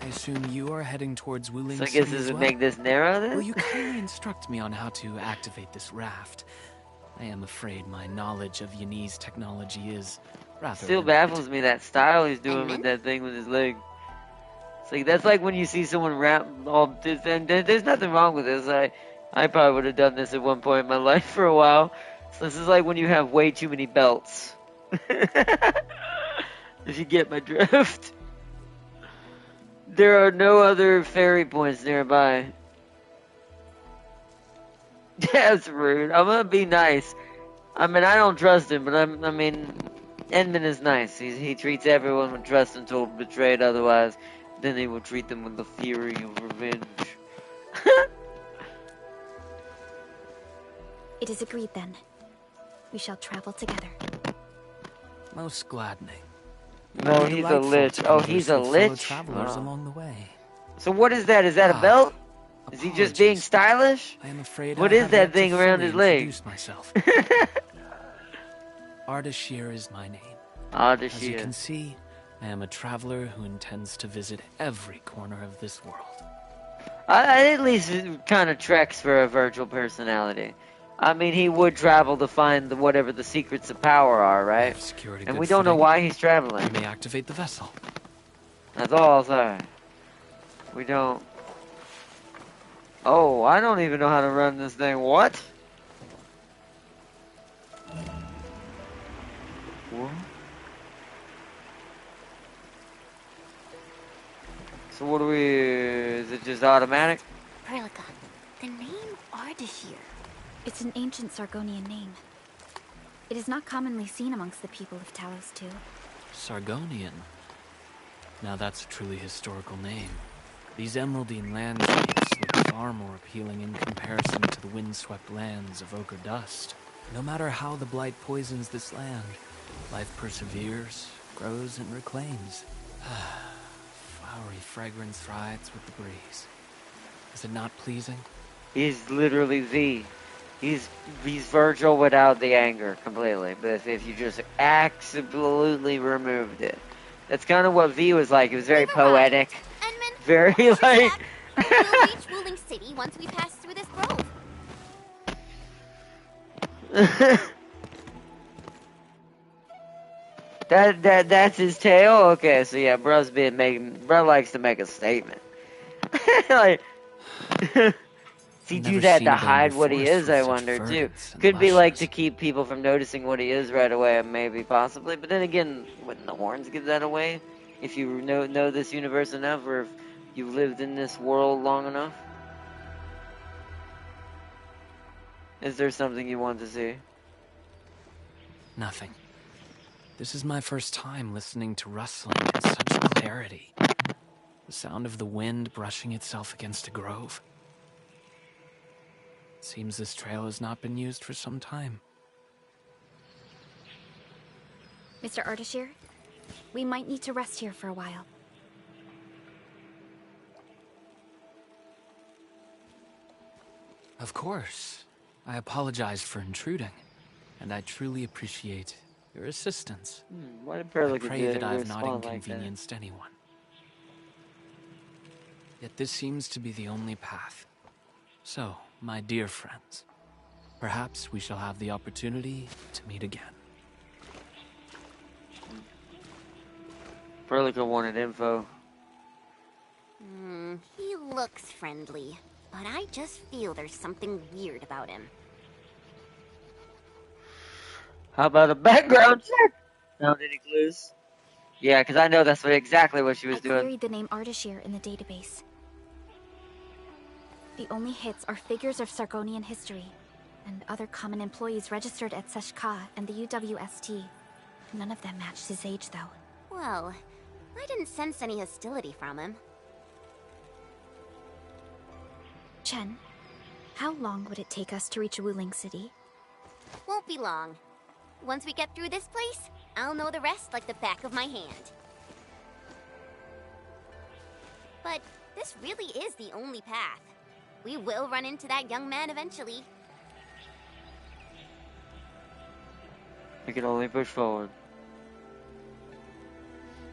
I assume you are heading towards Wooling So I City guess this as would well? make this narrow then? Will you kindly instruct me on how to activate this raft? I am afraid my knowledge of Yanese technology is rather Still limited. baffles me that style he's doing with that thing with his leg. It's like that's like when you see someone wrap all this, and there's nothing wrong with this. I probably would have done this at one point in my life for a while. So this is like when you have way too many belts. If you get my drift. There are no other ferry points nearby. That's rude. I'm gonna be nice. I mean, I don't trust him, but I mean, Edmund is nice. He treats everyone with trust until betrayed otherwise. Then he will treat them with the fury of revenge. It is agreed then. We shall travel together. Most gladdening. No, he's a lich. Oh, he's a Fellow lich? travelers Oh. along the way. So what is that? Is that a belt? Is he just being stylish? I am afraid What I is have that yet to thing around fully his leg? introduce myself. Ardashir is my name. As you Ardashir. can see, I am a traveler who intends to visit every corner of this world. I at least kind of treks for a virtual personality. I mean, he would travel to find whatever the secrets of power are, right? Secured a And good we don't know footing. why he's traveling. You may activate the vessel. That's all I'll say. We don't... Oh, I don't even know how to run this thing. What? What? So what do we... Is it just automatic? Prelica, the name Ardashir. It's an ancient Sargonian name. It is not commonly seen amongst the people of Talos II. Sargonian. Now that's a truly historical name. These emeraldine landscapes look far more appealing in comparison to the windswept lands of ochre dust. No matter how the blight poisons this land, life perseveres, grows, and reclaims. Flowery fragrance rides with the breeze. Is it not pleasing? He's literally V. He's Virgil without the anger completely. But if you just absolutely removed it. That's kind of what V was like. It was very poetic. Very like... We'll reach Wuling City once we pass through this grove. That's his tale? Okay, so yeah, bro likes to make a statement. Like... Does he do that to hide what he is, I wonder, too? Could be like to keep people from noticing what he is right away, maybe, possibly. But then again, wouldn't the horns give that away? If you know this universe enough, or if you've lived in this world long enough? Is there something you want to see? Nothing. This is my first time listening to rustling in such clarity. The sound of the wind brushing itself against a grove. Seems this trail has not been used for some time. Mr. Ardashir, we might need to rest here for a while. Of course. I apologize for intruding, and I truly appreciate your assistance. Why did I pray that I have not inconvenienced anyone. Yet this seems to be the only path. So, my dear friends, perhaps we shall have the opportunity to meet again. Prelica wanted info. He looks friendly, but I just feel there's something weird about him. How about a background check? Found any clues? Yeah, because I know that's exactly what she was doing. I queried the name Ardashir in the database. The only hits are figures of Sargonian history, and other common employees registered at Seshka and the UWST. None of them matched his age, though. Well, I didn't sense any hostility from him. Chen, how long would it take us to reach Wuling City? Won't be long. Once we get through this place, I'll know the rest like the back of my hand. But this really is the only path. We will run into that young man eventually. We can only push forward.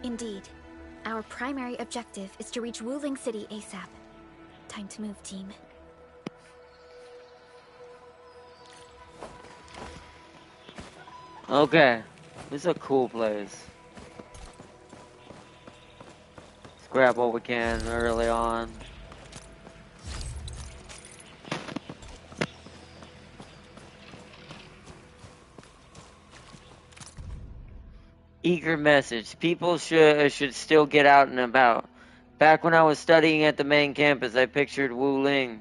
Indeed. Our primary objective is to reach Wuling City ASAP. Time to move, team. Okay. This is a cool place. Let's grab what we can early on. Eager message. People should still get out and about. Back when I was studying at the main campus, I pictured Wuling,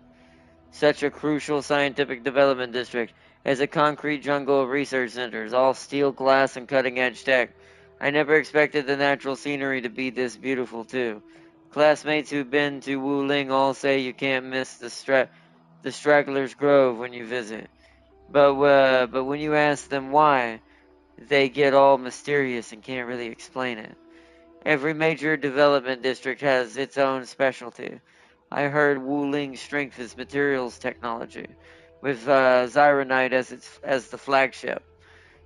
such a crucial scientific development district, as a concrete jungle of research centers, all steel, glass, and cutting-edge tech. I never expected the natural scenery to be this beautiful, too. Classmates who've been to Wuling all say you can't miss the Straggler's Grove when you visit. But when you ask them why, they get all mysterious and can't really explain it. Every major development district has its own specialty. I heard Wuling's strength is materials technology, with Zyronite as the flagship.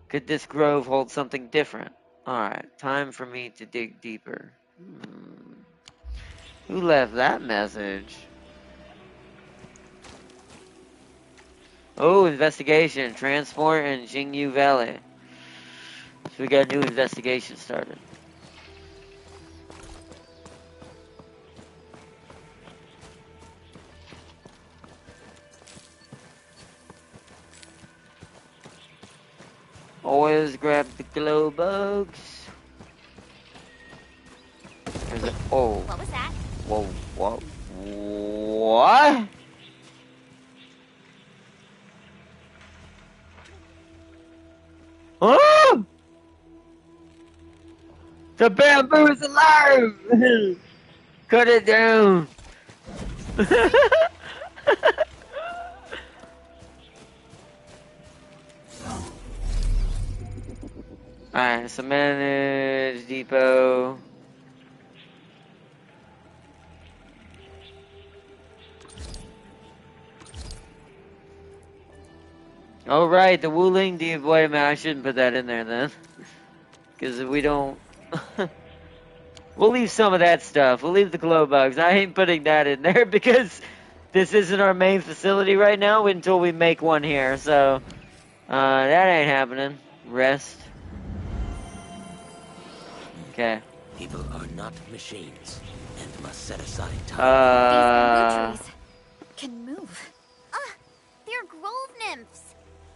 Could this grove hold something different? Alright, time for me to dig deeper. Who left that message? Oh, investigation. Transport in Jingyu Valley. So we got a new investigation started. Always grab the glow bugs. There's a, oh. What was that? Whoa, whoa. What? Oh! The bamboo is alive! Cut it down! Alright, so manage depot. Oh right, the Wuling depot. Wait a minute, I shouldn't put that in there then. Because we don't... We'll leave some of that stuff. We'll leave the glow bugs. I ain't putting that in there because this isn't our main facility right now until we make one here. So, that ain't happening. Rest. Okay. People are not machines and must set aside These time. bamboo trees can move. They're grove nymphs.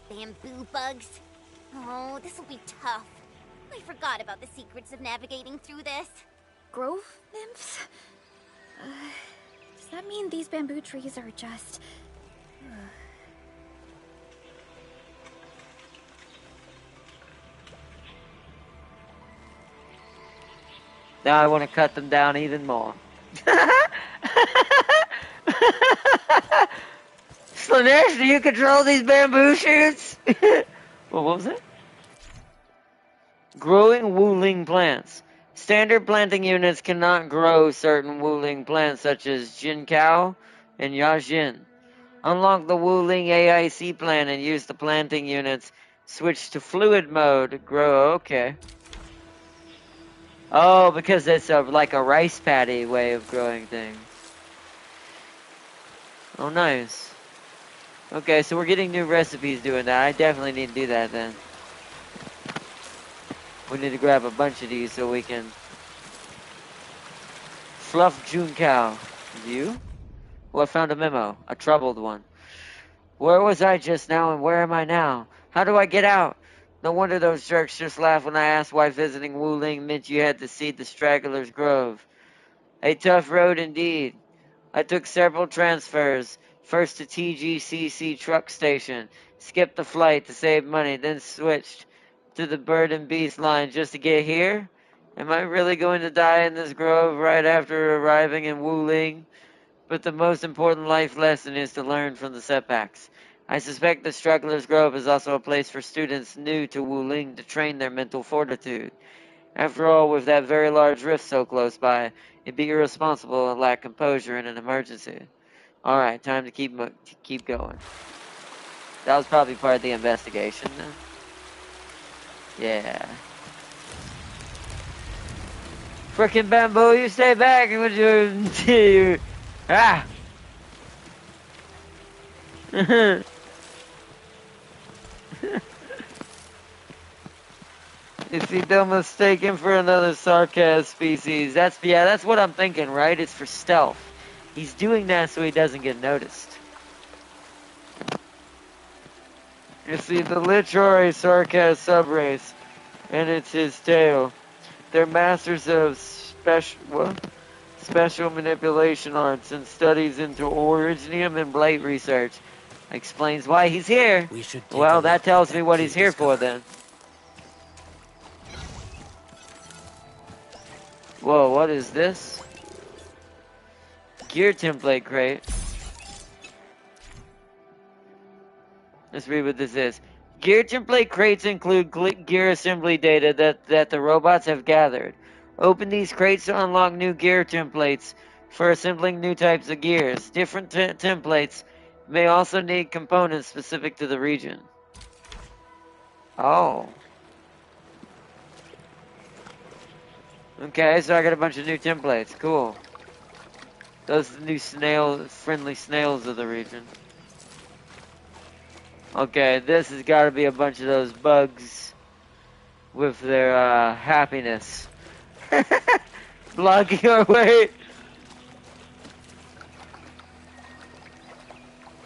Bamboo bugs. Oh, this will be tough. I forgot about the secrets of navigating through this. Grove nymphs? Does that mean these bamboo trees are just... Now I want to cut them down even more. Slanesh, do you control these bamboo shoots? Well, what was it? Growing Wuling plants. Standard planting units cannot grow certain Wuling plants such as Jinkao and Yajin. Unlock the Wuling AIC plant and use the planting units. Switch to fluid mode. Grow, okay. Oh, because it's like a rice paddy way of growing things. Oh, nice. Okay, so we're getting new recipes doing that. I definitely need to do that then. We need to grab a bunch of these so we can... Fluff Junkao. You? Well, I found a memo. A troubled one. Where was I just now and where am I now? How do I get out? No wonder those jerks just laughed when I asked why visiting Wuling meant you had to see the Straggler's Grove. A tough road indeed. I took several transfers. First to TGCC truck station. Skipped the flight to save money, then switched to the Bird and Beast line just to get here? Am I really going to die in this grove right after arriving in Wuling? But the most important life lesson is to learn from the setbacks. I suspect the Struggler's Grove is also a place for students new to Wuling to train their mental fortitude. After all, with that very large rift so close by, it'd be irresponsible and lack composure in an emergency. Alright, time to keep going. That was probably part of the investigation then. Yeah. Frickin' bamboo, you stay back and you ah! Is he still mistaken for another sarcasm species? That's what I'm thinking, right? It's for stealth. He's doing that so he doesn't get noticed. You see, the Lich are a sarcasm subrace, and it's his tail. They're masters of special manipulation arts and studies into originium and blight research. Explains why he's here. Well, that tells me what he's here for then. Whoa, what is this? Gear template crate. Let's read what this is. Gear template crates include gear assembly data that the robots have gathered. Open these crates to unlock new gear templates for assembling new types of gears. Different templates may also need components specific to the region. Oh. Okay, so I got a bunch of new templates. Cool. Those are the new friendly snails of the region. Okay, this has got to be a bunch of those bugs with their happiness. Blocking our way.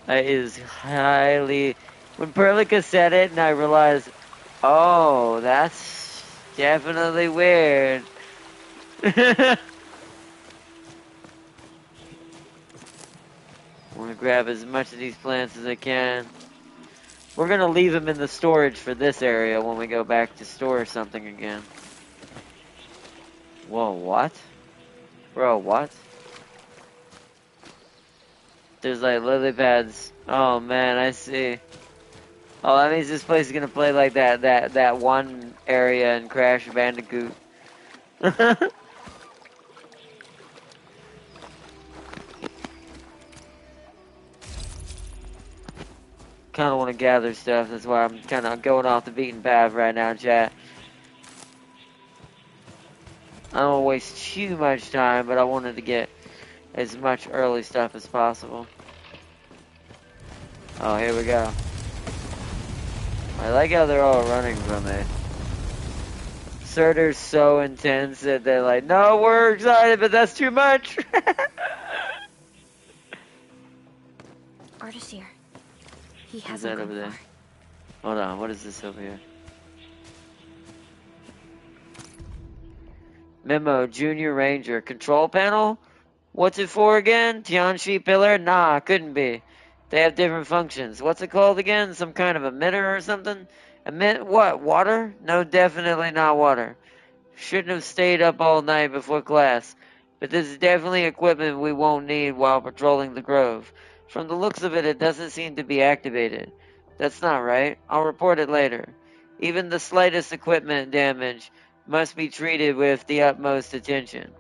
That is highly... When Perlica said it and I realized, oh, that's definitely weird. I want to grab as much of these plants as I can. We're going to leave them in the storage for this area when we go back to store something again. Whoa, what? Bro, what? There's like lily pads. Oh man, I see. Oh, that means this place is gonna play like that one area in Crash Bandicoot. Kinda wanna gather stuff, that's why I'm kinda going off the beaten path right now, chat. I don't wanna waste too much time, but I wanted to get as much early stuff as possible. Oh, here we go. I like how they're all running from me. Surtur's so intense that they're like, no, we're excited, but that's too much. Artisier. He What's hasn't that gone over there? far. Hold on, what is this over here? Memo, Junior Ranger. Control panel? What's it for again? Tianchi pillar? Nah, couldn't be. They have different functions. What's it called again? Some kind of emitter or something? Emit what? Water? No, definitely not water. Shouldn't have stayed up all night before class. But this is definitely equipment we won't need while patrolling the grove. From the looks of it, it doesn't seem to be activated. That's not right. I'll report it later. Even the slightest equipment damage must be treated with the utmost attention.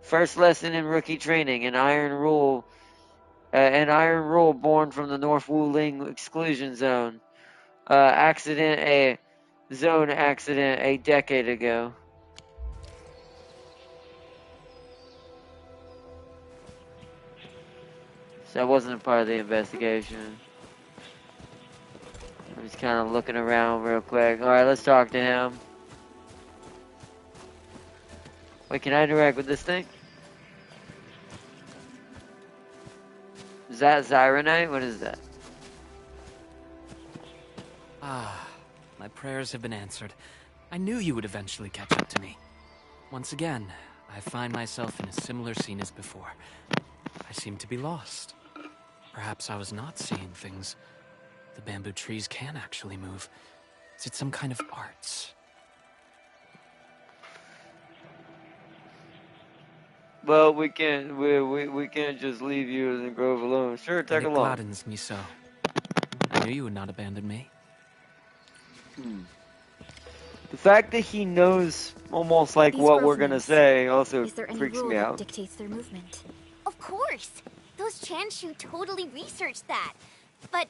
First lesson in rookie training, an iron rule born from the North Wuling exclusion zone. Zone accident a decade ago. So that wasn't a part of the investigation. I'm just kind of looking around real quick. Alright, let's talk to him. Wait, can I interact with this thing? Is that Zyronite? What is that? Ah, my prayers have been answered. I knew you would eventually catch up to me. Once again, I find myself in a similar scene as before. I seem to be lost. Perhaps I was not seeing things. The bamboo trees can actually move. Is it some kind of arts? Well, we can't just leave you in the grove alone. Sure, tag And it along. gladdens me so. I knew you would not abandon me. The fact that he knows almost like These what grove we're gonna names. say also Is there any freaks rule me that out. dictates their movement? Of course! Those Chanshu totally researched that. But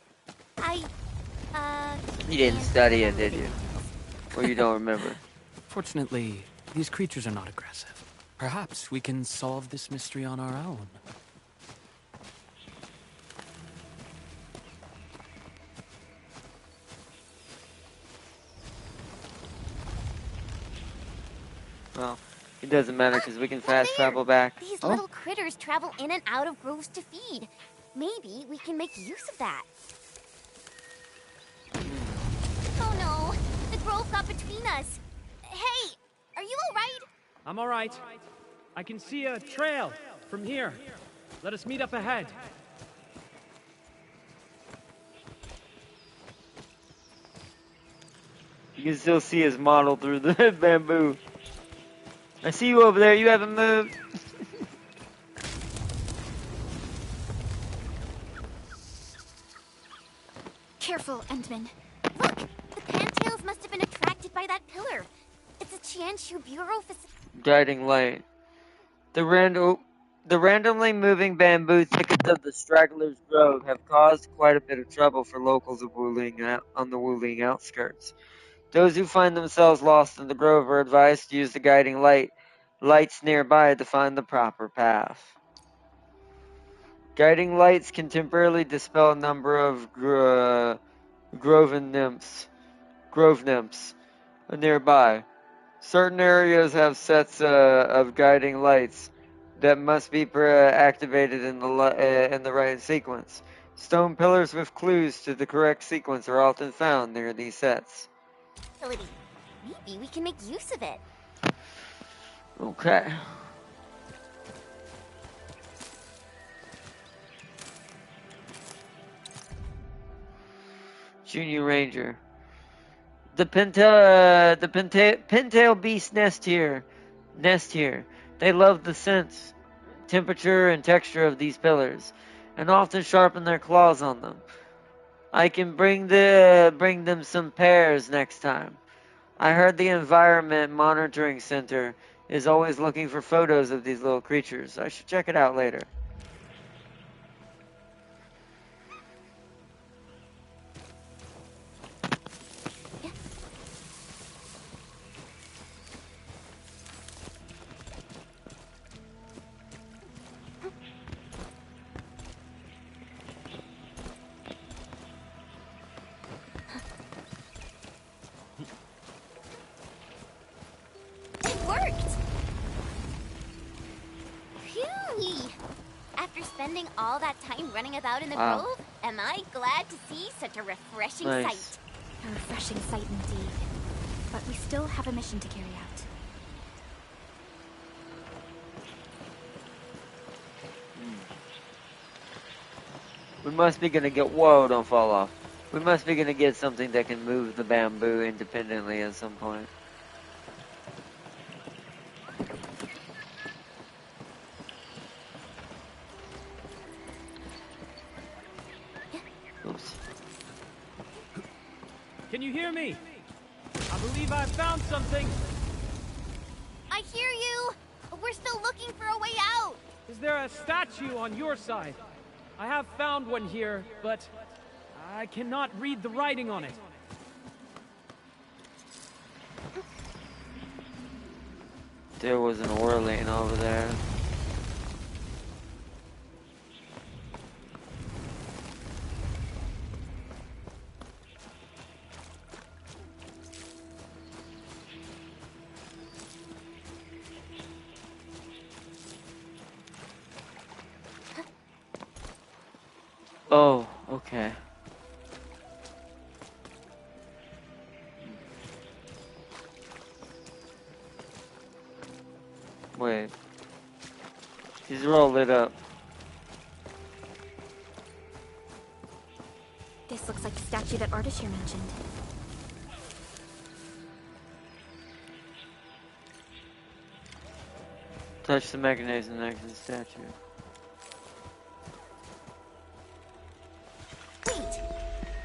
You didn't study it, did you? Or you don't remember? Fortunately, these creatures are not aggressive. Perhaps we can solve this mystery on our own. Well, it doesn't matter because we can fast travel back. These little critters travel in and out of groves to feed. Maybe we can make use of that. Oh no! The grove got between us. Hey! Are you alright? I'm alright. I can see a trail from here. Let us meet up ahead. You can still see his model through the bamboo. I see you over there. You haven't moved. Careful, Endman. Look! The Pantails must have been attracted by that pillar. It's a Chanshu Bureau facility. Guiding light. The randomly moving bamboo thickets of the Straggler's Grove have caused quite a bit of trouble for locals of Wuling on the Wuling outskirts. Those who find themselves lost in the grove are advised to use the guiding lights nearby to find the proper path. Guiding lights can temporarily dispel a number of Grove nymphs nearby. Certain areas have sets of guiding lights that must be activated in the right sequence. Stone pillars with clues to the correct sequence are often found near these sets. Maybe we can make use of it. Okay. Junior Ranger. The pintail beast nest here. They love the scent, temperature, and texture of these pillars, and often sharpen their claws on them. I can bring them some pears next time. I heard the Environment Monitoring Center is always looking for photos of these little creatures. I should check it out later. Spending all that time running about in the grove, am I glad to see such a refreshing sight. A refreshing sight indeed. But we still have a mission to carry out. We must be gonna get, whoa, don't fall off. We must be gonna get something that can move the bamboo independently at some point. Oops. Can you hear me? I believe I found something. I hear you, but we're still looking for a way out. Is there a statue on your side? I have found one here, but I cannot read the writing on it. There was an ore lane over there. Oh, okay. Wait. These are all lit up. This looks like the statue that Ardashir mentioned. Touch the mechanism next to the statue.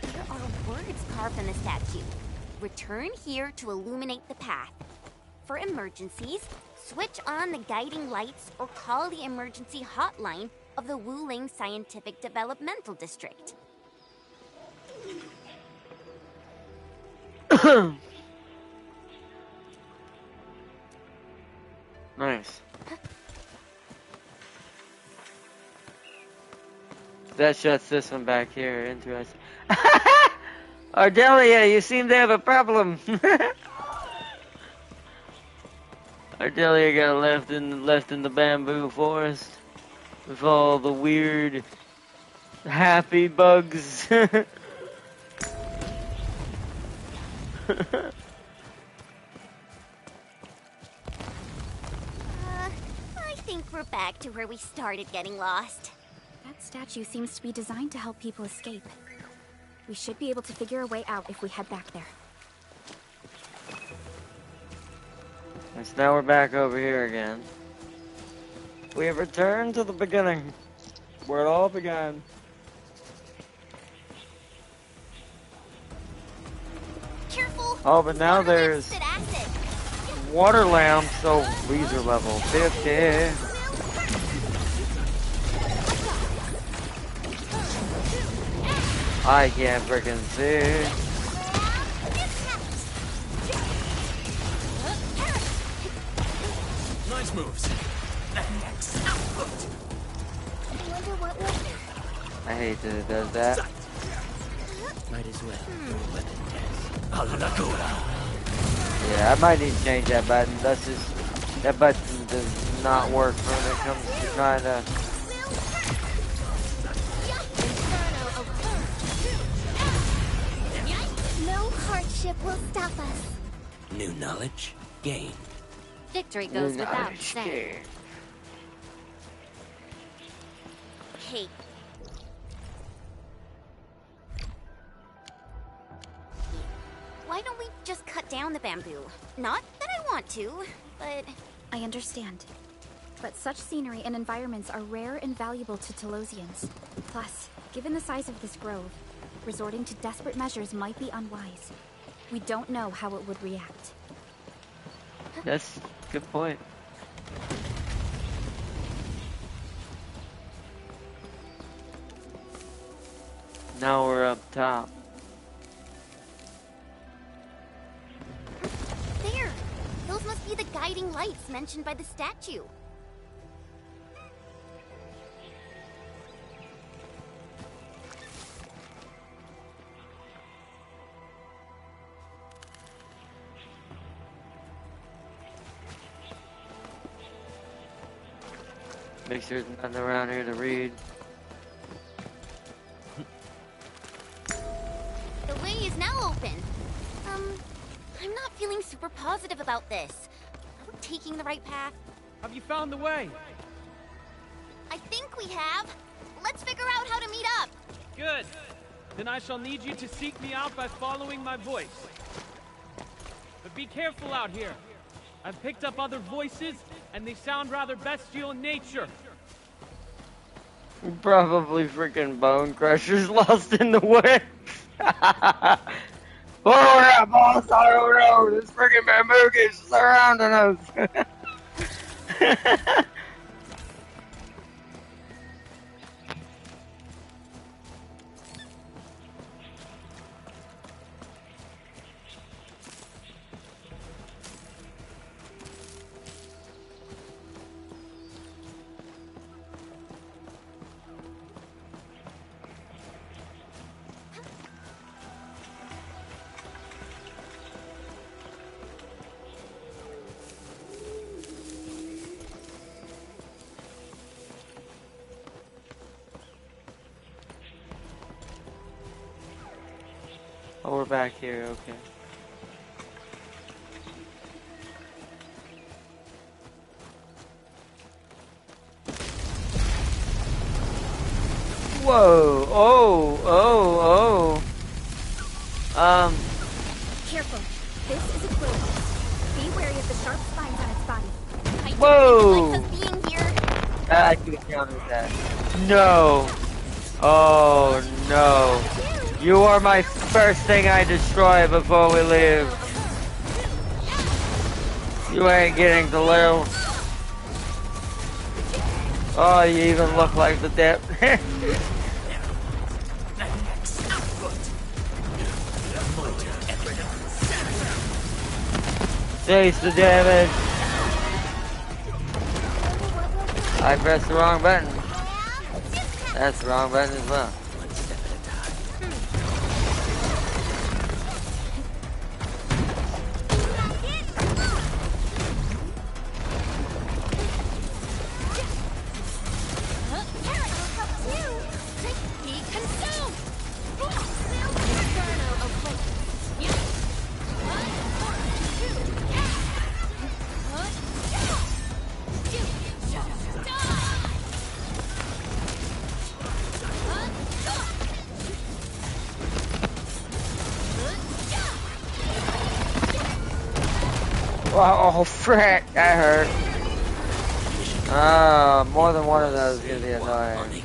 There are words carved on the statue. Return here to illuminate the path. For emergencies, switch on the guiding lights or call the emergency hotline of the Wuling Scientific Developmental District. Nice. That shuts this one back here. Interesting. Ardelia, you seem to have a problem. Ardelia got left in the bamboo forest with all the weird happy bugs. I think we're back to where we started getting lost. That statue seems to be designed to help people escape. We should be able to figure a way out if we head back there. So now we're back over here again. We have returned to the beginning, where it all began. Careful! Oh, but now there's water lamps, so these are level 50. I can't freaking see. Nice moves. I hate that it does that. Might as well do a weapon test. Yeah, I might need to change that button. That's just, that button does not work when it comes to trying to. No hardship will stop us. New knowledge gained. Victory goes without saying. Hey. Why don't we just cut down the bamboo? Not that I want to, but... I understand. But such scenery and environments are rare and valuable to Telosians. Plus, given the size of this grove, resorting to desperate measures might be unwise. We don't know how it would react. That's a good point. Now we're up top. There! Those must be the guiding lights mentioned by the statue. Make sure there's nothing around here to read. The way is now open. I'm not feeling super positive about this. Are we taking the right path? Have you found the way? I think we have. Let's figure out how to meet up. Good. Then I shall need you to seek me out by following my voice. But be careful out here. I've picked up other voices, and they sound rather bestial in nature. Probably freaking bone crushers lost in the way. Oh yeah, boss, I don't know. This freaking bamboo keeps surrounding us. Oh, we're back here, okay. Whoa, oh. Careful. This is a quill. Be wary of the sharp spines on its body. Whoa! Likes us being here. I can counter that. No. Oh, no. You are my first thing I destroy before we leave. You ain't getting to live. Oh, you even look like the dip. Taste the damage. I pressed the wrong button. That's the wrong button as well. Oh, frick, that hurt. More than one of those is gonna be annoying.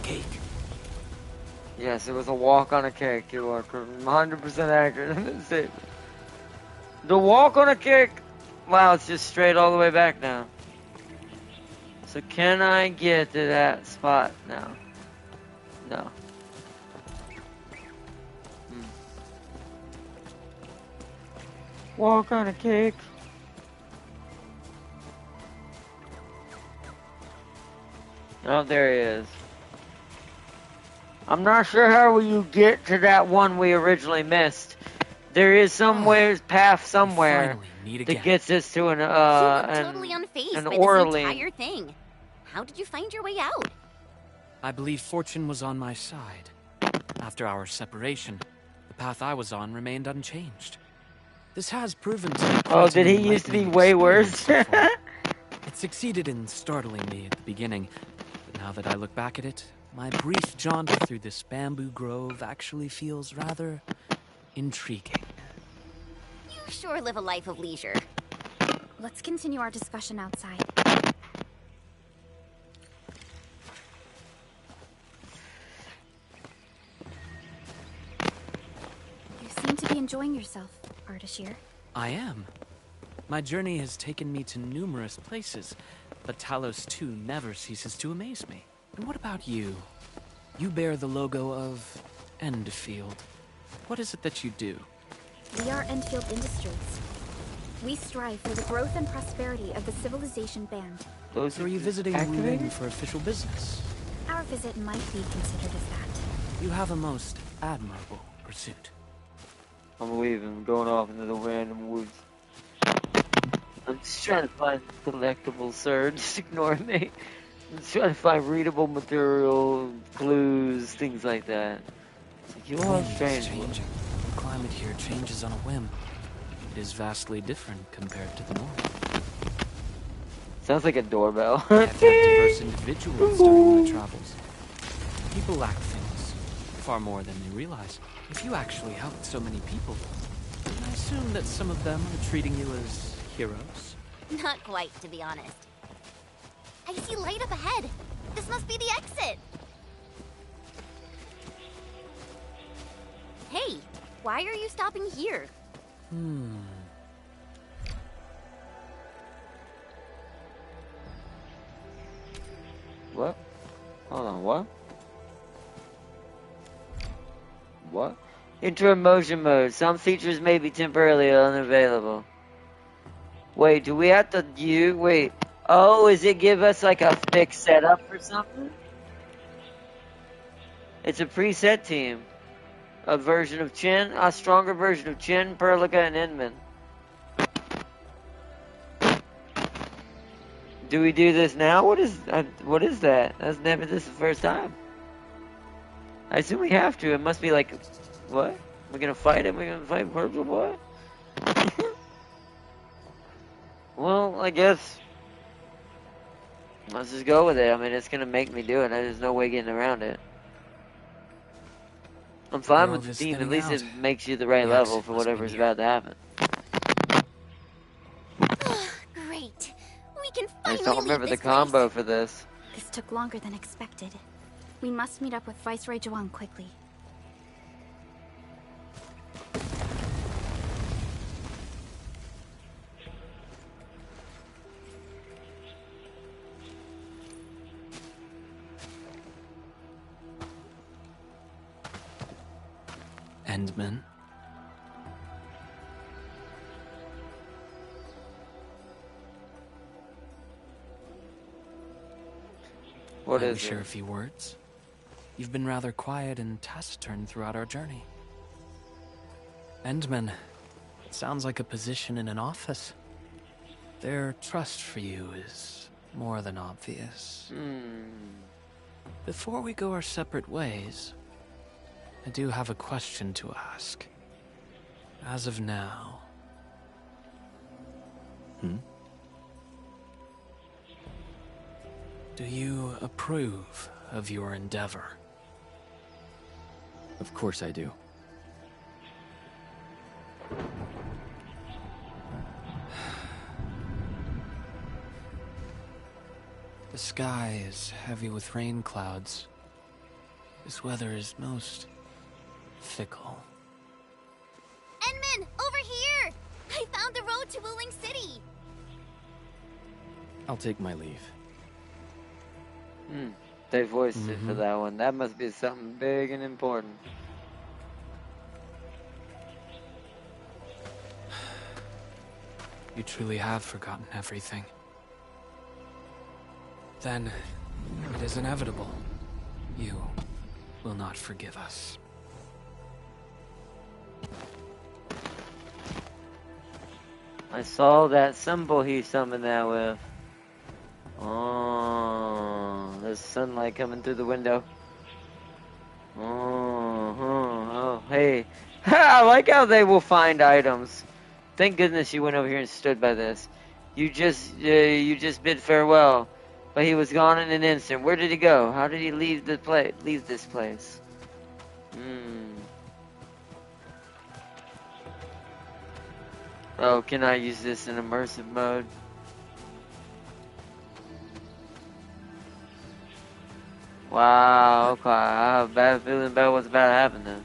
Yes, it was a walk on a cake. You are 100% accurate in this statement. The walk on a cake. Wow, it's just straight all the way back now. So can I get to that spot now? No. Walk on a cake. Oh, there he is. I'm not sure how you get to that one we originally missed. There is path somewhere that gets us to You look totally unfazed by this entire thing. How did you find your way out? I believe fortune was on my side. After our separation, the path I was on remained unchanged. This has proven to be Oh, did he used to be way worse? It succeeded in startling me at the beginning, but now that I look back at it, my brief jaunt through this bamboo grove actually feels rather intriguing. You sure live a life of leisure. Let's continue our discussion outside. You seem to be enjoying yourself, Ardashir. I am. My journey has taken me to numerous places, but Talos 2 never ceases to amaze me. And what about you? You bear the logo of Endfield. What is it that you do? We are Endfield Industries. We strive for the growth and prosperity of the Civilization Band. So are you visiting Wu for official business? Our visit might be considered as that. You have a most admirable pursuit. I'm leaving, going off into the random woods. I'm just trying to find collectibles, sir. Just ignore me. I'm just trying to find readable material, clues, things like that. It's like, you are strange. Changing. The climate here changes on a whim. It is vastly different compared to the north. Sounds like a doorbell. I have had diverse individuals during my travels. People lack things, far more than they realize. If you actually helped so many people, then I assume that some of them are treating you as heroes? Not quite, to be honest. I see light up ahead. This must be the exit. Hey, why are you stopping here? What? Hold on, what? What? Enter emotion mode. Some features may be temporarily unavailable. Wait, do we have to wait. Oh, is it give us like a fixed setup or something? It's a preset team. A version of Chen, a stronger version of Chen, Perlica, and Inman. Do we do this now? What is that? That's never this is the first time. I assume we have to. It must be like, what? We're gonna fight him? We're gonna fight Purple Boy? Well, I guess let's just go with it. I mean, it's gonna make me do it. There's no way getting around it. I'm fine with the team. At least it makes you the right level for whatever's about to happen. Great. We can finally I just don't remember the leave this combo for this. This took longer than expected. We must meet up with Viceroy Zhuang quickly. Endman. What I is will share it? a few words. You've been rather quiet and taciturn throughout our journey. Endman, it sounds like a position in an office. Their trust for you is more than obvious. Before we go our separate ways, I do have a question to ask. As of now... Do you approve of your endeavor? Of course I do. The sky is heavy with rain clouds. This weather is most fickle. Enman, over here! I found the road to Wuling City! I'll take my leave. They voiced it for that one. That must be something big and important. You truly have forgotten everything. Then, it is inevitable. You will not forgive us. I saw that symbol he summoned that with. Oh, there's sunlight coming through the window. Oh, hey. I like how they will find items. Thank goodness you went over here and stood by this. You just bid farewell, but he was gone in an instant. Where did he go? How did he leave this place? Oh, can I use this in immersive mode? Wow, okay. I have a bad feeling about what's about to happen then.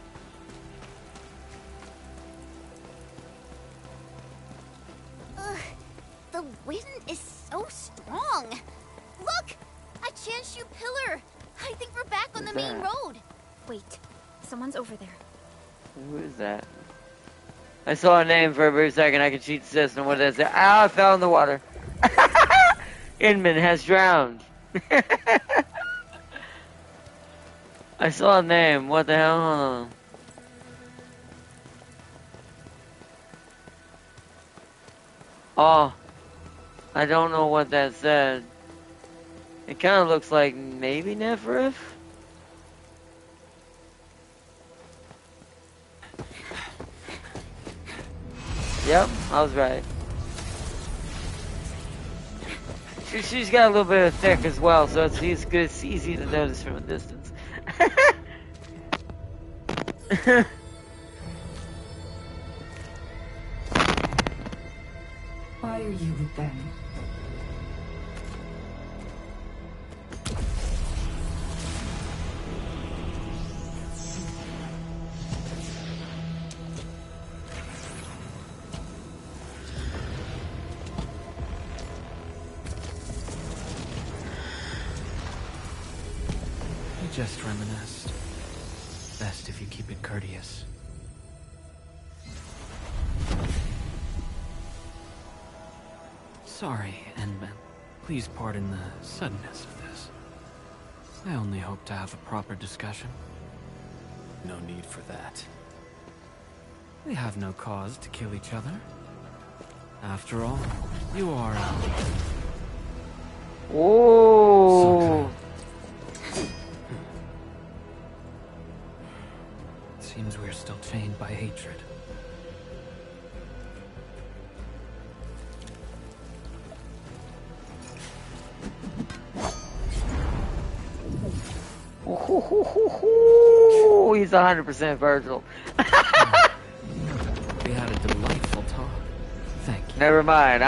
The wind is so strong. Look! A Chanshu pillar! I think we're back on the main road. Wait, someone's over there. Who is that? I saw a name for a brief second. I could cheat the system. What is it? Ah, I fell in the water. Inman has drowned. I saw a name. What the hell? Hold on. Oh, I don't know what that said. It kind of looks like maybe Neferif? Yep, I was right. She's got a little bit of thick as well, so it's easy to notice from a distance. Why are you with them? Just reminisced. Best if you keep it courteous. Sorry, Endman. Please pardon the suddenness of this. I only hope to have a proper discussion. No need for that. We have no cause to kill each other. After all, you are our... Oh! Seems we're still chained by hatred. Ooh, he's 100% Virgil. We had a delightful talk. Thank you. Never mind.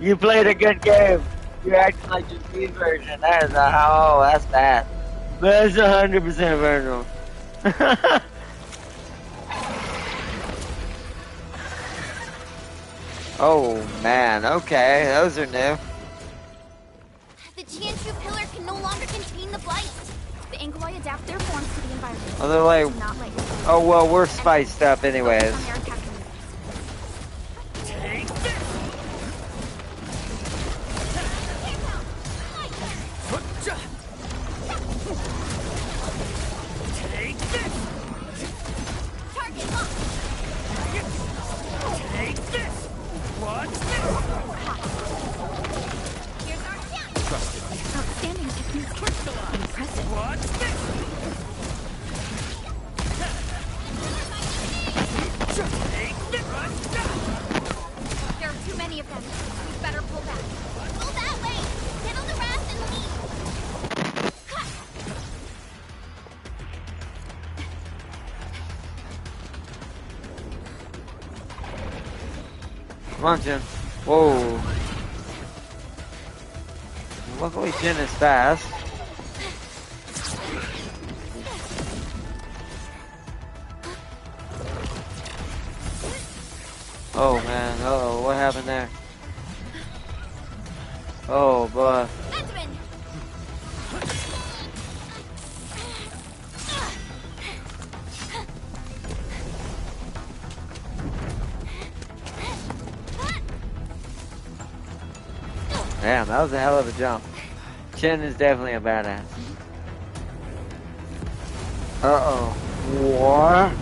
You played a good game. You're acting like your T version. That's bad. That's 100% Virgil. Oh man, okay, those are new. The Chanshu pillar can no longer contain the blight. The Inkwai adapt their forms to the environment. Oh, they're like, oh well, we're spiced up anyways. Come on, Jin. Whoa. Luckily, Jin is fast. Oh man, uh-oh, what happened there? Oh boy. Damn, that was a hell of a jump. Chen is definitely a badass. Uh-oh. What?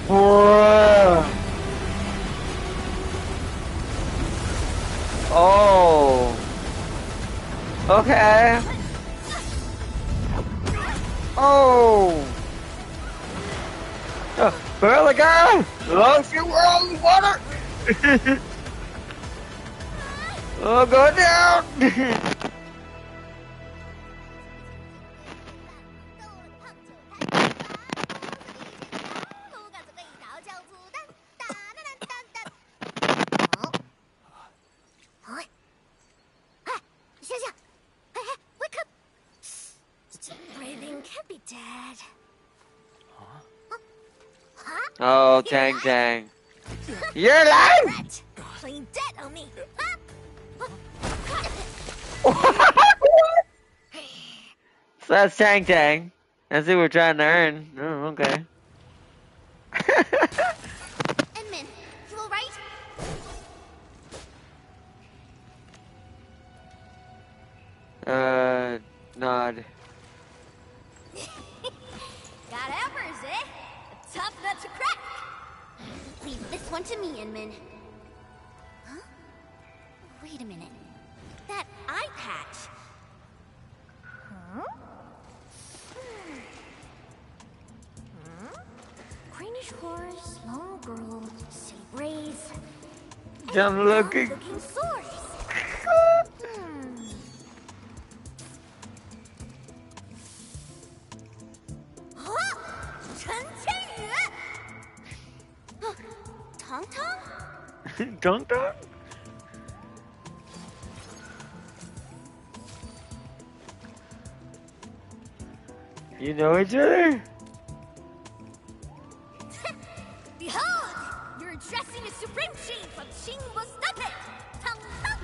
Bruh. Oh. Okay. Oh. Burly girl! Lost your world in water! Oh, go down! Wake up! Still breathing, can't be dead. Oh, Tang Tang. You're alive! Playing dead on me. So that's Tang Tang. That's who we're trying to earn. Oh, okay. Edmund, you alright? Nod. Got hammers, eh? A tough nut to crack. Leave this one to me, Inman. Huh? Wait a minute. That eye patch. Huh? Greenish horse, long girl, city braids. Dumb looking. Looking source. Tong Tong? Tong Tong? You know each other? Behold! You're addressing a supreme chief of Shingo Stake! Tong Tong!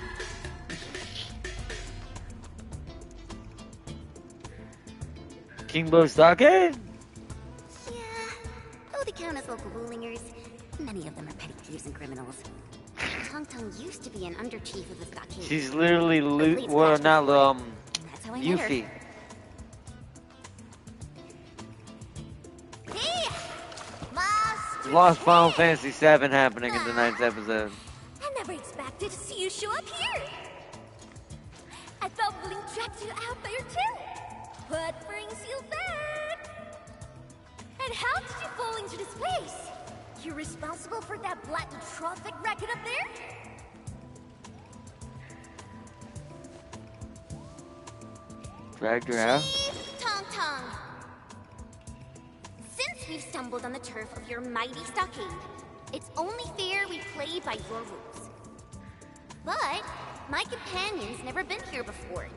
Kingbo Sake? Though they count as local rulingers, many of them are petty thieves and criminals. Tong Tong used to be an under-chief of the stockade. She's literally, well, not, That's how I met her. Yuffie. Lost Final Fantasy VII happening in the 9th episode. I never expected to see you show up here. I thought Bling tracked you out there too. What brings you back? And how did you fall into this place? You're responsible for that Blighted traffic racket up there? Dragged her out? Tong Tong. Since we've stumbled on the turf of your mighty stockade, it's only fair we play by your rules. But my companion's never been here before.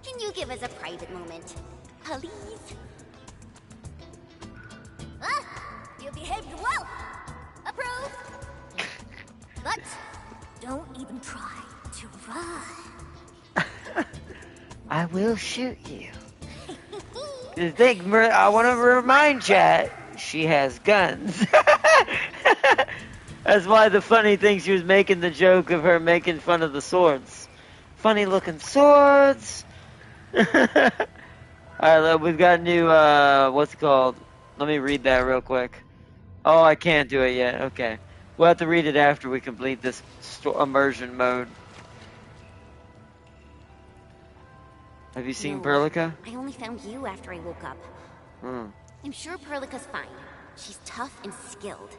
Can you give us a private moment? Please? You behaved well. Approved. But don't even try to run. I will shoot you. The thing, I want to remind chat, she has guns. That's why the funny thing, she was making the joke of her making fun of the swords. Funny looking swords. Alright, we've got new, what's it called? Let me read that real quick. Oh, I can't do it yet. Okay. We'll have to read it after we complete this immersion mode. Have you seen Perlica? I only found you after I woke up. I'm sure Perlica's fine. She's tough and skilled.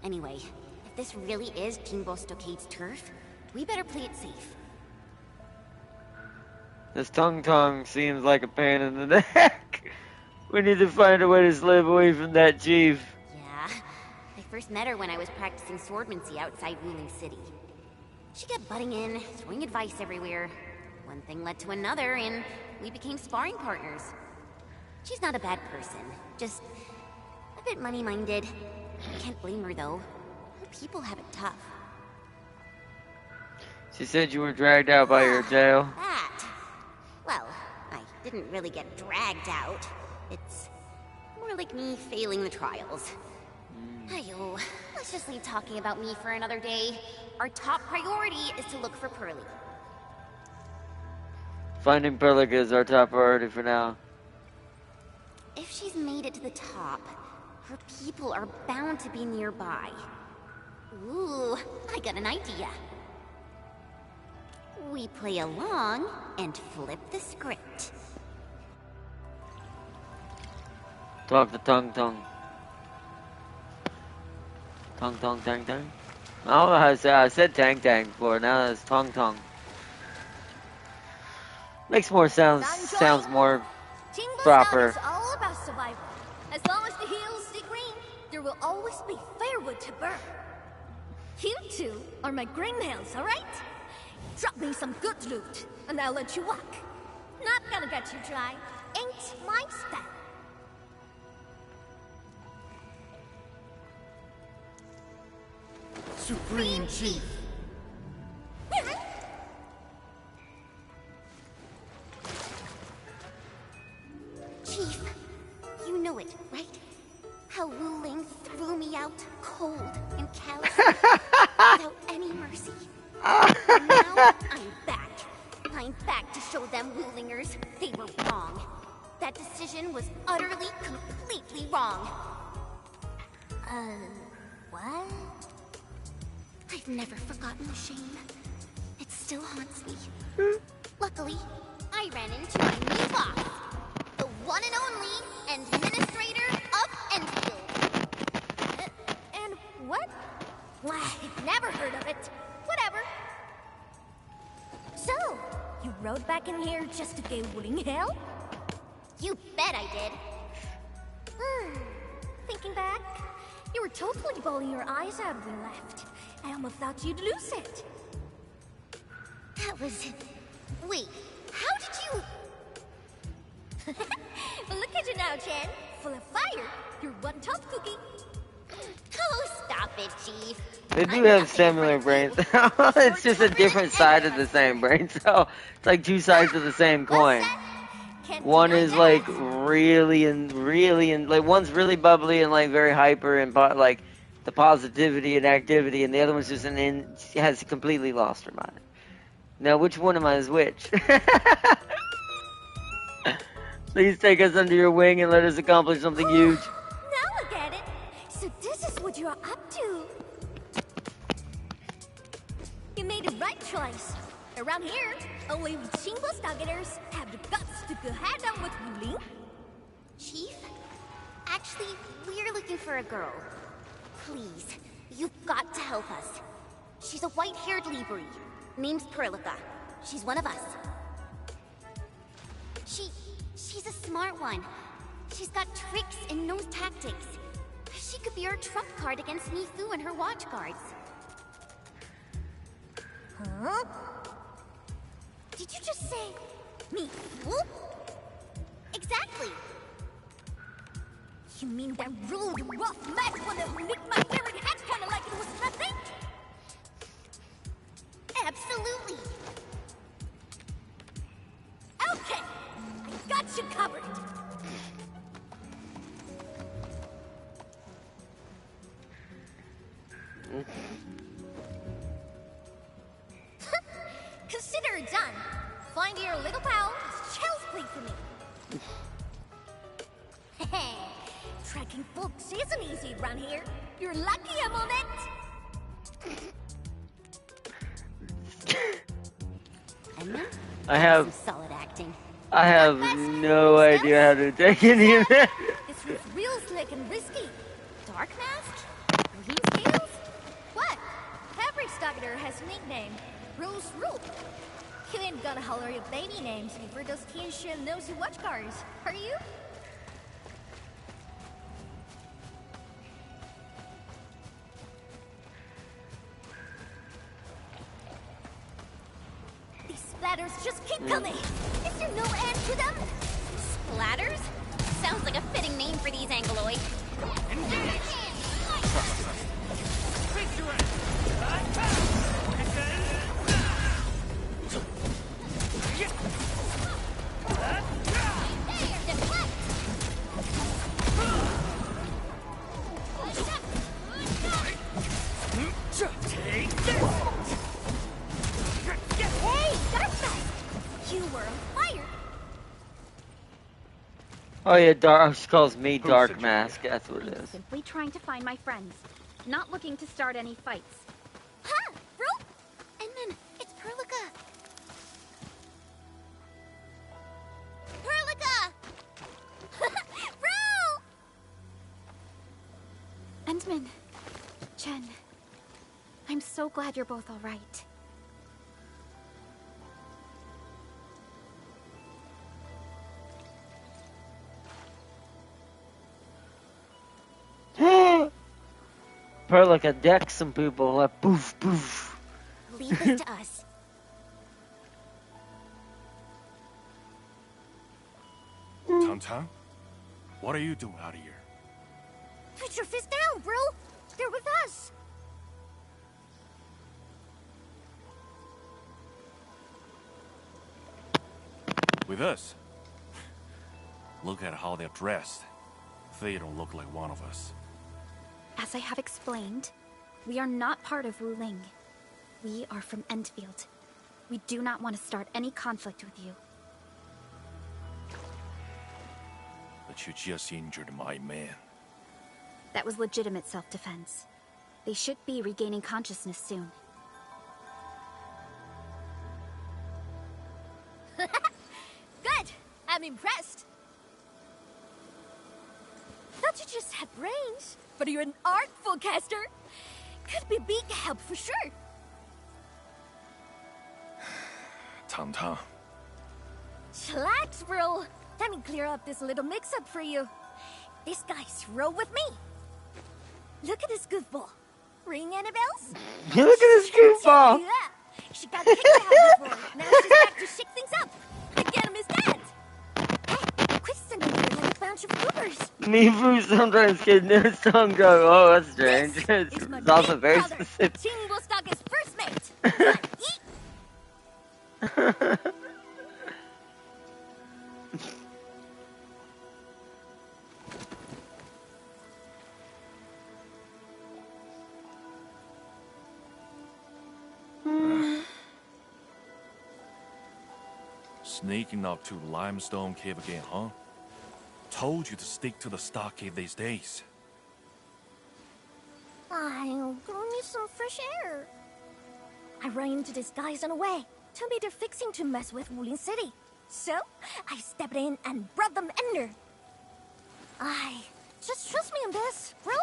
Anyway, if this really is Kingbo Stockade's turf, we better play it safe. This Tung seems like a pain in the neck. We need to find a way to slip away from that chief. Yeah, I first met her when I was practicing swordmancy outside Wuling City. She kept butting in, throwing advice everywhere. One thing led to another, and we became sparring partners. She's not a bad person, just a bit money-minded. Can't blame her, though. Her people have it tough. She said you were dragged out by your jail. That? Well, I didn't really get dragged out. It's more like me failing the trials. Ayo, let's just leave talking about me for another day. Our top priority is to look for Pearly. Finding Perlica is our top priority for now. If she's made it to the top, her people are bound to be nearby. Ooh, I got an idea. We play along and flip the script. Talk the tongue. Tongue, tang, tang. Oh, I said tang before, now it's tongue. Makes more sounds more proper. It's all about survival. As long as the hills stay green, there will always be firewood to burn. You two are my greenhills, alright? Drop me some good loot, and I'll let you walk. Not gonna get you dry. Ain't my style. Supreme Chief. Chief, you know it, right? How Wu Ling threw me out cold and callous without any mercy. Now I'm back. I'm back to show them Wu Lingers they were wrong. That decision was utterly, completely wrong. What? I've never forgotten the shame. It still haunts me. Luckily, I ran into my new boss, the one and only administrator of Endfield. And what? Well, I've never heard of it. Whatever. So, you rode back in here just to give Wu Ling hell? You bet I did. Thinking back, you were totally bawling your eyes out when we left. I almost thought you'd lose it. That was... Wait, how did you... But look at you now, Chen. Full of fire. You're one tough cookie. Oh, stop it, Chief. They do have similar brains. It's just a different side of the same brain. So it's like two sides of the same coin. One is like really like one's really bubbly and like very hyper and like the positivity and activity, and the other one's just has completely lost her mind. Now, which one am I as which? Please take us under your wing and let us accomplish something huge. Now I get it. So this is what you're up to. You made the right choice. Around here, only single stargaters have the guts to go head-on with Wu Ling. Chief? Actually, we're looking for a girl. Please, you've got to help us. She's a white-haired Libri. Name's Perlica. She's one of us. She's a smart one. She's got tricks and knows tactics. She could be our trump card against Mifu and her watch guards. Huh? Did you just say Mifu? Exactly. You mean that rude, rough mess when it nicked my very head kinda like it was nothing? Absolutely. Okay, I got you covered. Consider it done. Find your little pal. It's child's play for me. Hey, tracking folks isn't easy around here. You're lucky I'm on it. I have solid acting. I have no idea how to take any of that. This was real slick and risky. Dark mask? Green scales? What? Every stargater has a nickname. Rose Rule. You ain't gonna holler your baby names before those Tianxuan nosy watch guards, are you? These splatters just keep coming. Is there no end to them? Splatters? Sounds like a fitting name for these Angloid. Engage! Hey, Darkseid! You were on fire! Oh yeah, Dark. She calls me Who Dark said you Mask. That's what it I'm is. simply trying to find my friends, not looking to start any fights. Ha! Bro! Endman, it's Perlica! Perlica! Bro! Endman, Chen, I'm so glad you're both all right. Perlica decks some people like poof poof. Leave this to us. Tom, what are you doing out here? Put your fist down, bro! They're with us! With us? Look at how they're dressed. They don't look like one of us. As I have explained, we are not part of Wu Ling. We are from Endfield. We do not want to start any conflict with you. But you just injured my man. That was legitimate self-defense. They should be regaining consciousness soon. Good! I'm impressed! Thought you just had brains, but you're an artful caster. Could be big help for sure. Tom. Chillax, bro. Let me clear up this little mix-up for you. This guy's roll with me. Look at this goofball. Ring any bells? Look at this goofball. Yeah. She got kicked out before. Now she's back to shake things up. Again, Miss Dad. Hey, quit sending me like a bunch of goobers. Me Fu sometimes get no tongue go. Oh, that's strange. It's also very specific. Team will stock his first mate. Sneaking up to the limestone cave again, huh? Told you to stick to the stockade these days. I'll go need some fresh air. I ran into these guys on the way. Told me they're fixing to mess with Wuling City. So, I stepped in and brought them under. Just trust me on this, bro.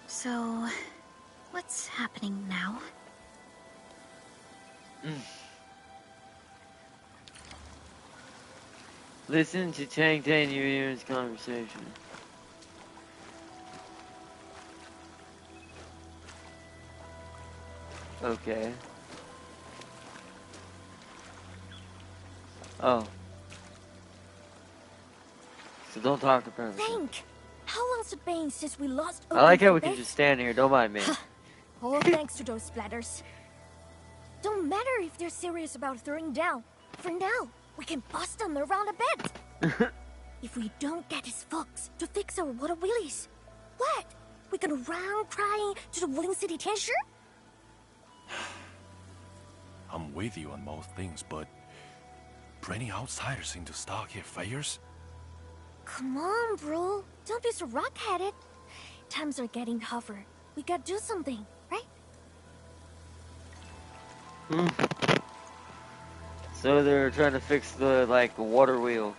So, what's happening now? Listen to Tang Yuan's conversation. Okay. Oh. So don't talk to Perlica. Think! How long's it been since we lost I like how we Open can just stand here, don't mind me. All thanks to those splatters. Don't matter if they're serious about throwing down. For now, we can bust them around a bit. If we don't get these folks to fix our water wheelies, what? We gonna run crying to the Wuling City Tianshu? I'm with you on most things, but bringing outsiders into stockade affairs? Come on, bro. Don't be so rock-headed. Times are getting tougher. We gotta do something, right? So they're trying to fix the, like, water wheel.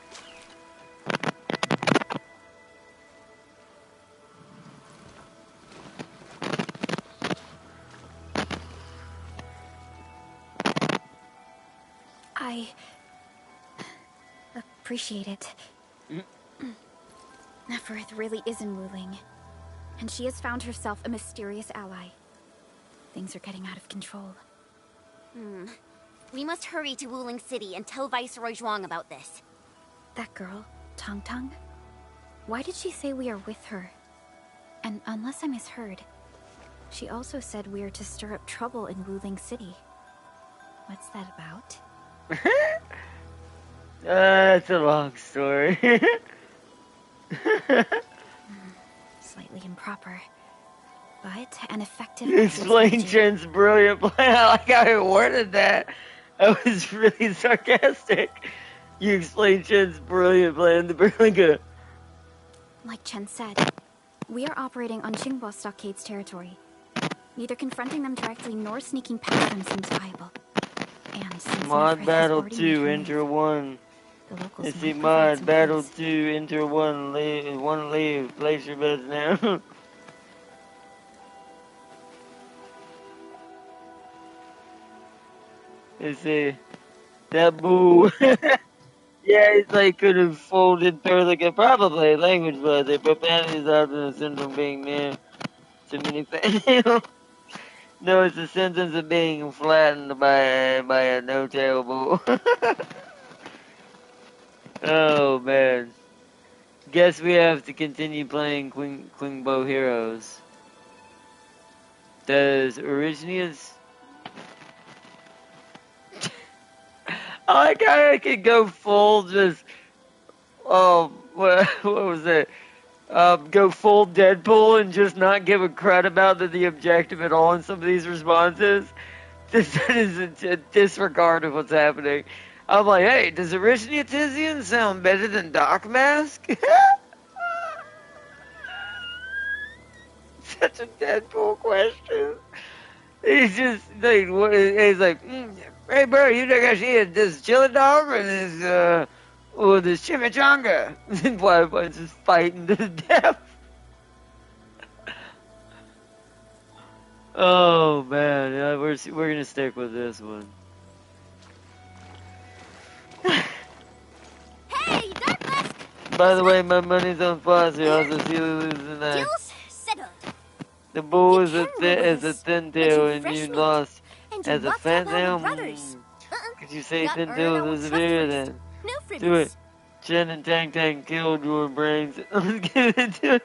I appreciate it. Nefereth really is in Wuling, and she has found herself a mysterious ally. Things are getting out of control. We must hurry to Wuling City and tell Viceroy Zhuang about this. That girl, Tong Tong? Why did she say we are with her? And unless I misheard, she also said we are to stir up trouble in Wuling City. What's that about? It's a long story. Slightly improper. but an effective You exit explained strategy. Jen's brilliant plan. I like how he worded that. That was really sarcastic. You explained Jen's brilliant plan to Berliga. Like Chen said, we are operating on Qingbo Stockade's territory. Neither confronting them directly nor sneaking past them seems viable. And since Mod Nefereth has Battle already 2, made her enter move, 1. the locals Let's see, might provide Mod some Battle clues. 2, enter 1, leave, place your bets now. Let's see, that boo. Yeah, it's like could have folded Perlica, probably language was it, but that is often a syndrome being near too many things. No, it's the sentence of being flattened by a no-tail bull. Oh man. Guess we have to continue playing Quingbo Heroes. Does Originius... I like how I could go full just... Oh, what was it? Go full Deadpool and just not give a crud about the objective at all in some of these responses. This is a disregard of what's happening. I'm like, hey, does Originiatizian sound better than Doc Mask? Such a Deadpool question. He's just like, he's like, hey bro, you think I see this chili dog or this chimichanga? And Firefly's just fighting to the death. Oh man, yeah, we're gonna stick with this one. Hey, Dark Mask! By the way, my money's on Fozzie. Also, see you lose tonight. Deals settled. The bull is a this, thin but tail, you and fresh you meat, lost and you as a locked fat up our tail. brothers. Could you say Gotta thin earn tail our was trust superior first. then? No Do it. freebies. Chen and Tang Tang killed your brains. Let's get into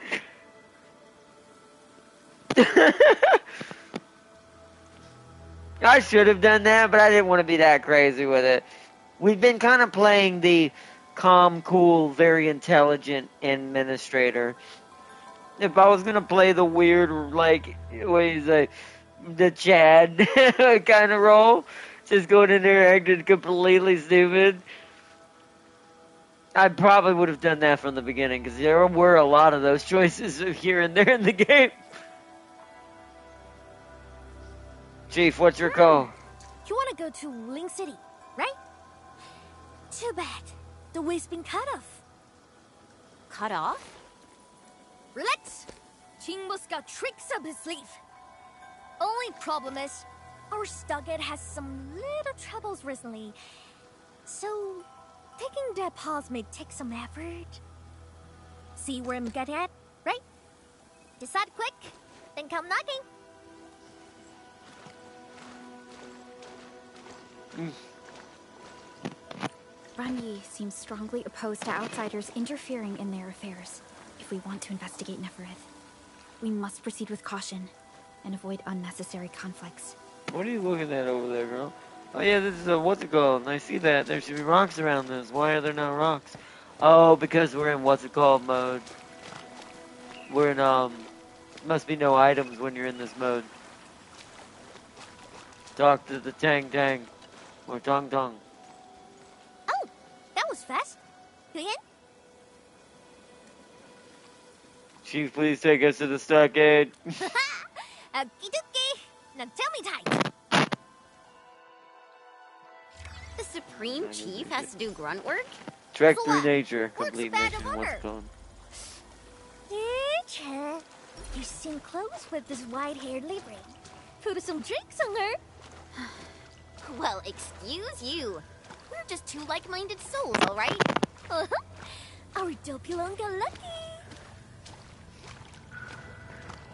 it. I should have done that, but I didn't want to be that crazy with it. We've been kind of playing the calm, cool, very intelligent administrator. If I was gonna play the weird, like, what you say, the Chad kind of role, just going in there acting completely stupid, I probably would have done that from the beginning, because there were a lot of those choices here and there in the game. Chief, what's your call? You want to go to Ling City, right? Too bad. The way's been cut off. Cut off? Relax. Qingbo's got tricks up his sleeve. Only problem is, our Stockade has some little troubles recently. So, taking that pause may take some effort. See where I'm getting at, right? Decide quick, then come knocking. Ranyi seems strongly opposed to outsiders interfering in their affairs. If we want to investigate Nefereth, we must proceed with caution and avoid unnecessary conflicts. What are you looking at over there, girl? Oh yeah, this is a, what's it called? I see that. There should be rocks around this. Why are there not rocks? Oh, because we're in what's it called mode. We're in, must be no items when you're in this mode. Talk to the Tang Tang. Or Tong Tong. Oh, that was fast. You in? Chief, please take us to the stockade. Okie dokie. Now tell me tight. The Supreme Chief has to do grunt work? Trek through nature. Complete mission. What's it called? Chen, you seem close with this white-haired Libre. Put some drinks on her. Well, excuse you. We're just two like-minded souls, all right? Our Dopulon got lucky.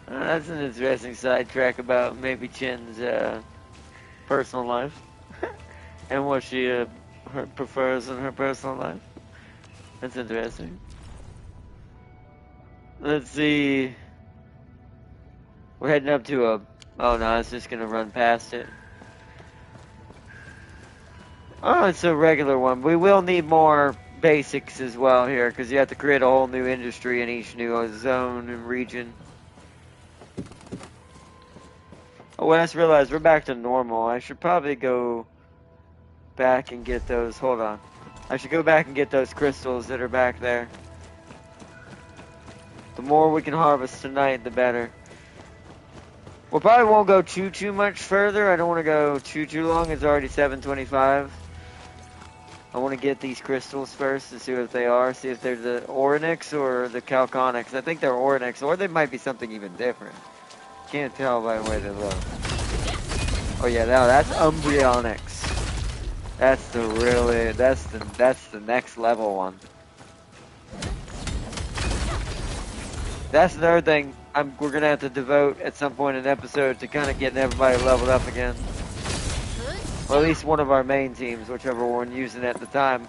That's an interesting sidetrack about maybe Chen's personal life and what she her prefers in her personal life. That's interesting. Let's see. We're heading up to a... Oh no, it's just gonna run past it. Oh, it's a regular one. We will need more basics as well here, because you have to create a whole new industry in each new zone and region. Oh, I just realized we're back to normal. I should probably go back and get those. Hold on. I should go back and get those crystals that are back there. The more we can harvest tonight, the better. We probably won't go too much further. I don't want to go too long. It's already 7:25. I want to get these crystals first to see what they are. See if they're the Ornyx or the Calconyx. I think they're Ornyx, or they might be something even different. Can't tell by the way they look. Oh yeah, no, that's Umbreonyx. That's the next level one. That's another thing we're gonna have to devote at some point in an episode to kind of getting everybody leveled up again. Or at least one of our main teams, whichever one using it at the time.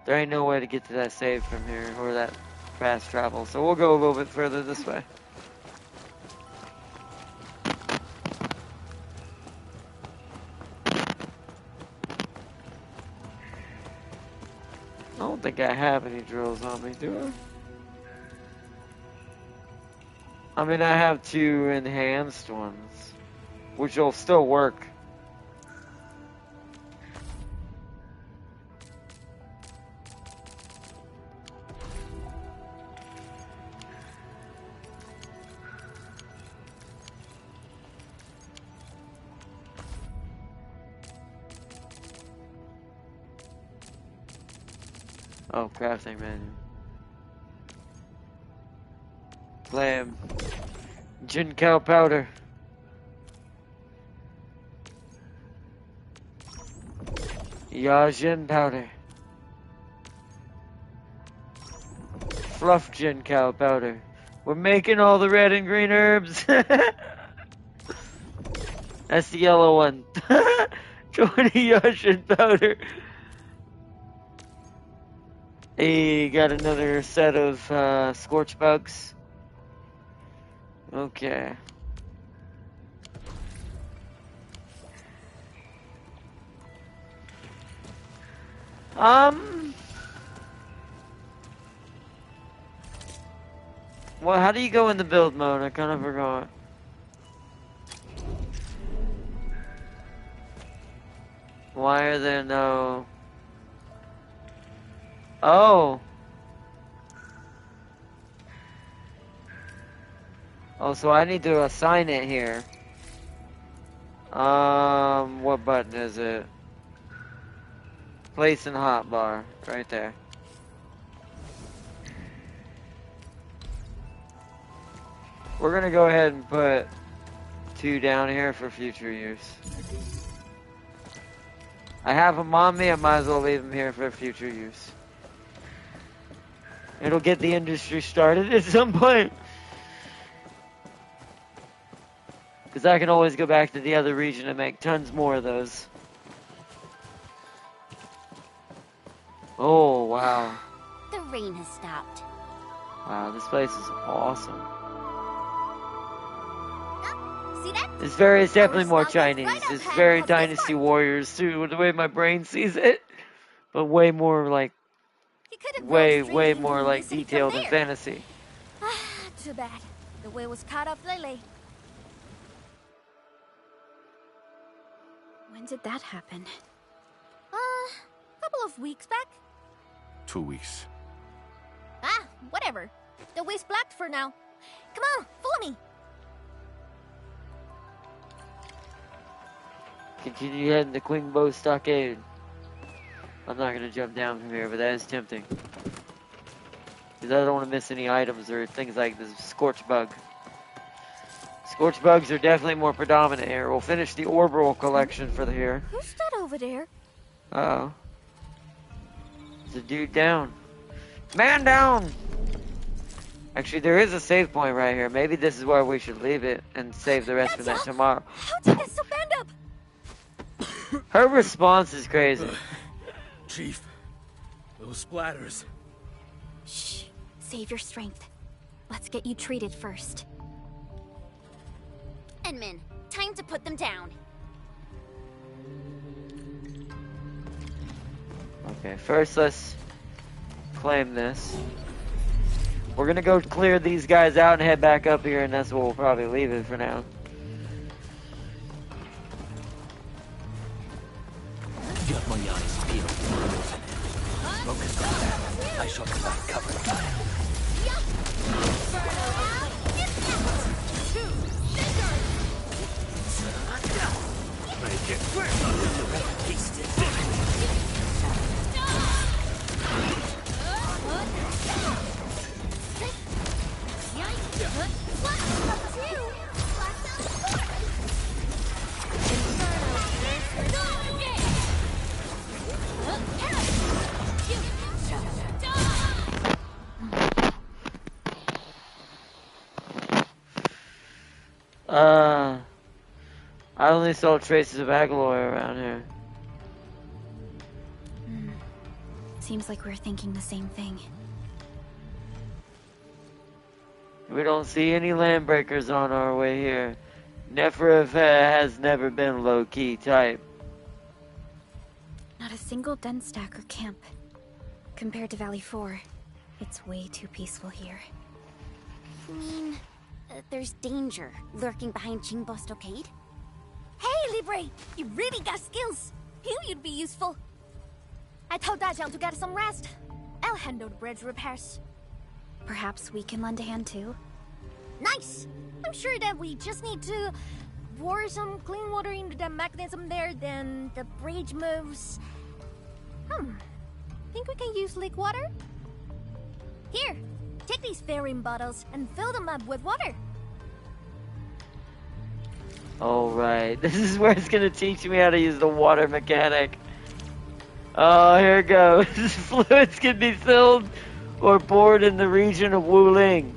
There ain't no way to get to that save from here, or that fast travel, so we'll go a little bit further this way. I don't think I have any drills on me, do I? I mean, I have 2 enhanced ones, which will still work. Oh, crafting menu. Flame. Gin cow powder. Yajin powder. Fluff gin cow powder. We're making all the red and green herbs. That's the yellow one. 20 Yajin powder. Hey, got another set of scorch bugs. Okay. Well, how do you go in the build mode? I kind of forgot. Why are there no... Oh! Oh, so I need to assign it here. What button is it? Place in hotbar, right there. We're gonna go ahead and put 2 down here for future use. I have them on me, I might as well leave them here for future use. It'll get the industry started at some point. Because I can always go back to the other region and make tons more of those. Oh, wow. The rain has stopped. Wow, this place is awesome. See that? It's definitely more Chinese. It's very Dynasty Warriors too, the way my brain sees it. But way more like, way more like detailed and fantasy. Too bad. The way was cut off lately. When did that happen? Couple of weeks back. 2 weeks. Whatever. The way's blocked for now. Come on, follow me. Continue heading to Qingbo Stockade. I'm not gonna jump down from here, but that is tempting. Because I don't want to miss any items or things like this Scorch Bug. Scorch Bugs are definitely more predominant here. We'll finish the Orbital collection for the here. Who's that over there? Uh-oh. There's a dude down. Man down! Actually, there is a save point right here. Maybe this is where we should leave it and save the rest for that tomorrow. How'd you get so banned up? Her response is crazy. Chief, those splatters. Shh. Save your strength. Let's get you treated first. Edmund, time to put them down. Okay, first let's claim this. We're gonna go clear these guys out and head back up here, and that's where we'll probably leave it for now. Got my eyes peeled for the northern end. Focus on that. I shall provide cover fire. Make it. I only saw traces of alloy around here. Seems like we're thinking the same thing. We don't see any landbreakers on our way here. Neferef has never been low-key type. Not a single den stack or camp. Compared to Valley 4, it's way too peaceful here. You mean, there's danger lurking behind Qingbo Stockade? Hey, Libre! You really got skills! Knew you'd be useful. I told Dajiang to get some rest. I'll handle the bridge repairs. Perhaps we can lend a hand too? Nice! I'm sure that we just need to pour some clean water into the mechanism there, then the bridge moves. Think we can use leak water? Here, take these ferrying bottles and fill them up with water. Alright, this is where it's gonna teach me how to use the water mechanic. Oh, here it goes. Fluids can be filled or poured in the region of Wuling.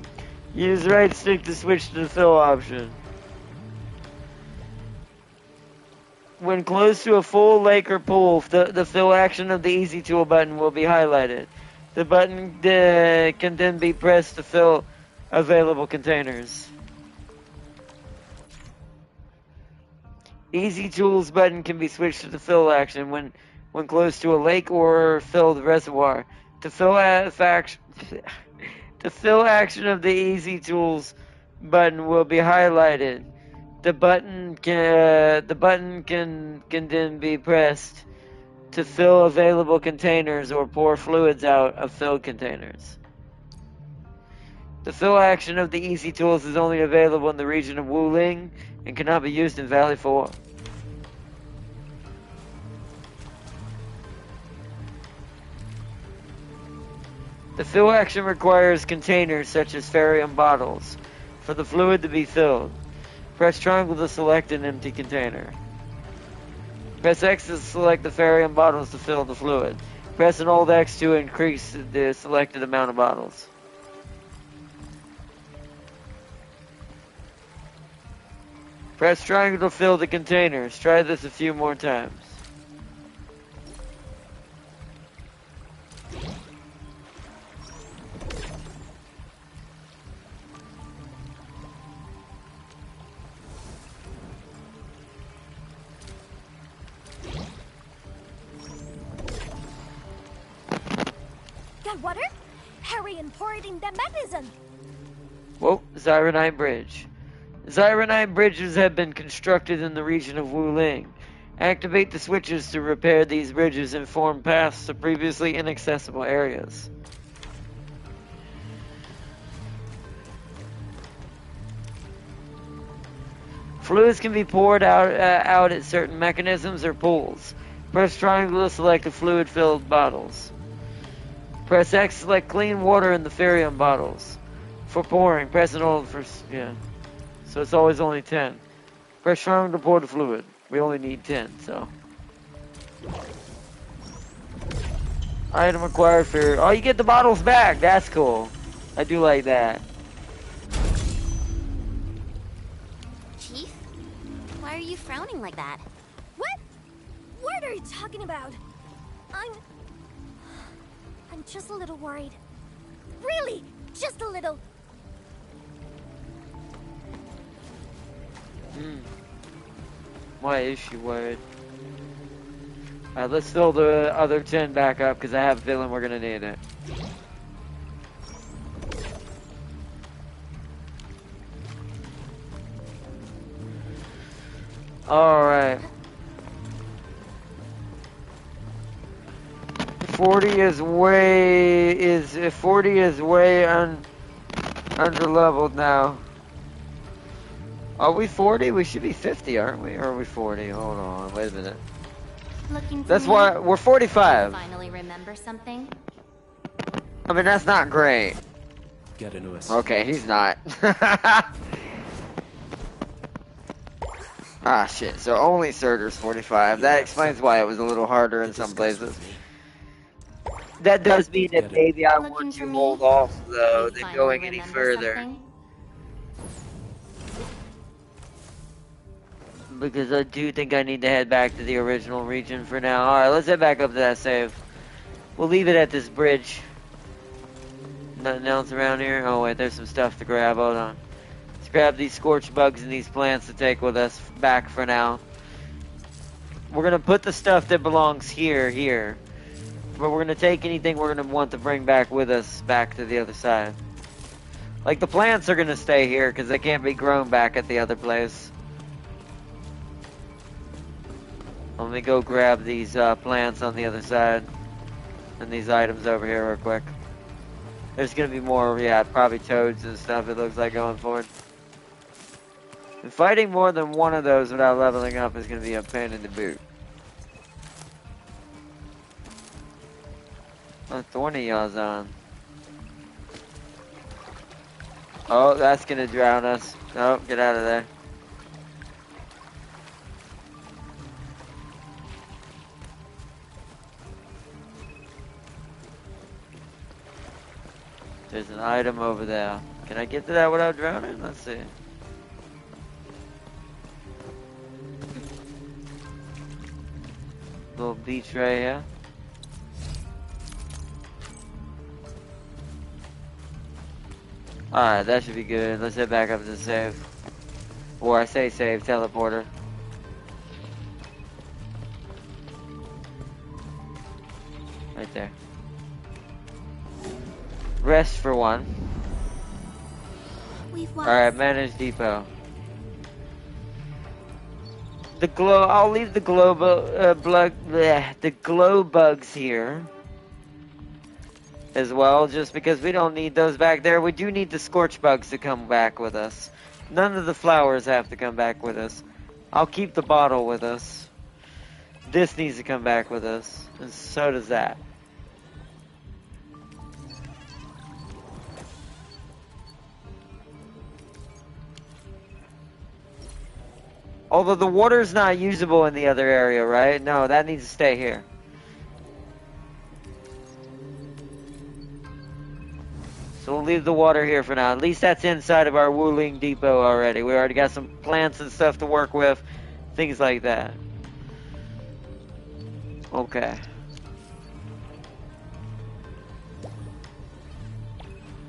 Use right stick to switch to the fill option. When close to a full lake or pool, the fill action of the Easy Tool button will be highlighted. The button can then be pressed to fill available containers. Easy Tools button can be switched to the fill action when close to a lake or filled reservoir. The fill action of the Easy Tools button will be highlighted. The button can then be pressed to fill available containers or pour fluids out of filled containers. The fill action of the Easy Tools is only available in the region of Wuling and cannot be used in Valley 4. The fill action requires containers such as ferrium bottles for the fluid to be filled. Press triangle to select an empty container. Press X to select the ferrium bottles to fill the fluid. Press and hold X to increase the selected amount of bottles. Press triangle to fill the containers. Try this a few more times. Got water? Hurry and pour it in the mechanism. Whoa, Zyronite Bridge. Zyronite bridges have been constructed in the region of Wuling. Activate the switches to repair these bridges and form paths to previously inaccessible areas. Fluids can be poured out at certain mechanisms or pools. Press triangle to select the fluid-filled bottles. Press X to select clean water in the ferrium bottles. For pouring, press and hold for... yeah. So it's always only 10. Press triangle to pour the fluid. We only need 10, so... Item acquired for... oh, you get the bottles back! That's cool. I do like that. Chief? Why are you frowning like that? What? What are you talking about? I'm just a little worried. Really, just a little. Why is she worried? Alright, let's fill the other 10 back up because I have a feeling we're gonna need it. Alright. 40 is way under leveled now. Are we 40? We should be 50, aren't we? Or are we 40? Hold on, wait a minute. Looking for That's me? why we're 45. Finally remember something? I mean, that's not great. Get into us. Okay, he's not. Ah, shit. So only Surtur's 45. That explains why it was a little harder in some places. That does mean that maybe I want to hold off, though, than going any further. Because I do think I need to head back to the original region for now. Alright, let's head back up to that save. We'll leave it at this bridge. Nothing else around here? Oh, wait, there's some stuff to grab. Hold on. Let's grab these scorch bugs and these plants to take with us back for now. We're going to put the stuff that belongs here. But we're going to take anything we're going to want to bring back with us back to the other side. Like, the plants are going to stay here because they can't be grown back at the other place. Let me go grab these plants on the other side. And these items over here real quick. There's going to be more, yeah, probably toads and stuff it looks like going forward. And fighting more than one of those without leveling up is going to be a pain in the boot. What thorny y'all's on? Oh, that's going to drown us. Oh, get out of there. There's an item over there. Can I get to that without drowning? Let's see. Little beach right here. Alright, that should be good. Let's head back up to the save. Or I say save, teleporter. Right there. Rest for one. Alright, manage depot. I'll leave the glow bugs here. As well, just because we don't need those back there. We do need the scorch bugs to come back with us. None of the flowers have to come back with us. I'll keep the bottle with us. This needs to come back with us. And so does that. Although the water's not usable in the other area, right? No, that needs to stay here. So we'll leave the water here for now. At least that's inside of our Wuling depot already. We already got some plants and stuff to work with. Things like that. Okay.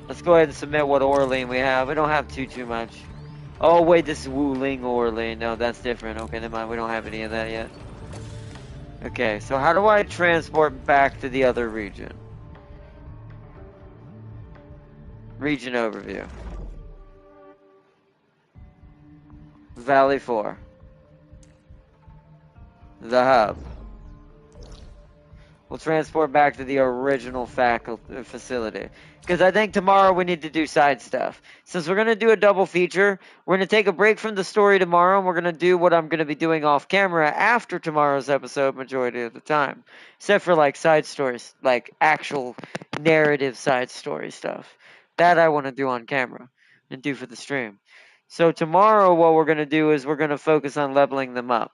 Let's go ahead and submit what Orlean we have. We don't have too much. Oh, wait, this is Wuling Orlean. No, that's different. Okay, never mind. We don't have any of that yet. Okay, so how do I transport back to the other region? Region overview. Valley 4. The hub. We'll transport back to the original facility. Because I think tomorrow we need to do side stuff. Since we're going to do a double feature, we're going to take a break from the story tomorrow, and we're going to do what I'm going to be doing off camera after tomorrow's episode majority of the time. Except for like side stories, like actual narrative side story stuff. That I want to do on camera and do for the stream. So tomorrow what we're going to do is we're going to focus on leveling them up.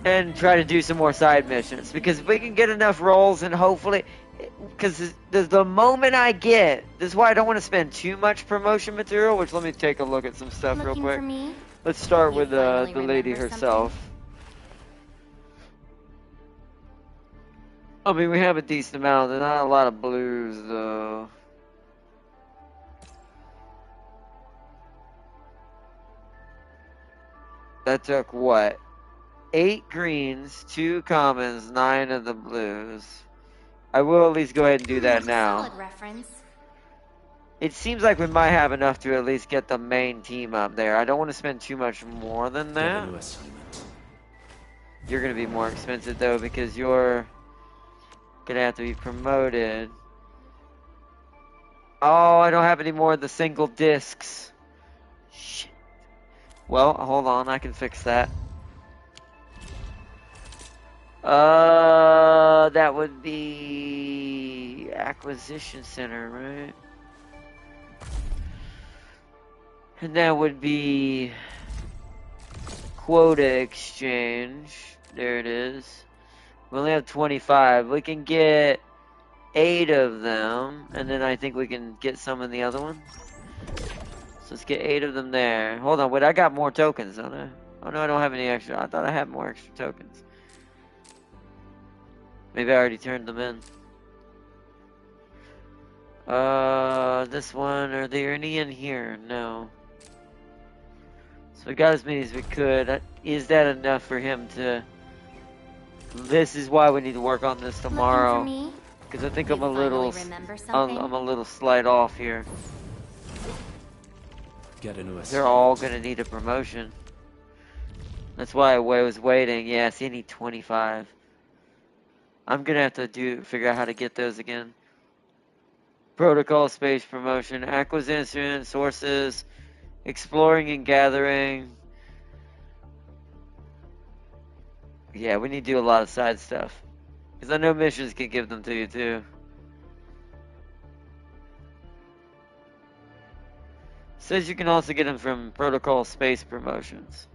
And try to do some more side missions. Because if we can get enough rolls and hopefully... Because the moment I get... This is why I don't want to spend too much promotion material. Which, let me take a look at some stuff real quick. Let's start with the lady herself. I mean, we have a decent amount. There's not a lot of blues, though. That took what? 8 greens, 2 commons, 9 of the blues. I will at least go ahead and do that now. Solid reference. It seems like we might have enough to at least get the main team up there. I don't want to spend too much more than that. You're going to be more expensive, though, because you're going to have to be promoted. Oh, I don't have any more of the single discs. Shit. Well, hold on. I can fix that. That would be acquisition center, right? And that would be quota exchange. There it is. We only have 25. We can get 8 of them, and then I think we can get some in the other one. So let's get 8 of them there. Hold on, wait, I got more tokens, don't I? Oh no, I don't have any extra. I thought I had more extra tokens. Maybe I already turned them in. This one, are there any in here? No. So we got as many as we could. Is that enough for him to... This is why we need to work on this tomorrow. Because I think I'm a little slight off here. They're all gonna need a promotion. That's why I was waiting. Yeah, see, I need 25. I'm gonna have to figure out how to get those again. Protocol space promotion, acquisition, sources, exploring and gathering. Yeah, we need to do a lot of side stuff. Because I know missions can give them to you too. Says you can also get them from protocol space promotions.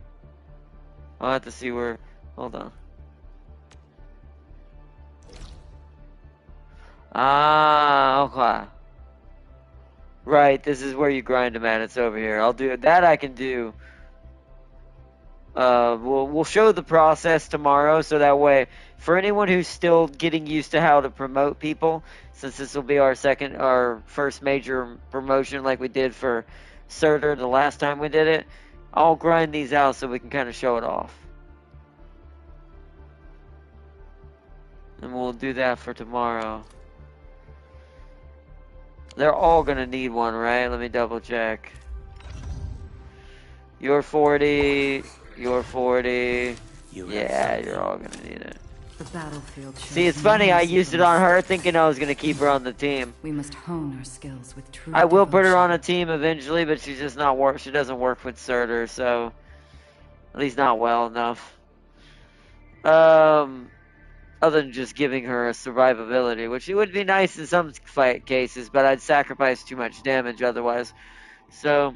I'll have to see where... Hold on. Ah, okay. Right, this is where you grind them at. It's over here. I'll do that. I can do. We'll show the process tomorrow, so that way, for anyone who's still getting used to how to promote people, since this will be our first major promotion, like we did for Surtur the last time we did it, I'll grind these out so we can kind of show it off. And we'll do that for tomorrow. They're all gonna need one, right? Let me double check. You're 40. You're 40. Yeah, you're all gonna need it. The battlefield. See, it's funny. I used it on her, thinking I was gonna keep her on the team. We must hone our skills with true. I will put her on a team eventually, but she's just not work. She doesn't work with Surtur, so at least not well enough. Other than just giving her a survivability, which it would be nice in some fight cases, but I'd sacrifice too much damage otherwise. So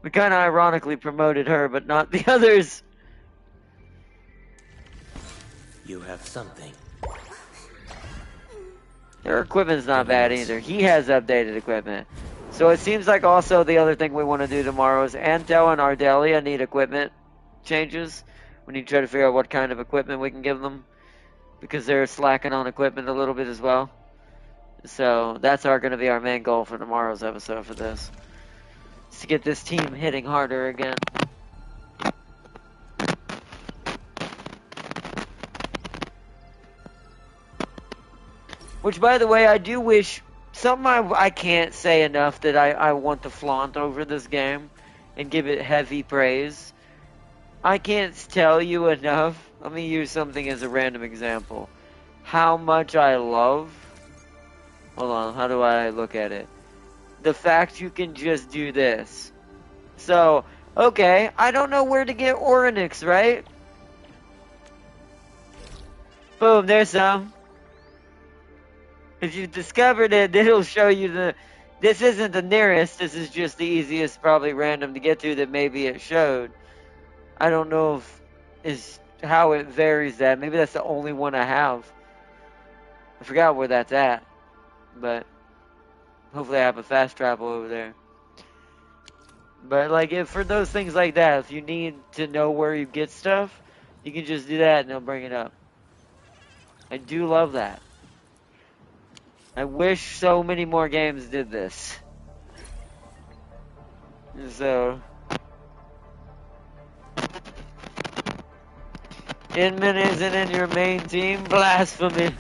we kind of ironically promoted her, but not the others. You have something. Their equipment's not bad either. He has updated equipment. So it seems like also the other thing we want to do tomorrow is Antel and Ardelia need equipment changes. We need to try to figure out what kind of equipment we can give them, because they're slacking on equipment a little bit as well. So that's going to be our main goal for tomorrow's episode for this. Is to get this team hitting harder again. Which, by the way, I do wish... Something I can't say enough that I want to flaunt over this game and give it heavy praise. I can't tell you enough. Let me use something as a random example. How much I love... Hold on, how do I look at it? The fact you can just do this. So, okay, I don't know where to get Orynyx, right? Boom, there's some. If you've discovered it, it'll show you the... This isn't the nearest, this is just the easiest, probably random to get to that maybe it showed. I don't know if is how it varies that. Maybe that's the only one I have. I forgot where that's at. But hopefully I have a fast travel over there. But like for those things like that, if you need to know where you get stuff, you can just do that and they'll bring it up. I do love that. I wish so many more games did this. Inman isn't in your main team? Blasphemy.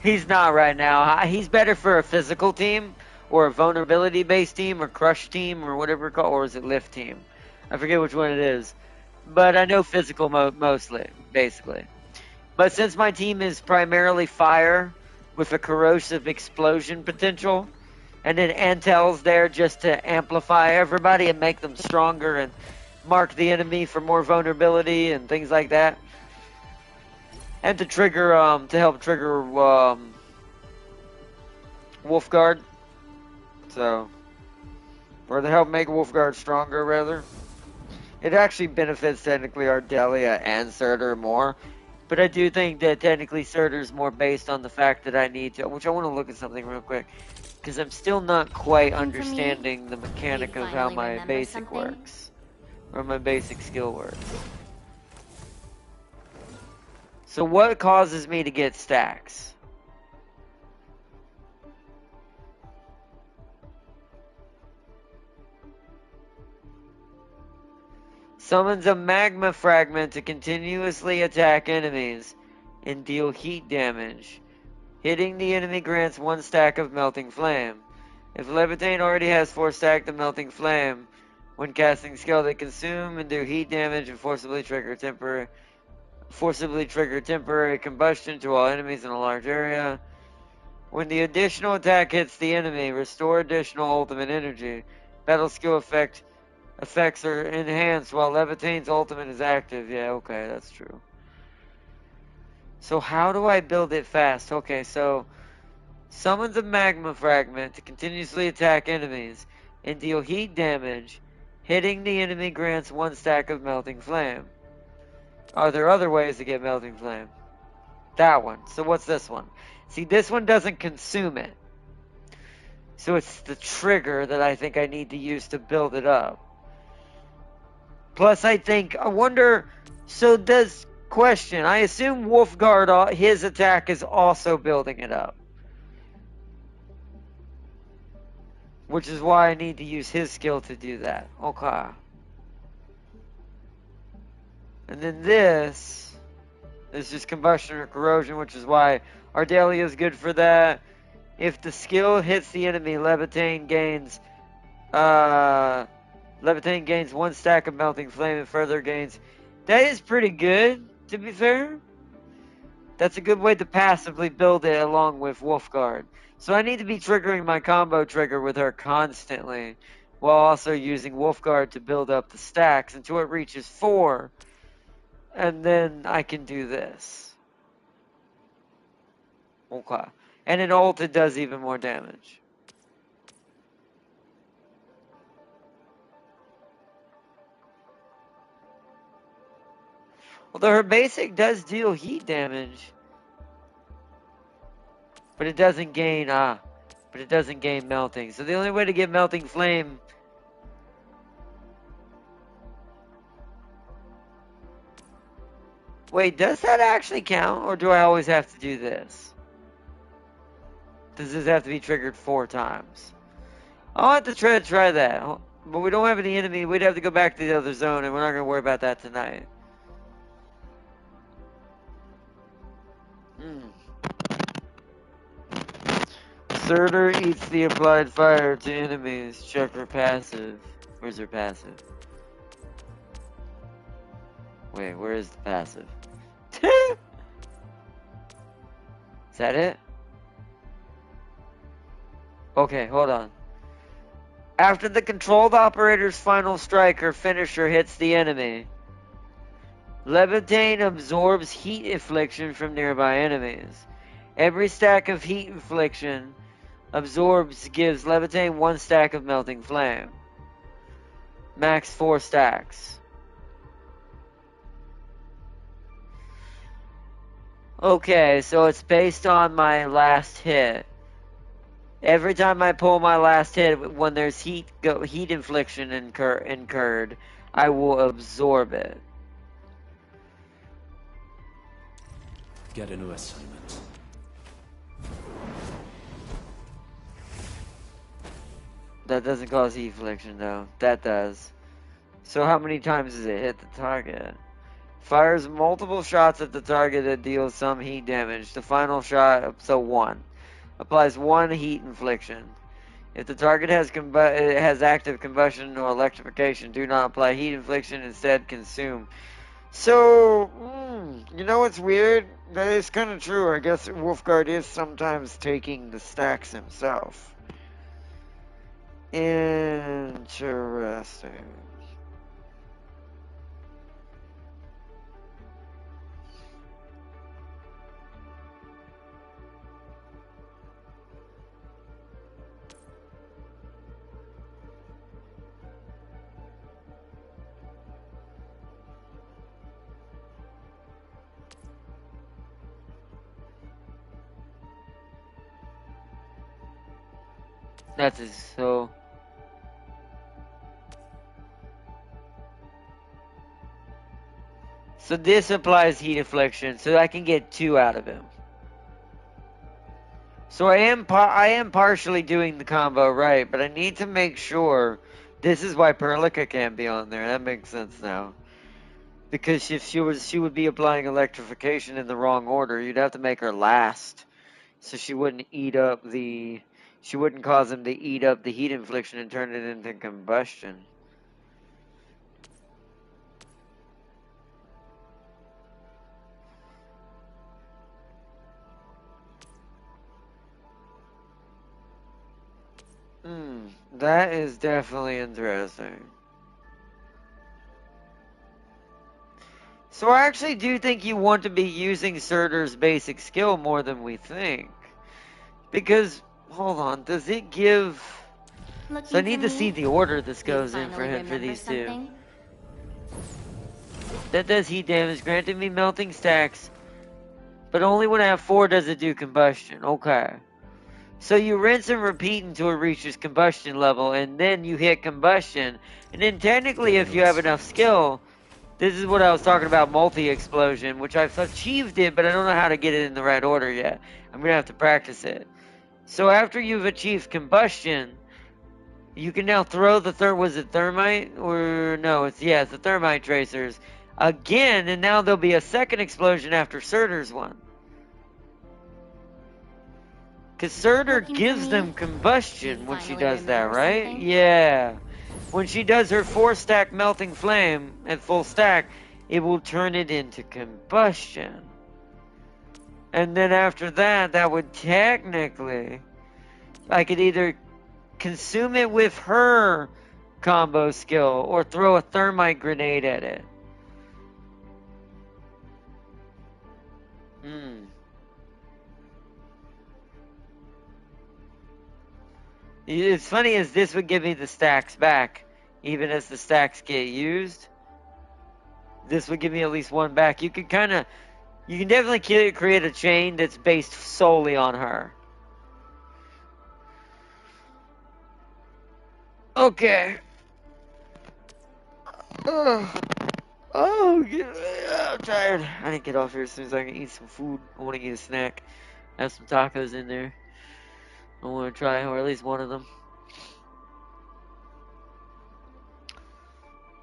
He's not right now. He's better for a physical team, or a vulnerability-based team, or crush team, or whatever it's called, or is it lift team? I forget which one it is. But I know physical mostly, basically. But since my team is primarily fire, with a corrosive explosion potential, and then Antel's there just to amplify everybody and make them stronger and mark the enemy for more vulnerability and things like that. And to trigger, to help trigger, Wolfguard. So, or to help make Wolfguard stronger, rather. It actually benefits technically Ardelia and Surtur more. But I do think that technically Surtur's more based on the fact that I need to, which I want to look at something real quick. Because I'm still not quite understanding the mechanic of how my basic works. Or my basic skill works. So what causes me to get stacks? Summons a magma fragment to continuously attack enemies and deal heat damage. Hitting the enemy grants 1 stack of melting flame. If Levitate already has 4 stack of melting flame, when casting skill they consume and do heat damage and forcibly trigger temporary combustion to all enemies in a large area. When the additional attack hits the enemy, restore additional ultimate energy. Battle skill effects are enhanced while Levitane's ultimate is active. Yeah, okay, that's true. So how do I build it fast? Okay, so summons a magma fragment to continuously attack enemies and deal heat damage. Hitting the enemy grants 1 stack of melting flame. Are there other ways to get melting flame? That one. So what's this one? See, this one doesn't consume it. So it's the trigger that I think I need to use to build it up. Plus, I wonder, so does, question, I assume Wolfguard, his attack is also building it up. Which is why I need to use his skill to do that. Okay. And then this is just combustion or corrosion, which is why Ardelia is good for that. If the skill hits the enemy, Levitate gains 1 stack of melting flame and further gains. That is pretty good, to be fair. That's a good way to passively build it along with Wolfguard. So I need to be triggering my combo trigger with her constantly, while also using Wolfguard to build up the stacks until it reaches 4. And then I can do this. Okay. And in ult it does even more damage. Although her basic does deal heat damage. But it doesn't gain, melting. So the only way to get melting flame... Wait, does that actually count? Or do I always have to do this? Does this have to be triggered 4 times? I'll have to try that. But we don't have any enemy. We'd have to go back to the other zone, and we're not going to worry about that tonight. Surtur eats the applied fire to enemies. Check her passive. Where's her passive? Wait, where is the passive? Is that it? Okay, hold on. After the controlled operator's final strike or finisher hits the enemy, Levitate absorbs heat infliction from nearby enemies. Every stack of heat infliction absorbs gives Levitate 1 stack of melting flame. Max 4 stacks. Okay, so it's based on my last hit. Every time I pull my last hit, when there's heat infliction incurred, I will absorb it. Get a new assignment. That doesn't cause heat infliction, though. That does. So how many times does it hit the target? Fires multiple shots at the target that deals some heat damage. The final shot, so 1. Applies 1 heat infliction. If the target has active combustion or electrification, do not apply heat infliction, instead consume. So, you know what's weird? That is kind of true. I guess Wolfguard is sometimes taking the stacks himself. Interesting. That is so. So this applies heat infliction, so I can get 2 out of him. So I am partially doing the combo right, but I need to make sure. This is why Perlica can't be on there. That makes sense now. Because if she would be applying electrification in the wrong order, you'd have to make her last, so she wouldn't she wouldn't cause him to eat up the heat infliction and turn it into combustion. That is definitely interesting. So I actually do think you want to be using Surtur's basic skill more than we think. Because, hold on, does it give... So I need to see the order this goes in for him, for these two. That does heat damage, granting me melting stacks. But only when I have 4 does it do combustion. Okay. So you rinse and repeat until it reaches combustion level, and then you hit combustion. And then technically, if you have enough skill, this is what I was talking about, multi-explosion, which I've achieved it, but I don't know how to get it in the right order yet. I'm going to have to practice it. So after you've achieved combustion, you can now throw the was it thermite? Or no, it's the thermite tracers again, and now there'll be a second explosion after Surtur's one. Because Surtur gives them combustion when she does that, right? Something? Yeah. When she does her 4-stack melting flame at full stack, it will turn it into combustion. And then after that, that would technically... I could either consume it with her combo skill or throw a thermite grenade at it. It's funny as this would give me the stacks back, even as the stacks get used. This would give me at least 1 back. You can definitely create a chain that's based solely on her. Okay. I'm tired. I need to get off here as soon as I can eat some food. I want to get a snack. Have some tacos in there. I want to try, or at least one of them.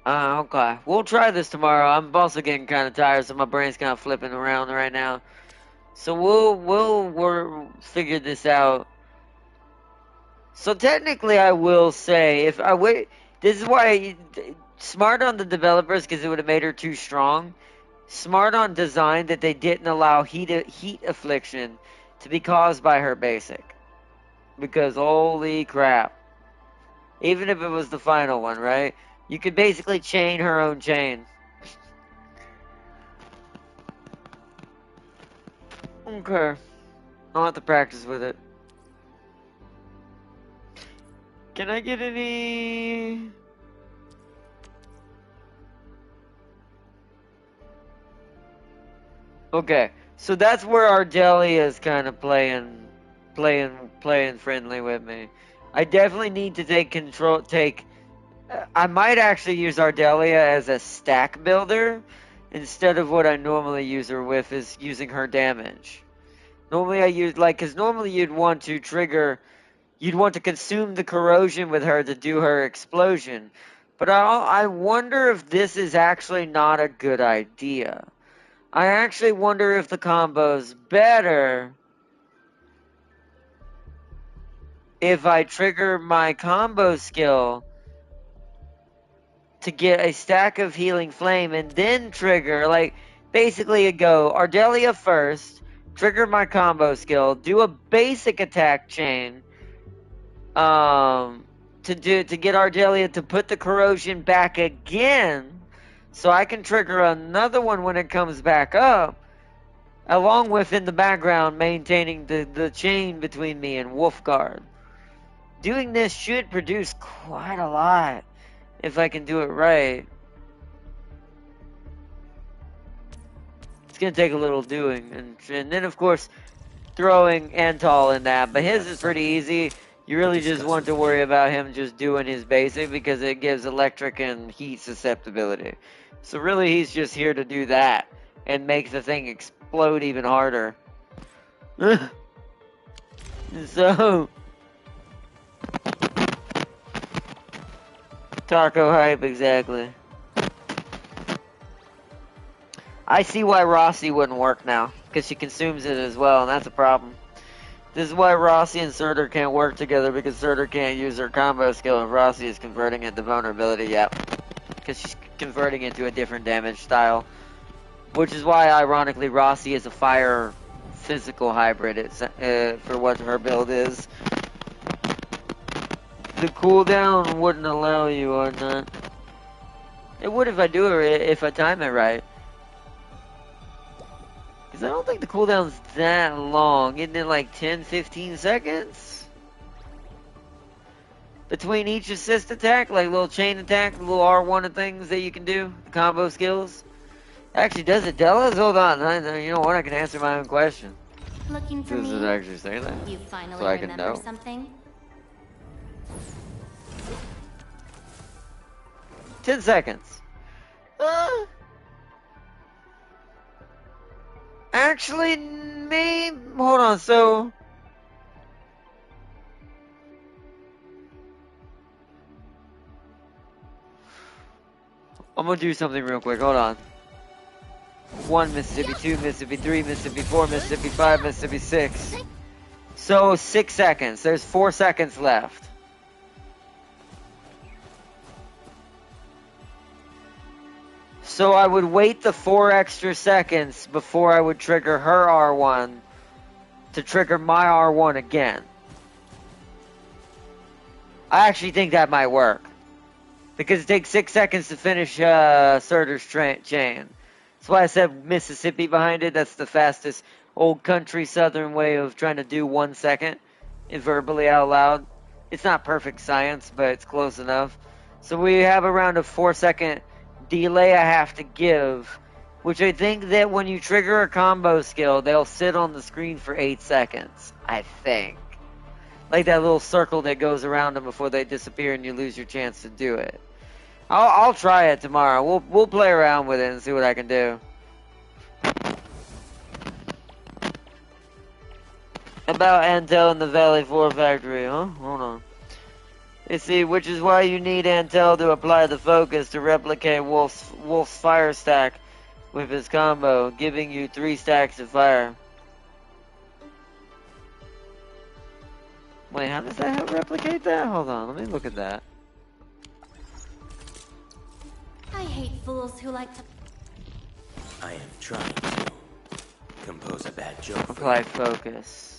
Okay. We'll try this tomorrow. I'm also getting kind of tired, so my brain's kind of flipping around right now. So we'll figure this out. So technically, I will say, if I wait, this is why smart on the developers, because it would have made her too strong. Smart on design that they didn't allow heat affliction to be caused by her basic. Because holy crap. Even if it was the final one, right? You could basically chain her own chain. Okay. I'll have to practice with it. Can I get any... Okay. So that's where Ardelia is kind of playing friendly with me. I definitely need to I might actually use Ardelia as a stack builder instead of what I normally use her with, is using her damage. Normally I use, because normally you'd want to consume the corrosion with her to do her explosion. But I wonder if this is actually not a good idea. I actually wonder if the combo's better if I trigger my combo skill to get a stack of healing flame and then trigger, like, basically go Ardelia first, trigger my combo skill, do a basic attack chain, to get Ardelia to put the corrosion back again, so I can trigger another one when it comes back up, along with in the background maintaining the chain between me and Wolfguard. Doing this should produce quite a lot if I can do it right. It's gonna take a little doing, and then of course throwing Antal in that, but his is pretty easy. You really just want to worry about him just doing his basic because it gives electric and heat susceptibility. So really he's just here to do that and make the thing explode even harder. So Taco hype, exactly. I see why Rossi wouldn't work now, because she consumes it as well, and that's a problem. This is why Rossi and Surtur can't work together, because Surtur can't use her combo skill, and Rossi is converting it to vulnerability, yep. Because she's converting it to a different damage style. Which is why, ironically, Rossi is a fire physical hybrid for what her build is. The cooldown wouldn't allow you on that. It would if I do it, if I time it right. Because I don't think the cooldown's that long. Isn't it like 10-15 seconds? Between each assist attack, like little chain attack, little R1 and things that you can do, the combo skills. Actually, does it tell us? Hold on, you know what? I can answer my own question. Looking for Does me? it actually say that? You finally So I can remember know. something? 10 seconds. Actually, maybe. Hold on, so. I'm gonna do something real quick. Hold on. 1 Mississippi, 2 Mississippi, 3 Mississippi, 4 Mississippi, 5 Mississippi, 6. So 6 seconds. There's 4 seconds left. So I would wait the 4 extra seconds before I would trigger her R1 to trigger my R1 again. I actually think that might work. Because it takes 6 seconds to finish Surtur's chain. That's why I said Mississippi behind it. That's the fastest old country southern way of trying to do 1 second verbally out loud. It's not perfect science, but it's close enough. So we have around a 4 second delay I have to give, which I think that when you trigger a combo skill, they'll sit on the screen for 8 seconds. I think. Like that little circle that goes around them before they disappear and you lose your chance to do it. I'll try it tomorrow. We'll play around with it and see what I can do. About Antel in the Valley 4 factory, huh? Hold on. You see, which is why you need Antel to apply the focus to replicate Wolf's fire stack with his combo, giving you 3 stacks of fire. Wait, how does that help replicate that? Hold on, let me look at that. I hate fools who like to... I am trying to compose a bad joke. Apply focus.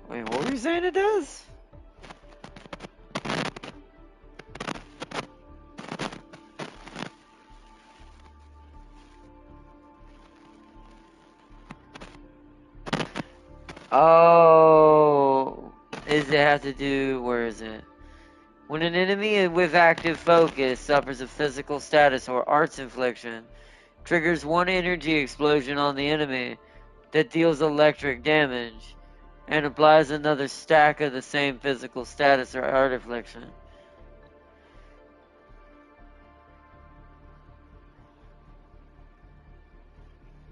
Wait, what were you saying it does? Oh, does it have to do, where is it? When an enemy with active focus suffers a physical status or arts infliction, triggers 1 energy explosion on the enemy that deals electric damage, and applies another stack of the same physical status or art affliction.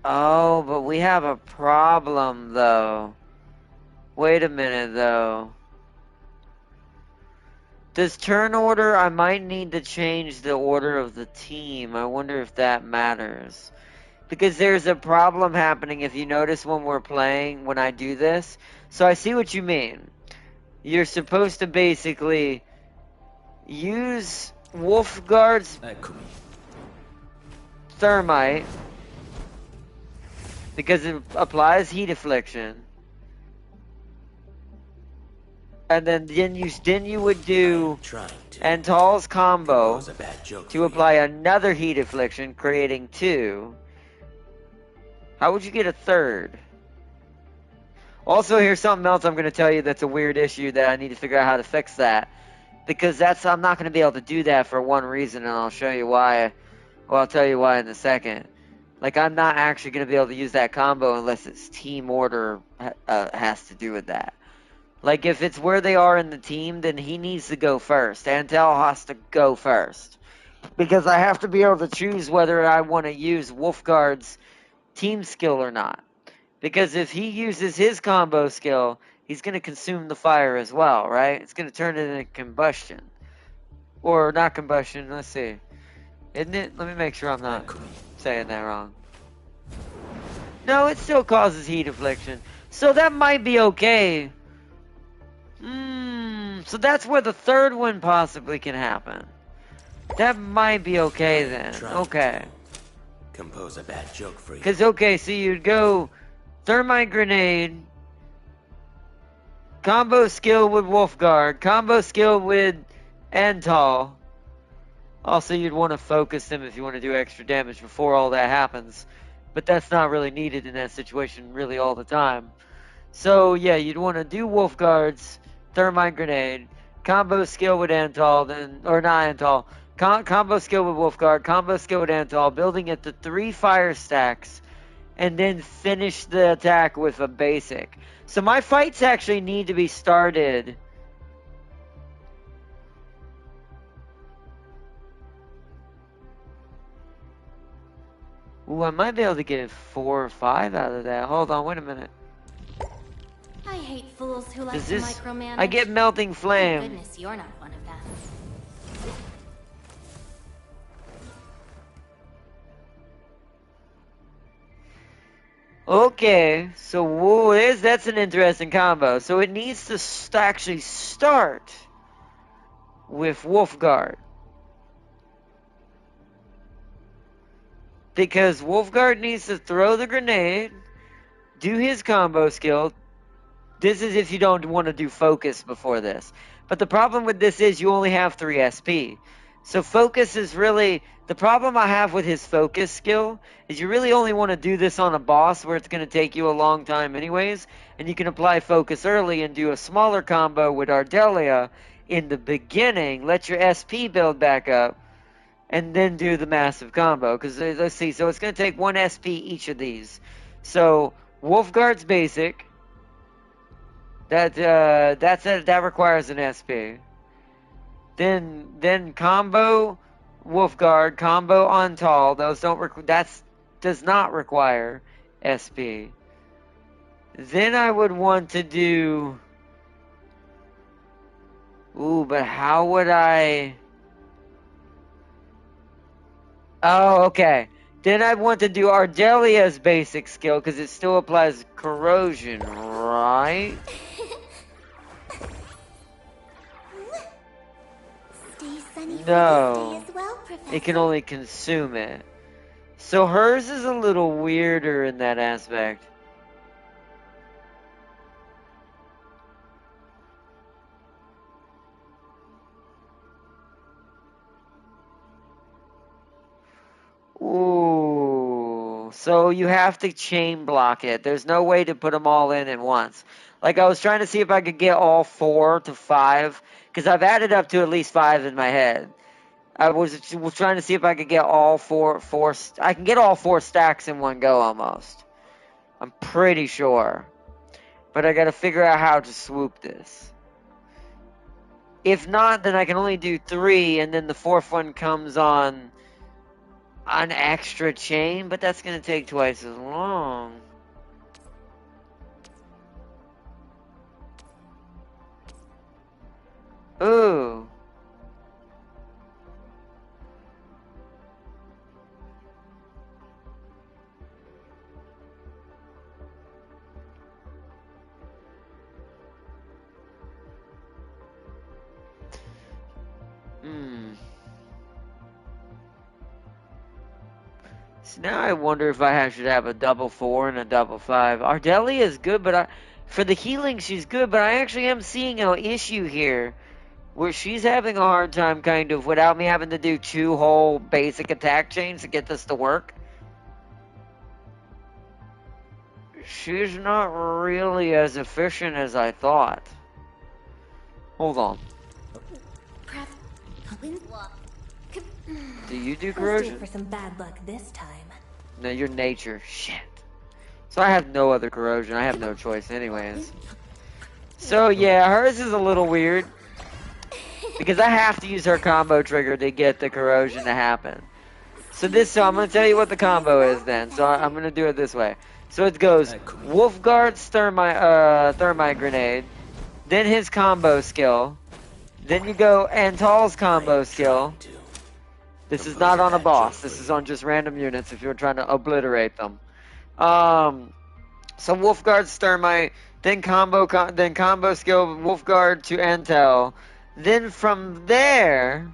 Oh, but we have a problem, though. Wait a minute, though. Does turn order, I might need to change the order of the team. I wonder if that matters. Because there's a problem happening if you notice when we're playing, when I do this. So I see what you mean. You're supposed to basically use Wolfguard's thermite because it applies heat affliction. And then you would do Antal's combo to apply another heat affliction, creating 2. How would you get a third? Also, here's something else I'm going to tell you that's a weird issue that I need to figure out how to fix that. Because I'm not going to be able to do that for one reason, and I'll show you why. Well, I'll tell you why in a second. Like, I'm not actually going to be able to use that combo unless it's team order has to do with that. Like, if it's where they are in the team, then he needs to go first. Antel has to go first. Because I have to be able to choose whether I want to use Wolfguard's team skill or not. Because if he uses his combo skill, he's going to consume the fire as well, right? It's going to turn it into combustion. Or not combustion, let's see. Isn't it? Let me make sure I'm not saying that wrong. No, it still causes heat affliction. So that might be okay. So that's where the third one possibly can happen. That might be okay then. Okay. Compose a bad joke for you. Because, okay, so you'd go Thermite Grenade, combo skill with Wolfguard, combo skill with Antal. Also, you'd want to focus them if you want to do extra damage before all that happens. But that's not really needed in that situation really all the time. So, yeah, you'd want to do Wolfguard's Thermite Grenade, combo skill with Antal, then, or not Antal, combo skill with Wolfguard, combo skill with Antal, building it to 3 fire stacks, and then finish the attack with a basic. So my fights actually need to be started. Ooh, I might be able to get 4 or 5 out of that. Hold on, wait a minute. I hate fools who like to micromanage. I get Melting Flame. Thank goodness you're not one of them. Okay, so that's an interesting combo. So it needs to actually start with Wolfguard. Because Wolfguard needs to throw the grenade, do his combo skill. This is if you don't want to do focus before this. But the problem with this is you only have 3 SP. So focus is really... The problem I have with his focus skill is you really only want to do this on a boss where it's going to take you a long time anyways. And you can apply focus early and do a smaller combo with Ardelia in the beginning. Let your SP build back up. And then do the massive combo. Because let's see. So it's going to take 1 SP each of these. So Wolfguard's basic. That requires an SP. Then combo Wolfguard, combo Antal. Those does not require SP. Then I would want to do. Ooh, but how would I? Oh, okay. Then I want to do Ardelia's basic skill because it still applies corrosion, right? No, it can only consume it. So hers is a little weirder in that aspect. Ooh, so you have to chain block it. There's no way to put them all in at once. Like I was trying to see if I could get all 4 to 5, because I've added up to at least 5 in my head. I was trying to see if I could get all four. I can get all 4 stacks in one go almost. I'm pretty sure. But I gotta figure out how to swoop this. If not, then I can only do 3, and then the 4th one comes on an extra chain, but that's gonna take twice as long. Ooh. So now I wonder if I should have a double 4 and a double 5. Ardelia is good, but for the healing she's good, but I actually am seeing an issue here where she's having a hard time kind of without me having to do 2 whole basic attack chains to get this to work. She's not really as efficient as I thought. Hold on. Do you do corrosion? For some bad luck this time. No, you're nature. Shit. So I have no other corrosion. I have no choice anyways. So yeah, hers is a little weird. Because I have to use her combo trigger to get the corrosion to happen. So I'm going to tell you what the combo is then. So I'm going to do it this way. So it goes Wolfguard's thermite grenade. Then his combo skill. Then you go Antal's combo skill. This is not on a boss. This is on just random units if you're trying to obliterate them. So Wolfguard's thermite, then combo skill Wolfguard to Antal. Then from there,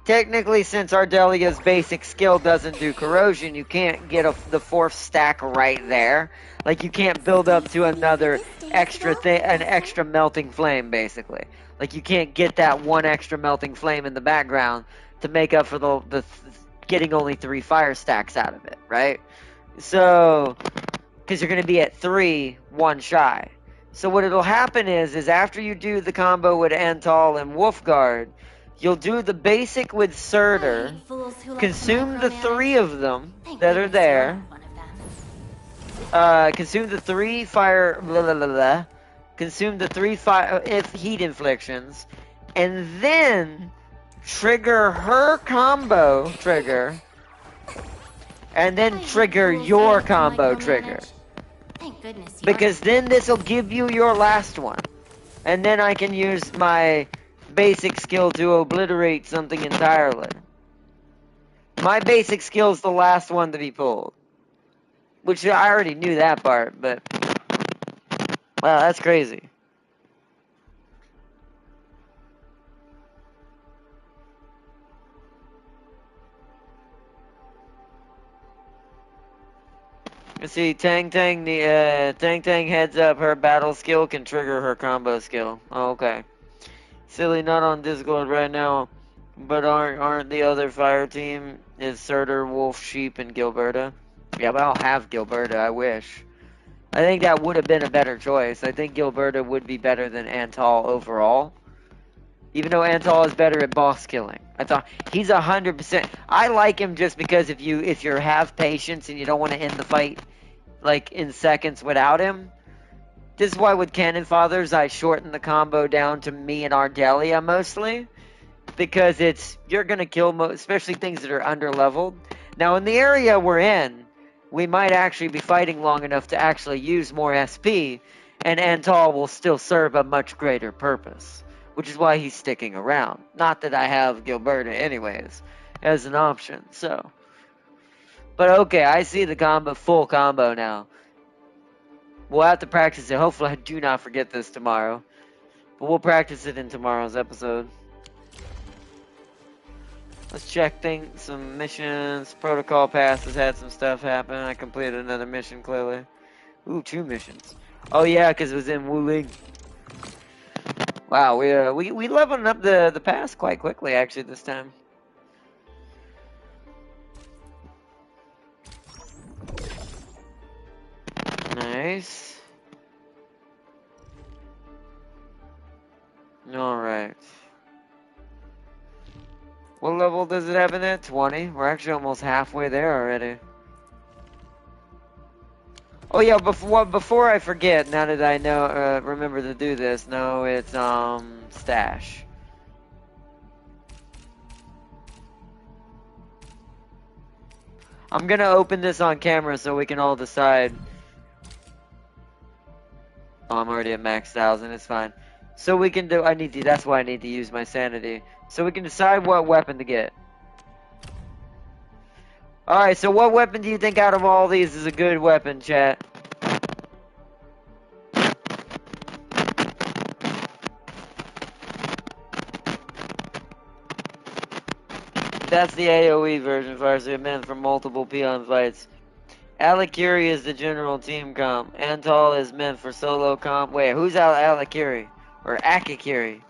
technically since Ardelia's basic skill doesn't do corrosion, you can't get the 4th stack right there. Like you can't build up to another an extra melting flame basically. Like you can't get that one extra melting flame in the background to make up for the getting only 3 fire stacks out of it, right? So, because you're going to be at 3, 1 shy. So what it'll happen is after you do the combo with Antal and Wolfguard, you'll do the basic with Surtur, consume the 3 of them that are there, consume the 3 fire, consume the 3 heat inflictions, and then trigger her combo trigger, and then trigger your combo trigger. Thank goodness. Because then this will give you your last one. And then I can use my basic skill to obliterate something entirely. My basic skill is the last one to be pulled. Which I already knew that part, but... wow, that's crazy. Let's see, Tang Tang heads up. Her battle skill can trigger her combo skill. Oh, okay. Silly, not on Discord right now, but aren't the other fire team is Surtur, Wolf, Sheep, and Gilberta? Yeah, but I don't have Gilberta. I wish. I think that would have been a better choice. I think Gilberta would be better than Antal overall. Even though Antal is better at boss killing. I thought he's 100%. I like him just because if you have patience and you don't want to end the fight like in seconds without him. This is why with Cannon Fathers I shorten the combo down to me and Ardelia mostly. Because you're gonna kill especially things that are under leveled. Now in the area we're in, we might actually be fighting long enough to actually use more SP, and Antal will still serve a much greater purpose. Which is why he's sticking around. Not that I have Gilberta anyways, as an option, so. But okay, I see the full combo now. We'll have to practice it. Hopefully I do not forget this tomorrow. But we'll practice it in tomorrow's episode. Let's check some missions. Protocol passes had some stuff happen. I completed another mission clearly. Ooh, 2 missions. Oh yeah, because it was in Wuling. Wow, we leveled up the pass quite quickly actually this time. Nice. Alright. What level does it have in it? 20? We're actually almost halfway there already. Oh yeah, before I forget, now that I know, remember to do this, no, it's, stash. I'm gonna open this on camera so we can all decide. Oh, I'm already at max 1,000. It's fine. So we can do. That's why I need to use my sanity. So we can decide what weapon to get. All right. So what weapon do you think out of all these is a good weapon, chat? That's the AoE version, Farsi, meant for multiple peon fights. Alikiri is the general team comp. Antal is meant for solo comp. Wait, who's Alikiri? Or Akakiri?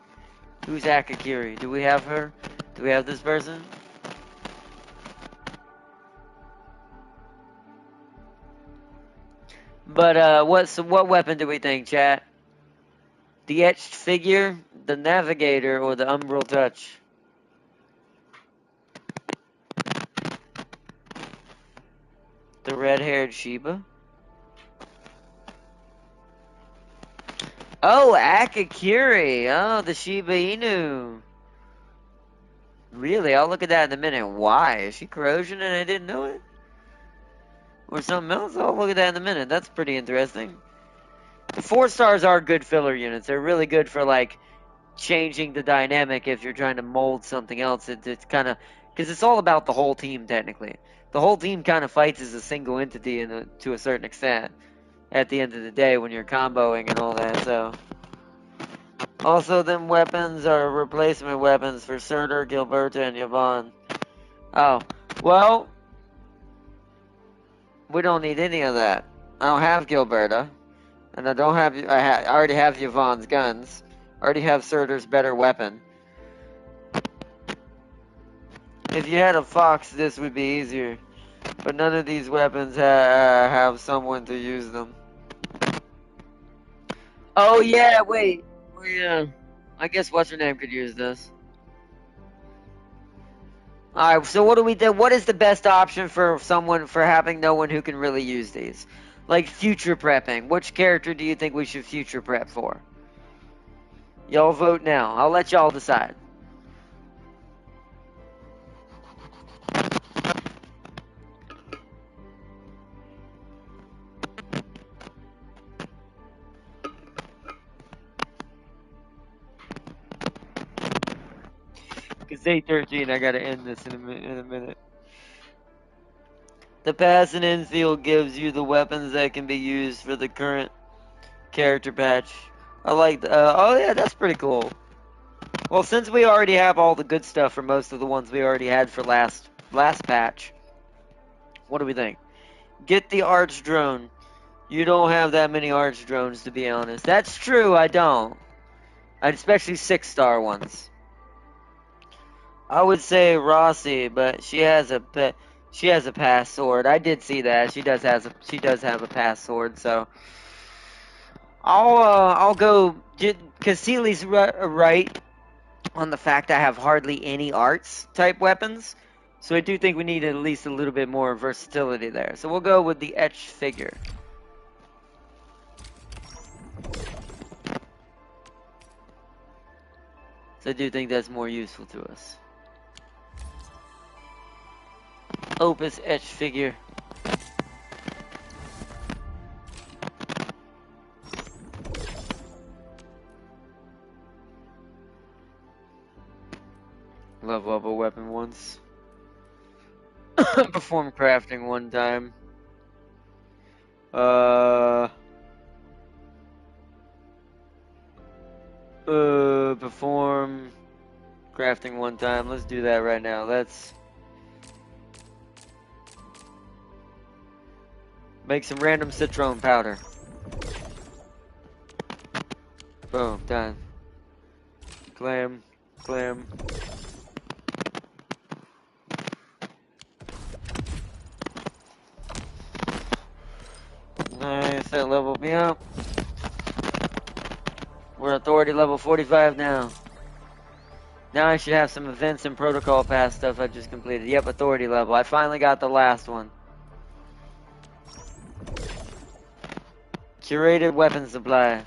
Who's Akakiri? Do we have her? Do we have this person? But, what weapon do we think, chat? The etched figure, the navigator, or the umbral touch? The red-haired Sheba? Oh, Akakiri! Oh, the Shiba Inu! Really? I'll look at that in a minute. Why? Is she corrosion and I didn't know it? Or something else? I'll look at that in a minute. That's pretty interesting. The 4 stars are good filler units. They're really good for, like, changing the dynamic if you're trying to mold something else. It's kind of... Because it's all about the whole team, technically. The whole team kind of fights as a single entity to a certain extent. At the end of the day, when you're comboing and all that, so... Also, them weapons are replacement weapons for Surtur, Gilberta, and Yvonne. Oh. Well... We don't need any of that. I don't have Gilberta. And I don't have... I already have Yvonne's guns. I already have Surtur's better weapon. If you had a fox, this would be easier. But none of these weapons have someone to use them. Oh, yeah, wait. Oh, yeah. I guess what's-her-name could use this. Alright, so what do we do? What is the best option for someone, for having no one who can really use these? Like future prepping. Which character do you think we should future prep for? Y'all vote now. I'll let y'all decide. It's 8:13. I gotta end this in a minute. The pass in Enfield gives you the weapons that can be used for the current character patch. I like oh yeah, that's pretty cool. Well, since we already have all the good stuff for most of the ones we already had for last patch, what do we think? Get the arch drone. You don't have that many arch drones, to be honest. That's true, I don't. Especially 6-star ones. I would say Rossi, but she has a pass sword. I did see that. She does have a pass sword, so I'll go, because Seely's right on the fact I have hardly any arts type weapons. So I do think we need at least a little bit more versatility there. So we'll go with the etched figure. So I do think that's more useful to us. Opus etched figure. Level up a weapon once. Perform crafting one time. Perform crafting one time. Let's do that right now. Let's make some random citron powder. Boom, done. Clam. Nice, that leveled me up. We're authority level 45 now. Now I should have some events and protocol pass stuff I just completed. Yep, authority level. I finally got the last one. Curated weapon supply.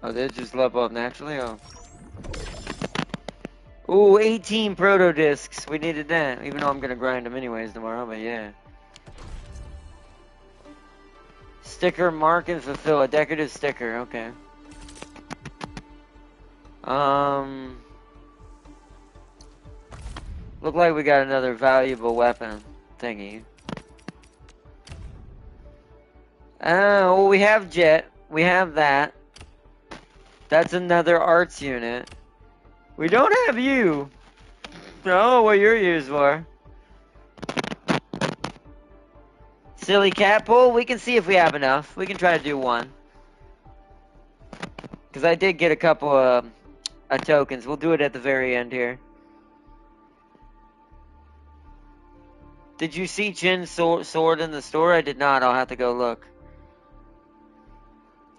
Oh, they just level up naturally? Oh. Ooh, 18 proto discs. We needed that. Even though I'm gonna grind them anyways tomorrow, but yeah. Sticker, mark, and fulfill. A decorative sticker. Okay. Look like we got another valuable weapon thingy. Oh, we have Jet. We have that. That's another arts unit. We don't have you. Oh, what you're used for. Silly cat pool. We can see if we have enough. We can try to do one. Because I did get a couple of tokens. We'll do it at the very end here. Did you see Chin's sword in the store? I did not. I'll have to go look.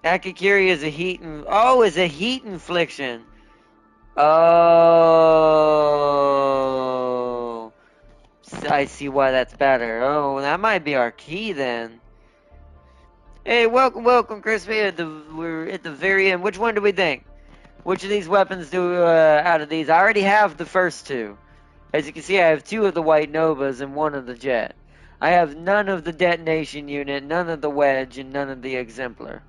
Akikiri is a heat is a heat infliction. Oh, I see why that's better. Oh, that might be our key then. Hey, welcome, Crispy. We're at the very end. Which one do we think? Which of these weapons do out of these? I already have the first two. As you can see, I have 2 of the White Novas and 1 of the Jet. I have none of the Detonation Unit, none of the Wedge, and none of the Exemplar.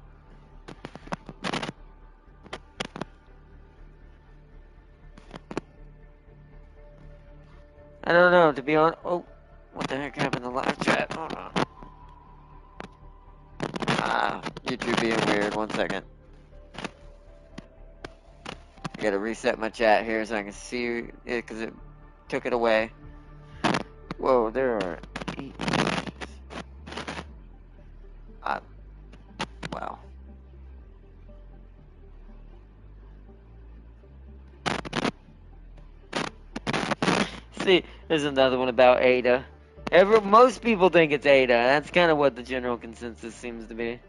I don't know, to be honest. Oh, what the heck happened to live chat? Hold on. YouTube being weird. 1 second. I gotta reset my chat here so I can see it because it took it away. Whoa, there are 8 pages. Wow. See, there's another one about Ada. Most people think it's Ada. That's kind of what the general consensus seems to be.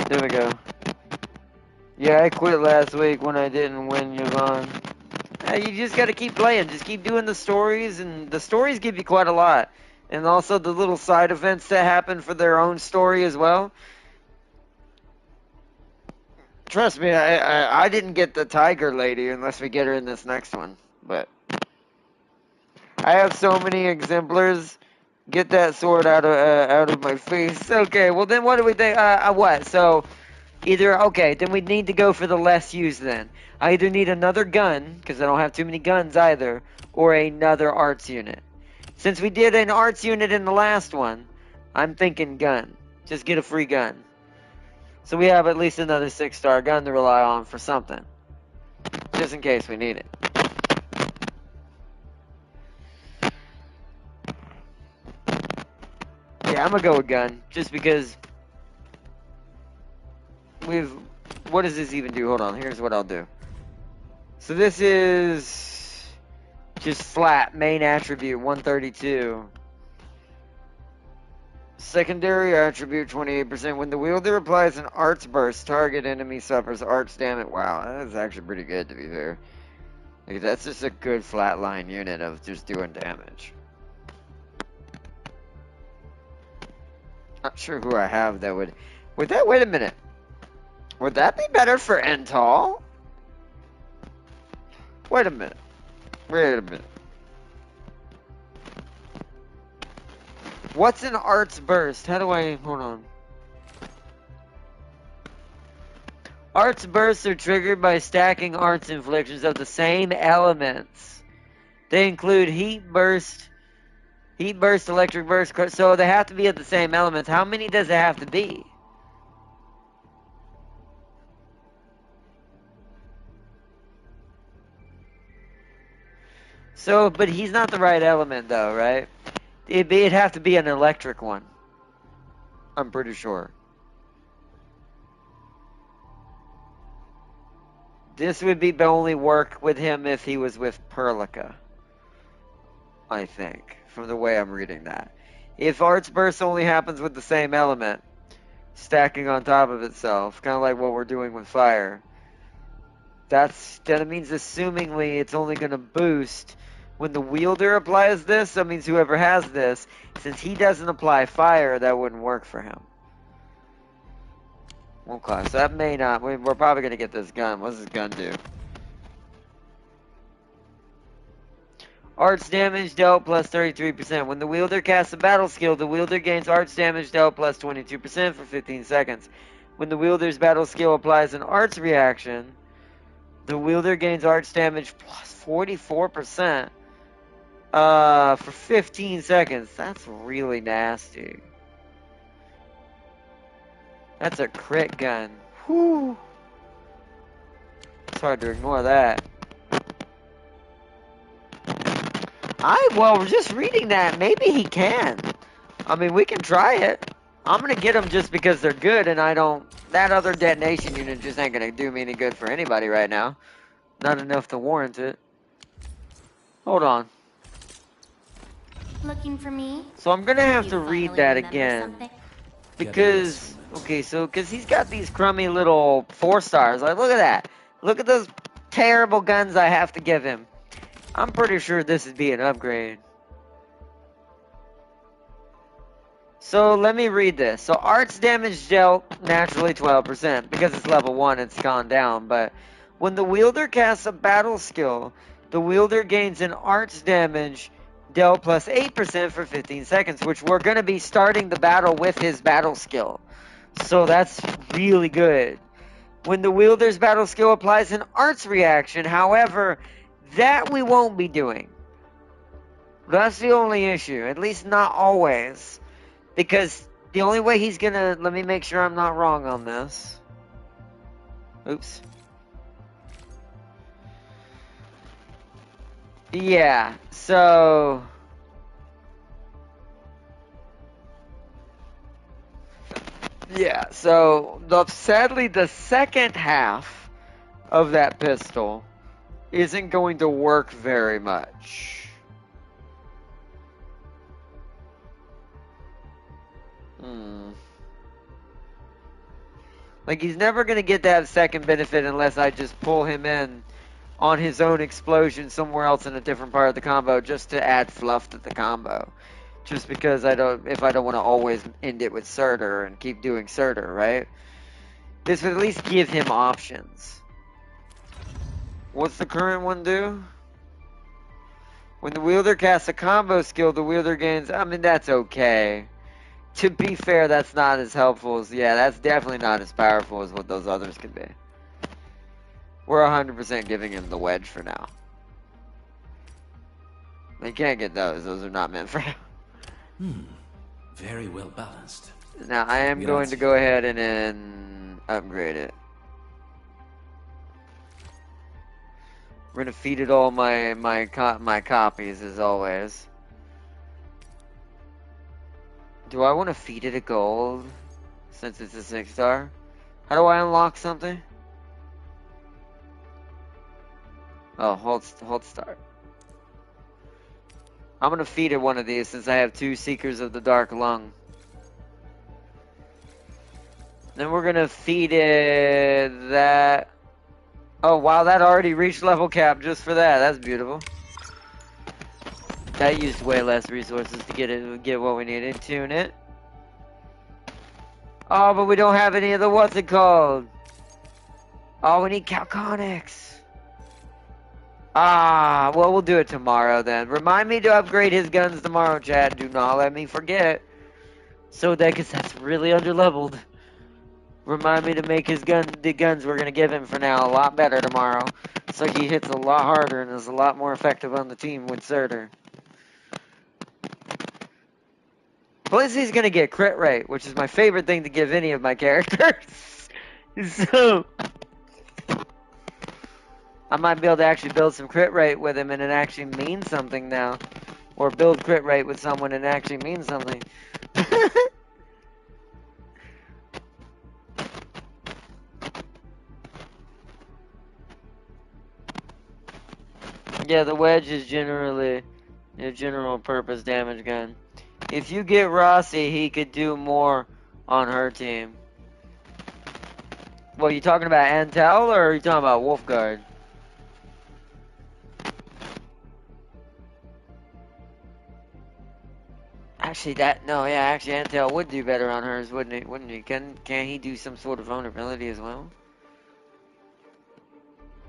There we go. Yeah, I quit last week when I didn't win Yvonne. You just gotta keep playing. Just keep doing the stories, and the stories give you quite a lot. And also the little side events that happen for their own story as well. Trust me, I didn't get the tiger lady unless we get her in this next one. But I have so many exemplars. Get that sword out of my face. Okay, well then what do we think? What? So okay, then we need to go for the less used then. I either need another gun, because I don't have too many guns either, or another arts unit. Since we did an arts unit in the last one, I'm thinking gun. Just get a free gun. So we have at least another 6-star gun to rely on for something. Just in case we need it. Yeah, I'm gonna go with gun, just because what does this even do? Hold on, here's what I'll do. So this is just flat, main attribute, 132. Secondary attribute, 28%. When the wielder applies an arts burst, target enemy suffers arts damage. Wow, that is actually pretty good, to be fair. Like, that's just a good flatline unit of just doing damage. Not sure who I have that would that, wait a minute. Would that be better for Ental? Wait a minute. What's an arts burst? How do I, hold on. Arts bursts are triggered by stacking arts inflictions of the same elements. They include heat burst, electric burst, so they have to be of the same elements. How many does it have to be? So, but he's not the right element though, right? It'd have to be an electric one. I'm pretty sure. This would be only work with him if he was with Perlica. I think, from the way I'm reading that. If Arts Burst only happens with the same element, stacking on top of itself, kind of like what we're doing with fire, that means assumingly it's only going to boost When the wielder applies this, that means whoever has this, since he doesn't apply fire, that wouldn't work for him. Okay, so that may not. We're probably going to get this gun. What's this gun do? Arts damage dealt plus 33%. When the wielder casts a battle skill, the wielder gains arts damage dealt plus 22% for 15 seconds. When the wielder's battle skill applies an arts reaction, the wielder gains arts damage plus 44% for 15 seconds. That's really nasty. That's a crit gun. Whew. It's hard to ignore that. Well, just reading that, maybe he can. I mean, we can try it. I'm gonna get them just because they're good, and that other detonation unit just ain't gonna do me any good for anybody right now. Not enough to warrant it. Hold on. Looking for me? So I'm gonna have to read that again. Because, okay, so, because he's got these crummy little 4-stars. Like, look at that. Look at those terrible guns I have to give him. I'm pretty sure this would be an upgrade. So let me read this. So arts damage dealt naturally 12%. Because it's level 1, it's gone down. But when the wielder casts a battle skill, the wielder gains an arts damage dealt plus 8% for 15 seconds. Which we're going to be starting the battle with his battle skill. So that's really good. When the wielder's battle skill applies an arts reaction, however, that we won't be doing. That's the only issue. At least not always. Because the only way he's gonna... Let me make sure I'm not wrong on this. Oops. Yeah, so... Yeah, so sadly the second half of that pistol isn't going to work very much. Like, he's never going to get that second benefit unless I just pull him in on his own explosion somewhere else in a different part of the combo just to add fluff to the combo. Just because if I don't want to always end it with Surtur and keep doing Surtur, right? This would at least give him options. What's the current one do? When the wielder casts a combo skill, the wielder gains... I mean, that's okay. To be fair, that's not as helpful as... Yeah, that's definitely not as powerful as what those others could be. We're 100% giving him the wedge for now. He can't get those. Those are not meant for him. Very well balanced. Now, I am going to go ahead and then upgrade it. We're going to feed it all my copies, as always. Do I want to feed it a gold? Since it's a 6-star? How do I unlock something? Oh, hold start. I'm going to feed it one of these since I have 2 Seekers of the Dark Lung. Then we're going to feed it that... Oh, wow, that already reached level cap just for that. That's beautiful. That used way less resources to get what we needed. Tune it. Oh, but we don't have any of the... What's it called? Oh, we need Calconics. Ah, well, we'll do it tomorrow then. Remind me to upgrade his guns tomorrow, chat. Do not let me forget. So that, because that's really underleveled. Remind me to make the guns we're going to give him for now a lot better tomorrow. So he hits a lot harder and is a lot more effective on the team with Surtur. Plus he's going to get crit rate, which is my favorite thing to give any of my characters. So... I might be able to actually build some crit rate with him and it actually means something now. Or build crit rate with someone and it actually means something. Yeah, the wedge is generally a general purpose damage gun. If you get Rossi, he could do more on her team. Well, you talking about Antel or are you talking about Wolfguard? Actually, actually, Antel would do better on hers, wouldn't he? Wouldn't he? Can he do some sort of vulnerability as well?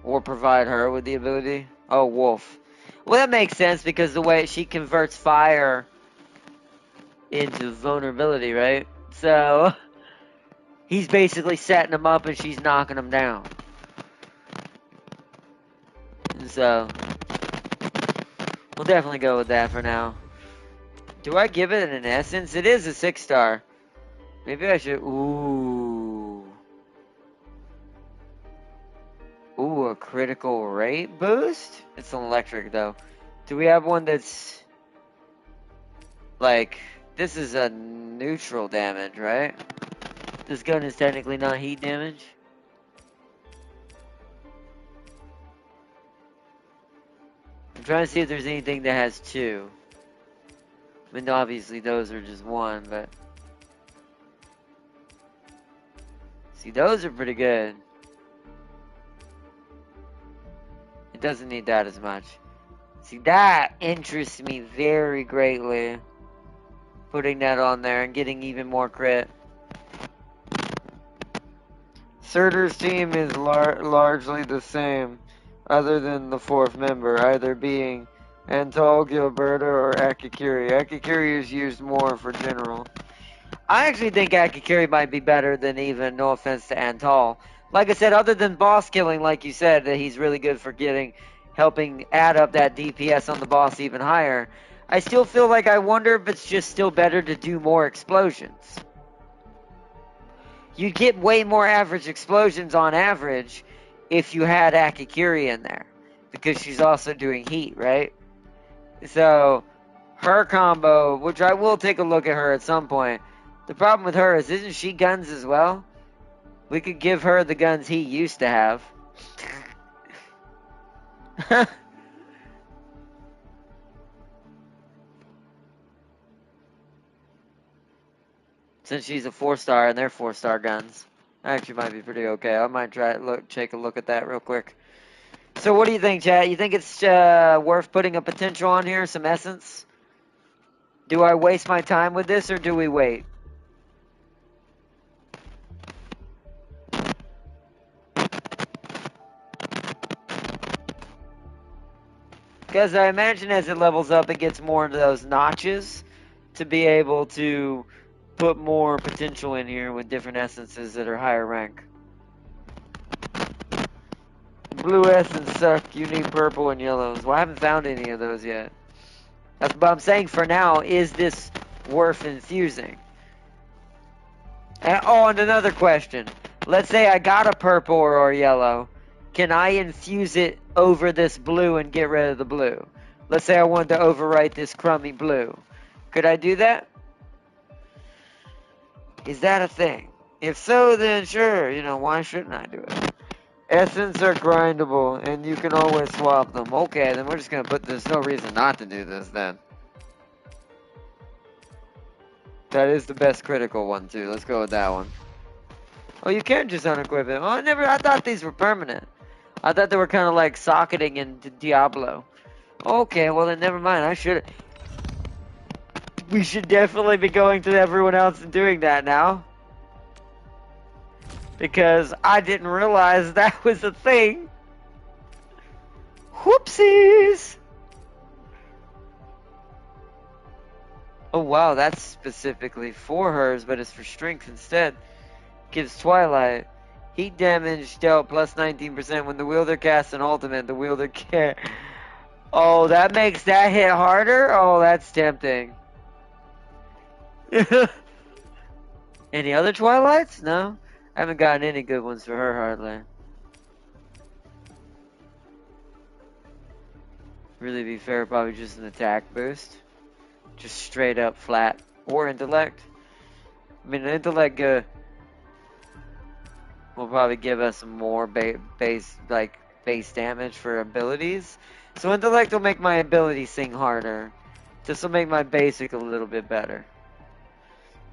Or provide her with the ability? Oh, Wolf. Well, that makes sense because the way she converts fire into vulnerability, right? So, he's basically setting him up and she's knocking him down. And so, we'll definitely go with that for now. Do I give it an essence? It is a 6-star. Maybe I should... Ooh, a critical rate boost? It's an electric, though. Do we have one that's... Like, this is a neutral damage, right? This gun is technically not heat damage. I'm trying to see if there's anything that has 2. I mean, obviously those are just 1, but... See, those are pretty good. It doesn't need that as much. See, that interests me very greatly. Putting that on there and getting even more crit. Surtur's team is largely the same, other than the 4th member, either being Antal, Gilberta, or Akikiri. Akikiri is used more for general. I actually think Akikiri might be better than even, no offense to Antal. Like I said, other than boss killing, like you said, that he's really good for helping add up that DPS on the boss even higher. I still feel like I wonder if it's just still better to do more explosions. You'd get way more average explosions on average if you had Akikiri in there. Because she's also doing heat, right? So, her combo, which I will take a look at her at some point. The problem with her is, isn't she guns as well? We could give her the guns he used to have. Since she's a 4-star and they're 4-star guns. Actually might be pretty okay. I might take a look at that real quick. So what do you think, chat? You think it's worth putting a potential on here? Some essence? Do I waste my time with this or do we wait? Because I imagine as it levels up, it gets more into those notches to be able to put more potential in here with different essences that are higher rank. Blue essence suck. You need purple and yellows. Well, I haven't found any of those yet. That's what I'm saying for now. Is this worth infusing? And another question. Let's say I got a purple or a yellow. Can I infuse it over this blue and get rid of the blue? Let's say I wanted to overwrite this crummy blue. Could I do that? Is that a thing? If so, then sure. Why shouldn't I do it? Essence are grindable, and you can always swap them. Okay, then we're just going to put... There's no reason not to do this, then. That is the best critical one, too. Let's go with that one. Oh, you can just unequip it. Oh, I thought these were permanent. I thought they were kind of like socketing in Diablo. Okay, well then never mind. We should definitely be going to everyone else and doing that now. Because I didn't realize that was a thing. Whoopsies! Oh wow, that's specifically for hers, but it's for strength instead. Gives Twilight. Heat damage dealt plus 19% when the wielder casts an ultimate. The wielder can... Oh, that makes that hit harder? Oh, that's tempting. Any other Twilights? No? I haven't gotten any good ones for her, hardly. Really be fair, probably just an attack boost. Just straight up flat. Or intellect. I mean, intellect will probably give us more base damage for abilities. So intellect will make my ability sing harder. This will make my basic a little bit better.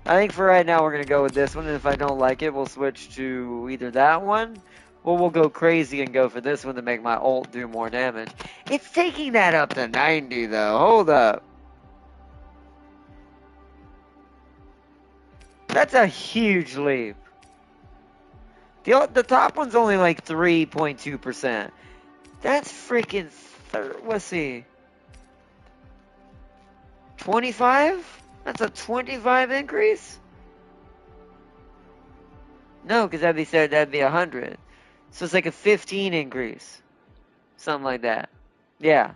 I think for right now we're going to go with this one, and if I don't like it, we'll switch to either that one, or we'll go crazy and go for this one to make my ult do more damage. It's taking that up to 90 though. Hold up. That's a huge leap. The top one's only like 3.2%. That's freaking, let's see. 25? That's a 25 increase? No, because that'd be 100. So it's like a 15 increase. Something like that. Yeah.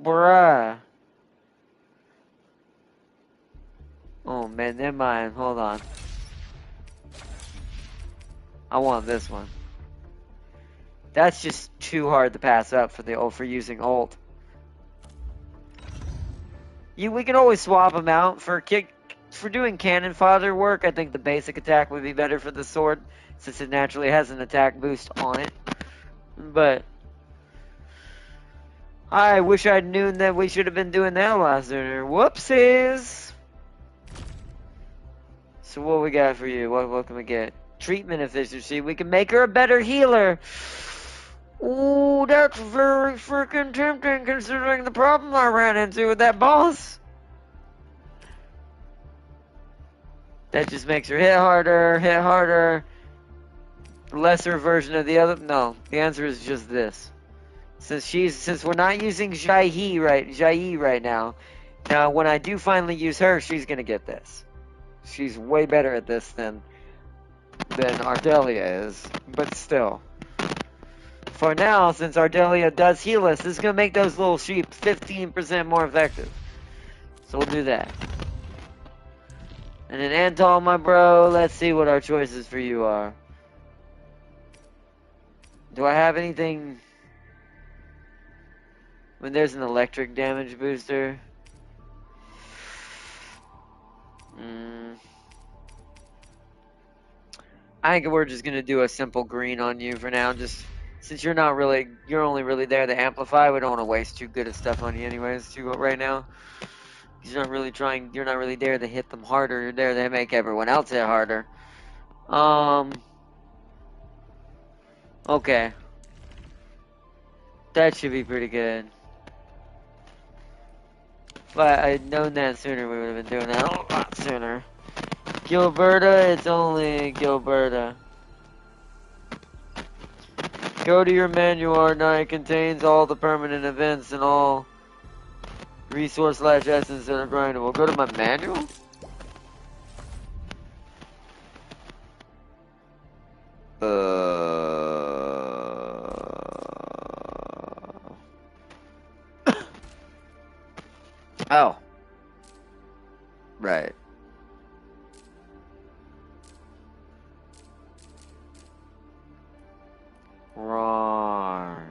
Bruh. Oh man, never mind. Hold on. I want this one. That's just too hard to pass up for using ult. We can always swap them out for doing cannon fodder work. I think the basic attack would be better for the sword, since it naturally has an attack boost on it. But I wish I'd known that we should have been doing that a lot sooner. Whoopsies! So what we got for you? What can we get? Treatment efficiency. We can make her a better healer. Ooh, that's very freaking tempting considering the problem I ran into with that boss. That just makes her hit harder. Lesser version of the other. No, the answer is just this. Since we're not using Jai right now. Now, when I do finally use her, she's gonna get this. She's way better at this than Ardelia is, but still. For now, since Ardelia does heal us, this is gonna make those little sheep 15% more effective. So we'll do that. And then Antal, my bro, let's see what our choices for you are. Do I have anything? When there's an electric damage booster. I think we're just gonna do a simple green on you for now. Just since you're only really there to amplify. We don't want to waste too good of stuff on you, anyways. Right now, you're not really there to hit them harder. You're there to make everyone else hit harder. Okay. That should be pretty good. If I'd known that sooner, we would have been doing that a lot sooner. Gilberta, it's only Gilberta. Go to your manual, Arknight. It contains all the permanent events and all resource/essence that are grindable. Go to my manual? Oh. Right. Roar.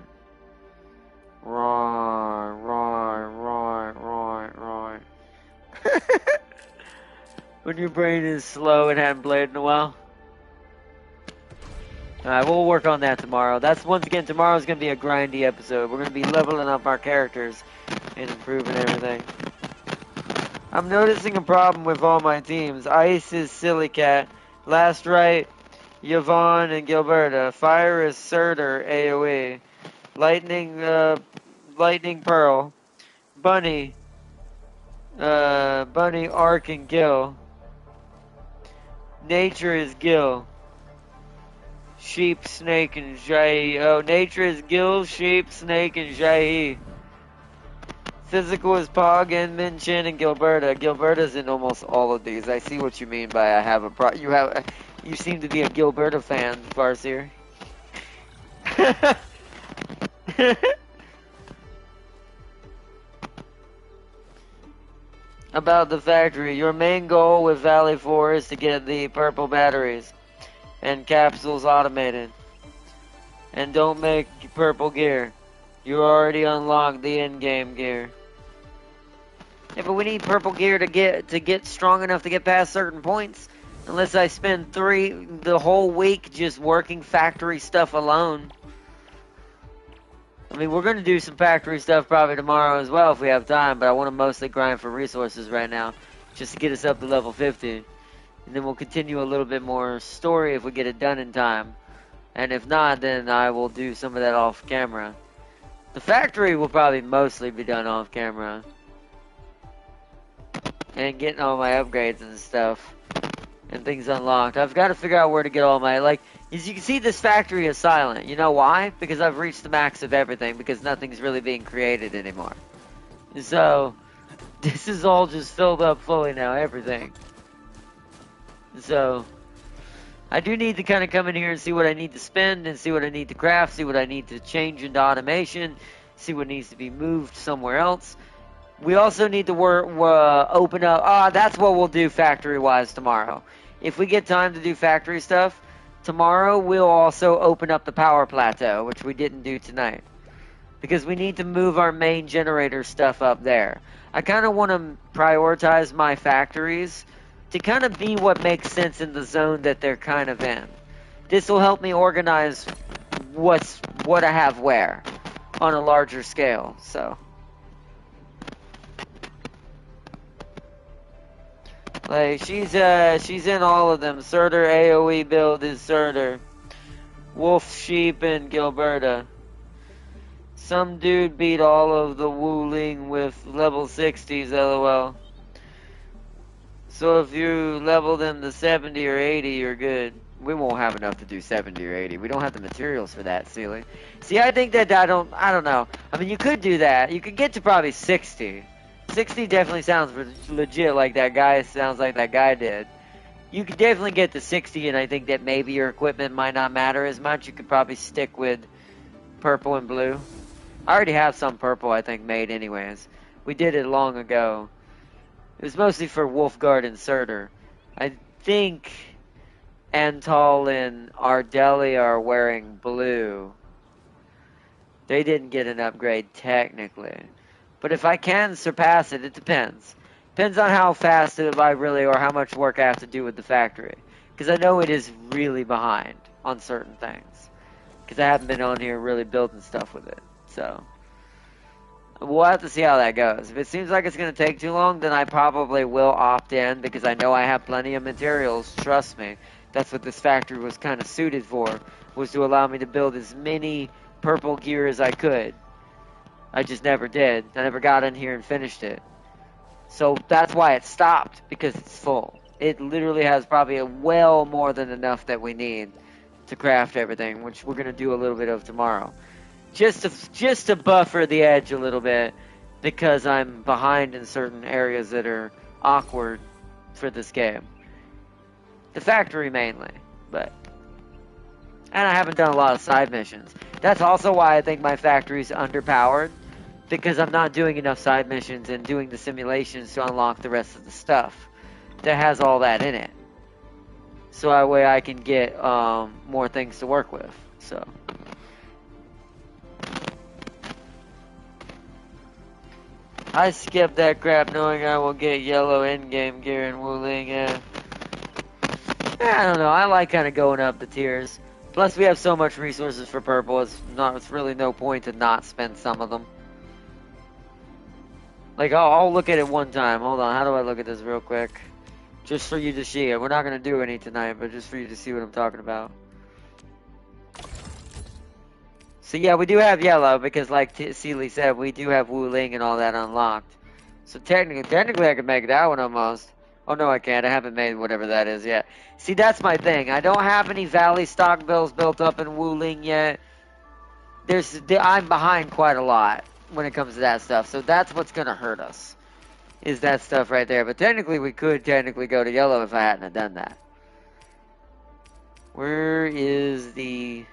Roar, roar, roar, roar, roar. When your brain is slow and hadn't played in a while. Alright, we'll work on that tomorrow. Once again, tomorrow's gonna be a grindy episode. We're gonna be leveling up our characters and improving everything. I'm noticing a problem with all my teams. Ice is Silly Cat. Last Right, Yvonne and Gilberta. Fire is Surtur, AoE. Lightning Pearl. Bunny, Ark, and Gil. Nature is Gil. Sheep, Snake, and Jai. Oh, Nature is Gil, Sheep, Snake, and Jai. Physical is Pog, and Min Chin, and Gilberta. Gilberta's in almost all of these. I see what you mean by I have a you seem to be a Gilberta fan, Farseer. About the factory. Your main goal with Valley 4 is to get the purple batteries and capsules automated. And don't make purple gear. You already unlocked the in-game gear. Yeah, but we need purple gear to get strong enough to get past certain points. Unless I spend the whole week just working factory stuff alone. I mean, we're going to do some factory stuff probably tomorrow as well if we have time, but I want to mostly grind for resources right now, just to get us up to level 50. And then we'll continue a little bit more story if we get it done in time. And if not, then I will do some of that off camera. The factory will probably mostly be done off camera. and getting all my upgrades and stuff and things unlocked. I've got to figure out where to get all my, like, as you can see, this factory is silent. You know why? Because I've reached the max of everything, because nothing's really being created anymore. So, this is all just filled up fully now, everything. So, I do need to kind of come in here and see what I need to spend, and see what I need to craft, see what I need to change into automation, see what needs to be moved somewhere else. We also need to open up, that's what we'll do factory-wise tomorrow. If we get time to do factory stuff, tomorrow we'll also open up the power plateau, which we didn't do tonight. Because we need to move our main generator stuff up there. I kind of want to prioritize my factories to kind of be what makes sense in the zone that they're kind of in. This will help me organize what I have where on a larger scale, so. Like, she's in all of them. Surtur AoE build is Surtur. Wolf, Sheep, and Gilberta. Some dude beat all of the Wuling with level 60s, lol. So if you level them to 70 or 80, you're good. We won't have enough to do 70 or 80. We don't have the materials for that, Sealy. See, I think that I don't know. I mean, you could do that. You could get to probably 60. 60 definitely sounds legit like that guy sounds like that guy did. You could definitely get to 60, and I think that maybe your equipment might not matter as much. You could probably stick with purple and blue. I already have some purple, I think, made anyways. We did it long ago. It was mostly for Wolfguard and Surtur. I think Antal and Ardelia are wearing blue. They didn't get an upgrade technically. But if I can surpass it, it depends. Depends on how fast I really, or how much work I have to do with the factory. Because I know it is really behind on certain things. Because I haven't been on here really building stuff with it. So, we'll have to see how that goes. If it seems like it's going to take too long, then I probably will opt in. Because I know I have plenty of materials. Trust me. That's what this factory was kind of suited for. Was to allow me to build as many purple gear as I could. I just never did. I never got in here and finished it. So that's why it stopped, because it's full. It literally has probably well more than enough that we need to craft everything, which we're going to do a little bit of tomorrow. Just to buffer the edge a little bit, because I'm behind in certain areas that are awkward for this game. The factory mainly, but... And I haven't done a lot of side missions. That's also why I think my factory's underpowered. Because I'm not doing enough side missions and doing the simulations to unlock the rest of the stuff that has all that in it. So that way I can get more things to work with. So I skipped that crap knowing I will get yellow in-game gear in Wuling. I don't know. I like kind of going up the tiers. Plus we have so much resources for purple. It's really no point to not spend some of them. Like, I'll look at it one time. Hold on, how do I look at this real quick? Just for you to see it. We're not going to do any tonight, but just for you to see what I'm talking about. So, yeah, we do have yellow, because like Sealy said, we do have Wuling and all that unlocked. So, technically I can make that one almost. Oh, no, I can't. I haven't made whatever that is yet. See, that's my thing. I don't have any Valley stock bills built up in Wuling yet. I'm behind quite a lot when it comes to that stuff. So that's what's going to hurt us, is that stuff right there. But technically, we could technically go to yellow if I hadn't have done that. Where is the...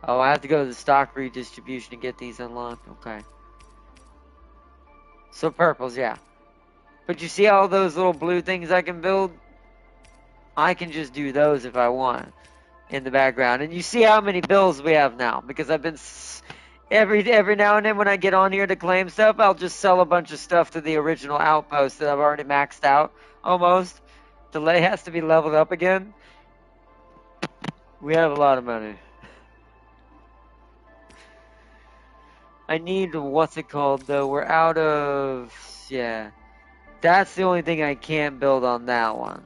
Oh, I have to go to the stock redistribution to get these unlocked. Okay. So purples, yeah. But you see all those little blue things I can build? I can just do those if I want in the background. And you see how many bills we have now, because I've been every now and then when I get on here to claim stuff, I'll just sell a bunch of stuff to the original outpost that I've already maxed out almost. Delay has to be leveled up again. We have a lot of money. I need, what's it called though? We're out of, yeah. That's the only thing I can't build on that one.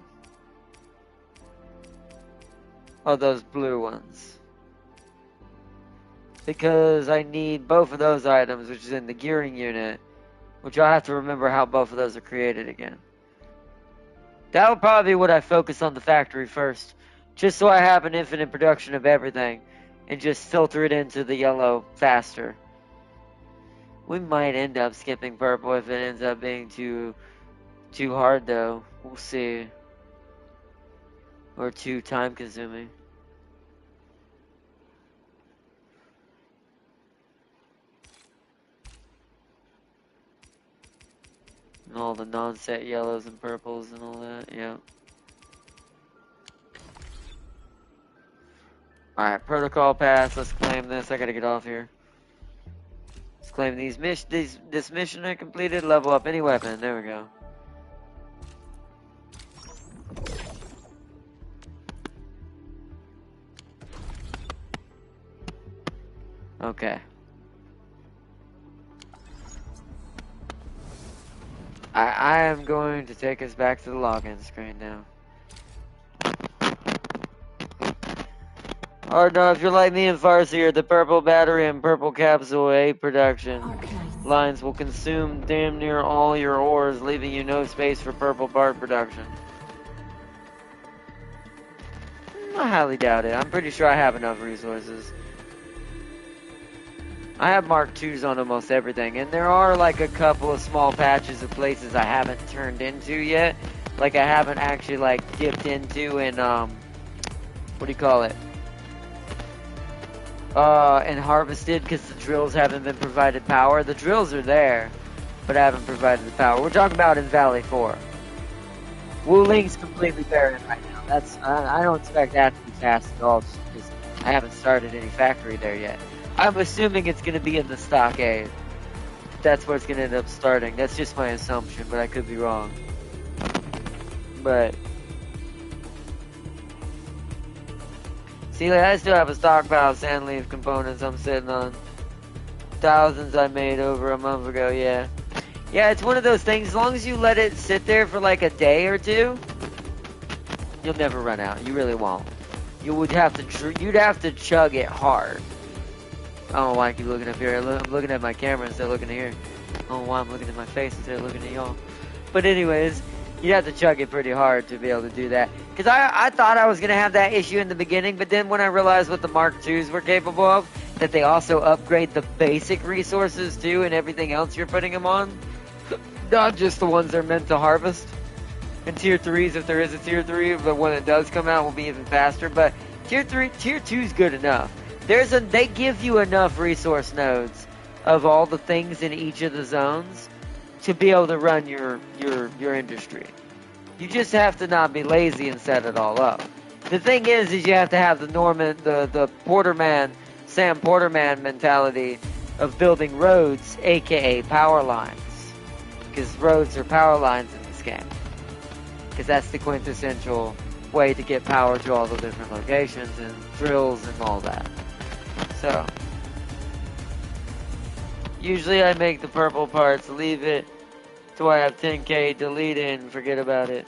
Oh, those blue ones. because I need both of those items, which is in the gearing unit, which I'll have to remember how both of those are created again. That would probably be what I focus on the factory first, just so I have an infinite production of everything, and just filter it into the yellow faster. We might end up skipping purple if it ends up being too hard, though. We'll see. Or too time consuming. And all the non-set yellows and purples and all that, yeah. Alright, protocol pass, let's claim this. I gotta get off here. Let's claim this mission I completed, level up any weapon, there we go. Okay. I am going to take us back to the login screen now. Or no, if you're like me and Farseer, the purple battery and purple capsule A production lines will consume damn near all your ores, leaving you no space for purple part production. I highly doubt it. I'm pretty sure I have enough resources. I have Mark IIs on almost everything, and there are like a couple of small patches of places I haven't turned into yet. Like I haven't actually like dipped into in what do you call it? And harvested because the drills haven't been provided power. The drills are there, but I haven't provided the power. We're talking about in Valley 4. Wuling's completely barren right now. That's I don't expect that to be fast at all because I haven't started any factory there yet. I'm assuming it's going to be in the stockade. That's where it's going to end up starting. That's just my assumption, but I could be wrong. But see, like, I still have a stockpile of sand leaf components I'm sitting on. Thousands I made over a month ago, yeah. Yeah, it's one of those things, as long as you let it sit there for like a day or two, you'll never run out. You really won't. You'd have to chug it hard. I don't know why I keep looking up here. I'm looking at my camera instead of looking at here. I don't know why I'm looking at my face instead of looking at y'all. But anyways, you have to chug it pretty hard to be able to do that. Because I thought I was going to have that issue in the beginning, but then when I realized what the Mark IIs were capable of, that they also upgrade the basic resources too and everything else you're putting them on, not just the ones they're meant to harvest. And tier 3s, if there is a tier 3, but when it does come out, will be even faster. But tier 2 is good enough. They give you enough resource nodes of all the things in each of the zones to be able to run your industry. You just have to not be lazy and set it all up. The thing is you have to have the Porterman, Sam Porterman mentality of building roads, aka power lines. Because roads are power lines in this game. Because that's the quintessential way to get power to all the different locations and drills and all that. So, usually I make the purple parts, leave it till I have 10k, delete it, and forget about it.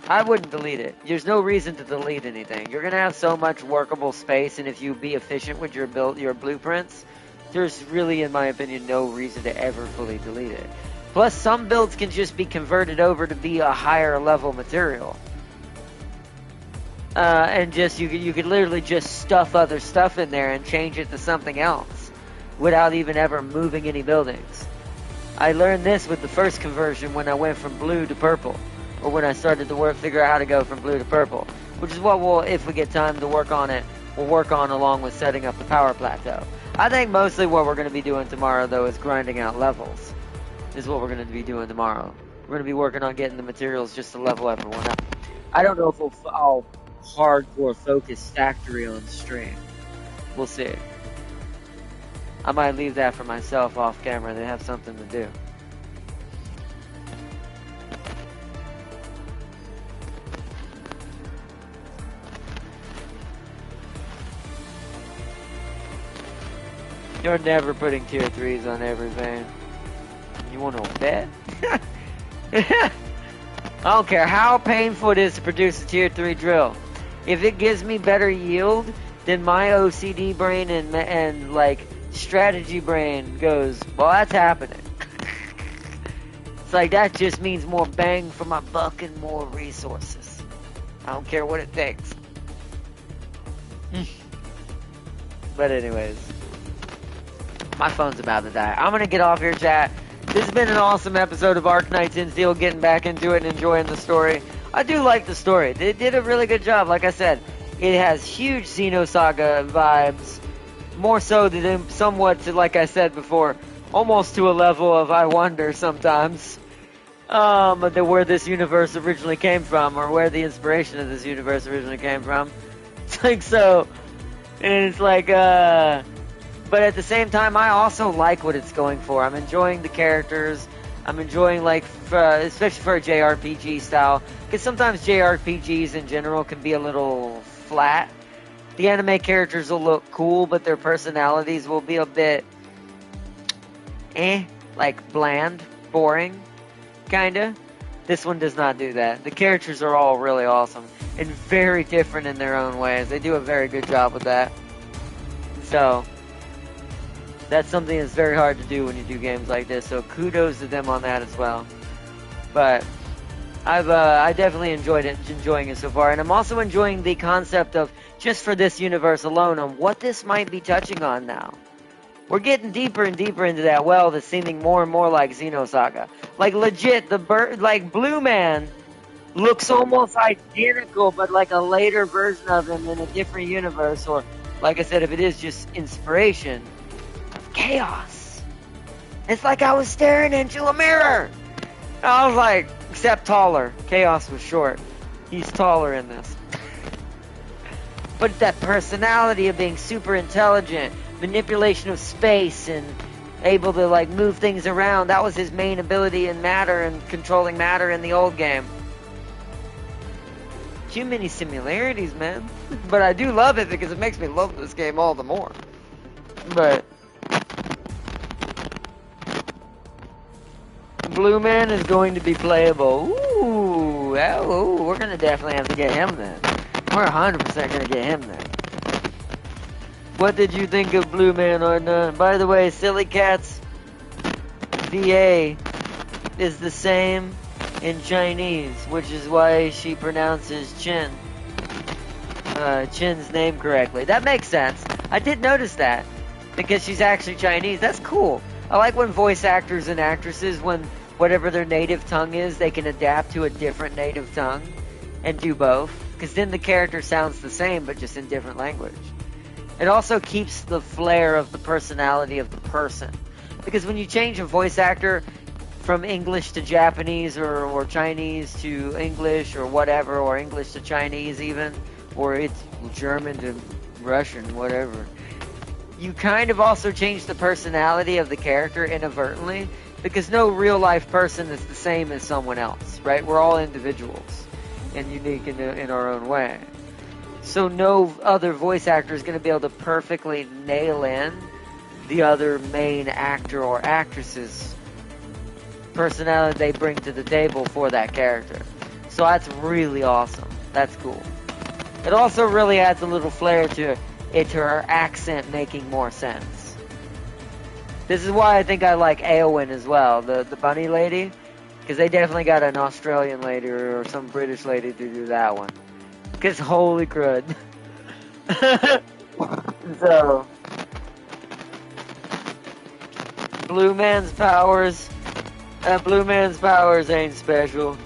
I wouldn't delete it. There's no reason to delete anything. You're going to have so much workable space, and if you be efficient with your blueprints, there's really, in my opinion, no reason to ever fully delete it. Plus, some builds can just be converted over to be a higher level material. And just you could literally just stuff other stuff in there and change it to something else without even ever moving any buildings. I learned this with the first conversion when I went from blue to purple, or when I started to figure out how to go from blue to purple, which is what we'll, if we get time to work on it, we'll work on along with setting up the power plateau. I think mostly what we're going to be doing tomorrow, though, is grinding out levels. Is what we're going to be doing tomorrow. We're going to be working on getting the materials just to level everyone up. I don't know if I'll hardcore focus factory on stream. We'll see. I might leave that for myself off camera. They have something to do. You're never putting tier 3s on every vein. You want to bet? I don't care how painful it is to produce a tier 3 drill. If it gives me better yield, then my OCD brain and like strategy brain goes, well, that's happening. It's like, that just means more bang for my buck and more resources. I don't care what it takes. But anyways, my phone's about to die. I'm gonna get off here, chat. This has been an awesome episode of Arknights Endfield, getting back into it and enjoying the story. I do like the story. They did a really good job. Like I said, it has huge Xenosaga vibes. More so than somewhat to, like I said before, almost to a level of I wonder sometimes where this universe originally came from, or where the inspiration of this universe originally came from. It's like, so, and it's like, but at the same time, I also like what it's going for. I'm enjoying the characters. I'm enjoying, like, especially for a JRPG style, because sometimes JRPGs in general can be a little flat. The anime characters will look cool, but their personalities will be a bit, like bland, boring, kinda. This one does not do that. The characters are all really awesome and very different in their own ways. They do a very good job with that. So that's something that's very hard to do when you do games like this, so kudos to them on that as well. But I definitely enjoying it so far, and I'm also enjoying the concept of, just for this universe alone, on what this might be touching on now. We're getting deeper and deeper into that well that's seeming more and more like Xenosaga. Like, legit, like, Blue Man looks almost identical, but like a later version of him in a different universe, or, like I said, if it is just inspiration, Chaos. It's like I was staring into a mirror. I was like, except taller. Chaos was short. He's taller in this. But that personality of being super intelligent, manipulation of space, and able to, like, move things around, that was his main ability in matter and controlling matter in the old game. Too many similarities, man. But I do love it because it makes me love this game all the more. But Blue Man is going to be playable. Ooh, we're going to definitely have to get him then. We're 100% going to get him then. What did you think of Blue Man or not? By the way, Silly Cat's VA is the same in Chinese, which is why she pronounces Chin's name correctly. That makes sense. I did notice that, because she's actually Chinese. That's cool. I like when voice actors and actresses, when whatever their native tongue is, they can adapt to a different native tongue and do both, because then the character sounds the same, but just in different language. It also keeps the flair of the personality of the person, because when you change a voice actor from English to Japanese, or Chinese to English, or whatever, or English to Chinese even, or it's German to Russian, whatever, you kind of also change the personality of the character inadvertently, because no real life person is the same as someone else, right? We're all individuals and unique in our own way. So no other voice actor is going to be able to perfectly nail in the other main actor or actress's personality they bring to the table for that character. So that's really awesome. That's cool. It also really adds a little flair to her accent making more sense. This is why I think I like Eowyn as well, the bunny lady, because they definitely got an Australian lady or some British lady to do that one. Because holy crud. So, Blue Man's powers ain't special.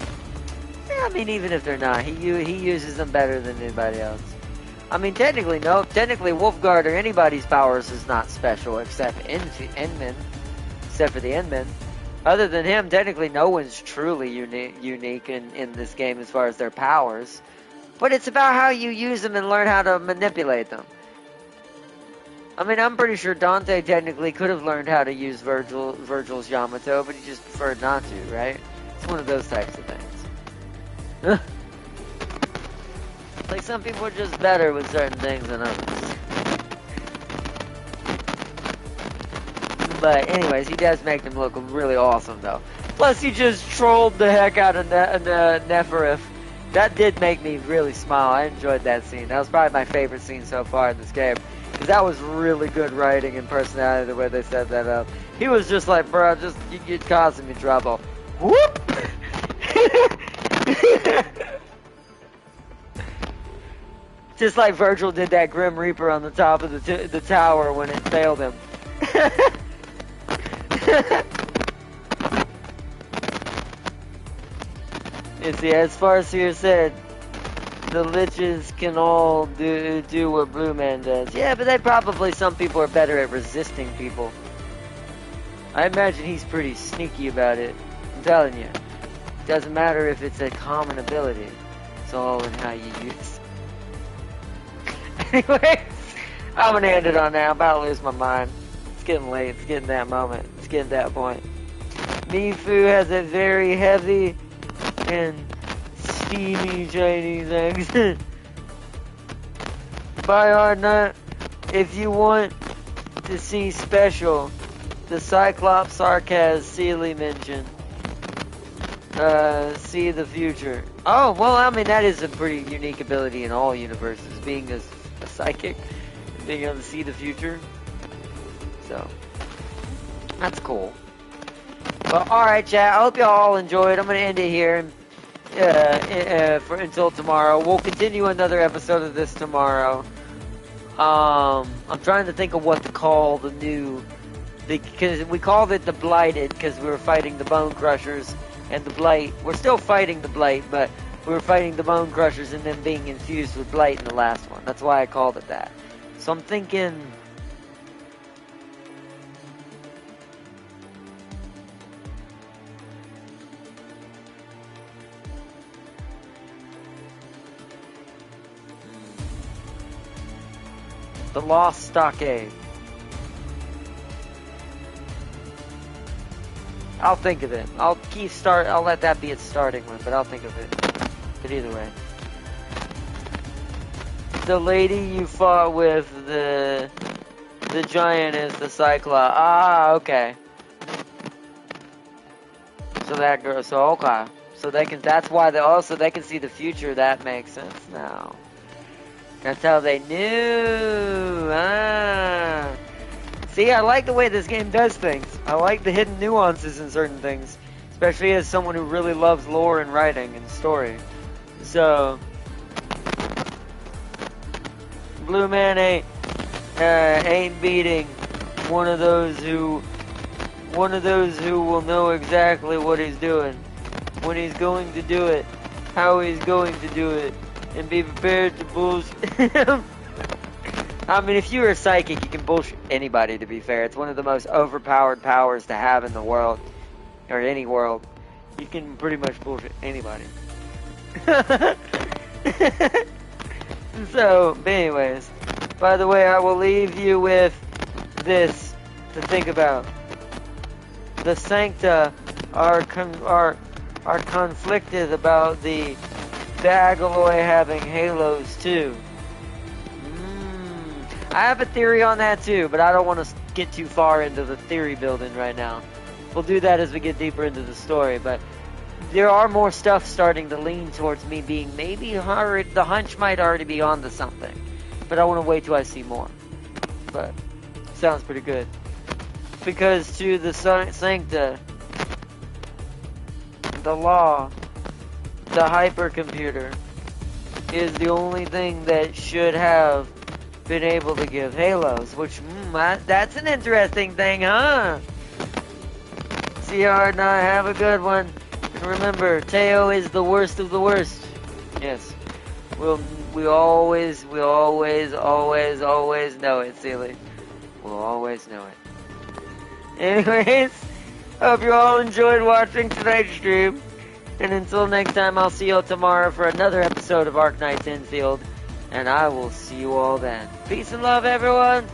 Yeah, I mean, even if they're not, he uses them better than anybody else. I mean, technically, no. Technically, Wolfguard or anybody's powers is not special except Endman. Except for the Endman. Other than him, technically, no one's truly unique in this game as far as their powers. But it's about how you use them and learn how to manipulate them. I mean, I'm pretty sure Dante technically could have learned how to use Virgil's Yamato, but he just preferred not to, right? It's one of those types of things. Like, some people are just better with certain things than others. But anyways, he does make them look really awesome, though. Plus, he just trolled the heck out of Neferif. That did make me really smile. I enjoyed that scene. That was probably my favorite scene so far in this game. Because that was really good writing and personality, the way they set that up. He was just like, bro, you're causing me trouble. Whoop! Just like Virgil did that Grim Reaper on the top of the tower when it failed him. You see, as Farseer said, the Liches can all do what Blue Man does. Yeah, but some people are better at resisting people. I imagine he's pretty sneaky about it. I'm telling you. Doesn't matter if it's a common ability. It's all in how you use it. Anyways, I'm gonna end it on that. I'm about to lose my mind. It's getting late. It's getting that moment. It's getting that point. Mifu has a very heavy and steamy Chinese accent. By Arknight, if you want to see special, the Cyclops Sarkaz Sealy mentioned. See the future. Oh, well, I mean, that is a pretty unique ability in all universes, being a psychic, being able to see the future. So, that's cool. Well, alright, chat, I hope y'all all enjoyed. I'm going to end it here until tomorrow. We'll continue another episode of this tomorrow. I'm trying to think of what to call because we called it the Blighted because we were fighting the Bone Crushers and the Blight. We're still fighting the Blight, but we were fighting the Bone Crushers and then being infused with Blight in the last one. That's why I called it that. So I'm thinking... The Lost Stockade. I'll think of it. I'll let that be its starting one, but I'll think of it. But either way. The lady you fought with, the giant is the Cyclops. Ah, okay. So that girl, okay. So that's why they can see the future. That makes sense now. That's how they knew. Ah. See, I like the way this game does things. I like the hidden nuances in certain things. Especially as someone who really loves lore and writing and story. So, Blue Man ain't beating one of those who will know exactly what he's doing, when he's going to do it, how he's going to do it, and be prepared to bullshit him. I mean, if you're a psychic, you can bullshit anybody, to be fair. It's one of the most overpowered powers to have in the world, or any world. You can pretty much bullshit anybody. So, but anyways, by the way, I will leave you with this to think about. The Sancta are conflicted about the Agaloy having halos too. I have a theory on that too, but I don't want to get too far into the theory building right now. We'll do that as we get deeper into the story, but there are more stuff starting to lean towards me being maybe the hunch might already be onto something. But I want to wait till I see more. But sounds pretty good. Because to the Sancta, the law, the hypercomputer, is the only thing that should have been able to give halos, which, that's an interesting thing, huh? See you, Arknight, have a good one. And remember, Teo is the worst of the worst. Yes. We always know it, Sealy. We'll always know it. Anyways, hope you all enjoyed watching tonight's stream. And until next time, I'll see you all tomorrow for another episode of Arknights Endfield. And I will see you all then. Peace and love, everyone.